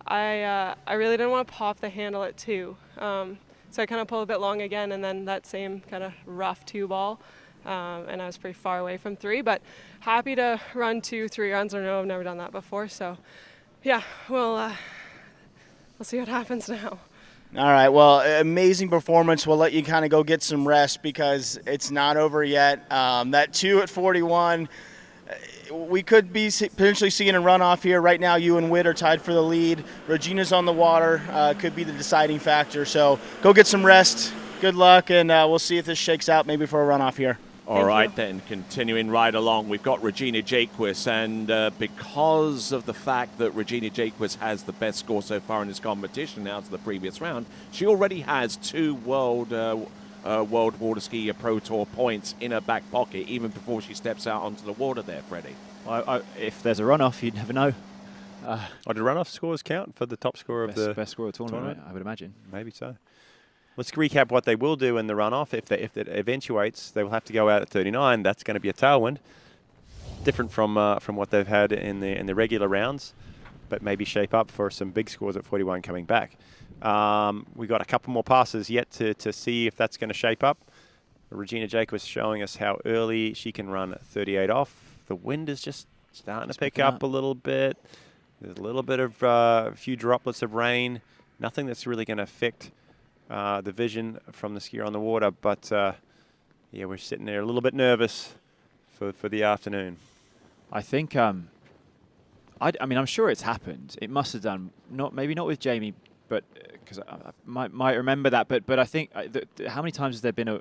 I really didn't want to pop the handle at 2. So I kind of pulled a bit long again, and then that same kind of rough 2 ball. And I was pretty far away from 3, but happy to run 2-3 runs. I know I've never done that before, so yeah, we'll see what happens now. All right, well, amazing performance. We'll let you kind of go get some rest because it's not over yet. That 2 at 41, we could be potentially seeing a runoff here. Right now, you and Whit are tied for the lead. Regina's on the water, could be the deciding factor. So go get some rest. Good luck, and we'll see if this shakes out maybe for a runoff here. All right, then, continuing right along, we've got Regina Jaquist, and because of the fact that Regina Jaquist has the best score so far in this competition now to the previous round, she already has 2 World Waterski Pro Tour points in her back pocket, even before she steps out onto the water there, Freddie. If there's a runoff, you'd never know. Do runoff scores count for the top score of the best score of the tournament? I would imagine. Maybe so. Let's recap what they will do in the runoff. If it eventuates, they will have to go out at 39. That's going to be a tailwind, different from what they've had in the regular rounds. but maybe shape up for some big scores at 41 coming back. We got a couple more passes yet to see if that's going to shape up. Regina Jake was showing us how early she can run at 38 off. The wind is just starting to pick up a little bit. There's a little bit of a few droplets of rain. Nothing that's really going to affect the vision from the skier on the water. But, yeah, we're sitting there a little bit nervous for the afternoon. I think, I mean, I'm sure it's happened. It must have done, maybe not with Jamie, but because I might remember that. But I think, how many times has there been a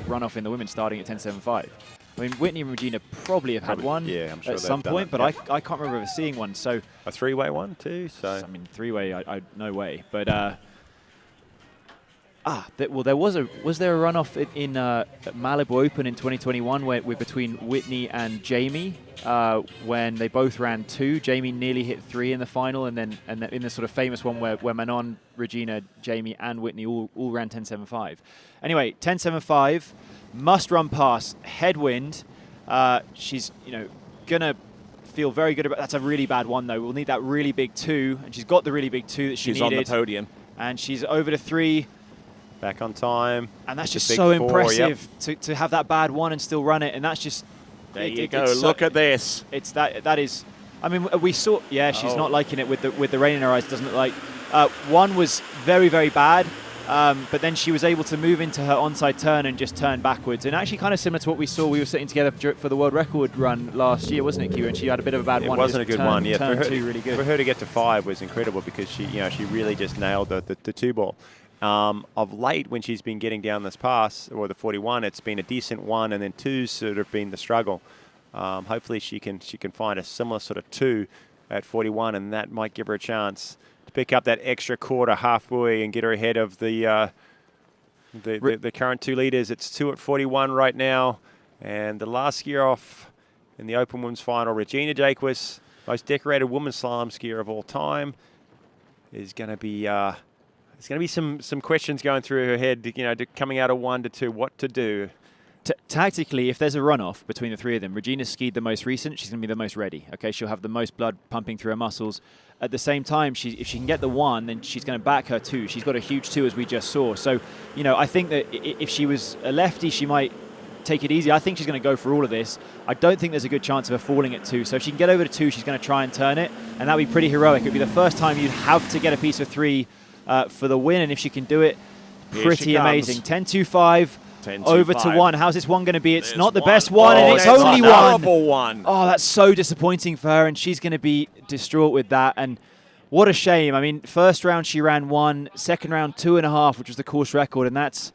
runoff in the women starting at 10.75? I mean, Whitney and Regina probably have had one I'm sure at some point, but I can't remember ever seeing one. So a three-way one too. So I mean, three-way, I no way. But there was there a runoff in Malibu Open in 2021 where between Whitney and Jamie when they both ran 2. Jamie nearly hit 3 in the final, and then in the sort of famous one where Manon, Regina, Jamie, and Whitney all ran 10.75. Anyway, 10.75. Must run pass, headwind. She's gonna feel very good about. That's a really bad one though. We'll need that really big 2, and she's got the really big 2 that she needed. She's on the podium, and she's over to 3. Back on time, and that's just so impressive to have that bad 1 and still run it. And that's just there you go. Look at this. It's that is. I mean, we saw. Yeah, she's not liking it with the rain in her eyes. Doesn't look like. 1 was very, very bad. But then she was able to move into her onside turn and just turn backwards. And actually kind of similar to what we saw. We were sitting together for the world record run last year, wasn't it, Q? And she had a bit of a bad one. It wasn't a good one. Yeah, turn 2 really good. For her to get to 5 was incredible because she really just nailed the 2 ball. Of late, when she's been getting down this pass, or the 41, it's been a decent 1, and then 2's sort of been the struggle. Hopefully she can find a similar sort of 2 at 41, and that might give her a chance to pick up that extra quarter halfway and get her ahead of the current 2 leaders. It's 2 at 41 right now, and the last skier off in the Open Women's Final, Regina Jaquist, most decorated women's slalom skier of all time, is going to be. There's going to be some questions going through her head, coming out of 1 to 2, what to do. Tactically, if there's a runoff between the 3 of them, Regina skied the most recent, she's going to be the most ready. Okay, she'll have the most blood pumping through her muscles. At the same time, if she can get the 1, then she's going to back her 2. She's got a huge 2, as we just saw. So, I think that if she was a lefty, she might take it easy. I think she's going to go for all of this. I don't think there's a good chance of her falling at 2. So if she can get over to 2, she's going to try and turn it, and that would be pretty heroic. It would be the first time you'd have to get a piece of 3 for the win, and if she can do it, pretty amazing. 10.25 over to 1. How's this one going to be? It's not the best one, and it's only 1. Horrible one. Oh, that's so disappointing for her, and she's going to be distraught with that. And what a shame. I mean, first round she ran 1, second round 2.5, which was the course record, and that's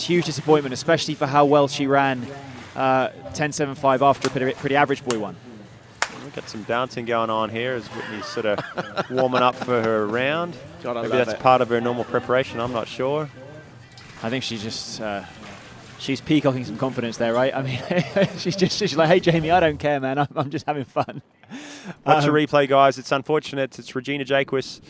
huge disappointment, especially for how well she ran 10.75 after a pretty average boy one. We've got some dancing going on here as Whitney's sort of warming up for her round. Maybe that's part of her normal preparation, I'm not sure. I think she's just, she's peacocking some confidence there, right? I mean, she's like, hey, Jamie, I don't care, man. I'm just having fun. Watch the replay, guys. It's unfortunate. It's Regina Jaquist,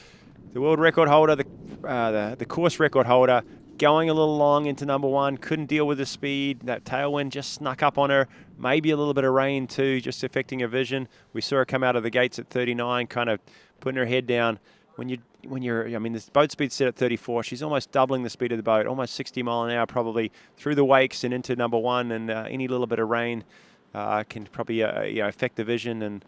the world record holder, the course record holder, going a little long into number 1. Couldn't deal with the speed. That tailwind just snuck up on her. Maybe a little bit of rain too, just affecting her vision. We saw her come out of the gates at 39, kind of putting her head down. I mean, this boat speed's set at 34. She's almost doubling the speed of the boat, almost 60 mile an hour probably through the wakes and into number 1. And any little bit of rain can probably affect the vision. And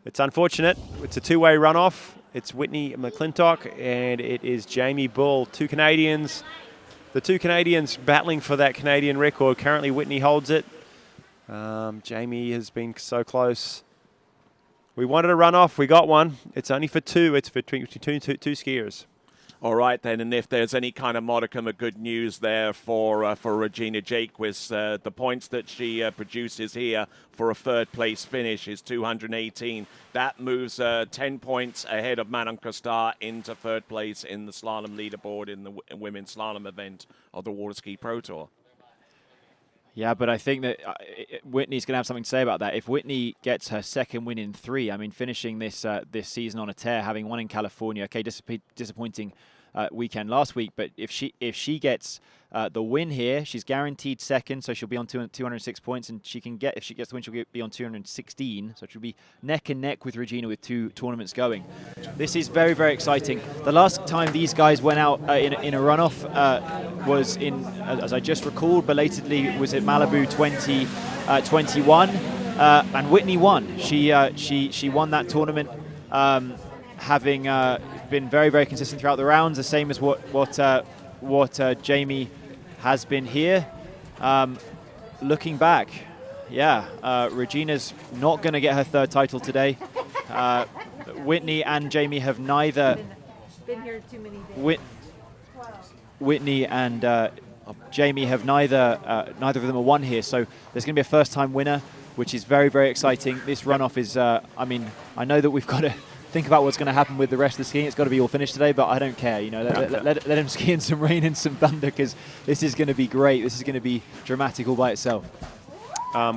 it's unfortunate. It's a 2-way runoff. It's Whitney McClintock and it is Jamie Bull, 2 Canadians. The 2 Canadians battling for that Canadian record. Currently, Whitney holds it. Jamie has been so close. We wanted a runoff. We got one. It's only for 2. It's for two skiers. All right, then, and if there's any kind of modicum of good news there for Regina Jaquist, the points that she produces here for a third-place finish is 218. That moves 10 points ahead of Manon Costard into third place in the slalom leaderboard in the women's slalom event of the Waterski Pro Tour. Yeah, but I think that Whitney's going to have something to say about that. If Whitney gets her second win in 3, I mean, finishing this season on a tear, having won in California, okay, disappointing weekend last week. But if she gets the win here, she's guaranteed second, so she'll be on 206 points, and if she gets the win, she'll be on 216, so she'll be neck and neck with Regina with 2 tournaments going. This is very, very exciting. The last time these guys went out in a runoff was as I just recalled, belatedly, was at Malibu 2021, and Whitney won. She won that tournament, having been very, very consistent throughout the rounds, the same as what Jamie has been here. Looking back, Regina's not going to get her 3rd title today. Whitney and Jamie have neither. Been here too many days. Whitney and Jamie have neither of them are won here. So there's going to be a first-time winner, which is very, very exciting. This runoff is. I know that we've got to think about what's going to happen with the rest of the skiing. It's got to be all finished today, but I don't care. Let them ski in some rain and some thunder, because this is going to be great. This is going to be dramatic all by itself.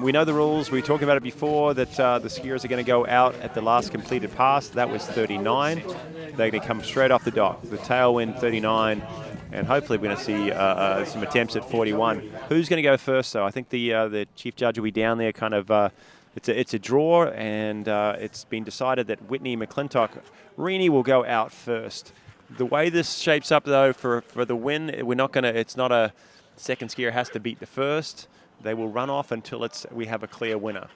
We know the rules. We talked about it before, that the skiers are going to go out at the last completed pass. That was 39. They're going to come straight off the dock. The tailwind 39, and hopefully we're going to see some attempts at 41. Who's going to go first, though? I think the chief judge will be down there kind of. It's a draw, and it's been decided that Whitney McClintock-Rini will go out first. The way this shapes up, though, for the win, we're not going to. It's not a second skier has to beat the first. They will run off until we have a clear winner.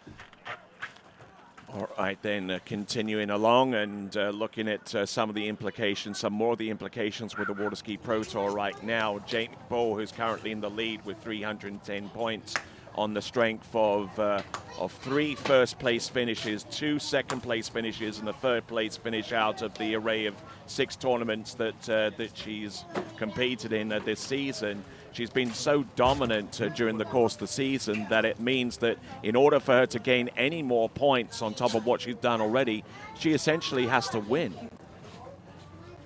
All right, then continuing along and looking at some more of the implications with the Waterski Pro Tour right now. Jamie Bull, who's currently in the lead with 310 points. On the strength of 3 first-place finishes, 2 second-place finishes, and a third-place finish out of the array of 6 tournaments that she's competed in this season. She's been so dominant during the course of the season that it means that in order for her to gain any more points on top of what she's done already, she essentially has to win,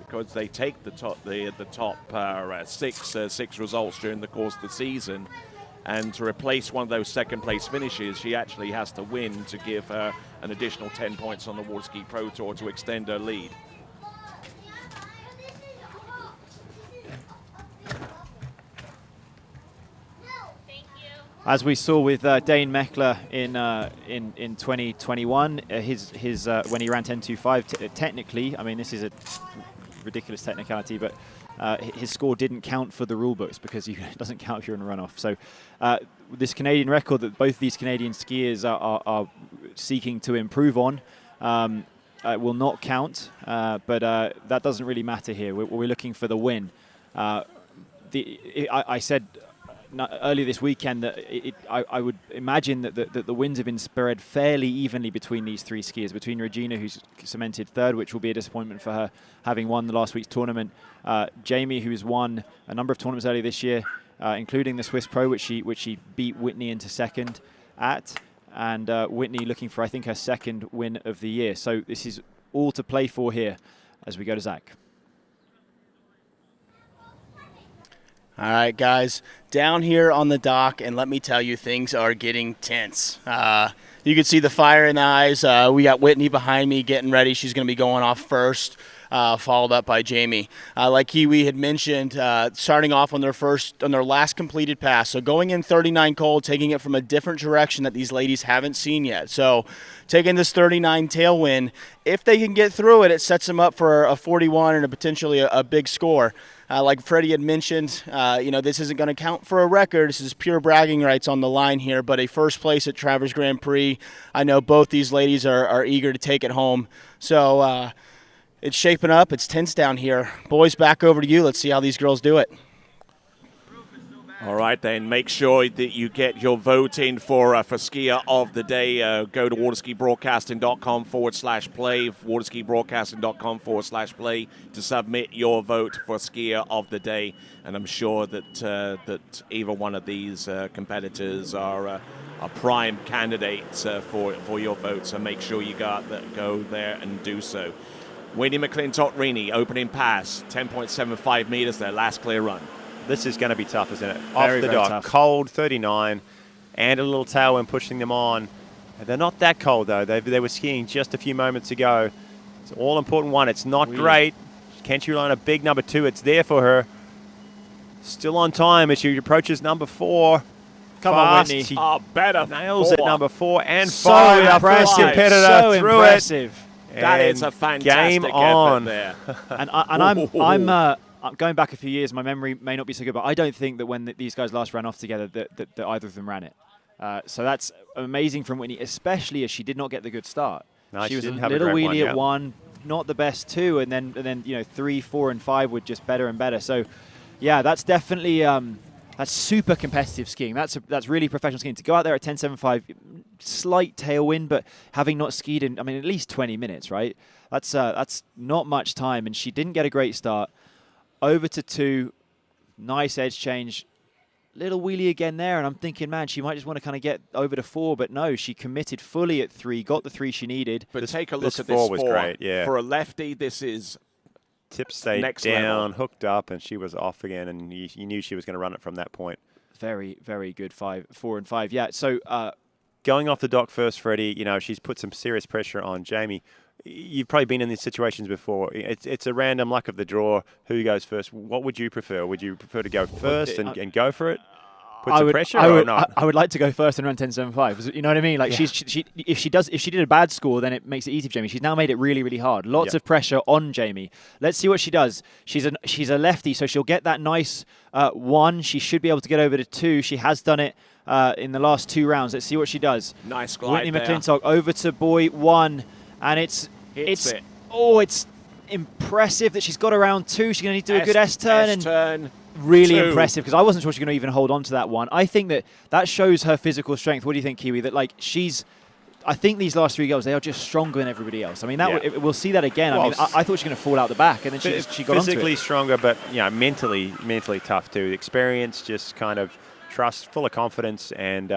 because they take the top 6 results during the course of the season. And to replace one of those second-place finishes, she actually has to win to give her an additional 10 points on the Waterski Pro Tour to extend her lead. As we saw with Dane Meckler in 2021, when he ran 10.25, technically, I mean, this is a ridiculous technicality, but his score didn't count for the rule books, because it doesn't count if you're in a runoff. So this Canadian record that both these Canadian skiers are seeking to improve on will not count, but that doesn't really matter here. We're looking for the win. I said earlier this weekend that I would imagine that the wins have been spread fairly evenly between these 3 skiers, between Regina, who's cemented 3rd, which will be a disappointment for her, having won the last week's tournament, Jamie, who's won a number of tournaments earlier this year, including the Swiss Pro, which she beat Whitney into 2nd at, and Whitney looking for, I think, her 2nd win of the year. So this is all to play for here as we go to Zach. All right, guys, down here on the dock, and let me tell you, things are getting tense. You can see the fire in the eyes. We got Whitney behind me getting ready. She's going to be going off first, followed up by Jamie. Like Kiwi had mentioned, starting off on their last completed pass. So going in 39 cold, taking it from a different direction that these ladies haven't seen yet. So taking this 39 tailwind, if they can get through it, it sets them up for a 41 and potentially a big score. Like Freddie had mentioned, this isn't going to count for a record. This is pure bragging rights on the line here, but a first place at Travers Grand Prix. I know both these ladies are eager to take it home. So it's shaping up. It's tense down here. Boys, back over to you. Let's see how these girls do it. All right, then make sure that you get your vote in for skier of the day. Go to waterskibroadcasting.com/play, waterskibroadcasting.com/play to submit your vote for skier of the day. And I'm sure that either one of these competitors are prime candidates for your vote. So make sure you go there and do so. Whitney McClintock-Rini, opening pass, 10.75 meters, their last clear run. This is going to be tough, isn't it? Very, off the very dock, tough. Cold 39, and a little tailwind pushing them on. They're not that cold, though. They were skiing just a few moments ago. It's an all-important one. It's not great. Can she rely on a big number 2? It's there for her. Still on time as she approaches number 4. Come on, Fast. Whitney. She better nails it, number 4 and So 5. Our first impressive. competitor So through impressive. it. That is And a fantastic game on. effort there. And I'm going back a few years. My memory may not be so good, but I don't think that when these guys last ran off together that either of them ran it. So that's amazing from Whitney, especially as she did not get the good start. No, she was didn't a have little great wheelie one, at 1, not the best 2, and then 3, 4, and 5 were just better and better. So yeah, that's definitely that's super competitive skiing. That's really professional skiing. To go out there at 10.75, slight tailwind, but having not skied in, at least 20 minutes, right? That's not much time, and she didn't get a great start. Over to 2, nice edge change, little wheelie again there, and I'm thinking, man, she might just want to kind of get over to 4, but no, she committed fully at 3, got the 3 she needed. But take a look this at this 4 was great, yeah. For a lefty, this is tip stayed next down, level. hooked up, and she was off again, and you knew she was going to run it from that point. Very, very good 4 and 5. Yeah, so going off the dock first, Freddie, she's put some serious pressure on Jamie. You've probably been in these situations before. It's a random luck of the draw. Who goes first? What would you prefer? Would you prefer to go first and go for it? Put some pressure or not? I would like to go first and run 10.75. You know what I mean? Like Yeah. if she did a bad score, then it makes it easy for Jamie. She's now made it really, really hard. Lots of pressure on Jamie. Let's see what she does. She's a lefty, so she'll get that nice 1. She should be able to get over to 2. She has done it in the last 2 rounds. Let's see what she does. Nice glide Whitney there. McClintock over to boy 1, and it's impressive that she's got around 2. She's going to need to do a good S-turn. S-turn. Really 2. impressive, because I wasn't sure she was going to even hold on to that 1. I think that shows her physical strength. What do you think, Kiwi? That I think these last 3 girls, they are just stronger than everybody else. We'll see that again. Well, I thought she was going to fall out the back, and then she got onto physically it. stronger, but mentally tough too. Experience, just kind of trust, full of confidence, and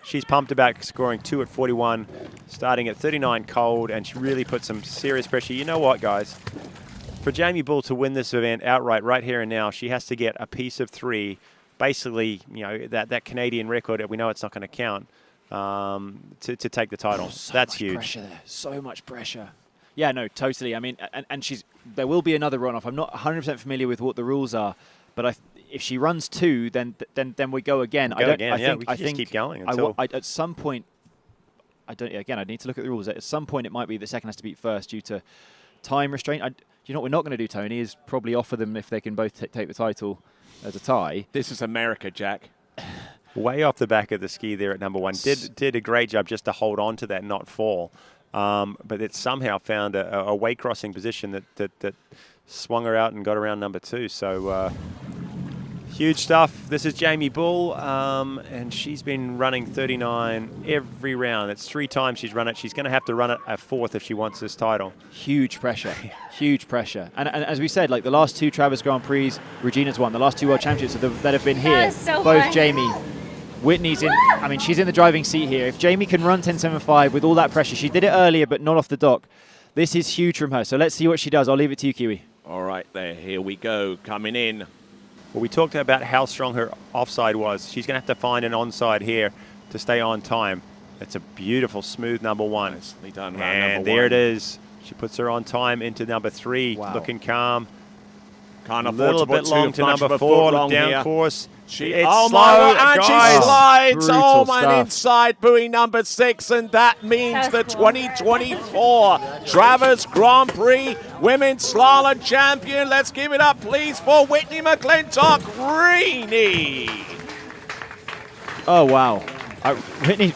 she's pumped about scoring 2 at 41, starting at 39 cold, and she really put some serious pressure. You know what, guys? For Jamie Bull to win this event outright right here and now, she has to get a piece of 3, basically, that Canadian record. We know it's not going to count to take the title. That's huge. Pressure there. So much pressure. Yeah, no, totally. And there will be another runoff. I'm not 100% familiar with what the rules are, but if she runs 2, then we go again. We can just keep going until at some point. I need to look at the rules. At some point, it might be the second has to beat first due to time restraint. You know what we're not going to do, Tony, is probably offer them if they can both take the title as a tie. This is America, Jack. Way off the back of the ski there at number 1. Did a great job just to hold on to that, not fall. But it somehow found a weight crossing position that swung her out and got around number 2. So huge stuff. This is Jamie Bull, and she's been running 39 every round. It's 3 times she's run it. She's going to have to run it a 4th if she wants this title. Huge pressure. Huge pressure. And as we said, like the last 2 Travers Grand Prix, Regina's won. The last 2 World Championships that have been here, so both fun. Jamie, Whitney's in. She's in the driving seat here. If Jamie can run 10.75 with all that pressure, she did it earlier, but not off the dock. This is huge from her. So let's see what she does. I'll leave it to you, Kiwi. All right, there. Here we go. Coming in. Well, we talked about how strong her offside was. She's going to have to find an onside here to stay on time. It's a beautiful, smooth number 1. Nicely done, and number there 1. it is. She puts her on time into number 3, looking calm. Can't a afford little to put bit long too to much number of a 4, foot long down here. course. It's Oh slow, my word, and she guys. slides. Brutal Oh man, stuff. inside buoy number 6, and that means That's the cool. 2024 Travers Grand Prix Women's Slalom Champion. Let's give it up, please, for Whitney McClintock Greeny. Oh, wow.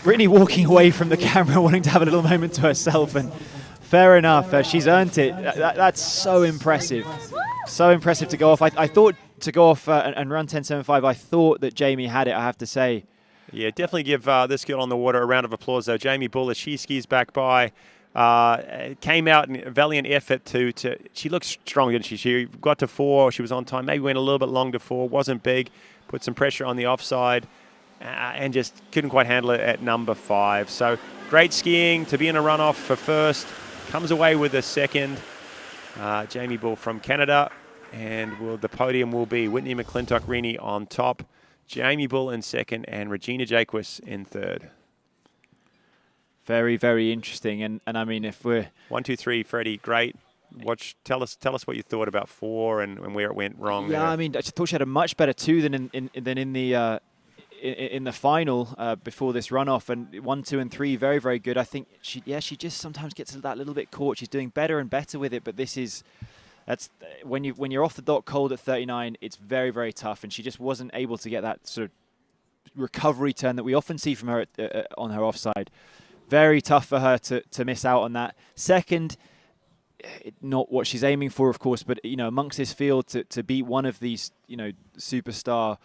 Whitney walking away from the camera, wanting to have a little moment to herself, and fair enough. She's earned it. That's so impressive. So impressive to go off. I thought to go off and run 10.75, I thought that Jamie had it, I have to say. Yeah, definitely give this girl on the water a round of applause, though. Jamie Bull, as she skis back by, came out in a valiant effort to she looked strong, didn't she? She got to 4, she was on time, maybe went a little bit long to 4, wasn't big, put some pressure on the offside, and just couldn't quite handle it at number 5. So great skiing to be in a runoff for first, comes away with a second. Jamie Bull from Canada, and the podium will be Whitney McClintock-Rini on top, Jamie Bull in second, and Regina Jaquist in third. Very, very interesting. And I mean, if we're 1, 2, 3, Freddie, great. Tell us what you thought about 4 and where it went wrong. Yeah, there. I mean, I just thought she had a much better 2 than in the final before this runoff, and 1, 2, and 3 very, very good. I think she just sometimes gets that little bit caught. She's doing better and better with it, but that's when you're off the dot cold at 39, it's very, very tough, and she just wasn't able to get that sort of recovery turn that we often see from her on her offside. Very tough for her to miss out on that. Second, not what she's aiming for, of course, but amongst this field to beat one of these superstar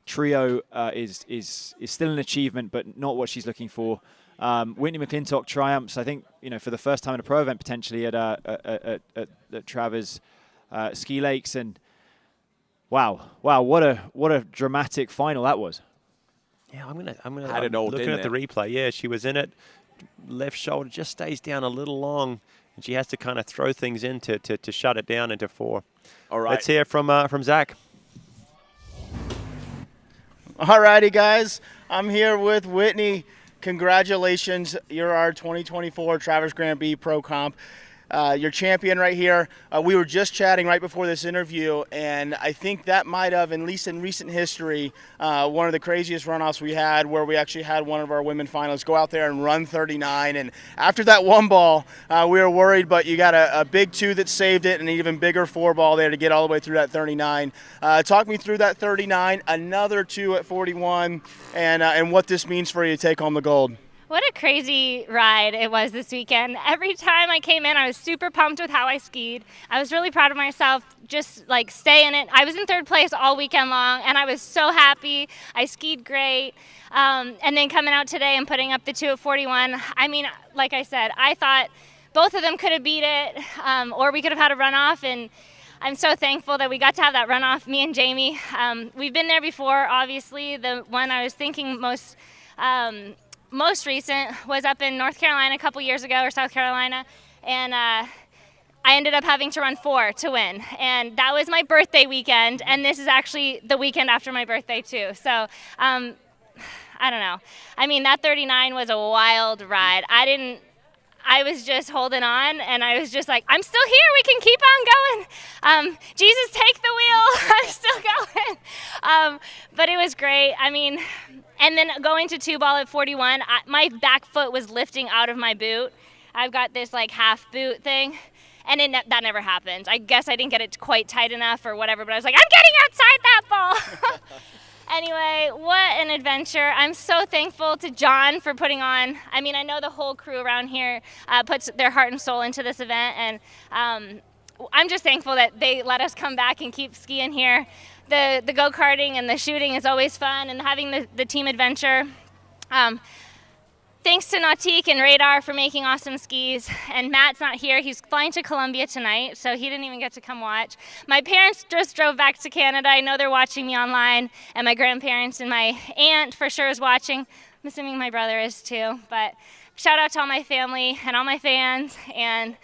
trio is still an achievement, but not what she's looking for. Whitney McClintock triumphs, I think, for the first time in a pro event potentially at Travers Ski Lakes, and wow, what a dramatic final that was. Yeah, I'm gonna Had it all looking in at the there. replay. Yeah, she was in it. Left shoulder just stays down a little long, and she has to kind of throw things in to shut it down into 4. All right. Let's hear from Zach. All righty, guys. I'm here with Whitney. Congratulations. You're our 2024 Travers Grand Prix Pro Comp. You're champion right here. We were just chatting right before this interview, and I think that might have, at least in recent history, one of the craziest runoffs we had, where we actually had one of our women finalists go out there and run 39. And after that 1 ball, we were worried, but you got a big 2 that saved it, and an even bigger 4 ball there to get all the way through that 39. Talk me through that 39, another 2 at 41, and what this means for you to take home the gold. What a crazy ride it was this weekend. Every time I came in, I was super pumped with how I skied. I was really proud of myself, just like stay in it. I was in 3rd place all weekend long, and I was so happy. I skied great. And then coming out today and putting up the 2 at 41, I mean, like I said, I thought both of them could have beat it, or we could have had a runoff, and I'm so thankful that we got to have that runoff, me and Jamie. We've been there before, obviously. The one I was thinking most recent was up in North Carolina a couple years ago, or South Carolina, and I ended up having to run 4 to win, and that was my birthday weekend, and this is actually the weekend after my birthday too. So I don't know. I mean, that 39 was a wild ride. I was just holding on, and I was just like, I'm still here. We can keep on going. Jesus, take the wheel. I'm still going. But it was great. I mean, and then going to 2 ball at 41, my back foot was lifting out of my boot. I've got this like half boot thing, and that never happens. I guess I didn't get it quite tight enough or whatever, but I was like, I'm getting outside that ball. Anyway, what an adventure. I'm so thankful to John for putting on. I mean, I know the whole crew around here puts their heart and soul into this event, and I'm just thankful that they let us come back and keep skiing here. The go-karting and the shooting is always fun, and having the team adventure. Thanks to Nautique and Radar for making awesome skis. And Matt's not here. He's flying to Colombia tonight, so he didn't even get to come watch. My parents just drove back to Canada. I know they're watching me online, and my grandparents and my aunt for sure is watching. I'm assuming my brother is too. But shout out to all my family and all my fans, and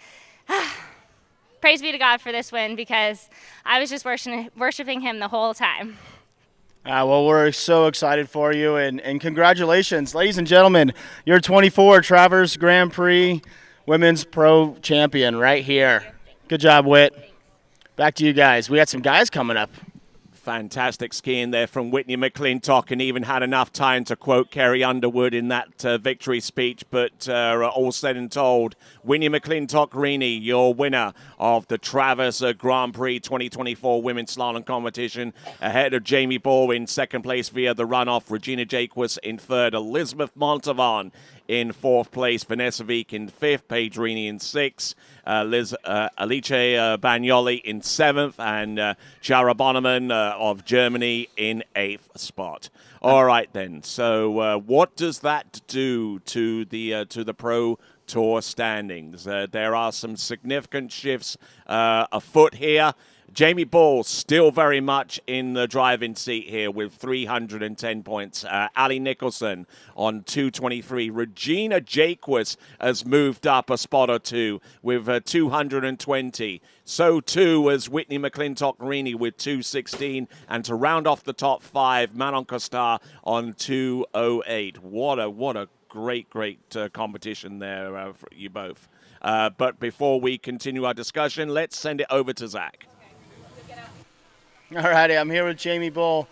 praise be to God for this win, because I was just worshiping him the whole time. Well, we're so excited for you, and congratulations. Ladies and gentlemen, you're 24 Travers Grand Prix Women's Pro Champion right here. Good job, Whit. Back to you guys. We got some guys coming up. Fantastic skiing there from Whitney McClintock, and even had enough time to quote Carrie Underwood in that victory speech. But all said and told, Whitney McClintock-Rini, your winner of the Travers Grand Prix 2024 Women's Slalom Competition, ahead of Jamie Ball in 2nd place via the runoff, Regina Jaquez in 3rd, Elizabeth Montavon in 4th place, Vanessa Veek in 5th, Paige Rini in 6th, Alice Bagnoli in 7th, and Jara Bonneman of Germany in 8th spot. All right then. So what does that do to the Pro Tour standings? There are some significant shifts afoot here. Jamie Ball still very much in the driving seat here with 310 points. Ali Nicholson on 223. Regina Jaquez has moved up a spot or two with 220. So too as Whitney McClintock-Rini with 216. And to round off the top 5, Manon Costar on 208. What a great competition there for you both. But before we continue our discussion, let's send it over to Zach. All righty, I'm here with Jamie Bull.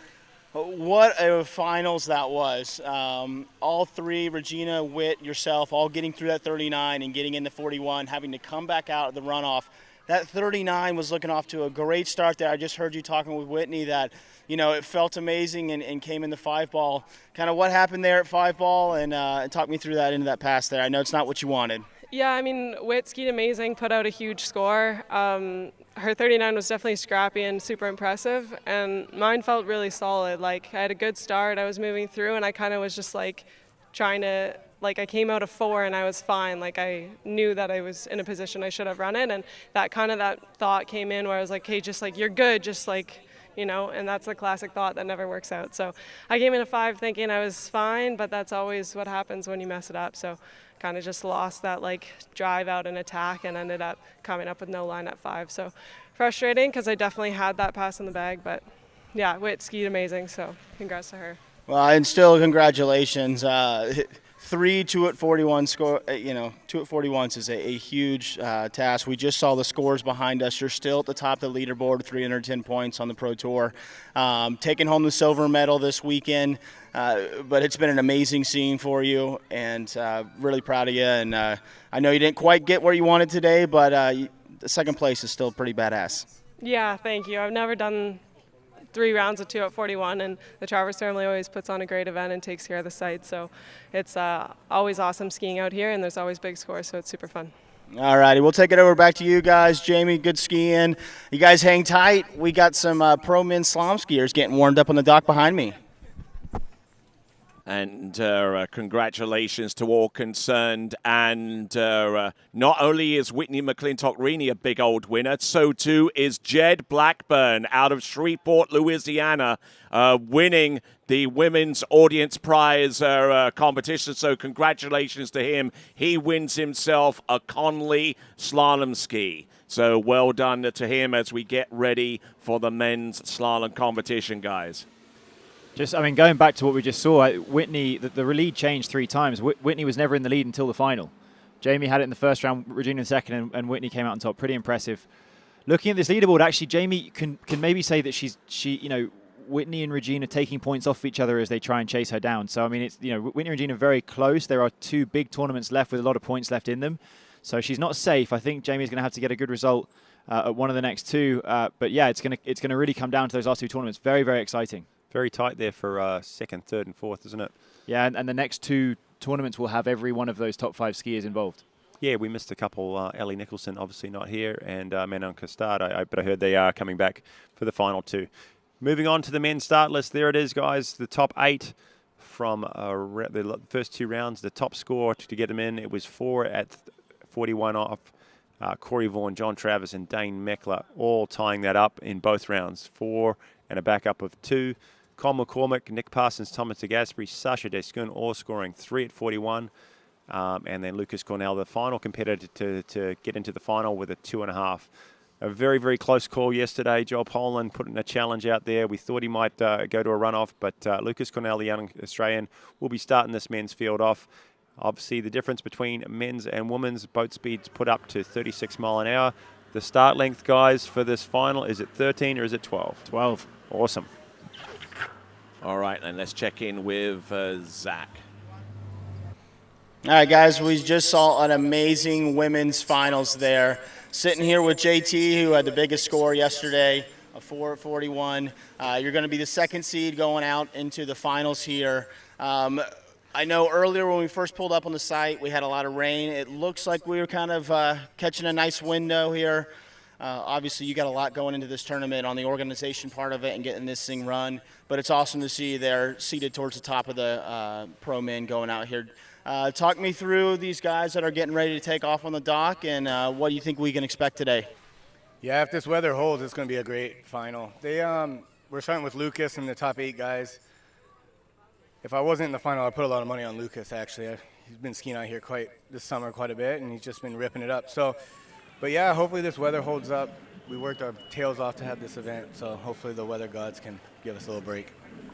What a finals that was. All three, Regina, Witt, yourself, all getting through that 39 and getting into 41, having to come back out of the runoff. That 39 was looking off to a great start there. I just heard you talking with Whitney that, you know, it felt amazing and came in the 5-ball. Kind of what happened there at 5-ball and talk me through that into that pass there. I know it's not what you wanted. Yeah, I mean, Witt skied amazing, put out a huge score. Her 39 was definitely scrappy and super impressive, and mine felt really solid. Like, I had a good start, I was moving through, and I kind of was just like trying to, like, I came out of 4 and I was fine. Like, I knew that I was in a position I should have run it, and that thought came in where I was like, hey, just like, you're good, just like, you know, and that's a classic thought that never works out. So I came in a 5 thinking I was fine, but that's always what happens when you mess it up. So kind of just lost that like drive out and attack and ended up coming up with no line at 5. So frustrating because I definitely had that pass in the bag, but yeah, Witt skied amazing. So congrats to her. Well, and still congratulations. 3 2 at 41 score, 2 at 41s is a huge task. We just saw the scores behind us. You're still at the top of the leaderboard, 310 points on the Pro Tour. Taking home the silver medal this weekend, but it's been an amazing scene for you, and really proud of you. And I know you didn't quite get where you wanted today, but the second place is still pretty badass. Yeah, thank you. I've never done 3 rounds of 2 at 41, and the Travers family always puts on a great event and takes care of the site. So it's always awesome skiing out here, and there's always big scores, so it's super fun. All righty, we'll take it over back to you guys. Jamie, good skiing. You guys hang tight. We got some pro men's slalom skiers getting warmed up on the dock behind me. And congratulations to all concerned. And not only is Whitney McClintock-Reaney a big old winner, so too is Jed Blackburn out of Shreveport, Louisiana, winning the Women's Audience Prize competition. So congratulations to him. He wins himself a Conley slalom ski. So well done to him as we get ready for the men's slalom competition, guys. Going back to what we just saw, Whitney, the lead changed 3 times. Whitney was never in the lead until the final. Jamie had it in the first round, Regina in the second, and Whitney came out on top. Pretty impressive. Looking at this leaderboard, actually, Jamie can maybe say that Whitney and Regina taking points off each other as they try and chase her down. So, it's, Whitney and Regina are very close. There are 2 big tournaments left with a lot of points left in them. So she's not safe. I think Jamie's going to have to get a good result at one of the next 2. But yeah, it's going to really come down to those last 2 tournaments. Very, very exciting. Very tight there for second, third, and fourth, isn't it? Yeah, and the next 2 tournaments will have every one of those top 5 skiers involved. Yeah, we missed a couple. Ellie Nicholson, obviously not here, and Manon Costard, but I heard they are coming back for the final 2. Moving on to the men's start list, there it is, guys. The top 8 from the first 2 rounds. The top score to get them in, it was 4 at 41 off. Corey Vaughan, John Travers, and Dane Meckler all tying that up in both rounds. 4 and a backup of 2. Con McCormick, Nick Parsons, Thomas de Gasperi, Sasha Descun all scoring 3 at 41. And then Lucas Cornell, the final competitor to get into the final with a 2.5. A very, very close call yesterday. Joel Poland putting a challenge out there. We thought he might go to a runoff, but Lucas Cornell, the young Australian, will be starting this men's field off. Obviously, the difference between men's and women's boat speeds put up to 36 mile an hour. The start length, guys, for this final, is it 13 or is it 12? 12. Awesome. All right, then let's check in with Zach. All right, guys, we just saw an amazing women's finals there. Sitting here with JT, who had the biggest score yesterday, a 4 at 41. You're going to be the second seed going out into the finals here. I know earlier when we first pulled up on the site, we had a lot of rain. It looks like we were kind of catching a nice window here. Obviously, you got a lot going into this tournament on the organization part of it and getting this thing run. But it's awesome to see they're seated towards the top of the pro men going out here. Talk me through these guys that are getting ready to take off on the dock and what do you think we can expect today? Yeah, if this weather holds, it's going to be a great final. We're starting with Lucas and the top 8 guys. If I wasn't in the final, I'd put a lot of money on Lucas, actually. He's been skiing out here this summer quite a bit, and he's just been ripping it up. So, but yeah, hopefully this weather holds up. we worked our tails off to have this event, so hopefully the weather gods can give us a little break.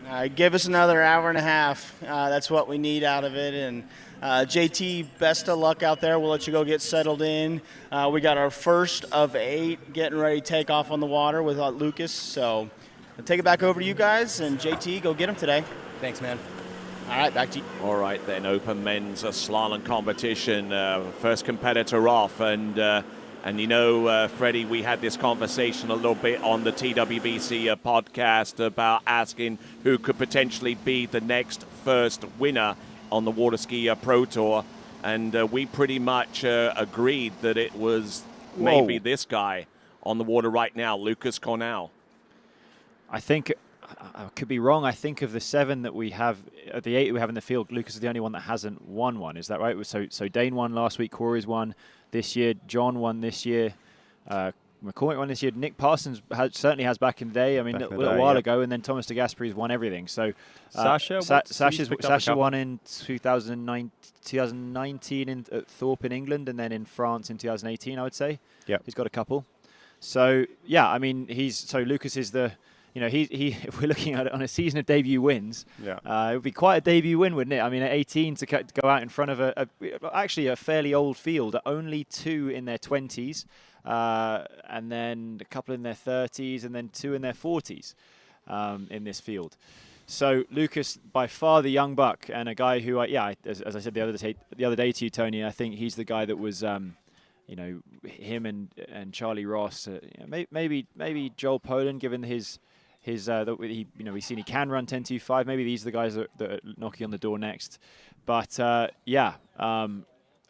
All right, give us another hour and a half. That's what we need out of it. And JT, best of luck out there. We'll let you go get settled in. We got our first of 8 getting ready to take off on the water with Lucas. So I'll take it back over to you guys. And JT, go get him today. Thanks, man. All right, back to you. All right, then open men's slalom competition. First competitor off, and you know, Freddie, we had this conversation a little bit on the TWBC podcast about asking who could potentially be the next first winner on the Waterski Pro Tour, and we pretty much agreed that it was maybe this guy on the water right now, Lucas Cornell. I think I could be wrong. I think of the 7 that we have, the 8 we have in the field, Lucas is the only one that hasn't won one. Is that right? So Dane won last week, Corey's won this year, John won this year, McCormick won this year. Nick Parsons certainly has back in the day. I mean, a little while ago, and then Thomas de Gaspery's won everything. So Sasha won in 2019 at Thorpe in England, and then in France in 2018, I would say. Yeah, he's got a couple. So yeah, I mean, Lucas is the. You know, if we're looking at it on a season of debut wins, it would be quite a debut win, wouldn't it? I mean, at 18 to go out in front of actually a fairly old field, only 2 in their 20s, and then a couple in their 30s, and then 2 in their 40s in this field. So Lucas, by far the young buck, and a guy who, as I said the other day to you, Tony, I think he's the guy that was. You know, him and Charlie Ross, maybe Joel Poland, given his we've seen he can run 10.25. Maybe these are the guys that are knocking on the door next. But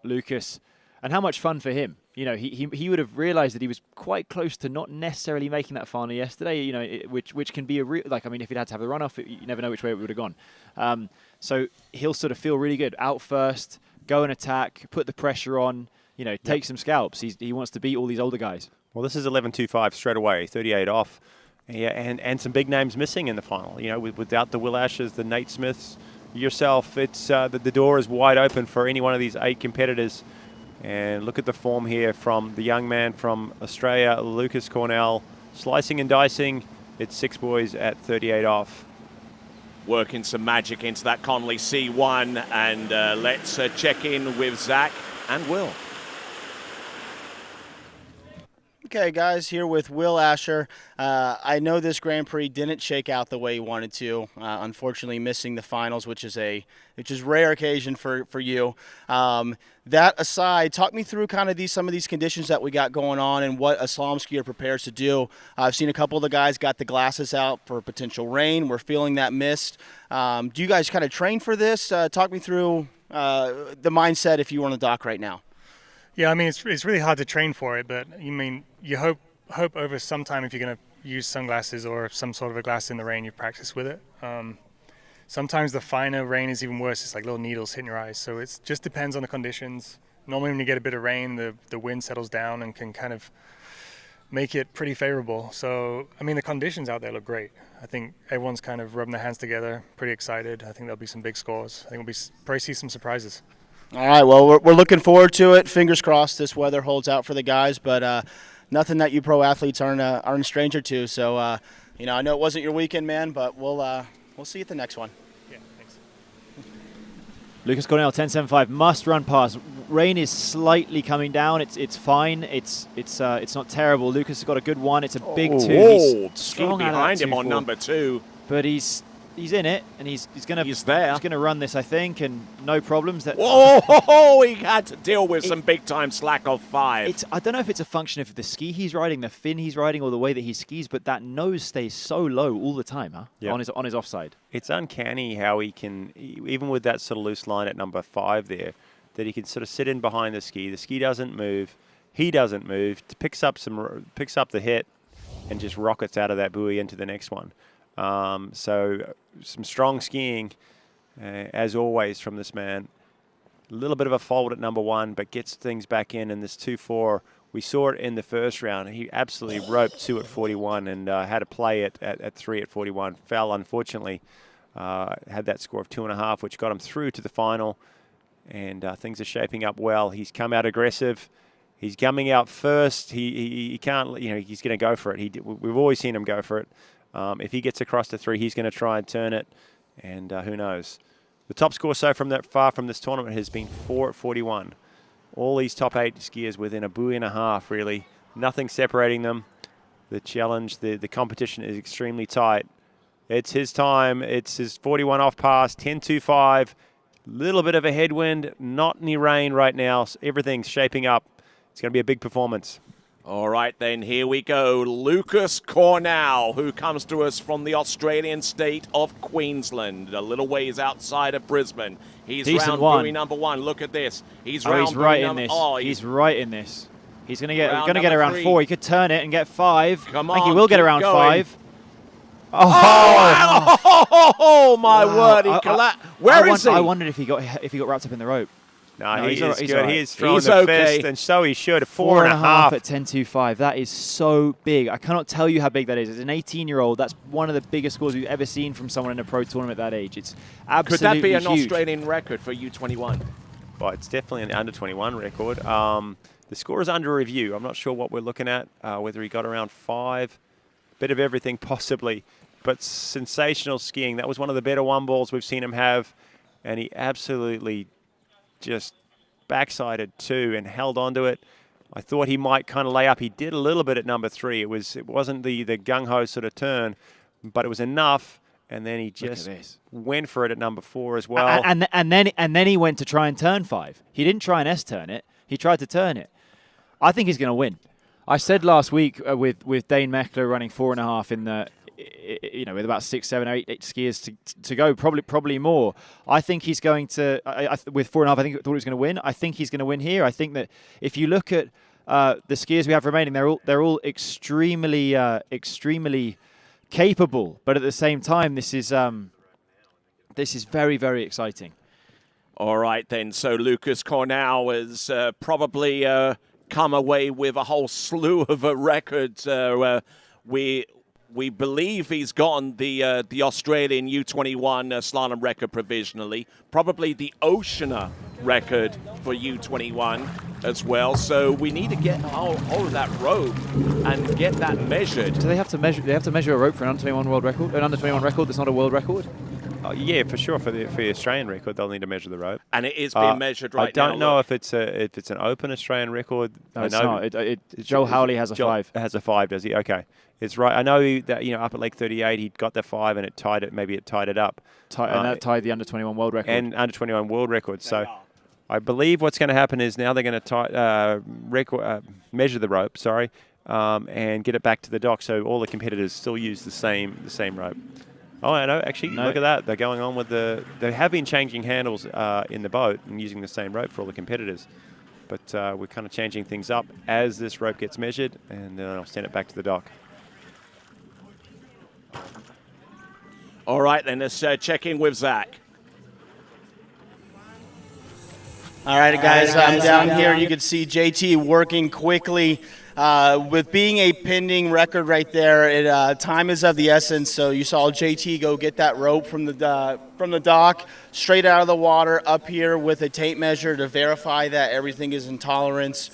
Lucas, and how much fun for him. You know, he would have realised that he was quite close to not necessarily making that final yesterday. You know, which can be a real, like, I mean, if he'd had to have the runoff, you never know which way it would have gone. So he'll sort of feel really good out first, go and attack, put the pressure on. You know, take some scalps. He wants to beat all these older guys. Well, this is 11.25 straight away, 38 off. Yeah, and some big names missing in the final. You know, without the Will Ashers, the Nate Smiths, yourself, it's the door is wide open for any one of these 8 competitors. And look at the form here from the young man from Australia, Lucas Cornell, slicing and dicing. It's 6 boys at 38 off. Working some magic into that Conley C1, and let's check in with Zach and Will. Okay, guys, here with Will Asher. I know this Grand Prix didn't shake out the way you wanted to. Unfortunately, missing the finals, which is rare occasion for you. That aside, talk me through kind of some of these conditions that we got going on and what a slalom skier prepares to do. I've seen a couple of the guys got the glasses out for potential rain. We're feeling that mist. Do you guys kind of train for this? Talk me through the mindset if you were on the dock right now. Yeah, I mean, it's really hard to train for it, but you hope over some time, if you're going to use sunglasses or some sort of a glass in the rain, you practice with it. Sometimes the finer rain is even worse. It's like little needles hitting your eyes. So it just depends on the conditions. Normally when you get a bit of rain, the wind settles down and can kind of make it pretty favorable. So, I mean, the conditions out there look great. I think everyone's kind of rubbing their hands together, pretty excited. I think there'll be some big scores. I think we'll probably see some surprises. All right, well, we're looking forward to it. Fingers crossed this weather holds out for the guys, but nothing that you pro athletes aren't a stranger to. So, I know it wasn't your weekend, man, but we'll see you at the next one. Yeah, thanks. Lucas Cornell, 10.75, must run pass. Rain is slightly coming down. It's fine. It's not terrible. Lucas has got a good one. It's a big 2. He's strong behind him on number 2, but he's in it, and he's gonna run this, I think, and no problems. He had to deal with some big time slack of 5. I don't know if it's a function of the ski he's riding, the fin he's riding, or the way that he skis, but that nose stays so low all the time, huh? Yep. On his offside. It's uncanny how he can, even with that sort of loose line at number 5 there, that he can sort of sit in behind the ski. The ski doesn't move. He doesn't move. Picks up the hit, and just rockets out of that buoy into the next one. So some strong skiing, as always, from this man. A little bit of a fold at number 1, but gets things back in. And this 2.4, we saw it in the first round. He absolutely roped 2 at 41 and had to play it at 3 at 41. Fell, unfortunately. Had that score of 2.5, which got him through to the final. And things are shaping up well. He's come out aggressive. He's coming out first. He can't, he's going to go for it. We've always seen him go for it. If he gets across to 3, he's going to try and turn it, and who knows. The top score so far from this tournament has been 4 at 41. All these top 8 skiers within a buoy and a half, really. Nothing separating them. The challenge, the competition is extremely tight. It's his time. It's his 41 off pass, 10.25. Little bit of a headwind, not any rain right now. So everything's shaping up. It's going to be a big performance. All right, then, here we go. Lucas Cornell, who comes to us from the Australian state of Queensland, a little ways outside of Brisbane. He's Decent round one. buoy number 1. Look at this. He's Oh, round he's right buoy in number... this. Oh, He's right in this. He's going to get Round around number 4. 3. He could turn it and get 5. Come I think he on, will get keep around going. 5. Oh, my Wow. word. He collapsed. Where is he? I wondered if he got wrapped up in the rope. No, he's good. all right. He is throwing He's the okay. fist, and so he should. 4.5 4.5 at 10.25. That is so big. I cannot tell you how big that is. As an 18-year-old, that's one of the biggest scores we've ever seen from someone in a pro tournament at that age. It's absolutely Could that be an huge. Australian record for U21? Well, it's definitely an under 21 record. The score is under review. I'm not sure what we're looking at, whether he got around 5. Bit of everything, possibly. But sensational skiing. That was one of the better one balls we've seen him have. And he absolutely just backsided 2 and held onto it. I thought he might kind of lay up. He did a little bit at number 3. It wasn't the gung-ho sort of turn, but it was enough. And then he just went for it at number 4 as well. And then he went to try and turn 5. He didn't try and S-turn it. He tried to turn it. I think he's going to win. I said last week with Dane Meckler running 4.5 in the, with about 6, 7, 8 skiers to go, probably more. I think he's going to, with 4.5, I thought he was going to win. I think he's going to win here. I think that if you look at the skiers we have remaining, they're all extremely capable. But at the same time, this is very, very exciting. All right, then. So Lucas Cornell has probably come away with a whole slew of records. We believe he's gotten the Australian U21 slalom record provisionally, probably the Oceania record for U21 as well. So we need to get hold of that rope and get that measured. Do they have to measure? They have to measure a rope for an under 21 world record. An under 21 record that's not a world record. Yeah, for sure. For the Australian record, they'll need to measure the rope, and it is being measured right now. I don't know if it's an open Australian record. No, it's not. Joel Howley has a 5. Has a 5, does he? Okay, it's right. I know that up at Lake 38, he got the 5 and it tied it. Maybe it tied it up. And that tied the under 21 world record. And under 21 world record. So I believe what's going to happen is now they're going to measure the rope. And get it back to the dock, so all the competitors still use the same rope. Oh, I know. Actually, look at that. They're going on with they have been changing handles in the boat and using the same rope for all the competitors. But we're kind of changing things up as this rope gets measured, and then I'll send it back to the dock. All right, then let's check in with Zach. All right, guys, I'm down here. You can see JT working quickly. With being a pending record right there, time is of the essence. So you saw JT go get that rope from the dock, straight out of the water, up here with a tape measure to verify that everything is in tolerance.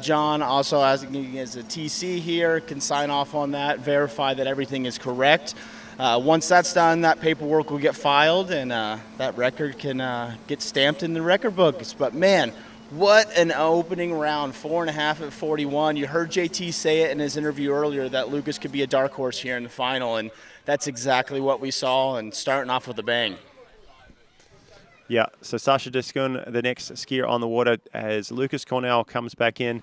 John also, as a TC here, can sign off on that, verify that everything is correct. Once that's done, that paperwork will get filed, and that record can get stamped in the record books. But man, what an opening round, 4.5 at 41. You heard JT say it in his interview earlier that Lucas could be a dark horse here in the final, and that's exactly what we saw, and starting off with a bang. Yeah, so Sasha Diskun, the next skier on the water, as Lucas Cornell comes back in.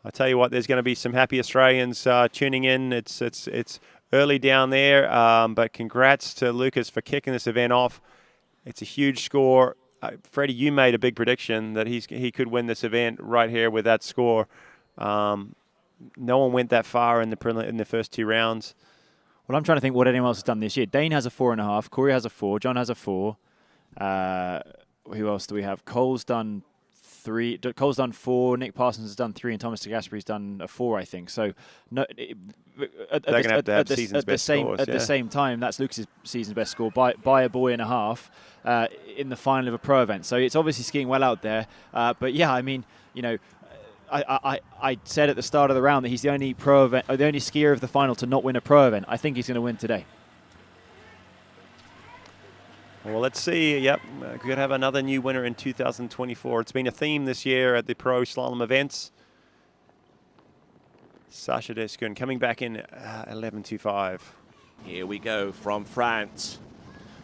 I tell you what, there's going to be some happy Australians tuning in. It's early down there, but congrats to Lucas for kicking this event off. It's a huge score. Freddie, you made a big prediction that he could win this event right here with that score. No one went that far in the first 2 rounds. Well, I'm trying to think what anyone else has done this year. Dane has a 4.5. Corey has a 4. John has a 4. Who else do we have? Cole's done 3. Cole's done 4. Nick Parsons has done 3, and Thomas DeGaspery's done a 4, I think. So at the same time, that's Lucas's season's best score by a buoy and a half in the final of a pro event. So it's obviously skiing well out there. But yeah, I mean, I said at the start of the round that he's the only pro event, or the only skier of the final to not win a pro event. I think he's going to win today. Well, let's see. Yep, could have another new winner in 2024. It's been a theme this year at the Pro Slalom events. Sasha Deskun coming back in 11.25. Here we go from France.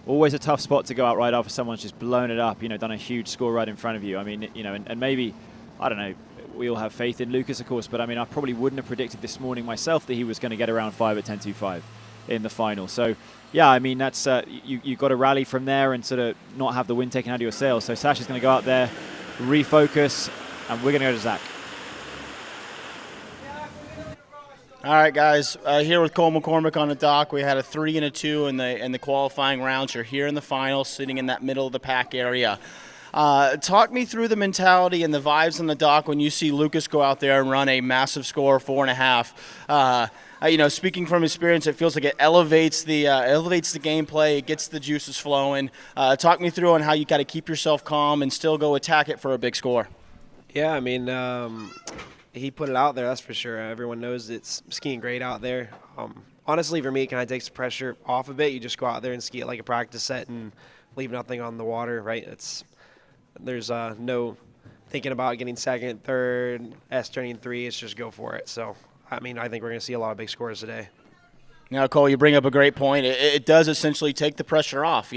Always a tough spot to go out right after someone's just blown it up, done a huge score right in front of you. I mean, and maybe, I don't know, we all have faith in Lucas, of course, but I mean, I probably wouldn't have predicted this morning myself that he was going to get around 5 at 10.25 in the final. So, yeah, I mean, that's you've got to rally from there and sort of not have the wind taken out of your sails. So Sasha's going to go out there, refocus, and we're going to go to Zach. All right, guys. Here with Cole McCormick on the dock. We had a 3 and a 2 in the qualifying rounds. You're here in the final, sitting in that middle of the pack area. Talk me through the mentality and the vibes on the dock when you see Lucas go out there and run a massive score, 4.5. Speaking from experience, it feels like it elevates the gameplay. It gets the juices flowing. Talk me through on how you got to keep yourself calm and still go attack it for a big score. Yeah, I mean, he put it out there, that's for sure. Everyone knows it's skiing great out there. Honestly, for me, it kind of takes the pressure off a bit. You just go out there and ski it like a practice set and leave nothing on the water, right? There's no thinking about getting second, third, turning 3. It's just go for it. So, I mean, I think we're going to see a lot of big scores today. Now, Cole, you bring up a great point. It does essentially take the pressure off.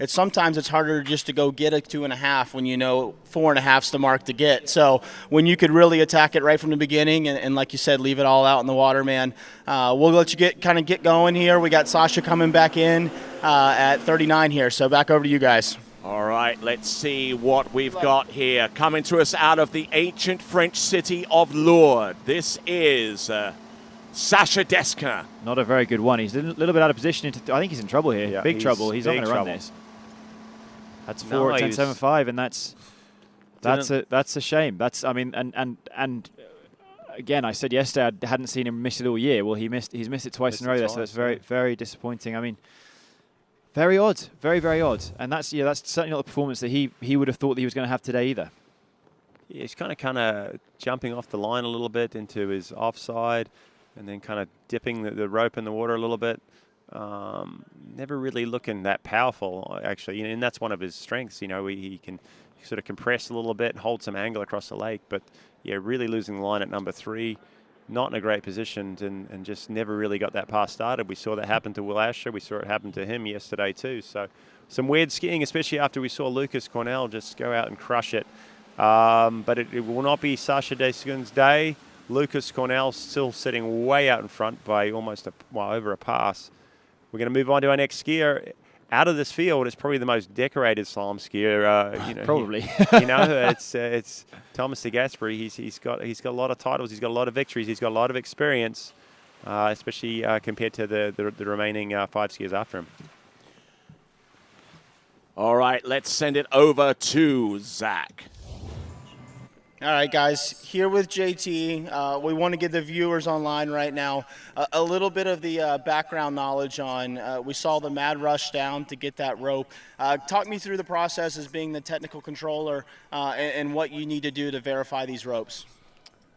Sometimes it's harder just to go get a 2.5 when 4.5's the mark to get. So when you could really attack it right from the beginning and like you said, leave it all out in the water, man. We'll let you get going here. We got Sasha coming back in at 39 here. So back over to you guys. All right, let's see what we've got here. Coming to us out of the ancient French city of Lourdes. This is Sasha Deskin. Not a very good one. He's a little bit out of position. I think he's in trouble here. Yeah, big trouble. He's not going to run this. That's 4 at 10.75, and that's a shame. And again, I said yesterday I hadn't seen him miss it all year. Well, he's missed it twice in a row there, so that's very, very disappointing. I mean, very odd, very, very odd. And that's certainly not the performance that he would have thought that he was going to have today either. Yeah, he's kind of jumping off the line a little bit into his offside, and then kind of dipping the rope in the water a little bit. Never really looking that powerful, actually. And that's one of his strengths. He can sort of compress a little bit and hold some angle across the lake. But, yeah, really losing the line at number 3. Not in a great position and just never really got that pass started. We saw that happen to Will Asher. We saw it happen to him yesterday too. So some weird skiing, especially after we saw Lucas Cornell just go out and crush it. But it will not be Sasha Deskin's day. Lucas Cornell still sitting way out in front by almost over a pass. We're going to move on to our next skier. Out of this field, it's probably the most decorated slalom skier. Probably. It's Thomas de Gasperi. He's got a lot of titles. He's got a lot of victories. He's got a lot of experience, especially compared to the remaining 5 skiers after him. All right, let's send it over to Zach. All right, guys, here with JT. We want to give the viewers online right now a little bit of the background knowledge on, we saw the mad rush down to get that rope. Talk me through the process as being the technical controller and what you need to do to verify these ropes.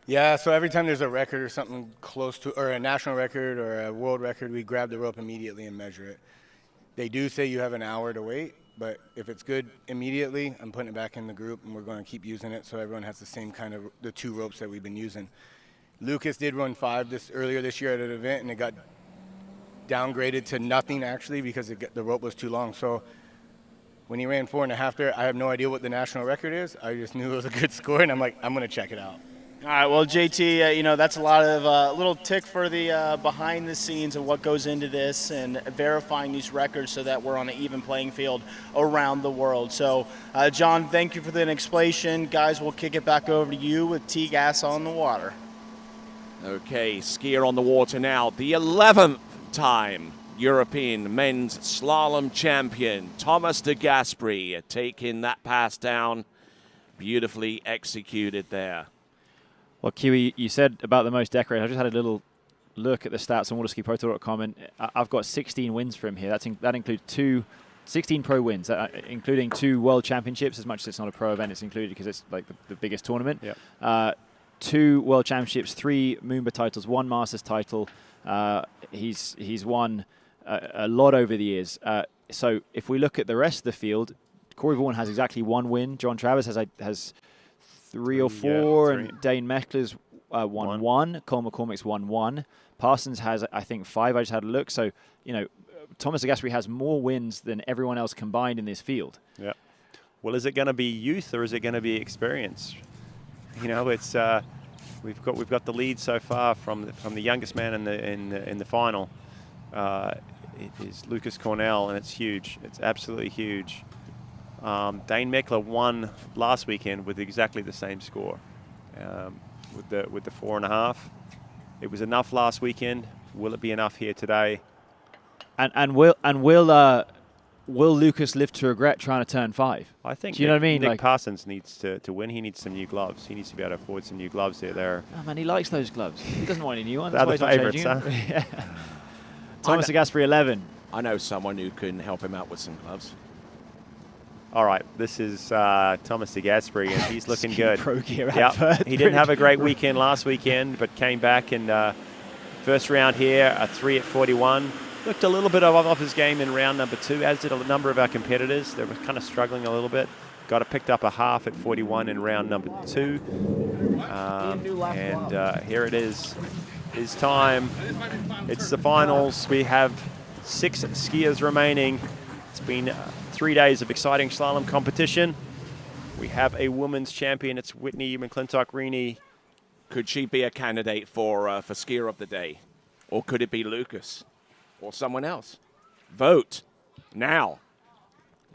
Yeah, so every time there's a record or something close to, or a national record or a world record, we grab the rope immediately and measure it. They do say you have an hour to wait. But if it's good immediately, I'm putting it back in the group, and we're going to keep using it so everyone has the same kind of the 2 ropes that we've been using. Lucas did run 5 earlier this year at an event, and it got downgraded to nothing actually because the rope was too long. So when he ran 4.5 there, I have no idea what the national record is. I just knew it was a good score, and I'm like, I'm going to check it out. All right, well, JT, that's a lot of little tick for the behind the scenes of what goes into this and verifying these records so that we're on an even playing field around the world. So, John, thank you for the explanation. Guys, we'll kick it back over to you with T-Gas on the water. Okay, skier on the water now. The 11th time European men's slalom champion, Thomas de Gasperi, taking that pass down. Beautifully executed there. Well, Kiwi, you said about the most decorated. I just had a little look at the stats on waterskiprotour.com, and I've got 16 wins for him here. That includes 16 pro wins, including 2 world championships. As much as it's not a pro event, it's included because it's like the biggest tournament. Yep. 2 World Championships, 3 Moomba titles, 1 Masters title. He's won a lot over the years. So if we look at the rest of the field, Corey Vaughan has exactly 1 win. John Travers has 3 or 4, and Dane Meckler's won 1. Cole McCormick's won 1. Parsons has, I think, 5. I just had a look. So, Thomas de Gasperi has more wins than everyone else combined in this field. Yeah. Well, is it going to be youth or is it going to be experience? It's we've got the lead so far from the youngest man in the final. It is Lucas Cornell, and it's huge. It's absolutely huge. Dane Meckler won last weekend with exactly the same score, with the 4.5. It was enough last weekend. Will it be enough here today? And will Lucas live to regret trying to turn 5? I think. Do you know what I mean? Nick Parsons needs to win. He needs some new gloves. He needs to be able to afford some new gloves there. Oh man, he likes those gloves. He doesn't want any new ones. They're the favourites, huh? Yeah. Thomas de Gasperi 11. I know someone who can help him out with some gloves. All right, this is Thomas de Gasperi, and he's looking good. Pro gear Yep. He didn't have a great weekend last weekend, but came back and first round here, a 3 at 41. Looked a little bit off his game in round number 2, as did a number of our competitors. They were kind of struggling a little bit. Got it picked up a half at 41 in round number 2. Here it is. His time. It's the finals. We have 6 skiers remaining. It's been 3 days of exciting slalom competition. We have a women's champion. It's Whitney McClintock-Rini. Could she be a candidate for skier of the day? Or could it be Lucas? Or someone else? Vote now.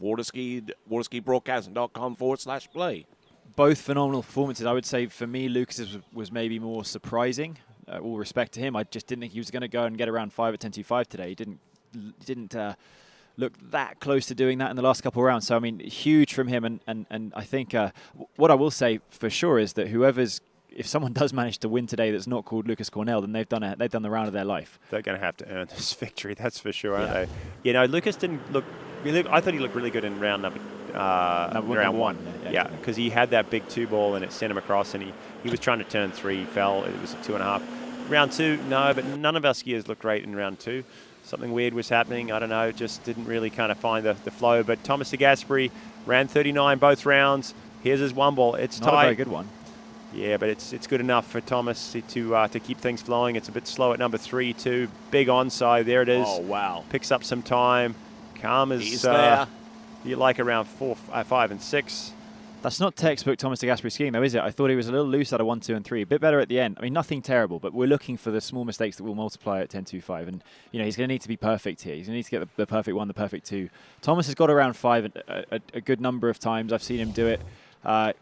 waterskibroadcasting.com/play. Both phenomenal performances. I would say for me, Lucas was maybe more surprising. All respect to him. I just didn't think he was going to go and get around 5 at 10.25 today. He didn't look that close to doing that in the last couple of rounds. So, I mean, huge from him. And I think what I will say for sure is that if someone does manage to win today that's not called Lucas Cornell, then they've done the round of their life. They're going to have to earn this victory, that's for sure, aren't they? Lucas didn't look. I thought he looked really good in round round 1. Yeah, because he had that big 2 ball and it sent him across, and he was trying to turn 3, fell. It was a 2.5. Round 2, no, but none of our skiers looked great in round 2. Something weird was happening. I don't know, just didn't really kind of find the flow. But Thomas de Gasperi ran 39 both rounds. Here's his 1 ball. It's not tight. a very good one. Yeah, but it's good enough for Thomas to keep things flowing. It's a bit slow at number 3 too. Big onside. There it is. Oh wow! Picks up some time. Calm as he's there. You like around 4, 5, and 6. That's not textbook Thomas de Gasperi skiing, though, is it? I thought he was a little loose out of 1, 2, and 3. A bit better at the end. I mean, nothing terrible, but we're looking for the small mistakes that will multiply at 10.25. And, he's going to need to be perfect here. He's going to need to get the perfect 1, the perfect 2. Thomas has got around 5 a good number of times. I've seen him do it.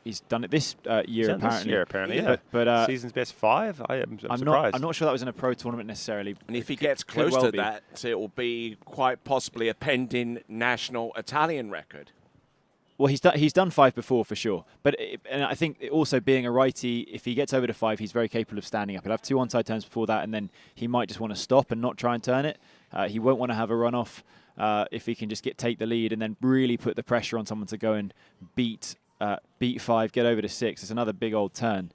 He's done it this year, apparently. Yeah. But season's best 5. I'm surprised. I'm not sure that was in a pro tournament necessarily. And if he gets close to that, it will be quite possibly a pending national Italian record. Well, he's done 5 before for sure, and I think also being a righty, if he gets over to 5, he's very capable of standing up. He'll have 2 onside turns before that, and then he might just want to stop and not try and turn it. He won't want to have a runoff if he can just take the lead and then really put the pressure on someone to go and beat 5, get over to 6. It's another big old turn.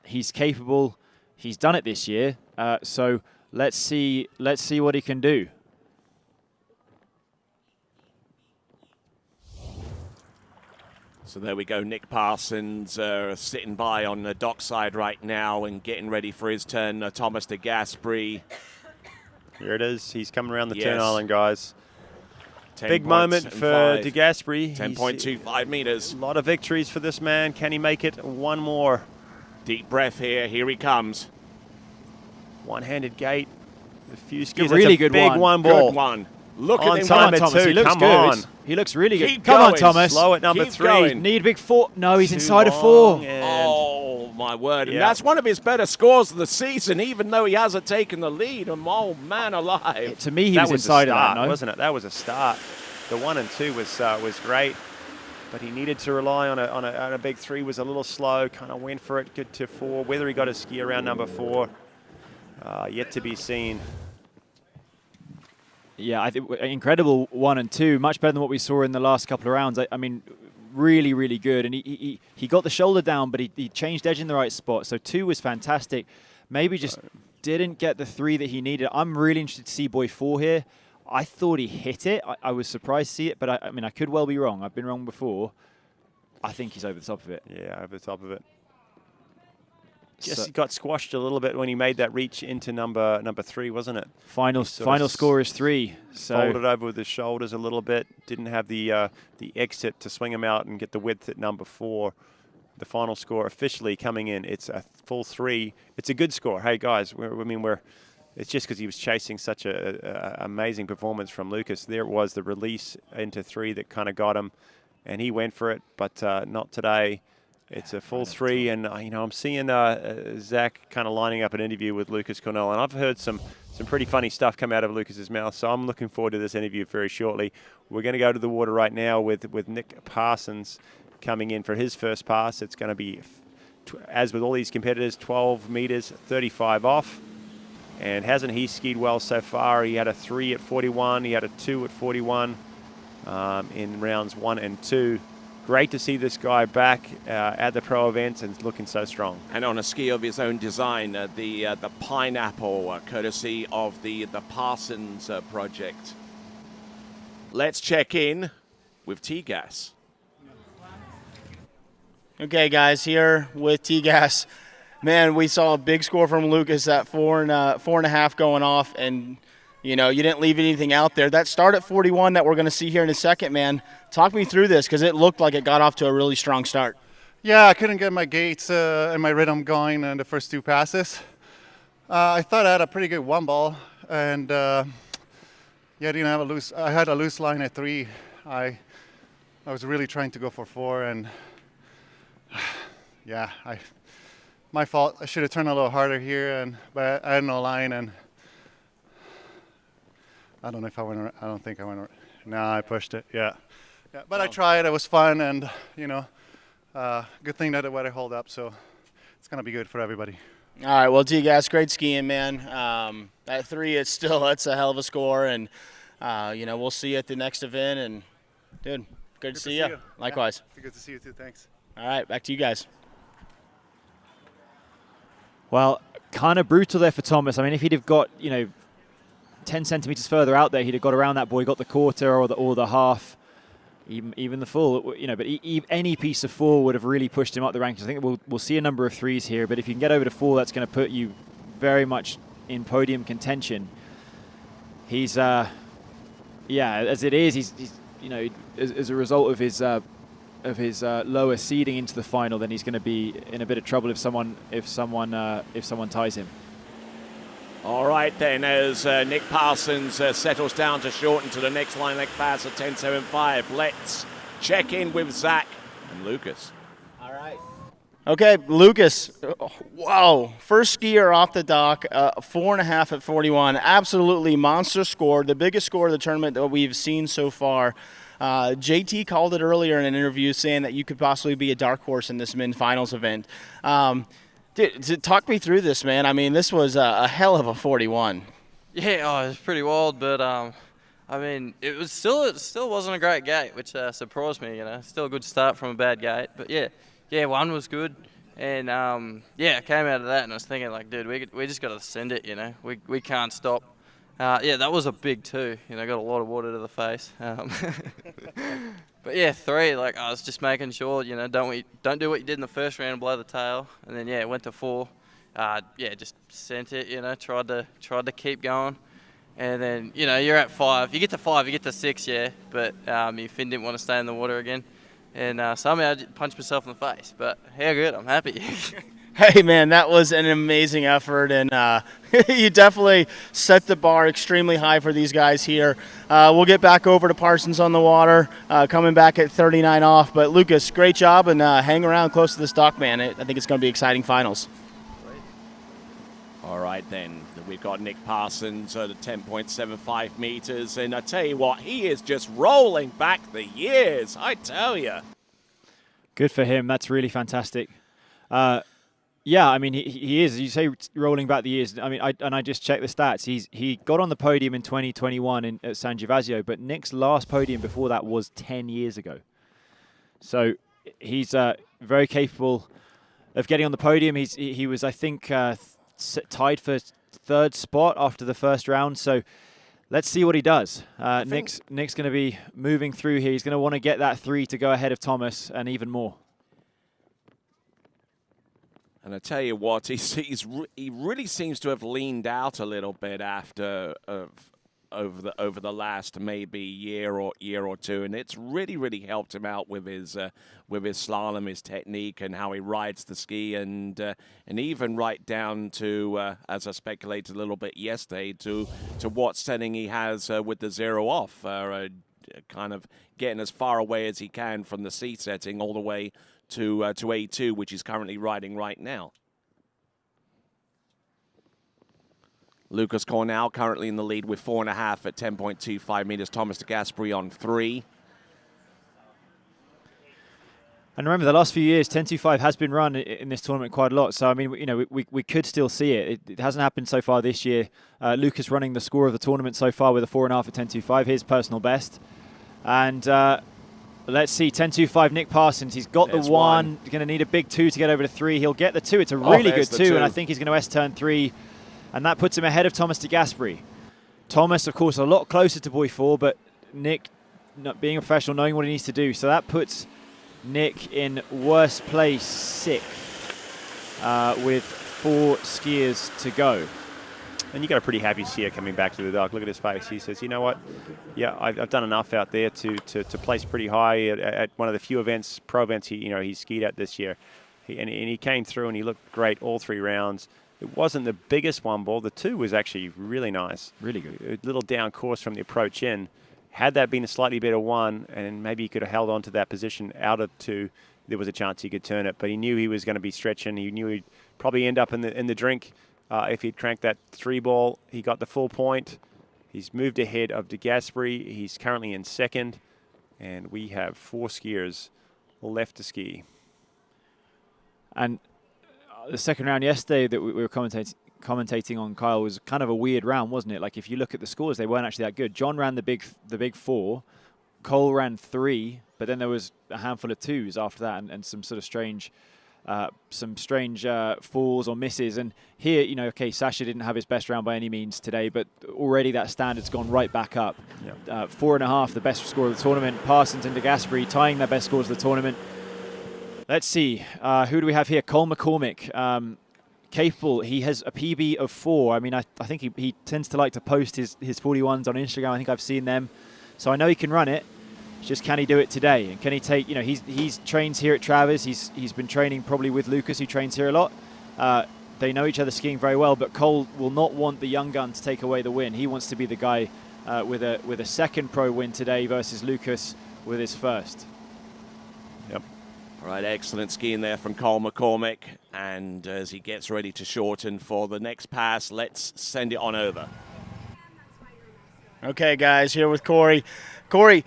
He's capable. He's done it this year. So let's see what he can do. So there we go. Nick Parsons sitting by on the dockside right now and getting ready for his turn. Thomas de Gasperi. Here it is. He's coming around the turn island, guys. Big 10 moment for de Gasperi. 10.25 meters. A lot of victories for this man. Can he make it? 1 more. Deep breath here. Here he comes. One-handed gate. A few skis. Really good big one ball. Good one. Look on at him. time at Thomas. 2. He looks Come good. on. He looks really good. Keep Come on, going. Thomas. Slow at number Keep 3. going. Need big 4. No, he's Too inside of 4. long, Oh, my word. And Yeah. that's one of his better scores of the season, even though he hasn't taken the lead. Oh, man alive. To me, he that was was inside a of start, that, no? wasn't it? That was a start. The 1 and 2 was great, but he needed to rely on a big 3. Was a little slow. Kind of went for it. Good to 4. Whether he got his ski around number 4, yet to be seen. Yeah, I think incredible 1 and 2, much better than what we saw in the last couple of rounds. I mean, really, really good. And he got the shoulder down, but he changed edge in the right spot. So 2 was fantastic. Maybe just didn't get the 3 that he needed. I'm really interested to see boy 4 here. I thought he hit it. I was surprised to see it, but I mean, I could well be wrong. I've been wrong before. I think he's over the top of it. Yeah, over the top of it. Just got squashed a little bit when he made that reach into number 3, wasn't it? Final score is 3. So folded over with his shoulders a little bit. Didn't have the exit to swing him out and get the width at number 4. The final score officially coming in, it's a full 3. It's a good score. Hey guys, it's just because he was chasing such a amazing performance from Lucas. There it was, the release into 3 that kind of got him, and he went for it, but not today. It's a full 3, and I'm seeing Zach kind of lining up an interview with Lucas Cornell, and I've heard some pretty funny stuff come out of Lucas's mouth, so I'm looking forward to this interview very shortly. We're going to go to the water right now with Nick Parsons coming in for his first pass. It's going to be, as with all these competitors, 12 meters, 35 off, and hasn't he skied well so far? He had a 3 at 41, he had a 2 at 41 in rounds 1 and 2. Great to see this guy back at the pro events and looking so strong. And on a ski of his own design, the Pineapple, courtesy of the Parsons project. Let's check in with T-Gas. Okay, guys, here with T-Gas. Man, we saw a big score from Lucas at 4.5 going off, and you didn't leave anything out there. That start at 41 that we're going to see here in a second, man. Talk me through this, because it looked like it got off to a really strong start. Yeah, I couldn't get my gates and my rhythm going in the first 2 passes. I thought I had a pretty good 1 ball, and I had a loose line at 3. I was really trying to go for 4, and yeah, my fault. I should have turned a little harder here, but I had no line, and I don't know if I went. I don't think I went. No, I pushed it. Yeah, but I tried. It was fun, and good thing that the weather held up. So it's gonna be good for everybody. All right. Well, T-Gas, great skiing, man. At 3, that's a hell of a score, and we'll see you at the next event. And dude, good to see you. Likewise. Yeah, good to see you too. Thanks. All right, back to you guys. Well, kind of brutal there for Thomas. I mean, if he'd have got 10 centimeters further out there, he'd have got around that boy, got the quarter or the half, even the full. But any piece of 4 would have really pushed him up the rankings. I think we'll see a number of 3s here, but if you can get over to 4, that's going to put you very much in podium contention. He's, as it is, he's as a result of his lower seeding into the final, then he's going to be in a bit of trouble if someone ties him. All right, then, as Nick Parsons settles down to shorten to the next line leg pass at 10.75, let's check in with Zach and Lucas. All right. Okay, Lucas, wow, first skier off the dock, 4.5 at 41, absolutely monster score, the biggest score of the tournament that we've seen so far. JT called it earlier in an interview saying that you could possibly be a dark horse in this men's finals event. Dude, talk me through this, man. I mean, this was a hell of a 41. Yeah, it was pretty wild, but I mean, it still wasn't a great gate, which surprised me. Still a good start from a bad gate, but yeah, 1 was good, and I came out of that and I was thinking like, dude, we just got to send it, we can't stop. That was a big 2. Got a lot of water to the face. But yeah, 3. Like I was just making sure, don't do what you did in the first round and blow the tail, and then it went to 4. Just sent it. Tried to keep going, and then you're at 5. You get to 5, you get to 6, but your fin didn't want to stay in the water again, and somehow I just punched myself in the face. But how good? I'm happy. Hey, man, that was an amazing effort, and you definitely set the bar extremely high for these guys here. We'll get back over to Parsons on the water, coming back at 39 off. But, Lucas, great job, and hang around close to this dock, man. I think it's going to be exciting finals. All right, then. We've got Nick Parsons at 10.75 meters, and I tell you what, he is just rolling back the years, I tell you. Good for him. That's really fantastic. Yeah, I mean, he is, as you say, rolling back the years. I mean, I just checked the stats. He got on the podium in 2021 at San Gervasio, but Nick's last podium before that was 10 years ago. So he's very capable of getting on the podium. He was, I think, tied for third spot after the first round. So let's see what he does. Nick's going to be moving through here. He's going to want to get that 3 to go ahead of Thomas and even more. And I tell you what, he really seems to have leaned out a little bit after over the last maybe year or two, and it's really helped him out with his slalom, his technique, and how he rides the ski, and even right down to as I speculated a little bit yesterday to what setting he has with the 0 off, kind of getting as far away as he can from the C setting all the way to A2, which he's currently riding right now. Lucas Cornell currently in the lead with 4.5 at 10.25 meters. Thomas de Gasperi on 3. And remember, the last few years, 10.25 has been run in this tournament quite a lot. So, I mean, you know, we could still see it. It hasn't happened so far this year. Lucas running the score of the tournament so far with a 4.5 at 10.25, his personal best. And let's see, 10.25, Nick Parsons. He's got the 1. He's going to need a big 2 to get over to 3. He'll get the 2. It's a really good 2, and I think he's going to S-turn 3. And that puts him ahead of Thomas de Gasperi. Thomas, of course, a lot closer to Boy 4, but Nick, not being a professional, knowing what he needs to do. So that puts Nick in worst place 6 with 4 skiers to go. And you got a pretty happy skier coming back to the dock. Look at his face. He says, you know what? Yeah, I've done enough out there to place pretty high at one of the few events, pro events he skied at this year. And he came through and he looked great all 3 rounds. It wasn't the biggest 1 ball. The 2 was actually really nice. Really good. A little down course from the approach in. Had that been a slightly better 1, and maybe he could have held on to that position out of 2, there was a chance he could turn it. But he knew he was going to be stretching. He knew he'd probably end up in the drink if he'd cranked that 3 ball. He got the full point. He's moved ahead of de Gasperi. He's currently in 2nd. And we have 4 skiers left to ski. And the second round yesterday that we were commentating on, Kyle, was kind of a weird round, wasn't it? Like, if you look at the scores, they weren't actually that good. John ran the big 4, Cole ran 3, but then there was a handful of 2s after that, and some sort of strange falls or misses. And here, you know, okay, Sasha didn't have his best round by any means today, but already that standard's gone right back up. Yeah. 4.5, the best score of the tournament. Parsons and de Gasperi tying their best scores of the tournament. Let's see, who do we have here? Cole McCormick, capable. He has a PB of 4. I mean, I think he tends to like to post his 41s on Instagram. I think I've seen them. So I know he can run it. It's just, can he do it today? And can he take, you know, he's trains here at Travers. He's been training probably with Lucas, who trains here a lot. They know each other skiing very well, but Cole will not want the young gun to take away the win. He wants to be the guy with a second pro win today versus Lucas with his first. Yep. All right, excellent skiing there from Cole McCormick. And as he gets ready to shorten for the next pass, let's send it on over. Okay, guys, here with Corey. Corey,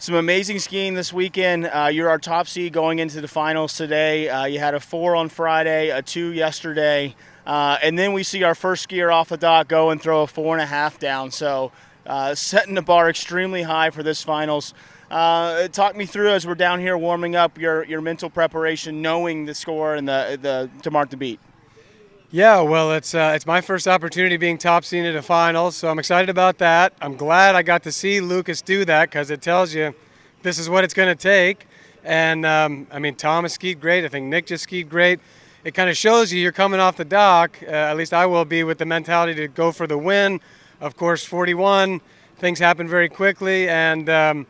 some amazing skiing this weekend. You're our top seed going into the finals today. You had a 4 on Friday, a 2 yesterday, and then we see our first skier off the dock go and throw a 4.5 down. So setting the bar extremely high for this finals. Talk me through, as we're down here warming up, your mental preparation, knowing the score and to mark the beat. Yeah, well, it's my first opportunity being top seed at a finals, so I'm excited about that. I'm glad I got to see Lucas do that, because it tells you this is what it's going to take. And I mean, Thomas skied great. I think Nick just skied great. It kind of shows you're coming off the dock. At least I will be, with the mentality to go for the win. Of course, 41, things happen very quickly, and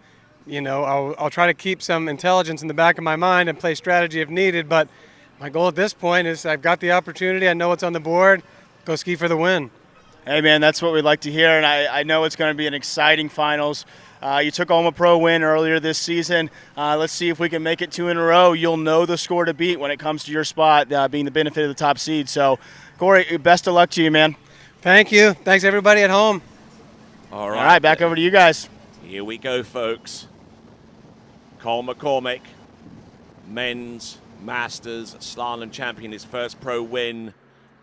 you know, I'll try to keep some intelligence in the back of my mind and play strategy if needed. But my goal at this point is, I've got the opportunity. I know what's on the board. Go ski for the win. Hey, man, that's what we'd like to hear, and I know it's going to be an exciting finals. You took home a pro win earlier this season. Let's see if we can make it 2 in a row. You'll know the score to beat when it comes to your spot, being the benefit of the top seed. So, Corey, best of luck to you, man. Thank you. Thanks, everybody at home. All right. All right, back over to you guys. Here we go, folks. Cole McCormick, men's Masters Slalom champion, his first pro win.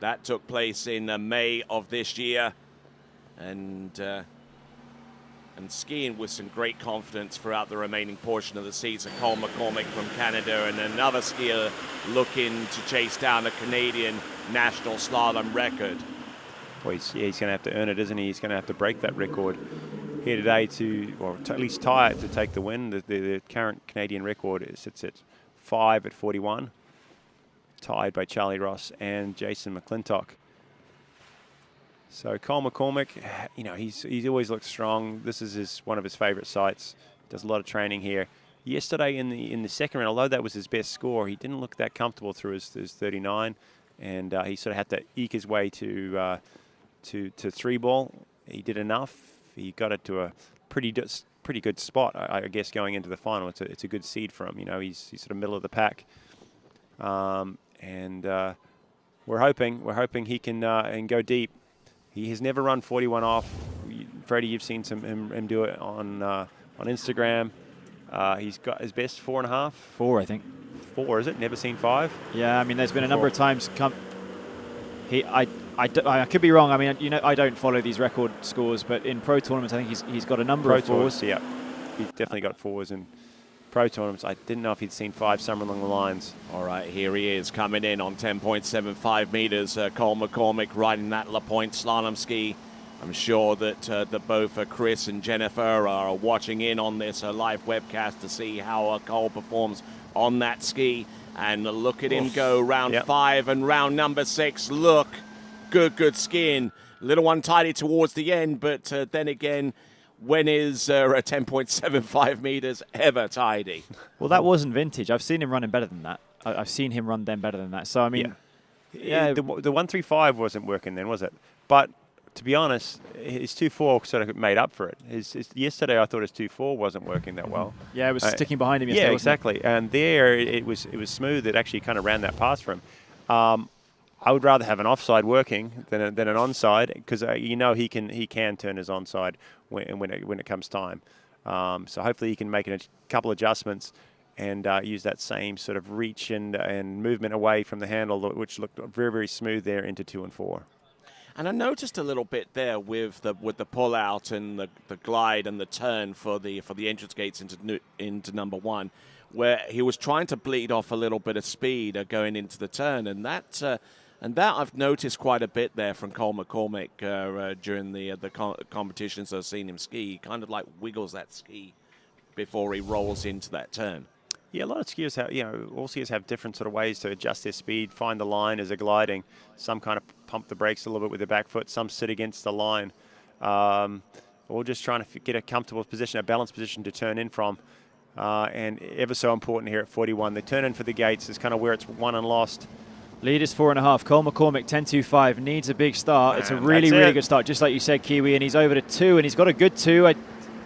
That took place in May of this year. And and skiing with some great confidence throughout the remaining portion of the season. Cole McCormick from Canada, and another skier looking to chase down a Canadian national slalom record. Well, he's going to have to earn it, isn't he? He's going to have to break that record here today to at least tie it to take the win. The current Canadian record sits at 5 at 41, tied by Charlie Ross and Jason McClintock. So Cole McCormick, you know, he's always looked strong. This is one of his favourite sites. Does a lot of training here. Yesterday in the second round, although that was his best score, he didn't look that comfortable through his 39, and he sort of had to eke his way to 3-ball. He did enough. He got it to a pretty good spot, I guess, going into the final. It's a good seed for him. You know, he's sort of middle of the pack, and we're hoping he can and go deep. He has never run 41 off. Freddie, you've seen him do it on Instagram. He's got his best 4.5. 4, I think. 4, is it? Never seen 5? Yeah, I mean, there's been a number of times. I could be wrong. I mean, you know, I don't follow these record scores, but in pro tournaments, I think he's got a number of 4s. Yeah, he's definitely got 4s in pro tournaments. I didn't know if he'd seen 5 somewhere along the lines. All right, here he is coming in on 10.75 meters. Cole McCormick riding that LaPointe slalom ski. I'm sure that both Chris and Jennifer are watching in on this live webcast to see how Cole performs on that ski. And look at him go round 5 and round number 6. Look, good skiing. A little untidy towards the end, but then again, when is a 10.75 meters ever tidy? Well, that wasn't vintage. I've seen him running better than that. I've seen him run them better than that. So, I mean, yeah. The 135 wasn't working then, was it? But to be honest, his 2.4 sort of made up for it. Yesterday, I thought his 2.4 wasn't working that well. Yeah, it was sticking behind him yesterday. Yeah, exactly. And there, it was smooth. It actually kind of ran that pass for him. I would rather have an offside working than an onside, because you know he can turn his onside when it comes time. So hopefully he can make a couple adjustments and use that same sort of reach and movement away from the handle, which looked very, very smooth there into 2 and 4. And I noticed a little bit there with the pull out and the glide and the turn for the entrance gates into number 1, where he was trying to bleed off a little bit of speed going into the turn, and that I've noticed quite a bit there from Cole McCormick during the competitions I've seen him ski. He kind of like wiggles that ski before he rolls into that turn. Yeah, a lot of skiers have, all skiers have different sort of ways to adjust their speed, find the line as they're gliding. Some kind of pump the brakes a little bit with their back foot, some sit against the line. Or just trying to get a comfortable position, a balanced position to turn in from. And ever so important here at 41. They turn in for the gates is kind of where it's won and lost. Lead is 4.5. Cole McCormick, 10.25, needs a big start. It's a really good start, just like you said, Kiwi, and he's over to 2, and he's got a good 2. I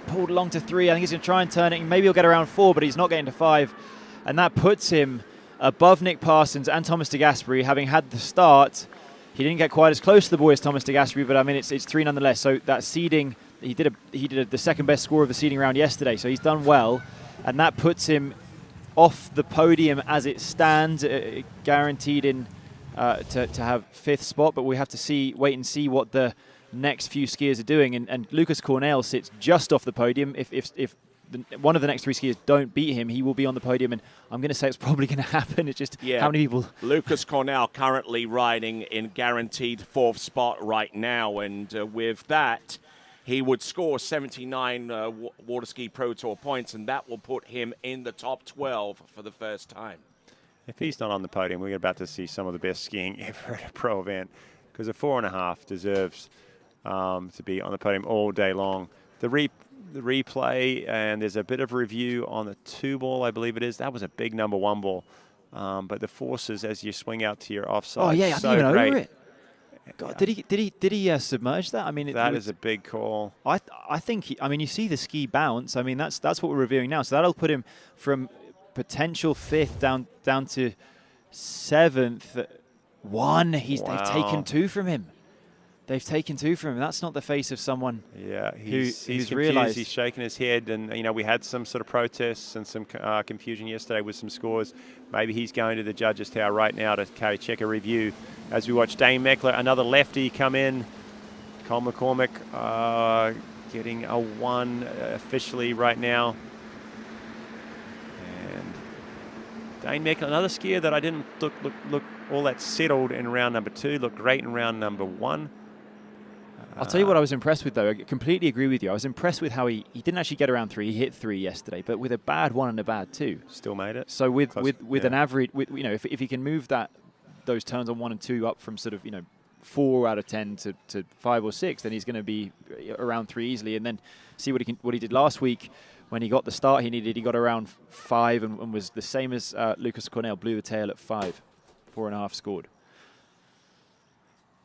pulled along to 3. I think he's going to try and turn it. Maybe he'll get around 4, but he's not getting to 5. And that puts him above Nick Parsons and Thomas de Gasperi, having had the start. He didn't get quite as close to the boy as Thomas de Gasperi, but I mean, it's 3 nonetheless. So that seeding, he did the second best score of the seeding round yesterday, so he's done well. And that puts him off the podium as it stands, guaranteed in to have 5th spot. But we have to wait and see what the next few skiers are doing. And Lucas Cornell sits just off the podium. If one of the next 3 skiers don't beat him, he will be on the podium. And I'm going to say it's probably going to happen. It's just how many people. Lucas Cornell currently riding in guaranteed 4th spot right now. And with that, he would score 79 Waterski Pro Tour points, and that will put him in the top 12 for the first time. If he's not on the podium, we're about to see some of the best skiing ever at a pro event, because a 4.5 deserves to be on the podium all day long. The replay, and there's a bit of review on the 2-ball, I believe it is. That was a big number 1 ball. But the forces as you swing out to your offside. Oh yeah, I so think even great. over it. God, did he submerge that? I mean, that is a big call. I think I mean, you see the ski bounce. I mean, that's what we're reviewing now. So that'll put him from potential 5th down to 7th. 1. They've taken 2 from him. They've taken 2 from him. That's not the face of someone. Yeah, who's realized. He's shaking his head, and we had some sort of protests and some confusion yesterday with some scores. Maybe he's going to the judges' tower right now to check a review. As we watch Dane Meckler, another lefty, come in. Cole McCormick getting a 1 officially right now. And Dane Meckler, another skier that I didn't look all that settled in round number 2. Looked great in round number 1. I'll tell you what I was impressed with, though. I completely agree with you. I was impressed with how he didn't actually get around 3. He hit 3 yesterday, but with a bad 1 and a bad 2. Still made it. So with an average, if he can move those turns on 1 and 2 up from sort of 4 out of 10 to 5 or 6, then he's going to be around 3 easily. And then see what he did last week when he got the start he needed. He got around 5 and was the same as Lucas Cornell, blew the tail at 5, 4.5 scored.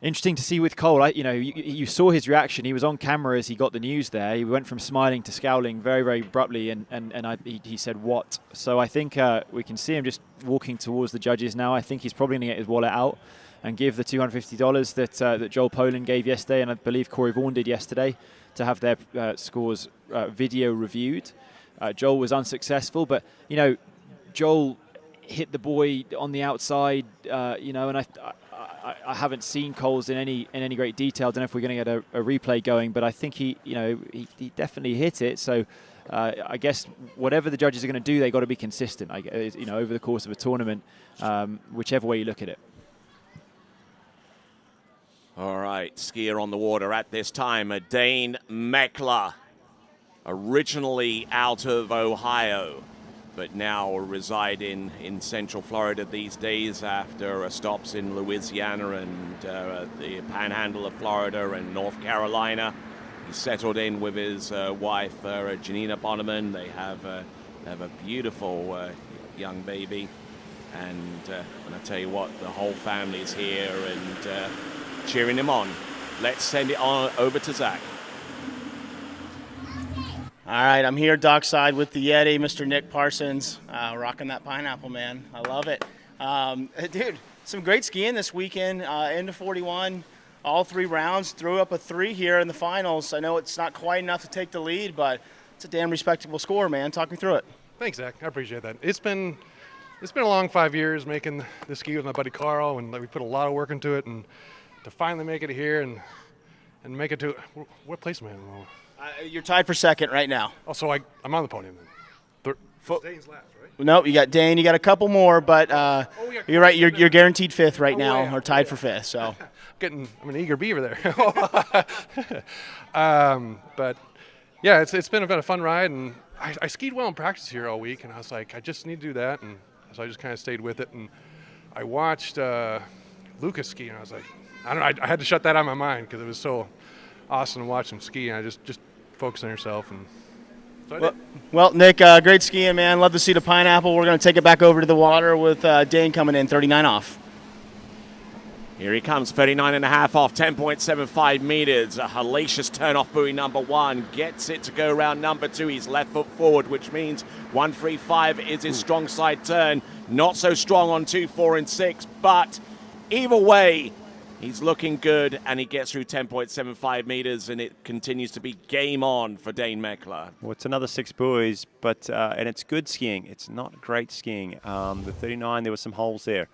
Interesting to see with Cole. You saw his reaction. He was on camera as he got the news there. He went from smiling to scowling very, very abruptly, and he said, "What?" So I think we can see him just walking towards the judges now. I think he's probably going to get his wallet out and give the $250 that Joel Poland gave yesterday, and I believe Corey Vaughan did yesterday, to have their scores video reviewed. Joel was unsuccessful, but Joel hit the boy on the outside, and I haven't seen Cole's in any great detail. I don't know if we're going to get a replay going, but I think he definitely hit it. So I guess whatever the judges are going to do, they got to be consistent. Over the course of a tournament, whichever way you look at it. All right, skier on the water at this time, Dane Meckler, originally out of Ohio, but now reside in Central Florida these days after stops in Louisiana and the Panhandle of Florida and North Carolina. He's settled in with his wife, Janina Bonneman. They have a beautiful young baby. And I tell you what, the whole family's here and cheering him on. Let's send it on over to Zach. All right, I'm here dockside with the Yeti, Mr. Nick Parsons, rocking that pineapple, man. I love it. Dude, some great skiing this weekend, into 41, all 3 rounds. Threw up a 3 here in the finals. I know it's not quite enough to take the lead, but it's a damn respectable score, man. Talk me through it. Thanks, Zach. I appreciate that. It's been a long 5 years making the ski with my buddy Carl, and we put a lot of work into it, and to finally make it here and make it to what place am I in? You're tied for second right now. Oh, so I'm on the podium then. Dane's last, right? No, you got Dane. You got a couple more, but you're right. You're guaranteed 5th right now, or tied for 5th. So I'm an eager beaver there. But yeah, it's been a fun ride, and I skied well in practice here all week, and I was like, I just need to do that, and so I just kind of stayed with it, and I watched Lucas ski, and I was like, I had to shut that out of my mind because it was so awesome to watch him ski, and I just focus on yourself. And so well, Nick, great skiing, man. Love to see the pineapple. We're going to take it back over to the water with Dane coming in, 39 off. Here he comes, 39.5 off, 10.75 meters. A hellacious turn off buoy number 1. Gets it to go around number 2. He's left foot forward, which means 135 is his strong side turn. Not so strong on 2, 4, and 6, but either way, he's looking good, and he gets through 10.75 meters, and it continues to be game on for Dane Meckler. Well, it's another 6 buoys, but and it's good skiing. It's not great skiing. The 39, there were some holes there.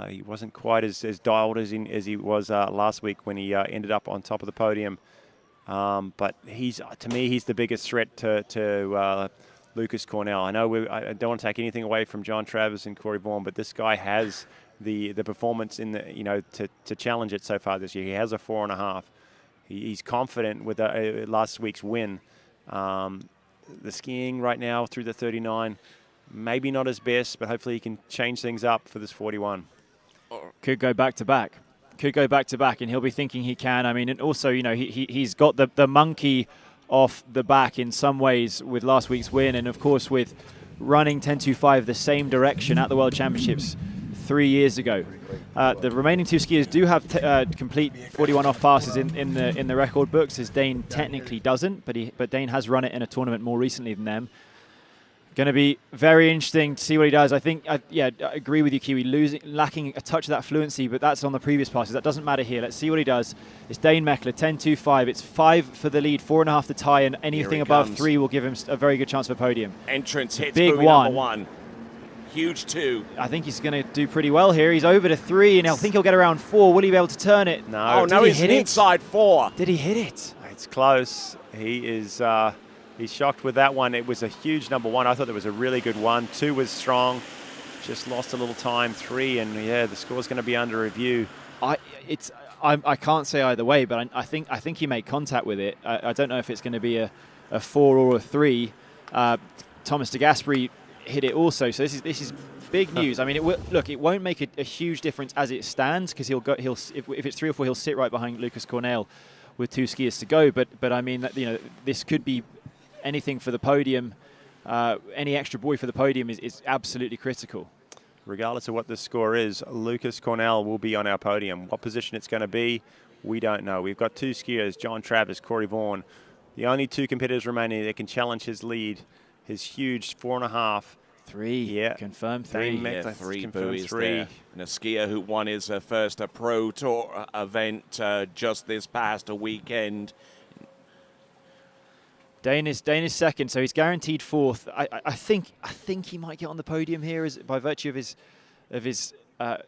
He wasn't quite as dialed as he was last week when he ended up on top of the podium. But to me, he's the biggest threat to Lucas Cornell. I know I don't want to take anything away from John Travers and Corey Vaughan, but this guy has the performance in the to challenge it so far this year. He has a 4.5. He's confident with last week's win. The skiing right now through the 39, maybe not his best, but hopefully he can change things up for this 41. Could go back to back. And he'll be thinking he can. I mean, and also, he's got the monkey off the back in some ways with last week's win, and of course with running 10.25 the same direction at the World Championships 3 years ago. The remaining 2 skiers do have complete 41 off passes in the record books, as Dane technically doesn't, but Dane has run it in a tournament more recently than them. Going to be very interesting to see what he does. I think, I agree with you, Kiwi, lacking a touch of that fluency, but that's on the previous passes. That doesn't matter here. Let's see what he does. It's Dane Meckler, 10.25. It's 5 for the lead, 4.5 to tie, and anything above 3 will give him a very good chance for podium. Entrance hits big buoy one. Number 1. Huge 2. I think he's going to do pretty well here. He's over to 3, and I think he'll get around 4. Will he be able to turn it? No. Oh, no, it's an inside 4. Did he hit it? It's close. He is he's shocked with that one. It was a huge number 1. I thought it was a really good one. 2 was strong. Just lost a little time. 3, and yeah, the score's going to be under review. I can't say either way, but I think he made contact with it. I don't know if it's going to be a 4 or a 3. Thomas de Gasperi hit it also, so this is big news. I mean, it won't make a huge difference as it stands, because if it's 3 or 4, he'll sit right behind Lucas Cornell with 2 skiers to go. But I mean, this could be anything for the podium. Any extra buoy for the podium is absolutely critical. Regardless of what the score is, Lucas Cornell will be on our podium. What position it's going to be, we don't know. We've got 2 skiers, John Travers, Corey Vaughan. The only 2 competitors remaining that can challenge his lead, his huge 4.5. 3, yeah. Confirmed 3. Yeah, 3 buoys there. And a skier who won his first Pro Tour event just this past weekend. Dane is second, so he's guaranteed 4th. I think he might get on the podium here by virtue of his ahead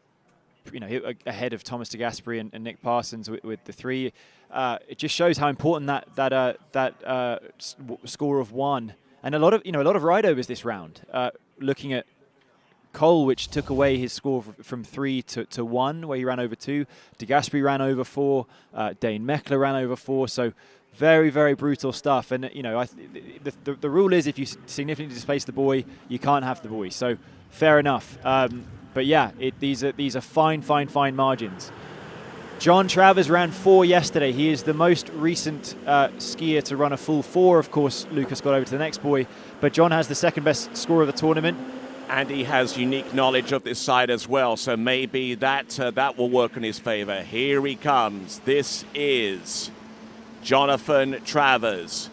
of Thomas de Gasperi and Nick Parsons with the 3. It just shows how important that score of 1, and a lot of ride-overs this round. Looking at Cole, which took away his score from 3 to 1, where he ran over 2. De Gasperi ran over 4. Dane Meckler ran over 4. So very, very brutal stuff. And the rule is, if you significantly displace the buoy, you can't have the buoy. So fair enough. But yeah, these are fine margins. John Travers ran 4 yesterday. He is the most recent skier to run a full 4. Of course, Lucas got over to the next buoy, but John has the second best score of the tournament. And he has unique knowledge of this side as well, so maybe that will work in his favor. Here he comes. This is Jonathan Travers,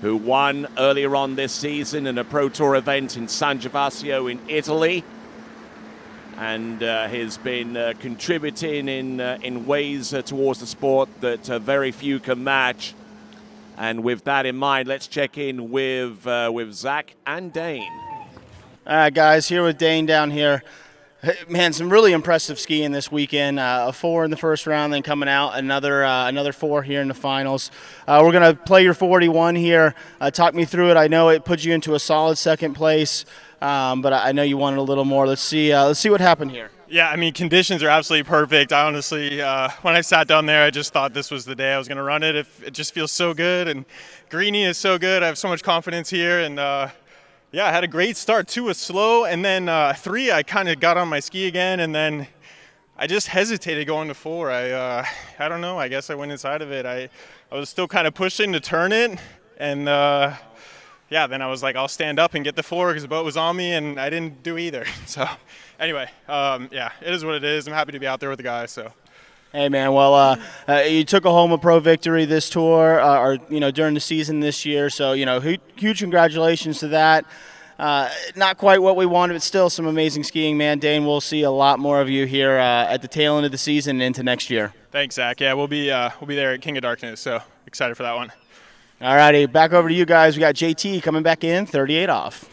who won earlier on this season in a Pro Tour event in San Gervasio in Italy, and has been contributing in ways towards the sport that very few can match. And with that in mind, let's check in with Zach and Dane. All right, guys, here with Dane down here. Man, some really impressive skiing this weekend. A 4 in the first round, then coming out another 4 here in the finals. We're going to play your 41 here. Talk me through it. I know it put you into a solid second place, but I know you wanted a little more. Let's see what happened here. Yeah, I mean, conditions are absolutely perfect. I honestly, when I sat down there, I just thought this was the day I was going to run it. It just feels so good, and greenie is so good. I have so much confidence here, and yeah, I had a great start. 2 was slow, and then 3, I kind of got on my ski again, and then I just hesitated going to 4. I don't know. I guess I went inside of it. I was still kind of pushing to turn it, and yeah, then I was like, I'll stand up and get the 4 because the boat was on me, and I didn't do either. So anyway, yeah, it is what it is. I'm happy to be out there with the guys. So. Hey man, well, you took home a pro victory this tour, or during the season this year. So huge congratulations to that. Not quite what we wanted, but still some amazing skiing, man. Dane, we'll see a lot more of you here at the tail end of the season and into next year. Thanks, Zach. Yeah, we'll be there at King of Darkness. So excited for that one. All righty, back over to you guys. We got JT coming back in, 38 off.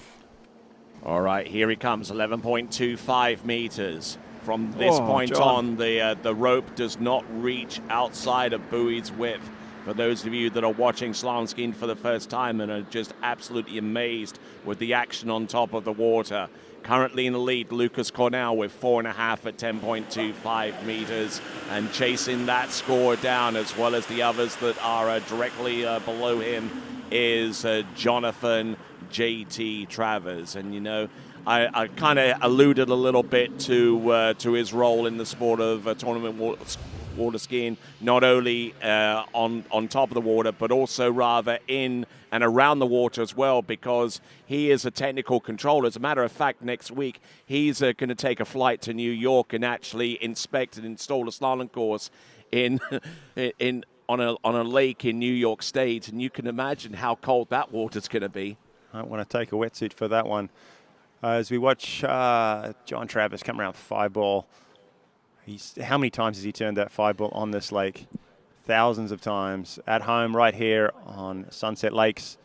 All right, here he comes, 11.25 meters. From this point John. on, the rope does not reach outside of buoy's width. For those of you that are watching slalom skiing for the first time and are just absolutely amazed with the action on top of the water. Currently in the lead, Lucas Cornell with 4.5 at 10.25 meters, and chasing that score down, as well as the others that are directly below him, is Jonathan JT Travers. And I kind of alluded a little bit to his role in the sport of tournament water skiing, not only on top of the water, but also rather in and around the water as well, because he is a technical controller. As a matter of fact, next week he's going to take a flight to New York and actually inspect and install a slalom course on a lake in New York State, and you can imagine how cold that water's going to be. I don't want to take a wetsuit for that one. As we watch John Travers come around 5-ball, how many times has he turned that 5-ball on this lake? Thousands of times. At home right here on Sunset Lakes.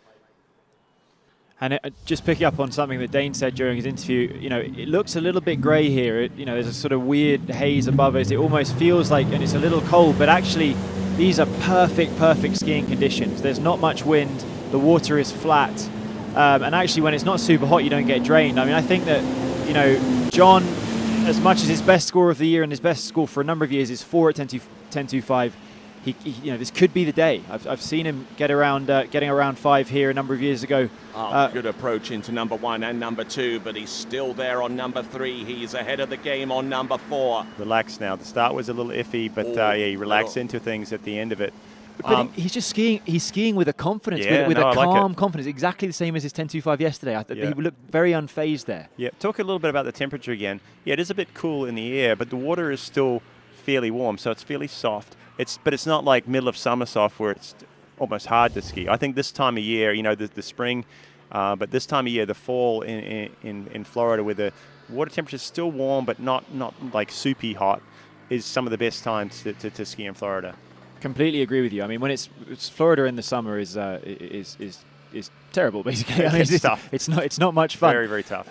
And just picking up on something that Dane said during his interview, it looks a little bit grey here. There's a sort of weird haze above us. It almost feels like, and it's a little cold, but actually these are perfect skiing conditions. There's not much wind. The water is flat. And actually, when it's not super hot, you don't get drained. I mean, I think that, John, as much as his best score of the year and his best score for a number of years is 4 at 10.25, this could be the day. I've seen him getting around 5 here a number of years ago. Good approach into number 1 and number 2, but he's still there on number 3. He's ahead of the game on number 4. Relaxed now. The start was a little iffy, but he relaxed into things at the end of it. But he's just skiing. He's skiing with a confidence, with a calm confidence, exactly the same as his 10.25 yesterday. I thought he looked very unfazed there. Yeah. Talk a little bit about the temperature again. Yeah, it is a bit cool in the air, but the water is still fairly warm, so it's fairly soft. But it's not like middle of summer soft where it's almost hard to ski. I think this time of year, the spring, but this time of year, the fall in Florida, where the water temperature is still warm but not like soupy hot, is some of the best times to ski in Florida. Completely agree with you. I mean, when it's Florida in the summer is terrible, basically. It's tough. It's not much fun. Very, very tough.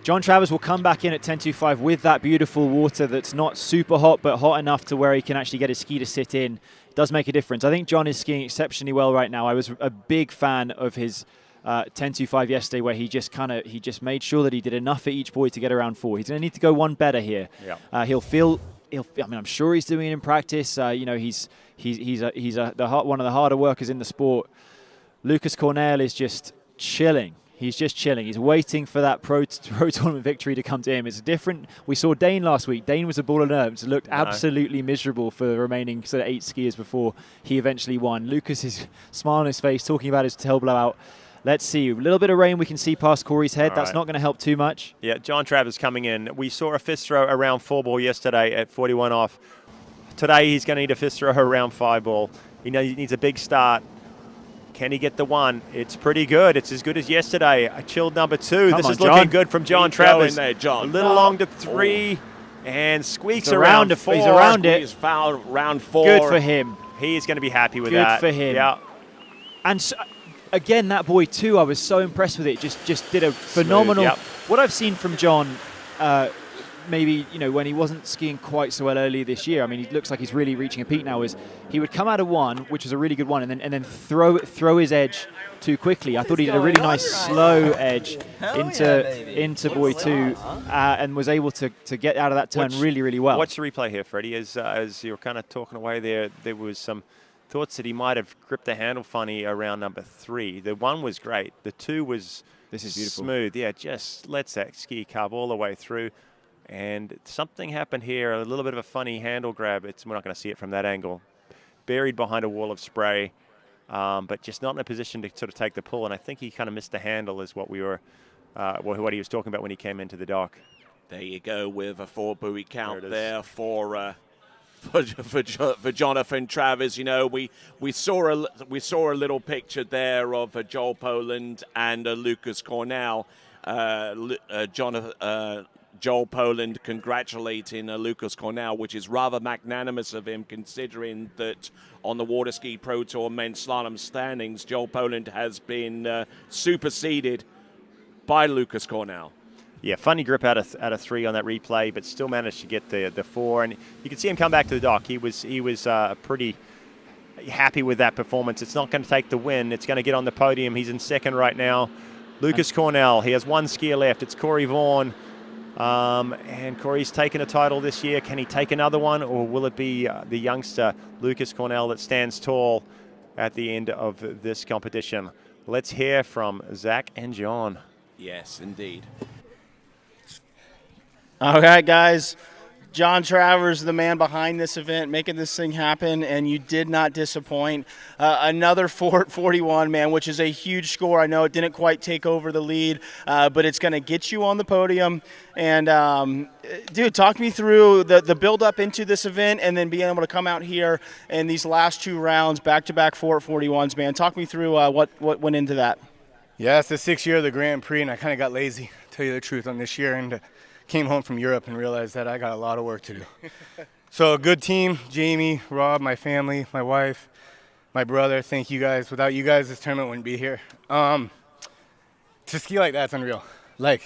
John Travers will come back in at 10.25 with that beautiful water that's not super hot, but hot enough to where he can actually get his ski to sit in. It does make a difference. I think John is skiing exceptionally well right now. I was a big fan of his 10.25 yesterday, where he just made sure that he did enough at each buoy to get around 4. He's going to need to go one better here. Yeah. I'm sure he's doing it in practice. He's one of the harder workers in the sport. Lucas Cornell is just chilling. He's just chilling. He's waiting for that pro tournament victory to come to him. It's different. We saw Dane last week. Dane was a ball of nerves. Looked absolutely miserable for the remaining sort of 8 skiers before he eventually won. Lucas is smiling on his face, talking about his tail blowout. Let's see. A little bit of rain we can see past Corey's head. That's not going to help too much. Yeah, John Travers coming in. We saw a fist throw around 4 ball yesterday at 41 off. Today he's going to need a fist throw around 5 ball. He needs a big start. Can he get the 1? It's pretty good. It's as good as yesterday. A chilled number 2. This is looking good from John Travers. There, John. A little long to 3 and squeaks around 4. He's around it. He's fouled round 4. Good for him. He is going to be happy with Good that. for him. Yeah. And so, again, that buoy too, I was so impressed with it. Just did a phenomenal. Smooth, yep. What I've seen from John, maybe when he wasn't skiing quite so well earlier this year. I mean, he looks like he's really reaching a peak now. Is he would come out of 1, which was a really good one, and then throw his edge too quickly. I thought he did a really nice slow edge into buoy 2, and was able to get out of that turn really, really well. Watch the replay here, Freddie. As you're kind of talking away there was some thoughts that he might have gripped the handle funny around number 3. The 1 was great. The 2 was beautiful. Smooth. Yeah, just lets that ski carve all the way through. And something happened here, a little bit of a funny handle grab. We're not going to see it from that angle. Buried behind a wall of spray, but just not in a position to sort of take the pull. And I think he kind of missed the handle is what what he was talking about when he came into the dock. There you go with a 4 buoy count there for Jonathan Travers. We saw a little picture there of Joel Poland and Lucas Cornell. Joel Poland congratulating Lucas Cornell, which is rather magnanimous of him, considering that on the Waterski Pro Tour men's slalom standings, Joel Poland has been superseded by Lucas Cornell. Yeah, funny grip out of 3 on that replay, but still managed to get the 4. And you can see him come back to the dock. He was pretty happy with that performance. It's not going to take the win. It's going to get on the podium. He's in 2nd right now. Lucas Cornell, he has 1 skier left. It's Corey Vaughan. And Corey's taken a title this year. Can he take another one, or will it be the youngster Lucas Cornell that stands tall at the end of this competition? Let's hear from Zach and John. Yes, indeed. All right, guys. John Travers, the man behind this event, making this thing happen, and you did not disappoint. Another 4:41, man, which is a huge score. I know it didn't quite take over the lead, but it's going to get you on the podium. And, dude, talk me through the build-up into this event and then being able to come out here in these last 2 rounds, back-to-back 4:41s, man. Talk me through what went into that. Yeah, it's the 6th year of the Grand Prix, and I kind of got lazy, to tell you the truth, on this year. And came home from Europe and realized that I got a lot of work to do. So a good team, Jamie, Rob, my family, my wife, my brother, thank you guys. Without you guys, this tournament wouldn't be here. To ski like that's unreal. I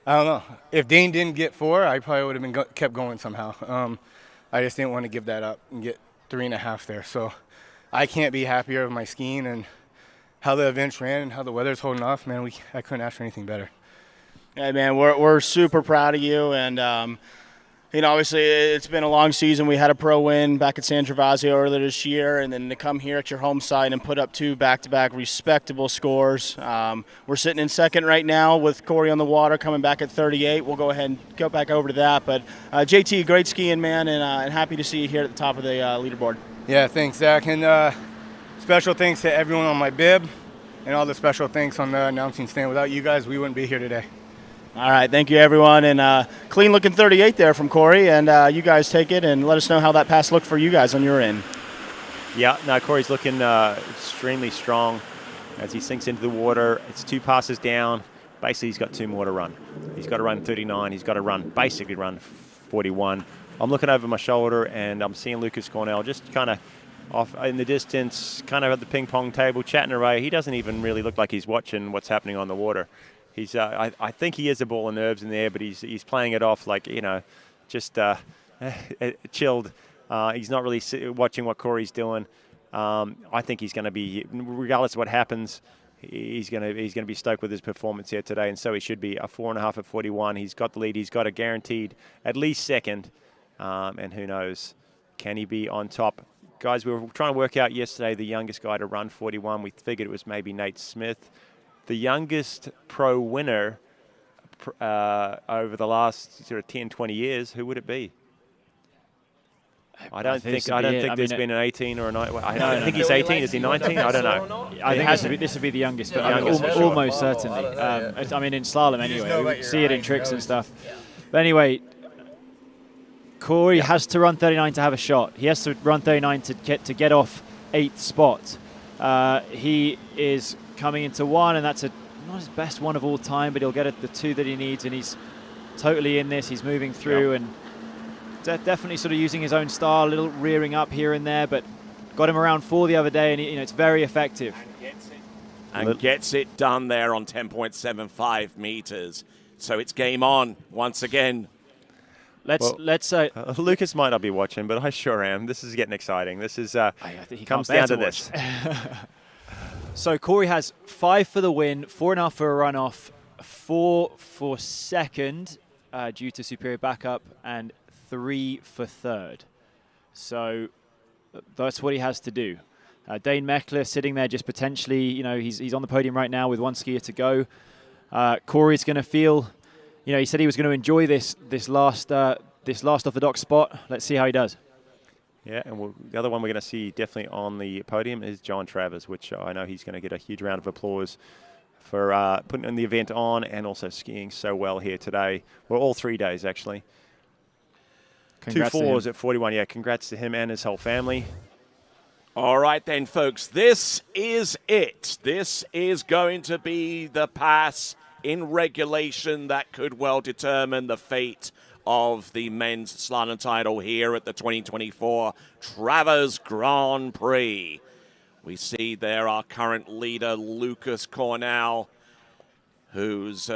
don't know. If Dane didn't get 4, I probably would have been kept going somehow. I just didn't want to give that up and get 3.5 there. So I can't be happier with my skiing and how the events ran and how the weather's holding off. Man, I couldn't ask for anything better. Hey, man, we're super proud of you. And, obviously it's been a long season. We had a pro win back at San Gervasio earlier this year, and then to come here at your home site and put up 2 back-to-back respectable scores. We're sitting in second right now with Corey on the water coming back at 38. We'll go ahead and go back over to that. But JT, great skiing, man, and happy to see you here at the top of the leaderboard. Yeah, thanks, Zach. And special thanks to everyone on my bib and all the special thanks on the announcing stand. Without you guys, we wouldn't be here today. All right, thank you, everyone. And clean-looking 38 there from Corey. And you guys take it and let us know how that pass looked for you guys on your end. Yeah, no, Corey's looking extremely strong as he sinks into the water. It's 2 passes down. Basically, he's got 2 more to run. He's got to run 39. He's got to basically run 41. I'm looking over my shoulder, and I'm seeing Lucas Cornell just kind of off in the distance, kind of at the ping-pong table, chatting away. He doesn't even really look like he's watching what's happening on the water. He's, I think he has a ball of nerves in there, but he's playing it off like, just chilled. He's not really watching what Corey's doing. I think he's going to be, regardless of what happens, he's going to be stoked with his performance here today, and so he should be. A 4.5 at 41. He's got the lead. He's got a guaranteed at least second, and who knows, can he be on top? Guys, we were trying to work out yesterday the youngest guy to run 41. We figured it was maybe Nate Smith. The youngest pro winner over the last sort of 10, 20 years, who would it be? I don't think there's been an 18 or a 19. I think he's 18. Is he 19? I don't know. I think this would be the youngest, but almost certainly. I mean, in slalom anyway. We see it in tricks and stuff. But anyway, Corey has to run 39 to have a shot. He has to run 39 to get off 8th spot. He is coming into 1, and that's not his best 1 of all time, but he'll get the 2 that he needs, and he's totally in this. He's moving through and definitely sort of using his own style, a little rearing up here and there, but got him around 4 the other day, and it's very effective. And gets it done there on 10.75 meters. So it's game on once again. Lucas might not be watching, but I sure am. This is getting exciting. This is I think he comes down to this. So Corey has 5 for the win, 4.5 for a runoff, 4 for second due to superior backup, and 3 for third. So that's what he has to do. Dane Meckler sitting there just potentially, he's on the podium right now with 1 skier to go. Corey's going to feel, he said he was going to enjoy this last off the dock spot. Let's see how he does. Yeah, and the other one we're going to see definitely on the podium is John Travers, which I know he's going to get a huge round of applause for putting the event on and also skiing so well here today. Well, all 3 days, actually. Congrats 2 4s at 41. Yeah, congrats to him and his whole family. All right then, folks, this is it. This is going to be the pass in regulation that could well determine the fate of the men's slalom title here at the 2024 Travers Grand Prix. We see there our current leader, Lucas Cornell, who's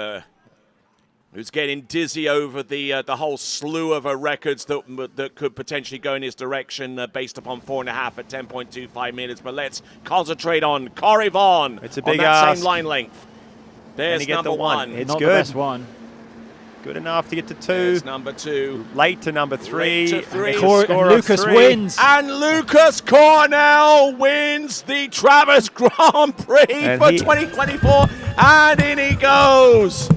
getting dizzy over the whole slew of records that could potentially go in his direction based upon 4.5 at 10.25 minutes. But let's concentrate on Corey Vaughan. It's a big on that ask. same line length. There's number 1. It's not good. The best 1. Good enough to get to 2. There's number 2. Late to number 3. Late to 3. And Lucas wins. And Lucas Cornell wins the Travers Grand Prix for 2024. And in he goes.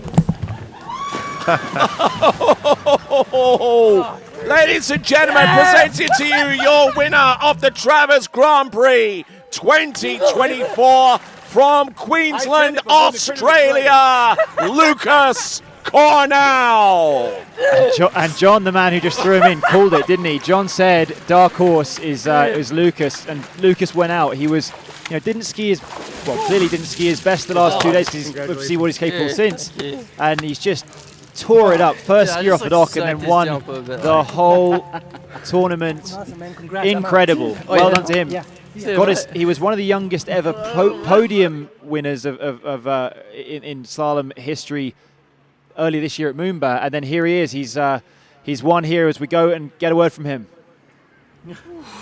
Ladies and gentlemen, presenting to you your winner of the Travers Grand Prix 2024 from Queensland, Australia, Lucas Cornell. And John, the man who just threw him in, called it, didn't he? John said dark horse is Lucas, and Lucas went out. He was, clearly didn't ski his best the last 2 days because we've seen what he's capable since, and he's just tore it up. First skier off the dock and then won the whole tournament. Incredible. Well done to him. He was one of the youngest ever podium winners in slalom history earlier this year at Moomba, and then here he is. He's won here as we go and get a word from him.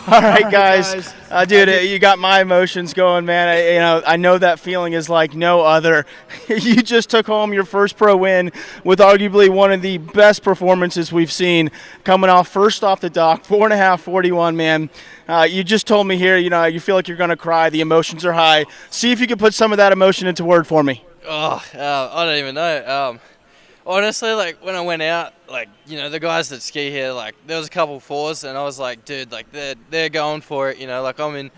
All right, guys. Dude, you got my emotions going, man. I know that feeling is like no other. You just took home your first pro win with arguably one of the best performances we've seen, coming off first off the dock, 4.5, 41, man. You just told me here, you feel like you're going to cry. The emotions are high. See if you can put some of that emotion into word for me. Oh, I don't even know. Honestly, like when I went out, like the guys that ski here, like there was a couple fours, and I was like, dude, like they're going for it, like I'm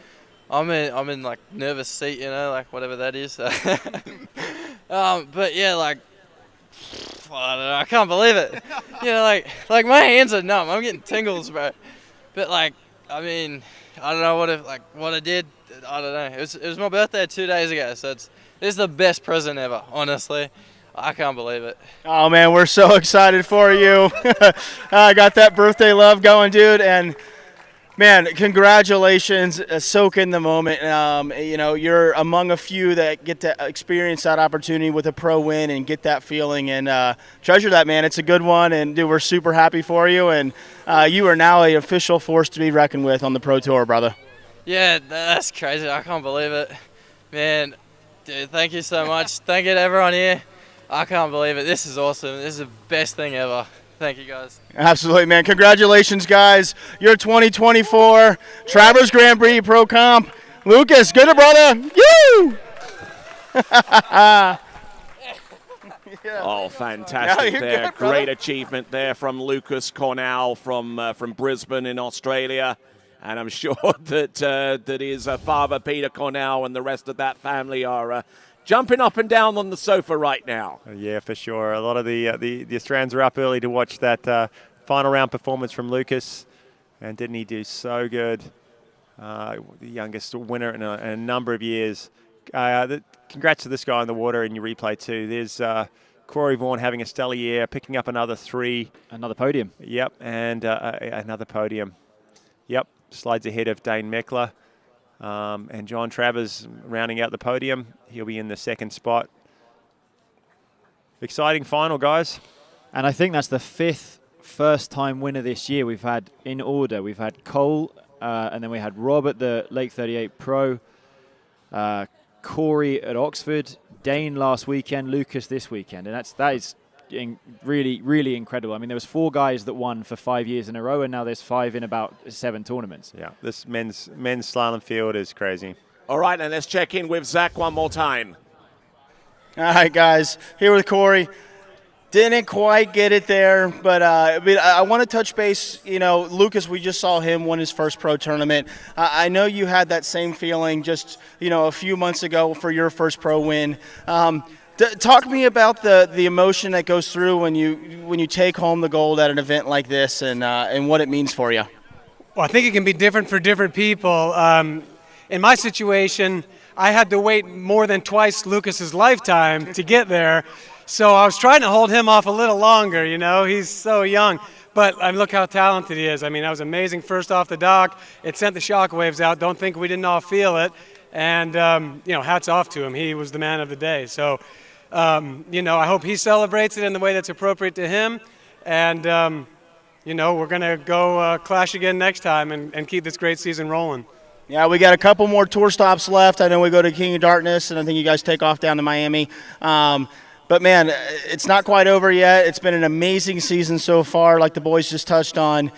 in like nervous seat, like whatever that is. But yeah, like I don't know, I can't believe it. Like my hands are numb. I'm getting tingles, bro. But like, I mean, I don't know what I did. I don't know. It was my birthday 2 days ago, so this is the best present ever, honestly. I can't believe it. Oh, man, we're so excited for you. I got that birthday love going, dude. And, man, congratulations. Soak in the moment. You're among a few that get to experience that opportunity with a pro win and get that feeling. And treasure that, man. It's a good one. And, dude, we're super happy for you. And you are now an official force to be reckoned with on the Pro Tour, brother. Yeah, that's crazy. I can't believe it. Man, dude, thank you so much. Thank you to everyone here. I can't believe it. This is awesome. This is the best thing ever. Thank you, guys. Absolutely, man. Congratulations, guys. Your 2024 Travers Grand Prix Pro Comp. Lucas, good, brother. You! Oh, fantastic No, there. good, brother. Great achievement there from Lucas Cornell from Brisbane in Australia. And I'm sure that his father, Peter Cornell, and the rest of that family are jumping up and down on the sofa right now. Yeah, for sure. A lot of the Australians are up early to watch that final round performance from Lucas. And didn't he do so good? The youngest winner in a number of years. Congrats to this guy on the water in your replay too. There's Corey Vaughan having a stellar year, picking up another 3. Another podium. Yep, and another podium. Yep, slides ahead of Dane Meckler. And John Travers rounding out the podium. He'll be in the second spot. Exciting final, guys. And I think that's the 5th first-time winner this year we've had in order. We've had Cole, and then we had Rob at the Lake 38 Pro, Corey at Oxford, Dane last weekend, Lucas this weekend. And that is really, really incredible. I mean, there was 4 guys that won for 5 years in a row, and now there's 5 in about 7 tournaments. Yeah, this men's slalom field is crazy. All right, and let's check in with Zach one more time. All right, guys. Here with Corey. Didn't quite get it there, but I want to touch base. Lucas, we just saw him win his first pro tournament. I know you had that same feeling just, a few months ago for your first pro win. Talk to me about the emotion that goes through when you take home the gold at an event like this and what it means for you. Well, I think it can be different for different people. In my situation, I had to wait more than twice Lucas's lifetime to get there. So I was trying to hold him off a little longer, He's so young. But look how talented he is. I mean, that was amazing first off the dock. It sent the shockwaves out. Don't think we didn't all feel it. And, hats off to him. He was the man of the day. So, I hope he celebrates it in the way that's appropriate to him. And, we're going to go clash again next time and keep this great season rolling. Yeah, we got a couple more tour stops left. I know we go to King of Darkness, and I think you guys take off down to Miami. But, man, it's not quite over yet. It's been an amazing season so far, like the boys just touched on.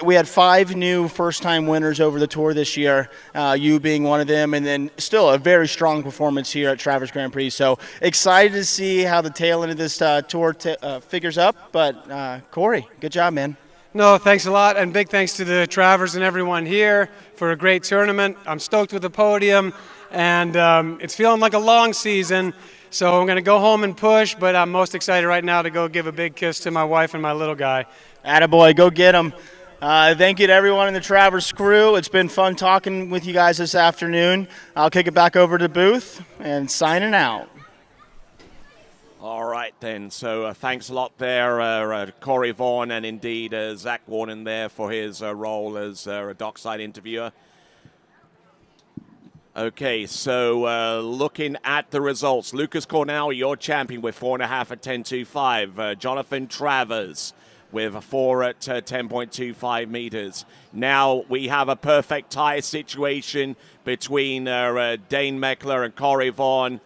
We had 5 new first-time winners over the tour this year, you being one of them, and then still a very strong performance here at Travers Grand Prix. So excited to see how the tail end of this tour figures up. But, Corey, good job, man. No, thanks a lot, and big thanks to the Travers and everyone here for a great tournament. I'm stoked with the podium, and it's feeling like a long season. So I'm going to go home and push, but I'm most excited right now to go give a big kiss to my wife and my little guy. Attaboy, go get him. Thank you to everyone in the Travers crew. It's been fun talking with you guys this afternoon. I'll kick it back over to the booth and signing out. All right, then. So thanks a lot there, Corey Vaughan, and indeed Zach Warren there for his role as a dockside interviewer. Okay, so looking at the results, Lucas Cornell, your champion with 4.5 at 10.25. Jonathan Travers with a 4 at 10.25 meters. Now we have a perfect tie situation between Dane Meckler and Corey Vaughan.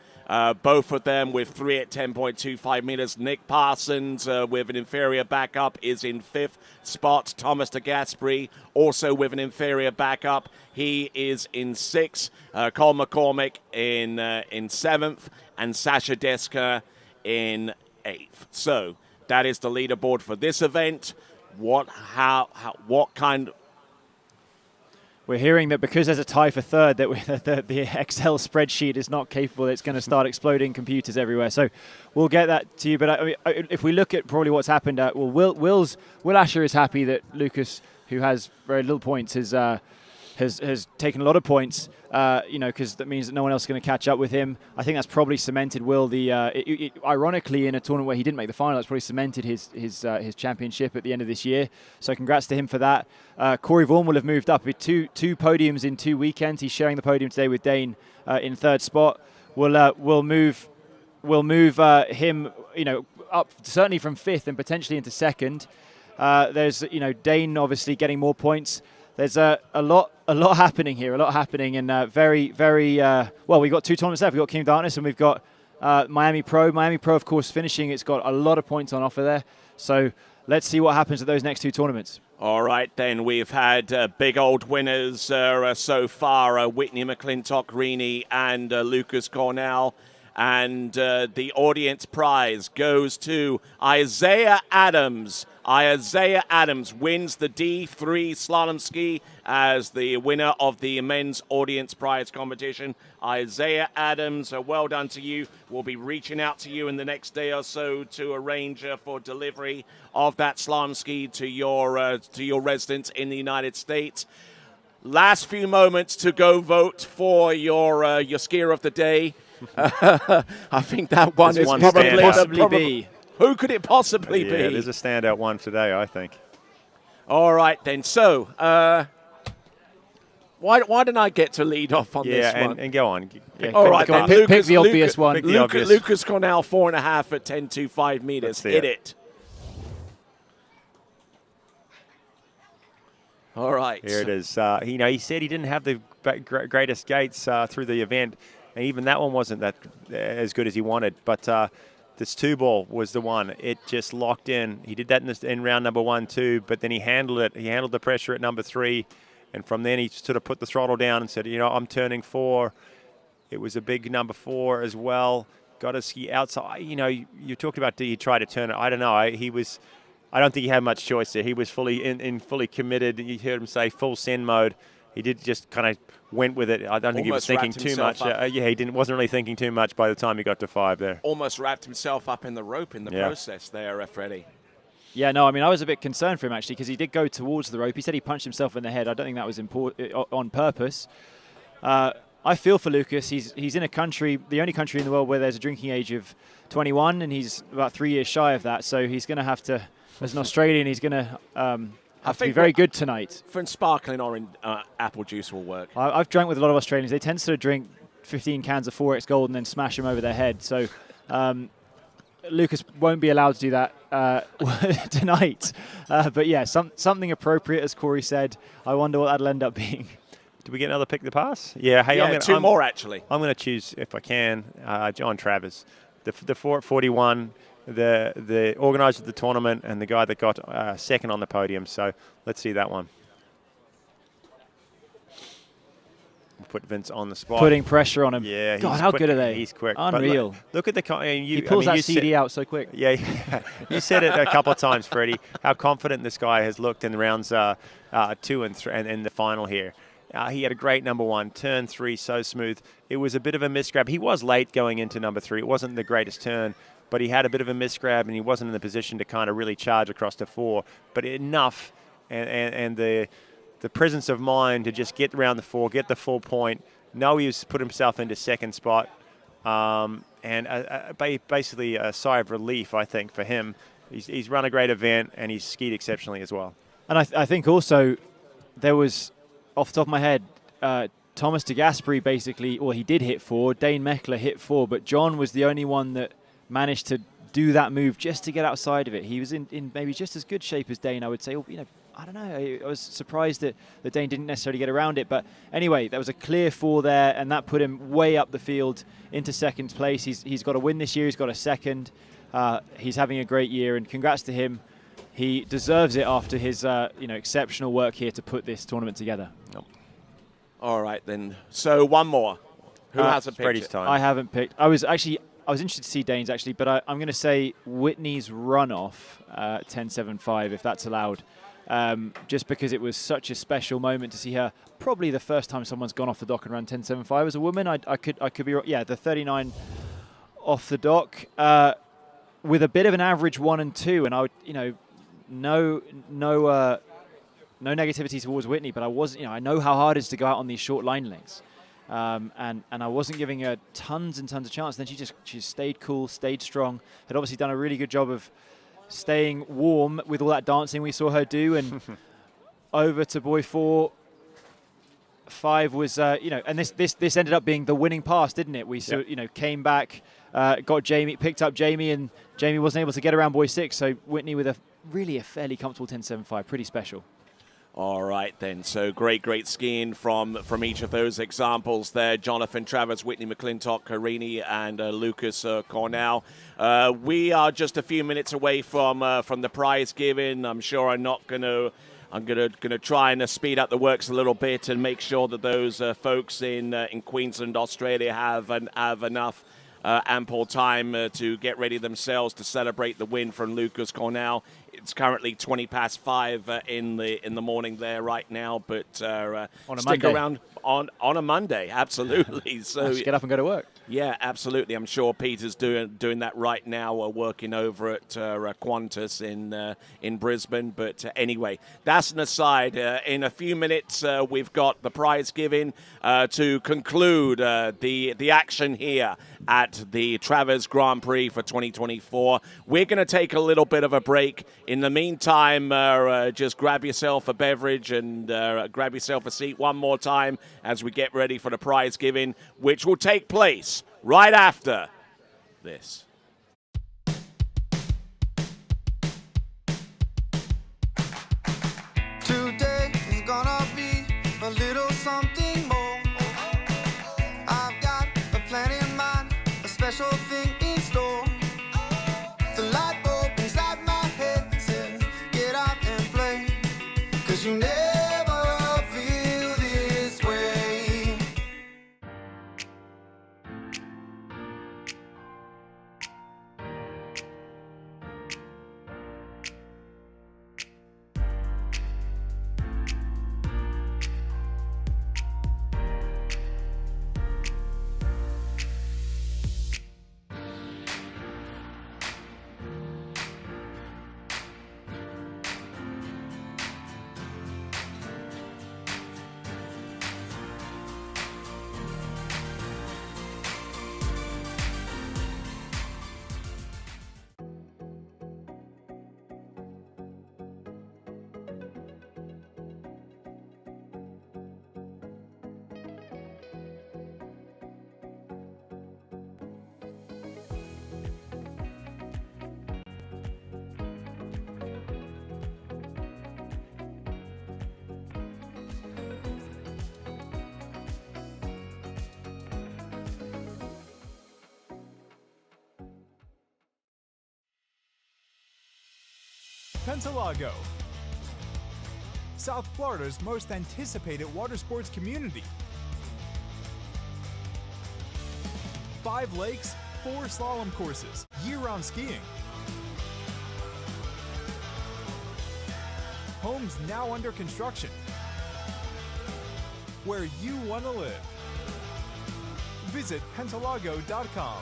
Both of them with 3 at 10.25 meters. Nick Parsons with an inferior backup is in 5th spot. Thomas de Gasperi also with an inferior backup. He is in 6th. Cole McCormick in 7th. And Sasha Deska in 8th. So that is the leaderboard for this event. What kind? We're hearing that because there's a tie for third, that the Excel spreadsheet is not capable. It's going to start exploding computers everywhere. So we'll get that to you. But I mean, if we look at probably what's happened, Will Asher is happy that Lucas, who has very little points, has taken a lot of points. Because that means that no one else is going to catch up with him. I think that's probably cemented Will. Ironically, in a tournament where he didn't make the final, it's probably cemented his championship at the end of this year. So congrats to him for that. Corey Vaughan will have moved up with two podiums in 2 weekends. He's sharing the podium today with Dane in 3rd spot. We'll move him, up certainly from 5th and potentially into 2nd. There's Dane obviously getting more points. There's a lot happening here, and very, very well. We've got 2 tournaments left. We've got King of Darkness and we've got Miami Pro. Miami Pro, of course, finishing. It's got a lot of points on offer there. So let's see what happens at those next 2 tournaments. All right, then. We've had big old winners so far, Whitney McClintock-Rini and Lucas Cornell. And the audience prize goes to Isaiah Adams. Isaiah Adams wins the D3 slalom ski as the winner of the men's audience prize competition. Isaiah Adams, well done to you. We'll be reaching out to you in the next day or so to arrange for delivery of that slalom ski to your residence in the United States. Last few moments to go vote for your skier of the day. I think that one is probably be. Who could it possibly be? Yeah, there's a standout one today, I think. All right, then. So, why didn't I get to lead off on this one? And go on. Yeah, all right, then. Pick the obvious one. Lucas Cornell, 4.5 at 10.25 meters. Hit it. All right. Here it is. He said he didn't have the greatest gates through the event, and even that one wasn't that as good as he wanted. But this 2-ball was the one. It just locked in. He did that in round number 1, 2, but then he handled it. He handled the pressure at number 3, and from then he sort of put the throttle down and said, I'm turning 4. It was a big number 4 as well. Got to ski outside. You talked about did he try to turn it? I don't know. I don't think he had much choice there. He was fully committed. You heard him say full send mode. He did just kind of went with it. I don't think he was thinking too much. He wasn't really thinking too much by the time he got to 5 there. Almost wrapped himself up in the rope in the process there, Freddie. Yeah, no, I mean, I was a bit concerned for him, actually, because he did go towards the rope. He said he punched himself in the head. I don't think that was on purpose. I feel for Lucas. He's in a country, the only country in the world where there's a drinking age of 21, and he's about 3 years shy of that. So he's going to have to, as an Australian, he's going to have to be very good tonight. For sparkling orange apple juice will work. I've drank with a lot of Australians. They tend to sort of drink 15 cans of 4X Gold and then smash them over their head. So Lucas won't be allowed to do that tonight. But yeah, something appropriate, as Corey said. I wonder what that'll end up being. Do we get another pick the pass? Yeah. Hey, yeah, two more actually. I'm going to choose, if I can, John Travers. The 4 at 41, the organizer of the tournament, and the guy that got second on the podium. So let's see that one. We'll put Vince on the spot. Putting pressure on him. Yeah. God, how good are they? He's quick. Unreal. Look at the... he pulls that CD out so quick. Yeah. You said it a couple of times, Freddie, how confident this guy has looked in the rounds 2 and 3 and in the final here. He had a great number 1, turn 3, so smooth. It was a bit of a misgrab. He was late going into number 3. It wasn't the greatest turn, but he had a bit of a misgrab, and he wasn't in the position to kind of really charge across to 4. But enough, and the presence of mind to just get around the 4, get the full point, know he was put himself into second spot, and basically a sigh of relief, I think, for him. He's run a great event, and he's skied exceptionally as well. And I think also there was... Off the top of my head, Thomas de Gasperi basically, he did hit 4. Dane Meckler hit 4, but John was the only one that managed to do that move just to get outside of it. He was in maybe just as good shape as Dane, I would say. I don't know. I was surprised that Dane didn't necessarily get around it. But anyway, there was a clear 4 there, and that put him way up the field into second place. He's got a win this year. He's got a second. He's having a great year, and congrats to him. He deserves it after his exceptional work here to put this tournament together. Yep. All right, then. So one more. Who hasn't picked it? I haven't picked. I was interested to see Dane's, actually, but I'm going to say Whitney's runoff, 10.75, if that's allowed. Just because it was such a special moment to see her. Probably the first time someone's gone off the dock and run 10.75 as a woman. I could be wrong. Yeah, the 39 off the dock with a bit of an average 1 and 2, and I would, no negativity towards Whitney, but I know how hard it is to go out on these short line lengths. And I wasn't giving her tons and tons of chance. Then she stayed cool, stayed strong. Had obviously done a really good job of staying warm with all that dancing we saw her do. And over to buoy 4. 5 was, and this ended up being the winning pass, didn't it? We came back, got Jamie, picked up Jamie, and Jamie wasn't able to get around buoy 6. So Whitney with a fairly comfortable 10.75, pretty special. All right, then. So great skiing from each of those examples there. Jonathan Travers, Whitney McClintock, Carini, and Lucas Cornell. We are just a few minutes away from the prize giving. I'm sure I'm gonna try and speed up the works a little bit and make sure that those folks in Queensland, Australia, have enough ample time to get ready themselves to celebrate the win from Lucas Cornell. It's currently 5:20 in the morning there right now, but stick around on a Monday, absolutely. So let's get up and go to work. Yeah, absolutely. I'm sure Peter's doing that right now, working over at Qantas in Brisbane. But anyway, that's an aside. In a few minutes, we've got the prize giving to conclude the action here at the Travers Grand Prix for 2024. We're going to take a little bit of a break. In the meantime, just grab yourself a beverage and grab yourself a seat one more time as we get ready for the prize giving, which will take place right after this. Today is gonna be a little something more. I've got a plan in mind, a special thing in store. The light bulb inside my head says, get out and play, 'cause you never feel this way. Pentalago, South Florida's most anticipated water sports community. 5 lakes, 4 slalom courses, year-round skiing. Homes now under construction. Where you want to live. Visit pentalago.com.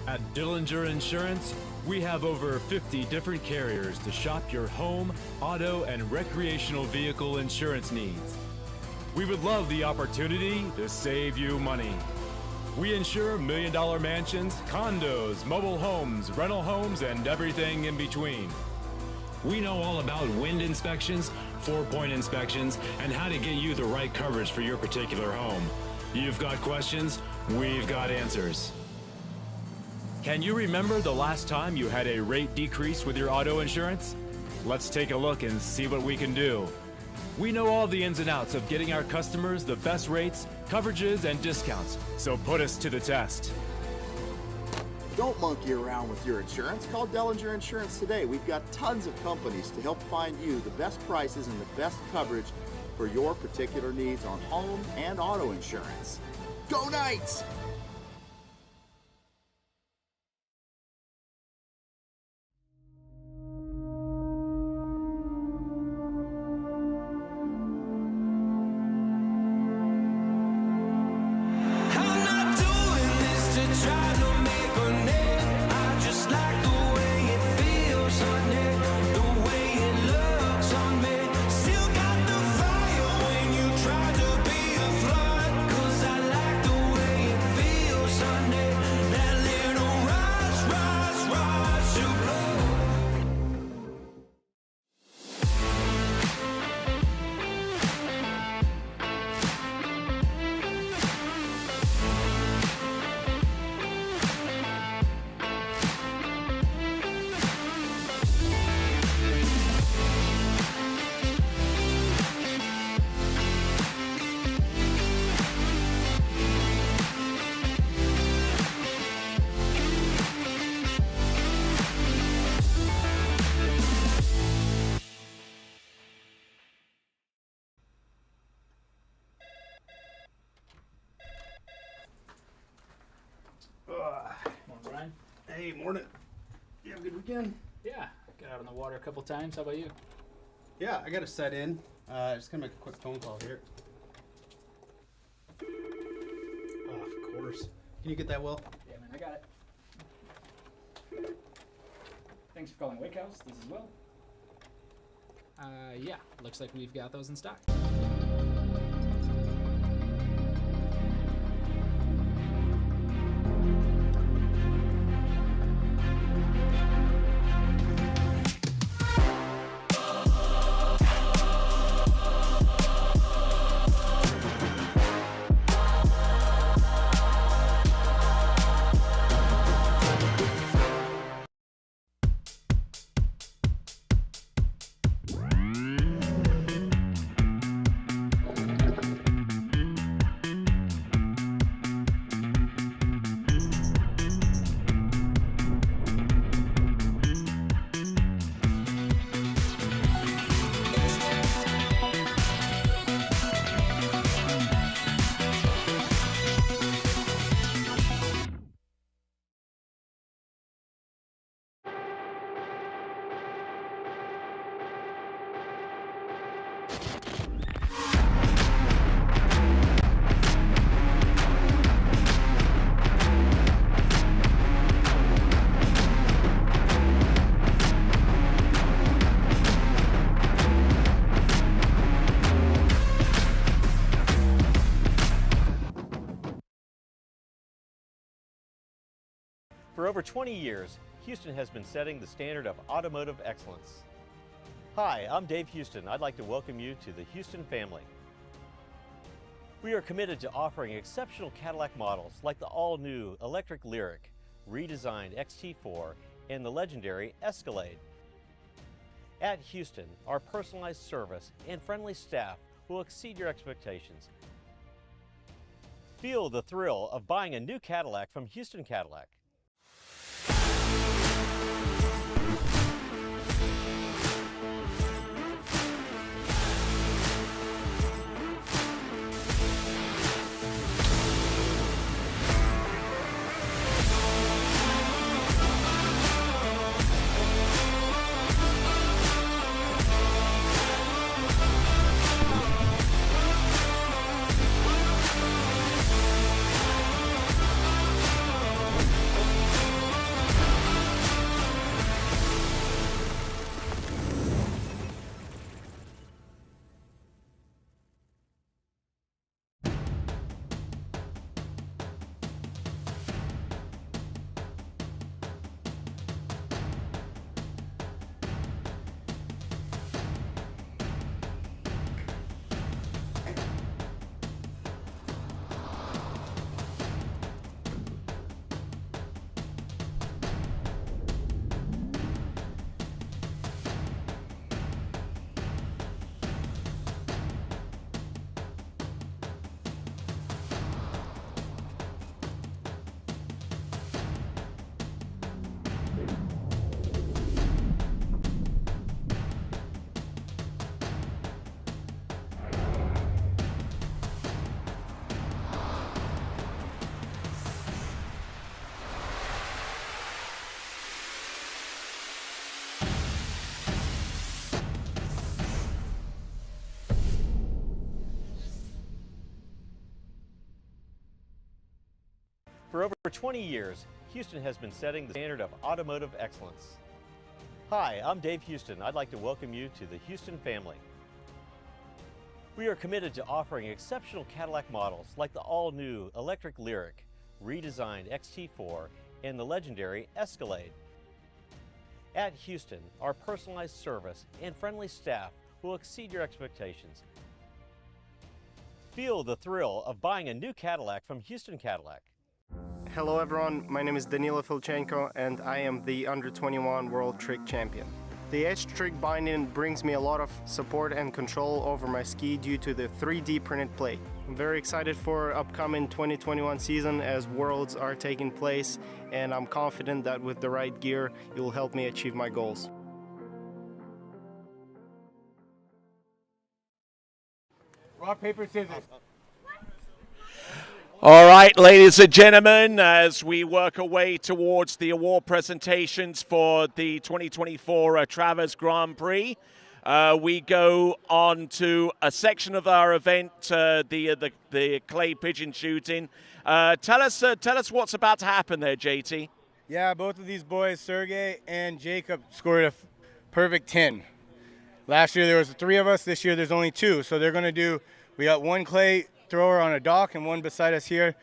At Dillinger Insurance, we have over 50 different carriers to shop your home, auto, and recreational vehicle insurance needs. We would love the opportunity to save you money. We insure $1 million mansions, condos, mobile homes, rental homes, and everything in between. We know all about wind inspections, 4-point inspections, and how to get you the right coverage for your particular home. You've got questions, we've got answers. Can you remember the last time you had a rate decrease with your auto insurance? Let's take a look and see what we can do. We know all the ins and outs of getting our customers the best rates, coverages, and discounts, so put us to the test. Don't monkey around with your insurance. Call Dellinger Insurance today. We've got tons of companies to help find you the best prices and the best coverage for your particular needs on home and auto insurance. Go Knights! Morning, Brian. Hey, morning. You have a good weekend? Yeah, got out on the water a couple times. How about you? Yeah, I got to set in. Just gonna make a quick phone call here. Oh, of course. Can you get that, Will? Yeah, man, I got it. Thanks for calling Wake House. This is Will. Yeah, looks like we've got those in stock. For over 20 years, Houston has been setting the standard of automotive excellence. Hi, I'm Dave Houston. I'd like to welcome you to the Houston family. We are committed to offering exceptional Cadillac models like the all-new electric Lyriq, redesigned XT4, and the legendary Escalade. At Houston, our personalized service and friendly staff will exceed your expectations. Feel the thrill of buying a new Cadillac from Houston Cadillac. For over 20 years, Houston has been setting the standard of automotive excellence. Hi, I'm Dave Houston. I'd like to welcome you to the Houston family. We are committed to offering exceptional Cadillac models like the all-new electric Lyriq, redesigned XT4, and the legendary Escalade. At Houston, our personalized service and friendly staff will exceed your expectations. Feel the thrill of buying a new Cadillac from Houston Cadillac. Hello everyone, my name is Danilo Filchenko and I am the Under 21 World Trick Champion. The Edge Trick binding brings me a lot of support and control over my ski due to the 3D printed plate. I'm very excited for upcoming 2021 season as Worlds are taking place, and I'm confident that with the right gear, it will help me achieve my goals. Rock, paper, scissors. All right, ladies and gentlemen, as we work our way towards the award presentations for the 2024 Travers Grand Prix, we go on to a section of our event, the clay pigeon shooting. Tell us what's about to happen there, JT. Yeah, both of these boys, Sergey and Jacob, scored a perfect 10. Last year there was 3 of us. This year there's only 2. So they're going to do, we got one clay thrower on a dock and one beside us here,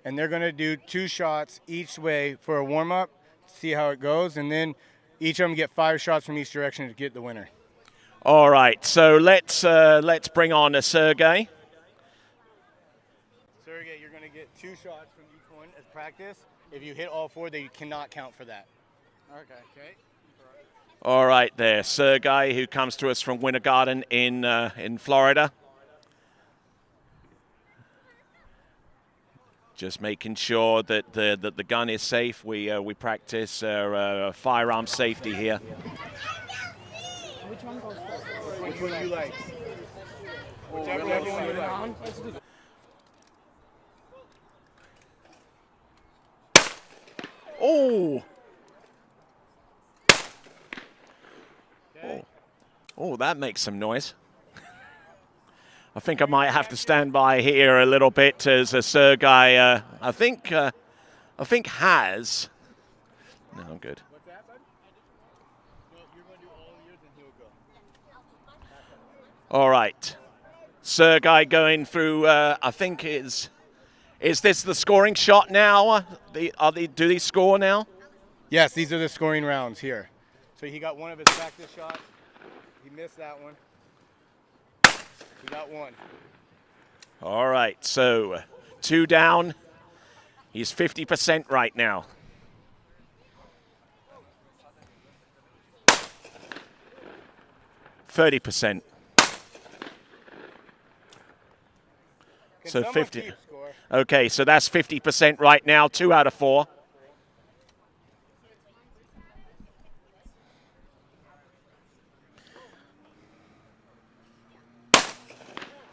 and they're going to do 2 shots each way for a warm-up, see how it goes, and then each of them get 5 shots from each direction to get the winner. All right, so let's bring on Sergey. Sergey, you're going to get 2 shots from each one as practice. If you hit all 4, then you cannot count for that. Okay. All right, there, Sergey, who comes to us from Winter Garden in Florida. Just making sure that the gun is safe. We practice firearm safety here. Which one goes first? Which one you like? Whichever one you like. Let's do that. Oh! Oh, that makes some noise. I think I might have to stand by here a little bit as Sergey, I think has. No, I'm good. What's that, bud? No, you're going to do all of yours and he'll go. All right. Sergey going through, I think is this the scoring shot now? Do these score now? Yes, these are the scoring rounds here. So he got one of his practice shots. He missed that one. He got 1. All right, so 2 down. He's 50% right now. %. So 50. Okay, so that's 50% right now. 2 out of 4.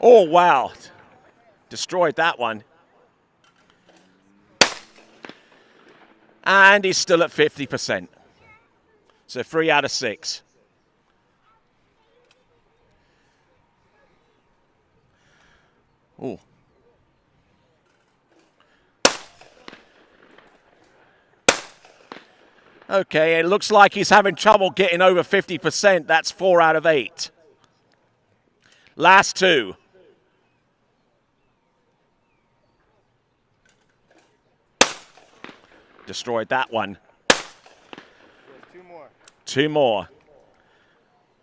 Oh, wow. Destroyed that one. And he's still at 50%. So 3 out of 6. Oh. Okay, it looks like he's having trouble getting over 50%. That's 4 out of 8. Last 2. Destroyed that one. There's 2 more. 2 more.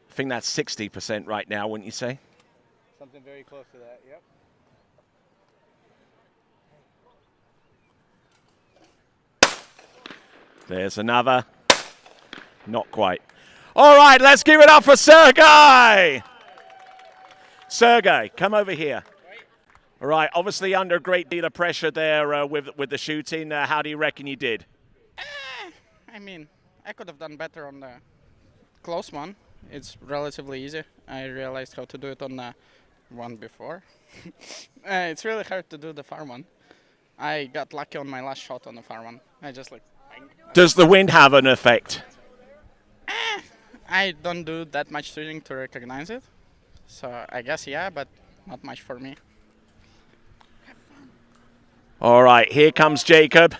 I think that's 60% right now, wouldn't you say? Something very close to that, yep. There's another. Not quite. All right, let's give it up for Sergey. Sergey, come over here. All right, obviously under a great deal of pressure there with the shooting. How do you reckon you did? I mean, I could have done better on the close one. It's relatively easy. I realized how to do it on the one before. It's really hard to do the far one. I got lucky on my last shot on the far one. I just like... Does the wind have an effect? I don't do that much shooting to recognize it. So I guess yeah, but not much for me. All right, here comes Jacob.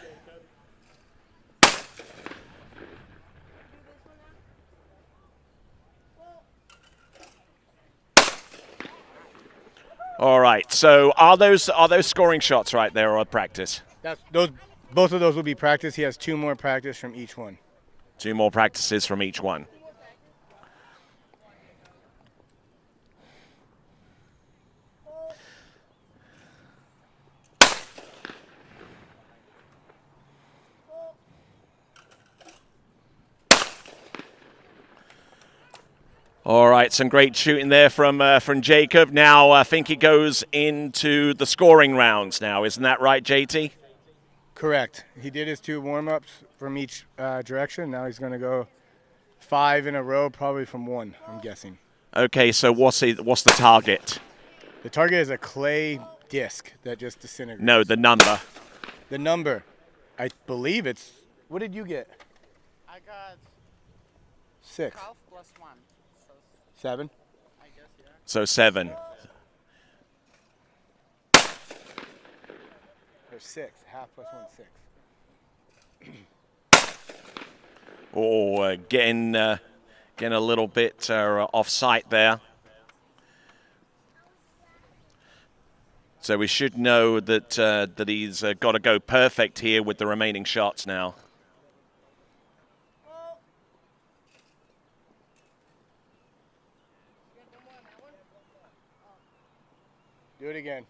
All right, so are those scoring shots right there or practice? Both of those will be practice. He has 2 more practice from each one. 2 more practices from each one. All right, some great shooting there from Jacob. Now I think he goes into the scoring rounds now. Isn't that right, JT? Correct. He did his 2 warm-ups from each direction. Now he's going to go 5 in a row, probably from 1, I'm guessing. Okay, so what's the target? The target is a clay disc that just disintegrates. No, the number. The number, I believe it's, what did you get? I got 6. 12 plus 1. 7? I guess, yeah. So 7. There's 6. Half plus 1, 6. Oh, getting a little bit off site there. So we should know that that he's got to go perfect here with the remaining shots now. Do it again.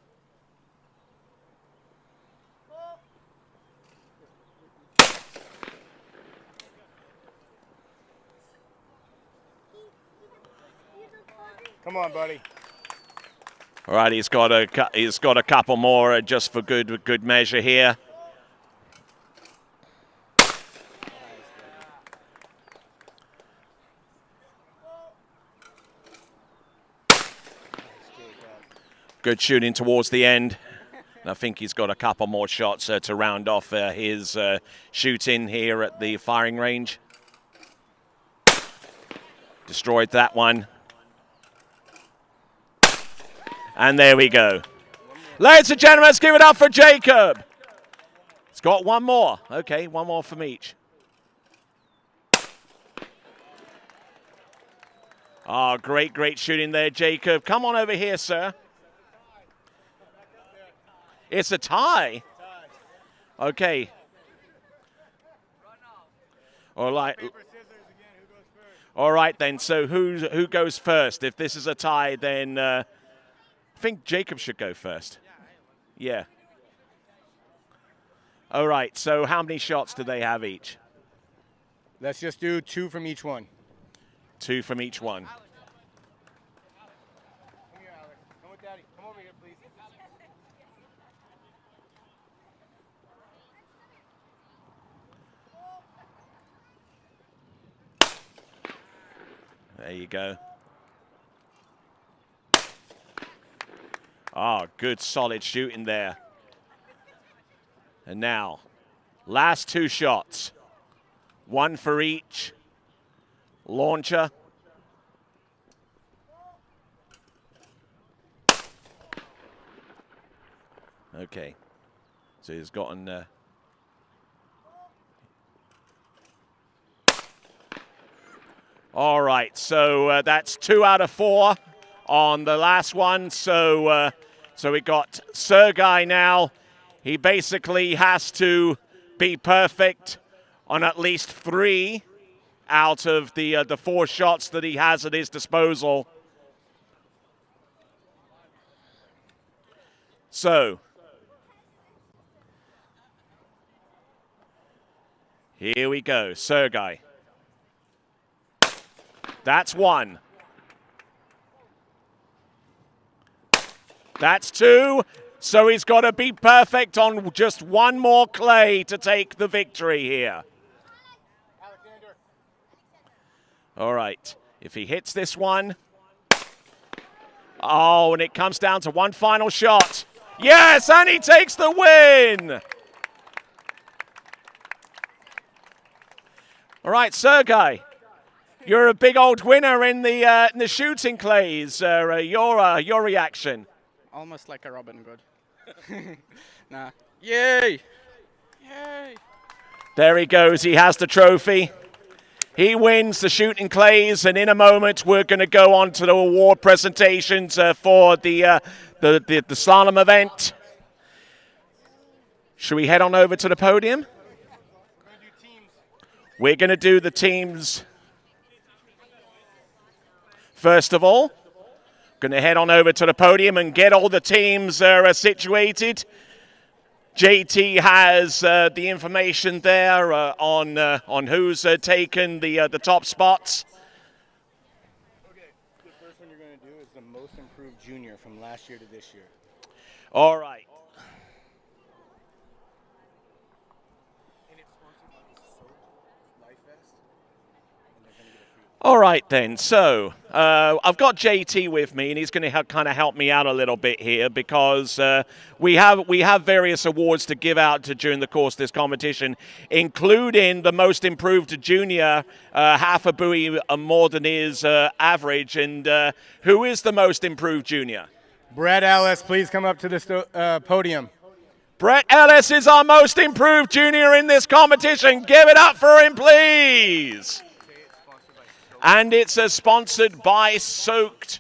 Come on, buddy. All right, he's got a couple more just for good measure here. Good shooting towards the end. And I think he's got a couple more shots to round off his shooting here at the firing range. Destroyed that one. And there we go. Ladies and gentlemen, let's give it up for Jacob. He's got 1 more. Okay, 1 more from each. Oh, great shooting there, Jacob. Come on over here, sir. It's a tie. Okay. All right. All right then. So who goes first? If this is a tie, then I think Jacob should go first. Yeah. All right. So how many shots do they have each? Let's just do 2 from each one. 2 from each one. Come here, Alex. Come with Daddy. Come over here, please. There you go. Oh, good solid shooting there. And now, last 2 shots. 1 for each launcher. Okay. So he's gotten... All right, so that's 2 out of 4 on the last one. So we got Sergei now. He basically has to be perfect on at least 3 out of the 4 shots that he has at his disposal. So here we go, Sergei. That's 1. That's 2. So he's got to be perfect on just 1 more clay to take the victory here. All right. If he hits this one. Oh, and it comes down to 1 final shot. Yes, and he takes the win. All right, Sergei. You're a big old winner in the shooting clays. Your reaction? Almost like a Robin Hood. Nah, Yay! Yay! There he goes. He has the trophy. He wins the shooting clays, and in a moment we're going to go on to the award presentations for the slalom event. Should we head on over to the podium? We're going to do the teams first of all. Going to head on over to the podium and get all the teams situated. JT has the information there on who's taken the top spots. Okay, the first one you're going to do is the most improved junior from last year to this year. All right. All right then, so I've got JT with me, and he's going to kind of help me out a little bit here because we have various awards to give out during the course of this competition, including the most improved junior, half a buoy more than his average. And who is the most improved junior? Brett Ellis, please come up to the podium. Brett Ellis is our most improved junior in this competition. Give it up for him, please. And it's sponsored by Soaked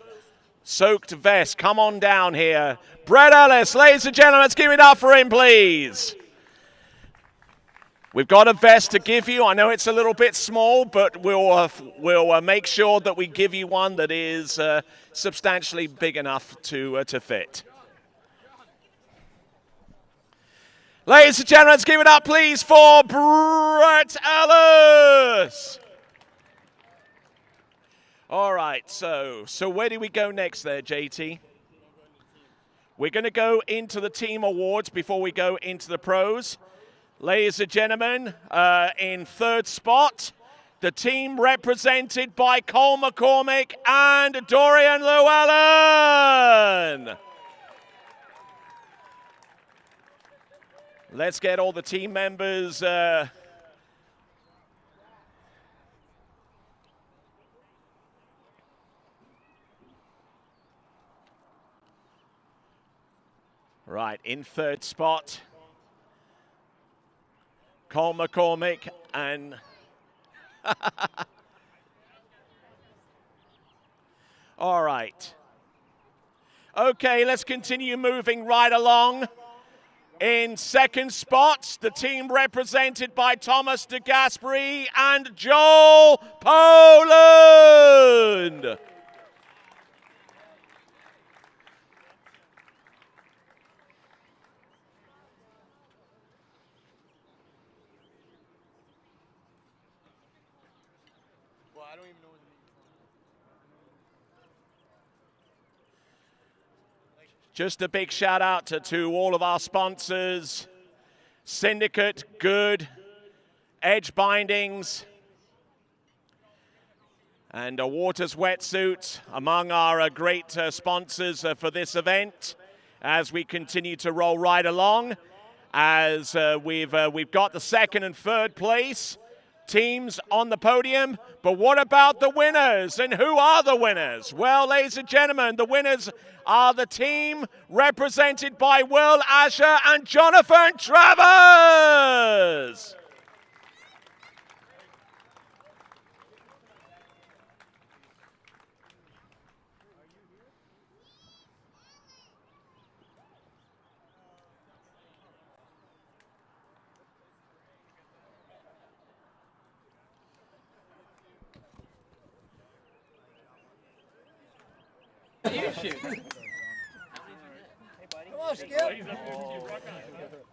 Vest. Come on down here. Brett Ellis, ladies and gentlemen, let's give it up for him, please. We've got a vest to give you. I know it's a little bit small, but we'll make sure that we give you one that is substantially big enough to fit. Ladies and gentlemen, let's give it up, please, for Brett Ellis. All right, so where do we go next there, JT? We're going to go into the team awards before we go into the pros. Ladies and gentlemen, in third spot, the team represented by Cole McCormick and Dorian Llewellyn. Let's get all the team members right, in third spot, Cole McCormick and all right. Okay, let's continue moving right along. In second spot, the team represented by Thomas de Gasperi and Joel Poland. Just a big shout out to all of our sponsors, Syndicate, Good, Edge Bindings, and Waters Wetsuit, among our great sponsors for this event. As we continue to roll right along, as we've got the second and third place teams on the podium, but what about the winners? And who are the winners? Well, ladies and gentlemen, the winners are the team represented by Will Asher and Jonathan Travers.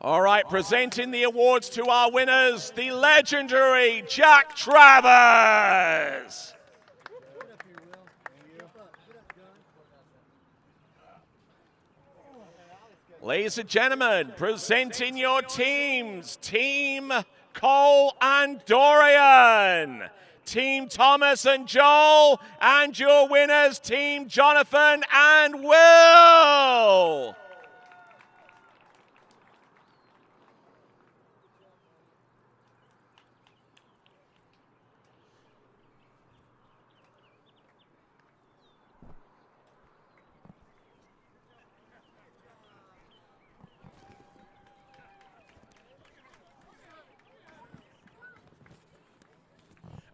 All right, presenting the awards to our winners, the legendary Jack Travers. Ladies and gentlemen, presenting your teams, Team Cole and Dorian. Team Thomas and Joel, and your winners, Team Jonathan and Will.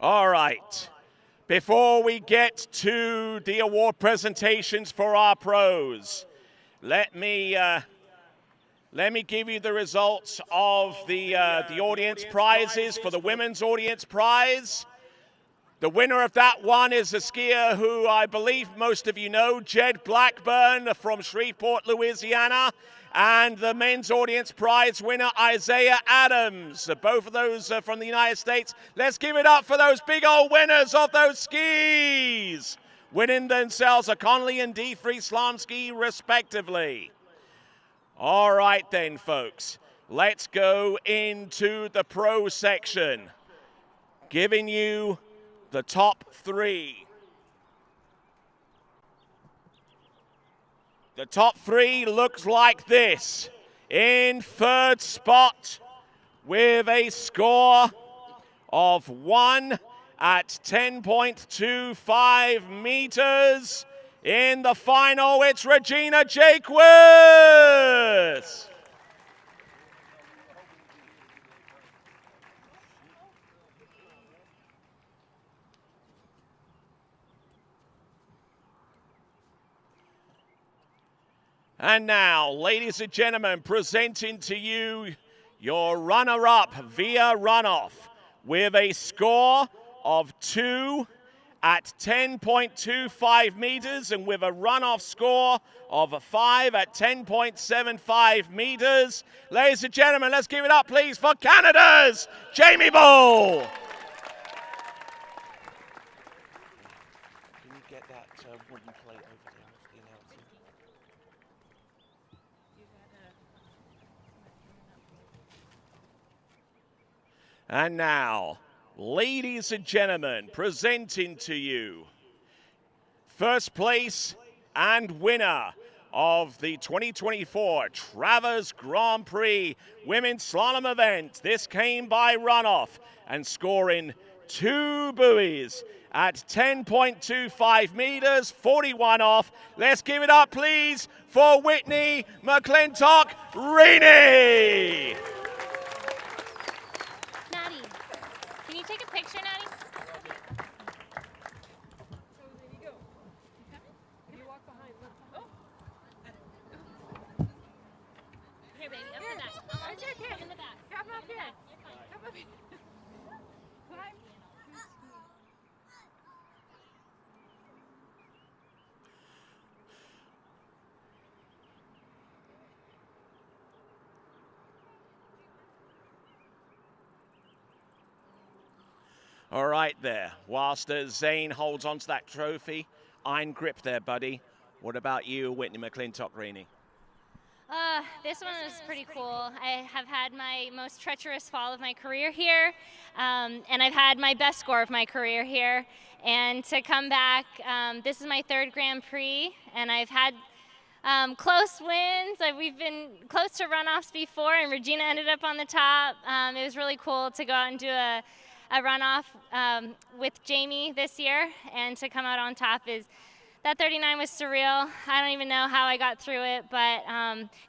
All right. Before we get to the award presentations for our pros, let me give you the results of the audience prizes for the women's audience prize. The winner of that one is a skier who I believe most of you know, Jed Blackburn from Shreveport, Louisiana, and the men's audience prize winner, Isaiah Adams. Both of those are from the United States. Let's give it up for those big old winners of those skis, winning themselves a Connolly and D3 slalom ski, respectively. All right then, folks, let's go into the pro section, giving you the top three. The top three looks like this. In third spot with a score of 1 at 10.25 meters. In the final, it's Regina Jaquist. And now, ladies and gentlemen, presenting to you your runner-up via runoff with a score of 2 at 10.25 meters and with a runoff score of 5 at 10.75 meters. Ladies and gentlemen, let's give it up, please, for Canada's Jamie Bull. Can you get that wooden plate over there off the announcer? And now, ladies and gentlemen, presenting to you first place and winner of the 2024 Travers Grand Prix Women's Slalom event. This came by runoff and scoring 2 buoys at 10.25 meters, 41 off. Let's give it up, please, for Whitney McClintock-Reaney. Can you take a picture, Natty? Here, baby, up in the back. It's okay. Come in the back. Come up here. Come up here. All right there. Whilst Zane holds on to that trophy, iron grip there, buddy. What about you, Whitney McClintock-Reaney? This one was pretty cool. I have had my most treacherous fall of my career here, and I've had my best score of my career here. And to come back, this is my 3rd Grand Prix, and I've had close wins. We've been close to runoffs before, and Regina ended up on the top. It was really cool to go out and do a runoff with Jamie this year, and to come out on top that 39 was surreal. I don't even know how I got through it, but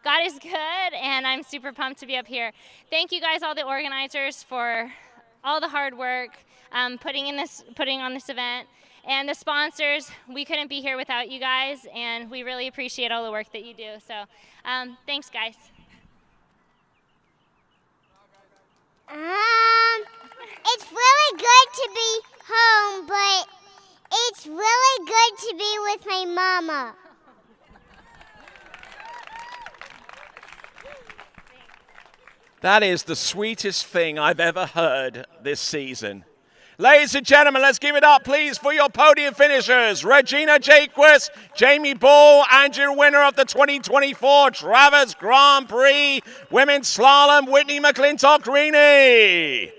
God is good, and I'm super pumped to be up here. Thank you guys, all the organizers, for all the hard work putting on this event, and the sponsors. We couldn't be here without you guys, and we really appreciate all the work that you do. So thanks, guys. It's really good to be home, but it's really good to be with my mama. That is the sweetest thing I've ever heard this season. Ladies and gentlemen, let's give it up, please, for your podium finishers. Regina Jaquist, Jamie Bull, and your winner of the 2024 Travers Grand Prix Women's Slalom, Whitney McClintock-Reaney.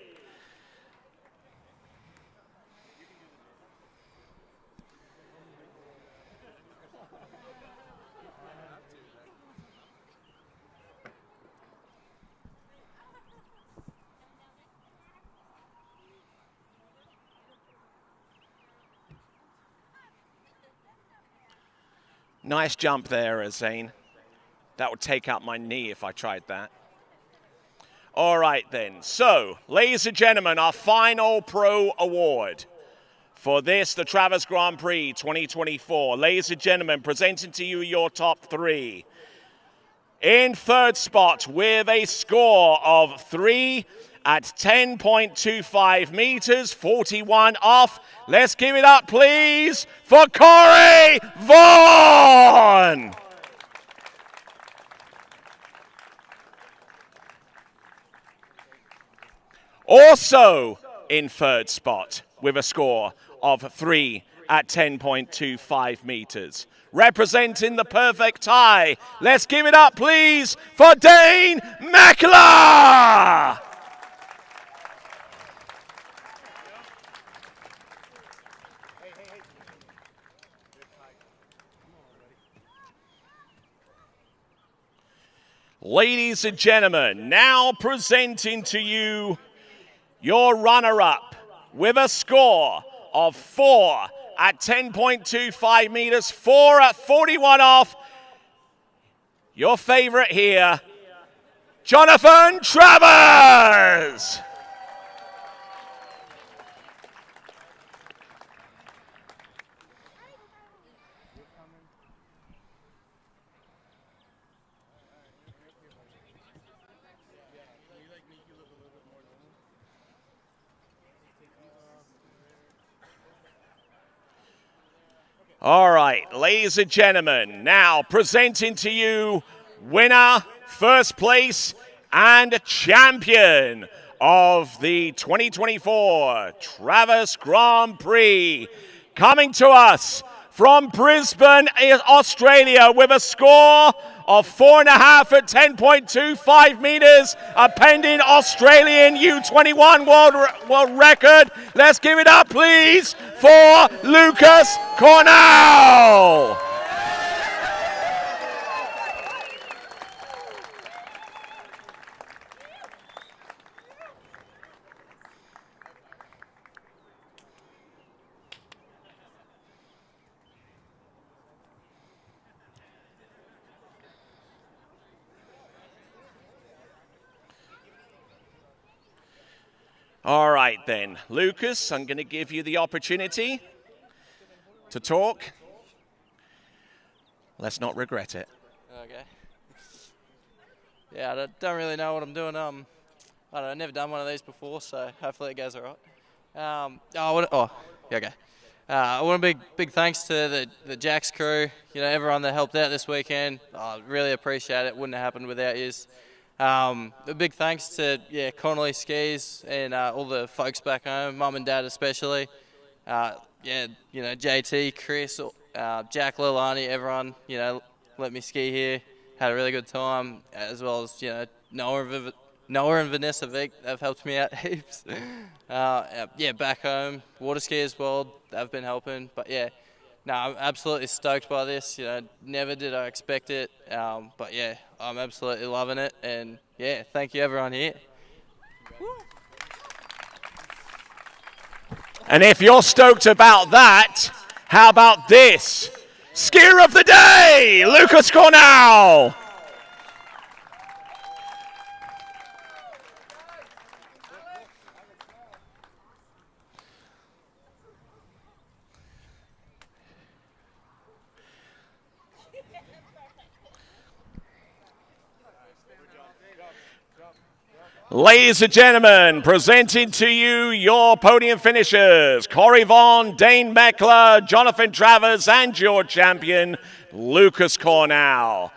Nice jump there, Zane. That would take out my knee if I tried that. All right then. So, ladies and gentlemen, our final pro award for this, the Travers Grand Prix 2024. Ladies and gentlemen, presenting to you your top three. In third spot with a score of 3 at 10.25 meters, 41 off. Let's give it up, please, for Corey Vaughan. Also in third spot with a score of 3 at 10.25 meters. Representing the perfect tie. Let's give it up, please, for Dane Meckler. Ladies and gentlemen, now presenting to you your runner-up with a score of 4 at 10.25 meters, 4 at 41 off. Your favorite here, Jonathan Travers. All right, ladies and gentlemen, now presenting to you winner, first place, and champion of the 2024 Travers Grand Prix. Coming to us from Brisbane, Australia, with a score of 4.5 at 10.25 meters, a pending Australian U21 world record. Let's give it up, please, for Lucas Cornell. All right then, Lucas, I'm going to give you the opportunity to talk. Let's not regret it. Okay. Yeah, I don't really know what I'm doing. I don't know, I've never done one of these before, so hopefully it goes all right. I want a big thanks to the Jack's crew, everyone that helped out this weekend. I really appreciate it. Wouldn't have happened without yous. A big thanks to Connolly Skis and all the folks back home, Mum and Dad especially. JT, Chris, Jack, Lilani, everyone, let me ski here. Had a really good time, as well as Noah and Vanessa Vick. They've helped me out heaps. Back home, Waterski as well. They've been helping, but yeah. No, I'm absolutely stoked by this. Never did I expect it. But yeah, I'm absolutely loving it. And yeah, thank you everyone here. And if you're stoked about that, how about this? Skier of the day, Lucas Cornell. Ladies and gentlemen, presenting to you your podium finishers, Corey Vaughan, Dane Meckler, Jonathan Travers, and your champion, Lucas Cornell.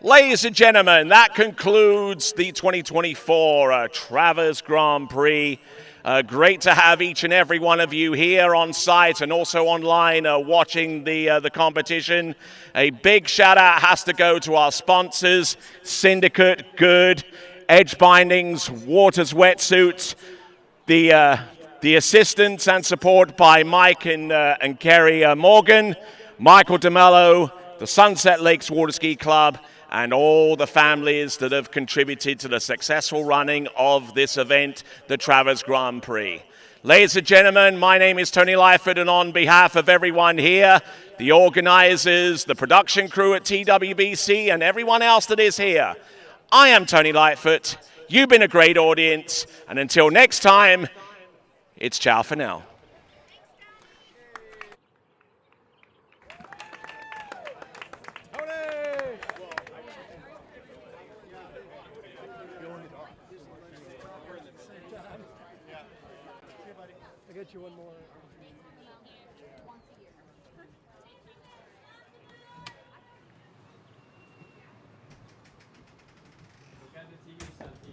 Ladies and gentlemen, that concludes the 2024 Travers Grand Prix. Great to have each and every one of you here on site and also online watching the competition. A big shout out has to go to our sponsors, Syndicate, Good, Edge Bindings, Waters Wetsuits, the assistance and support by Mike and Kerry Morgan, Michael DeMello, the Sunset Lakes Waterski Club, and all the families that have contributed to the successful running of this event, the Travers Grand Prix. Ladies and gentlemen, my name is Tony Lyford, and on behalf of everyone here, the organizers, the production crew at TWBC, and everyone else that is here, I am Tony Lightfoot, You've been a great audience. And until next time, it's ciao for now. I get you one more. Got the TV set.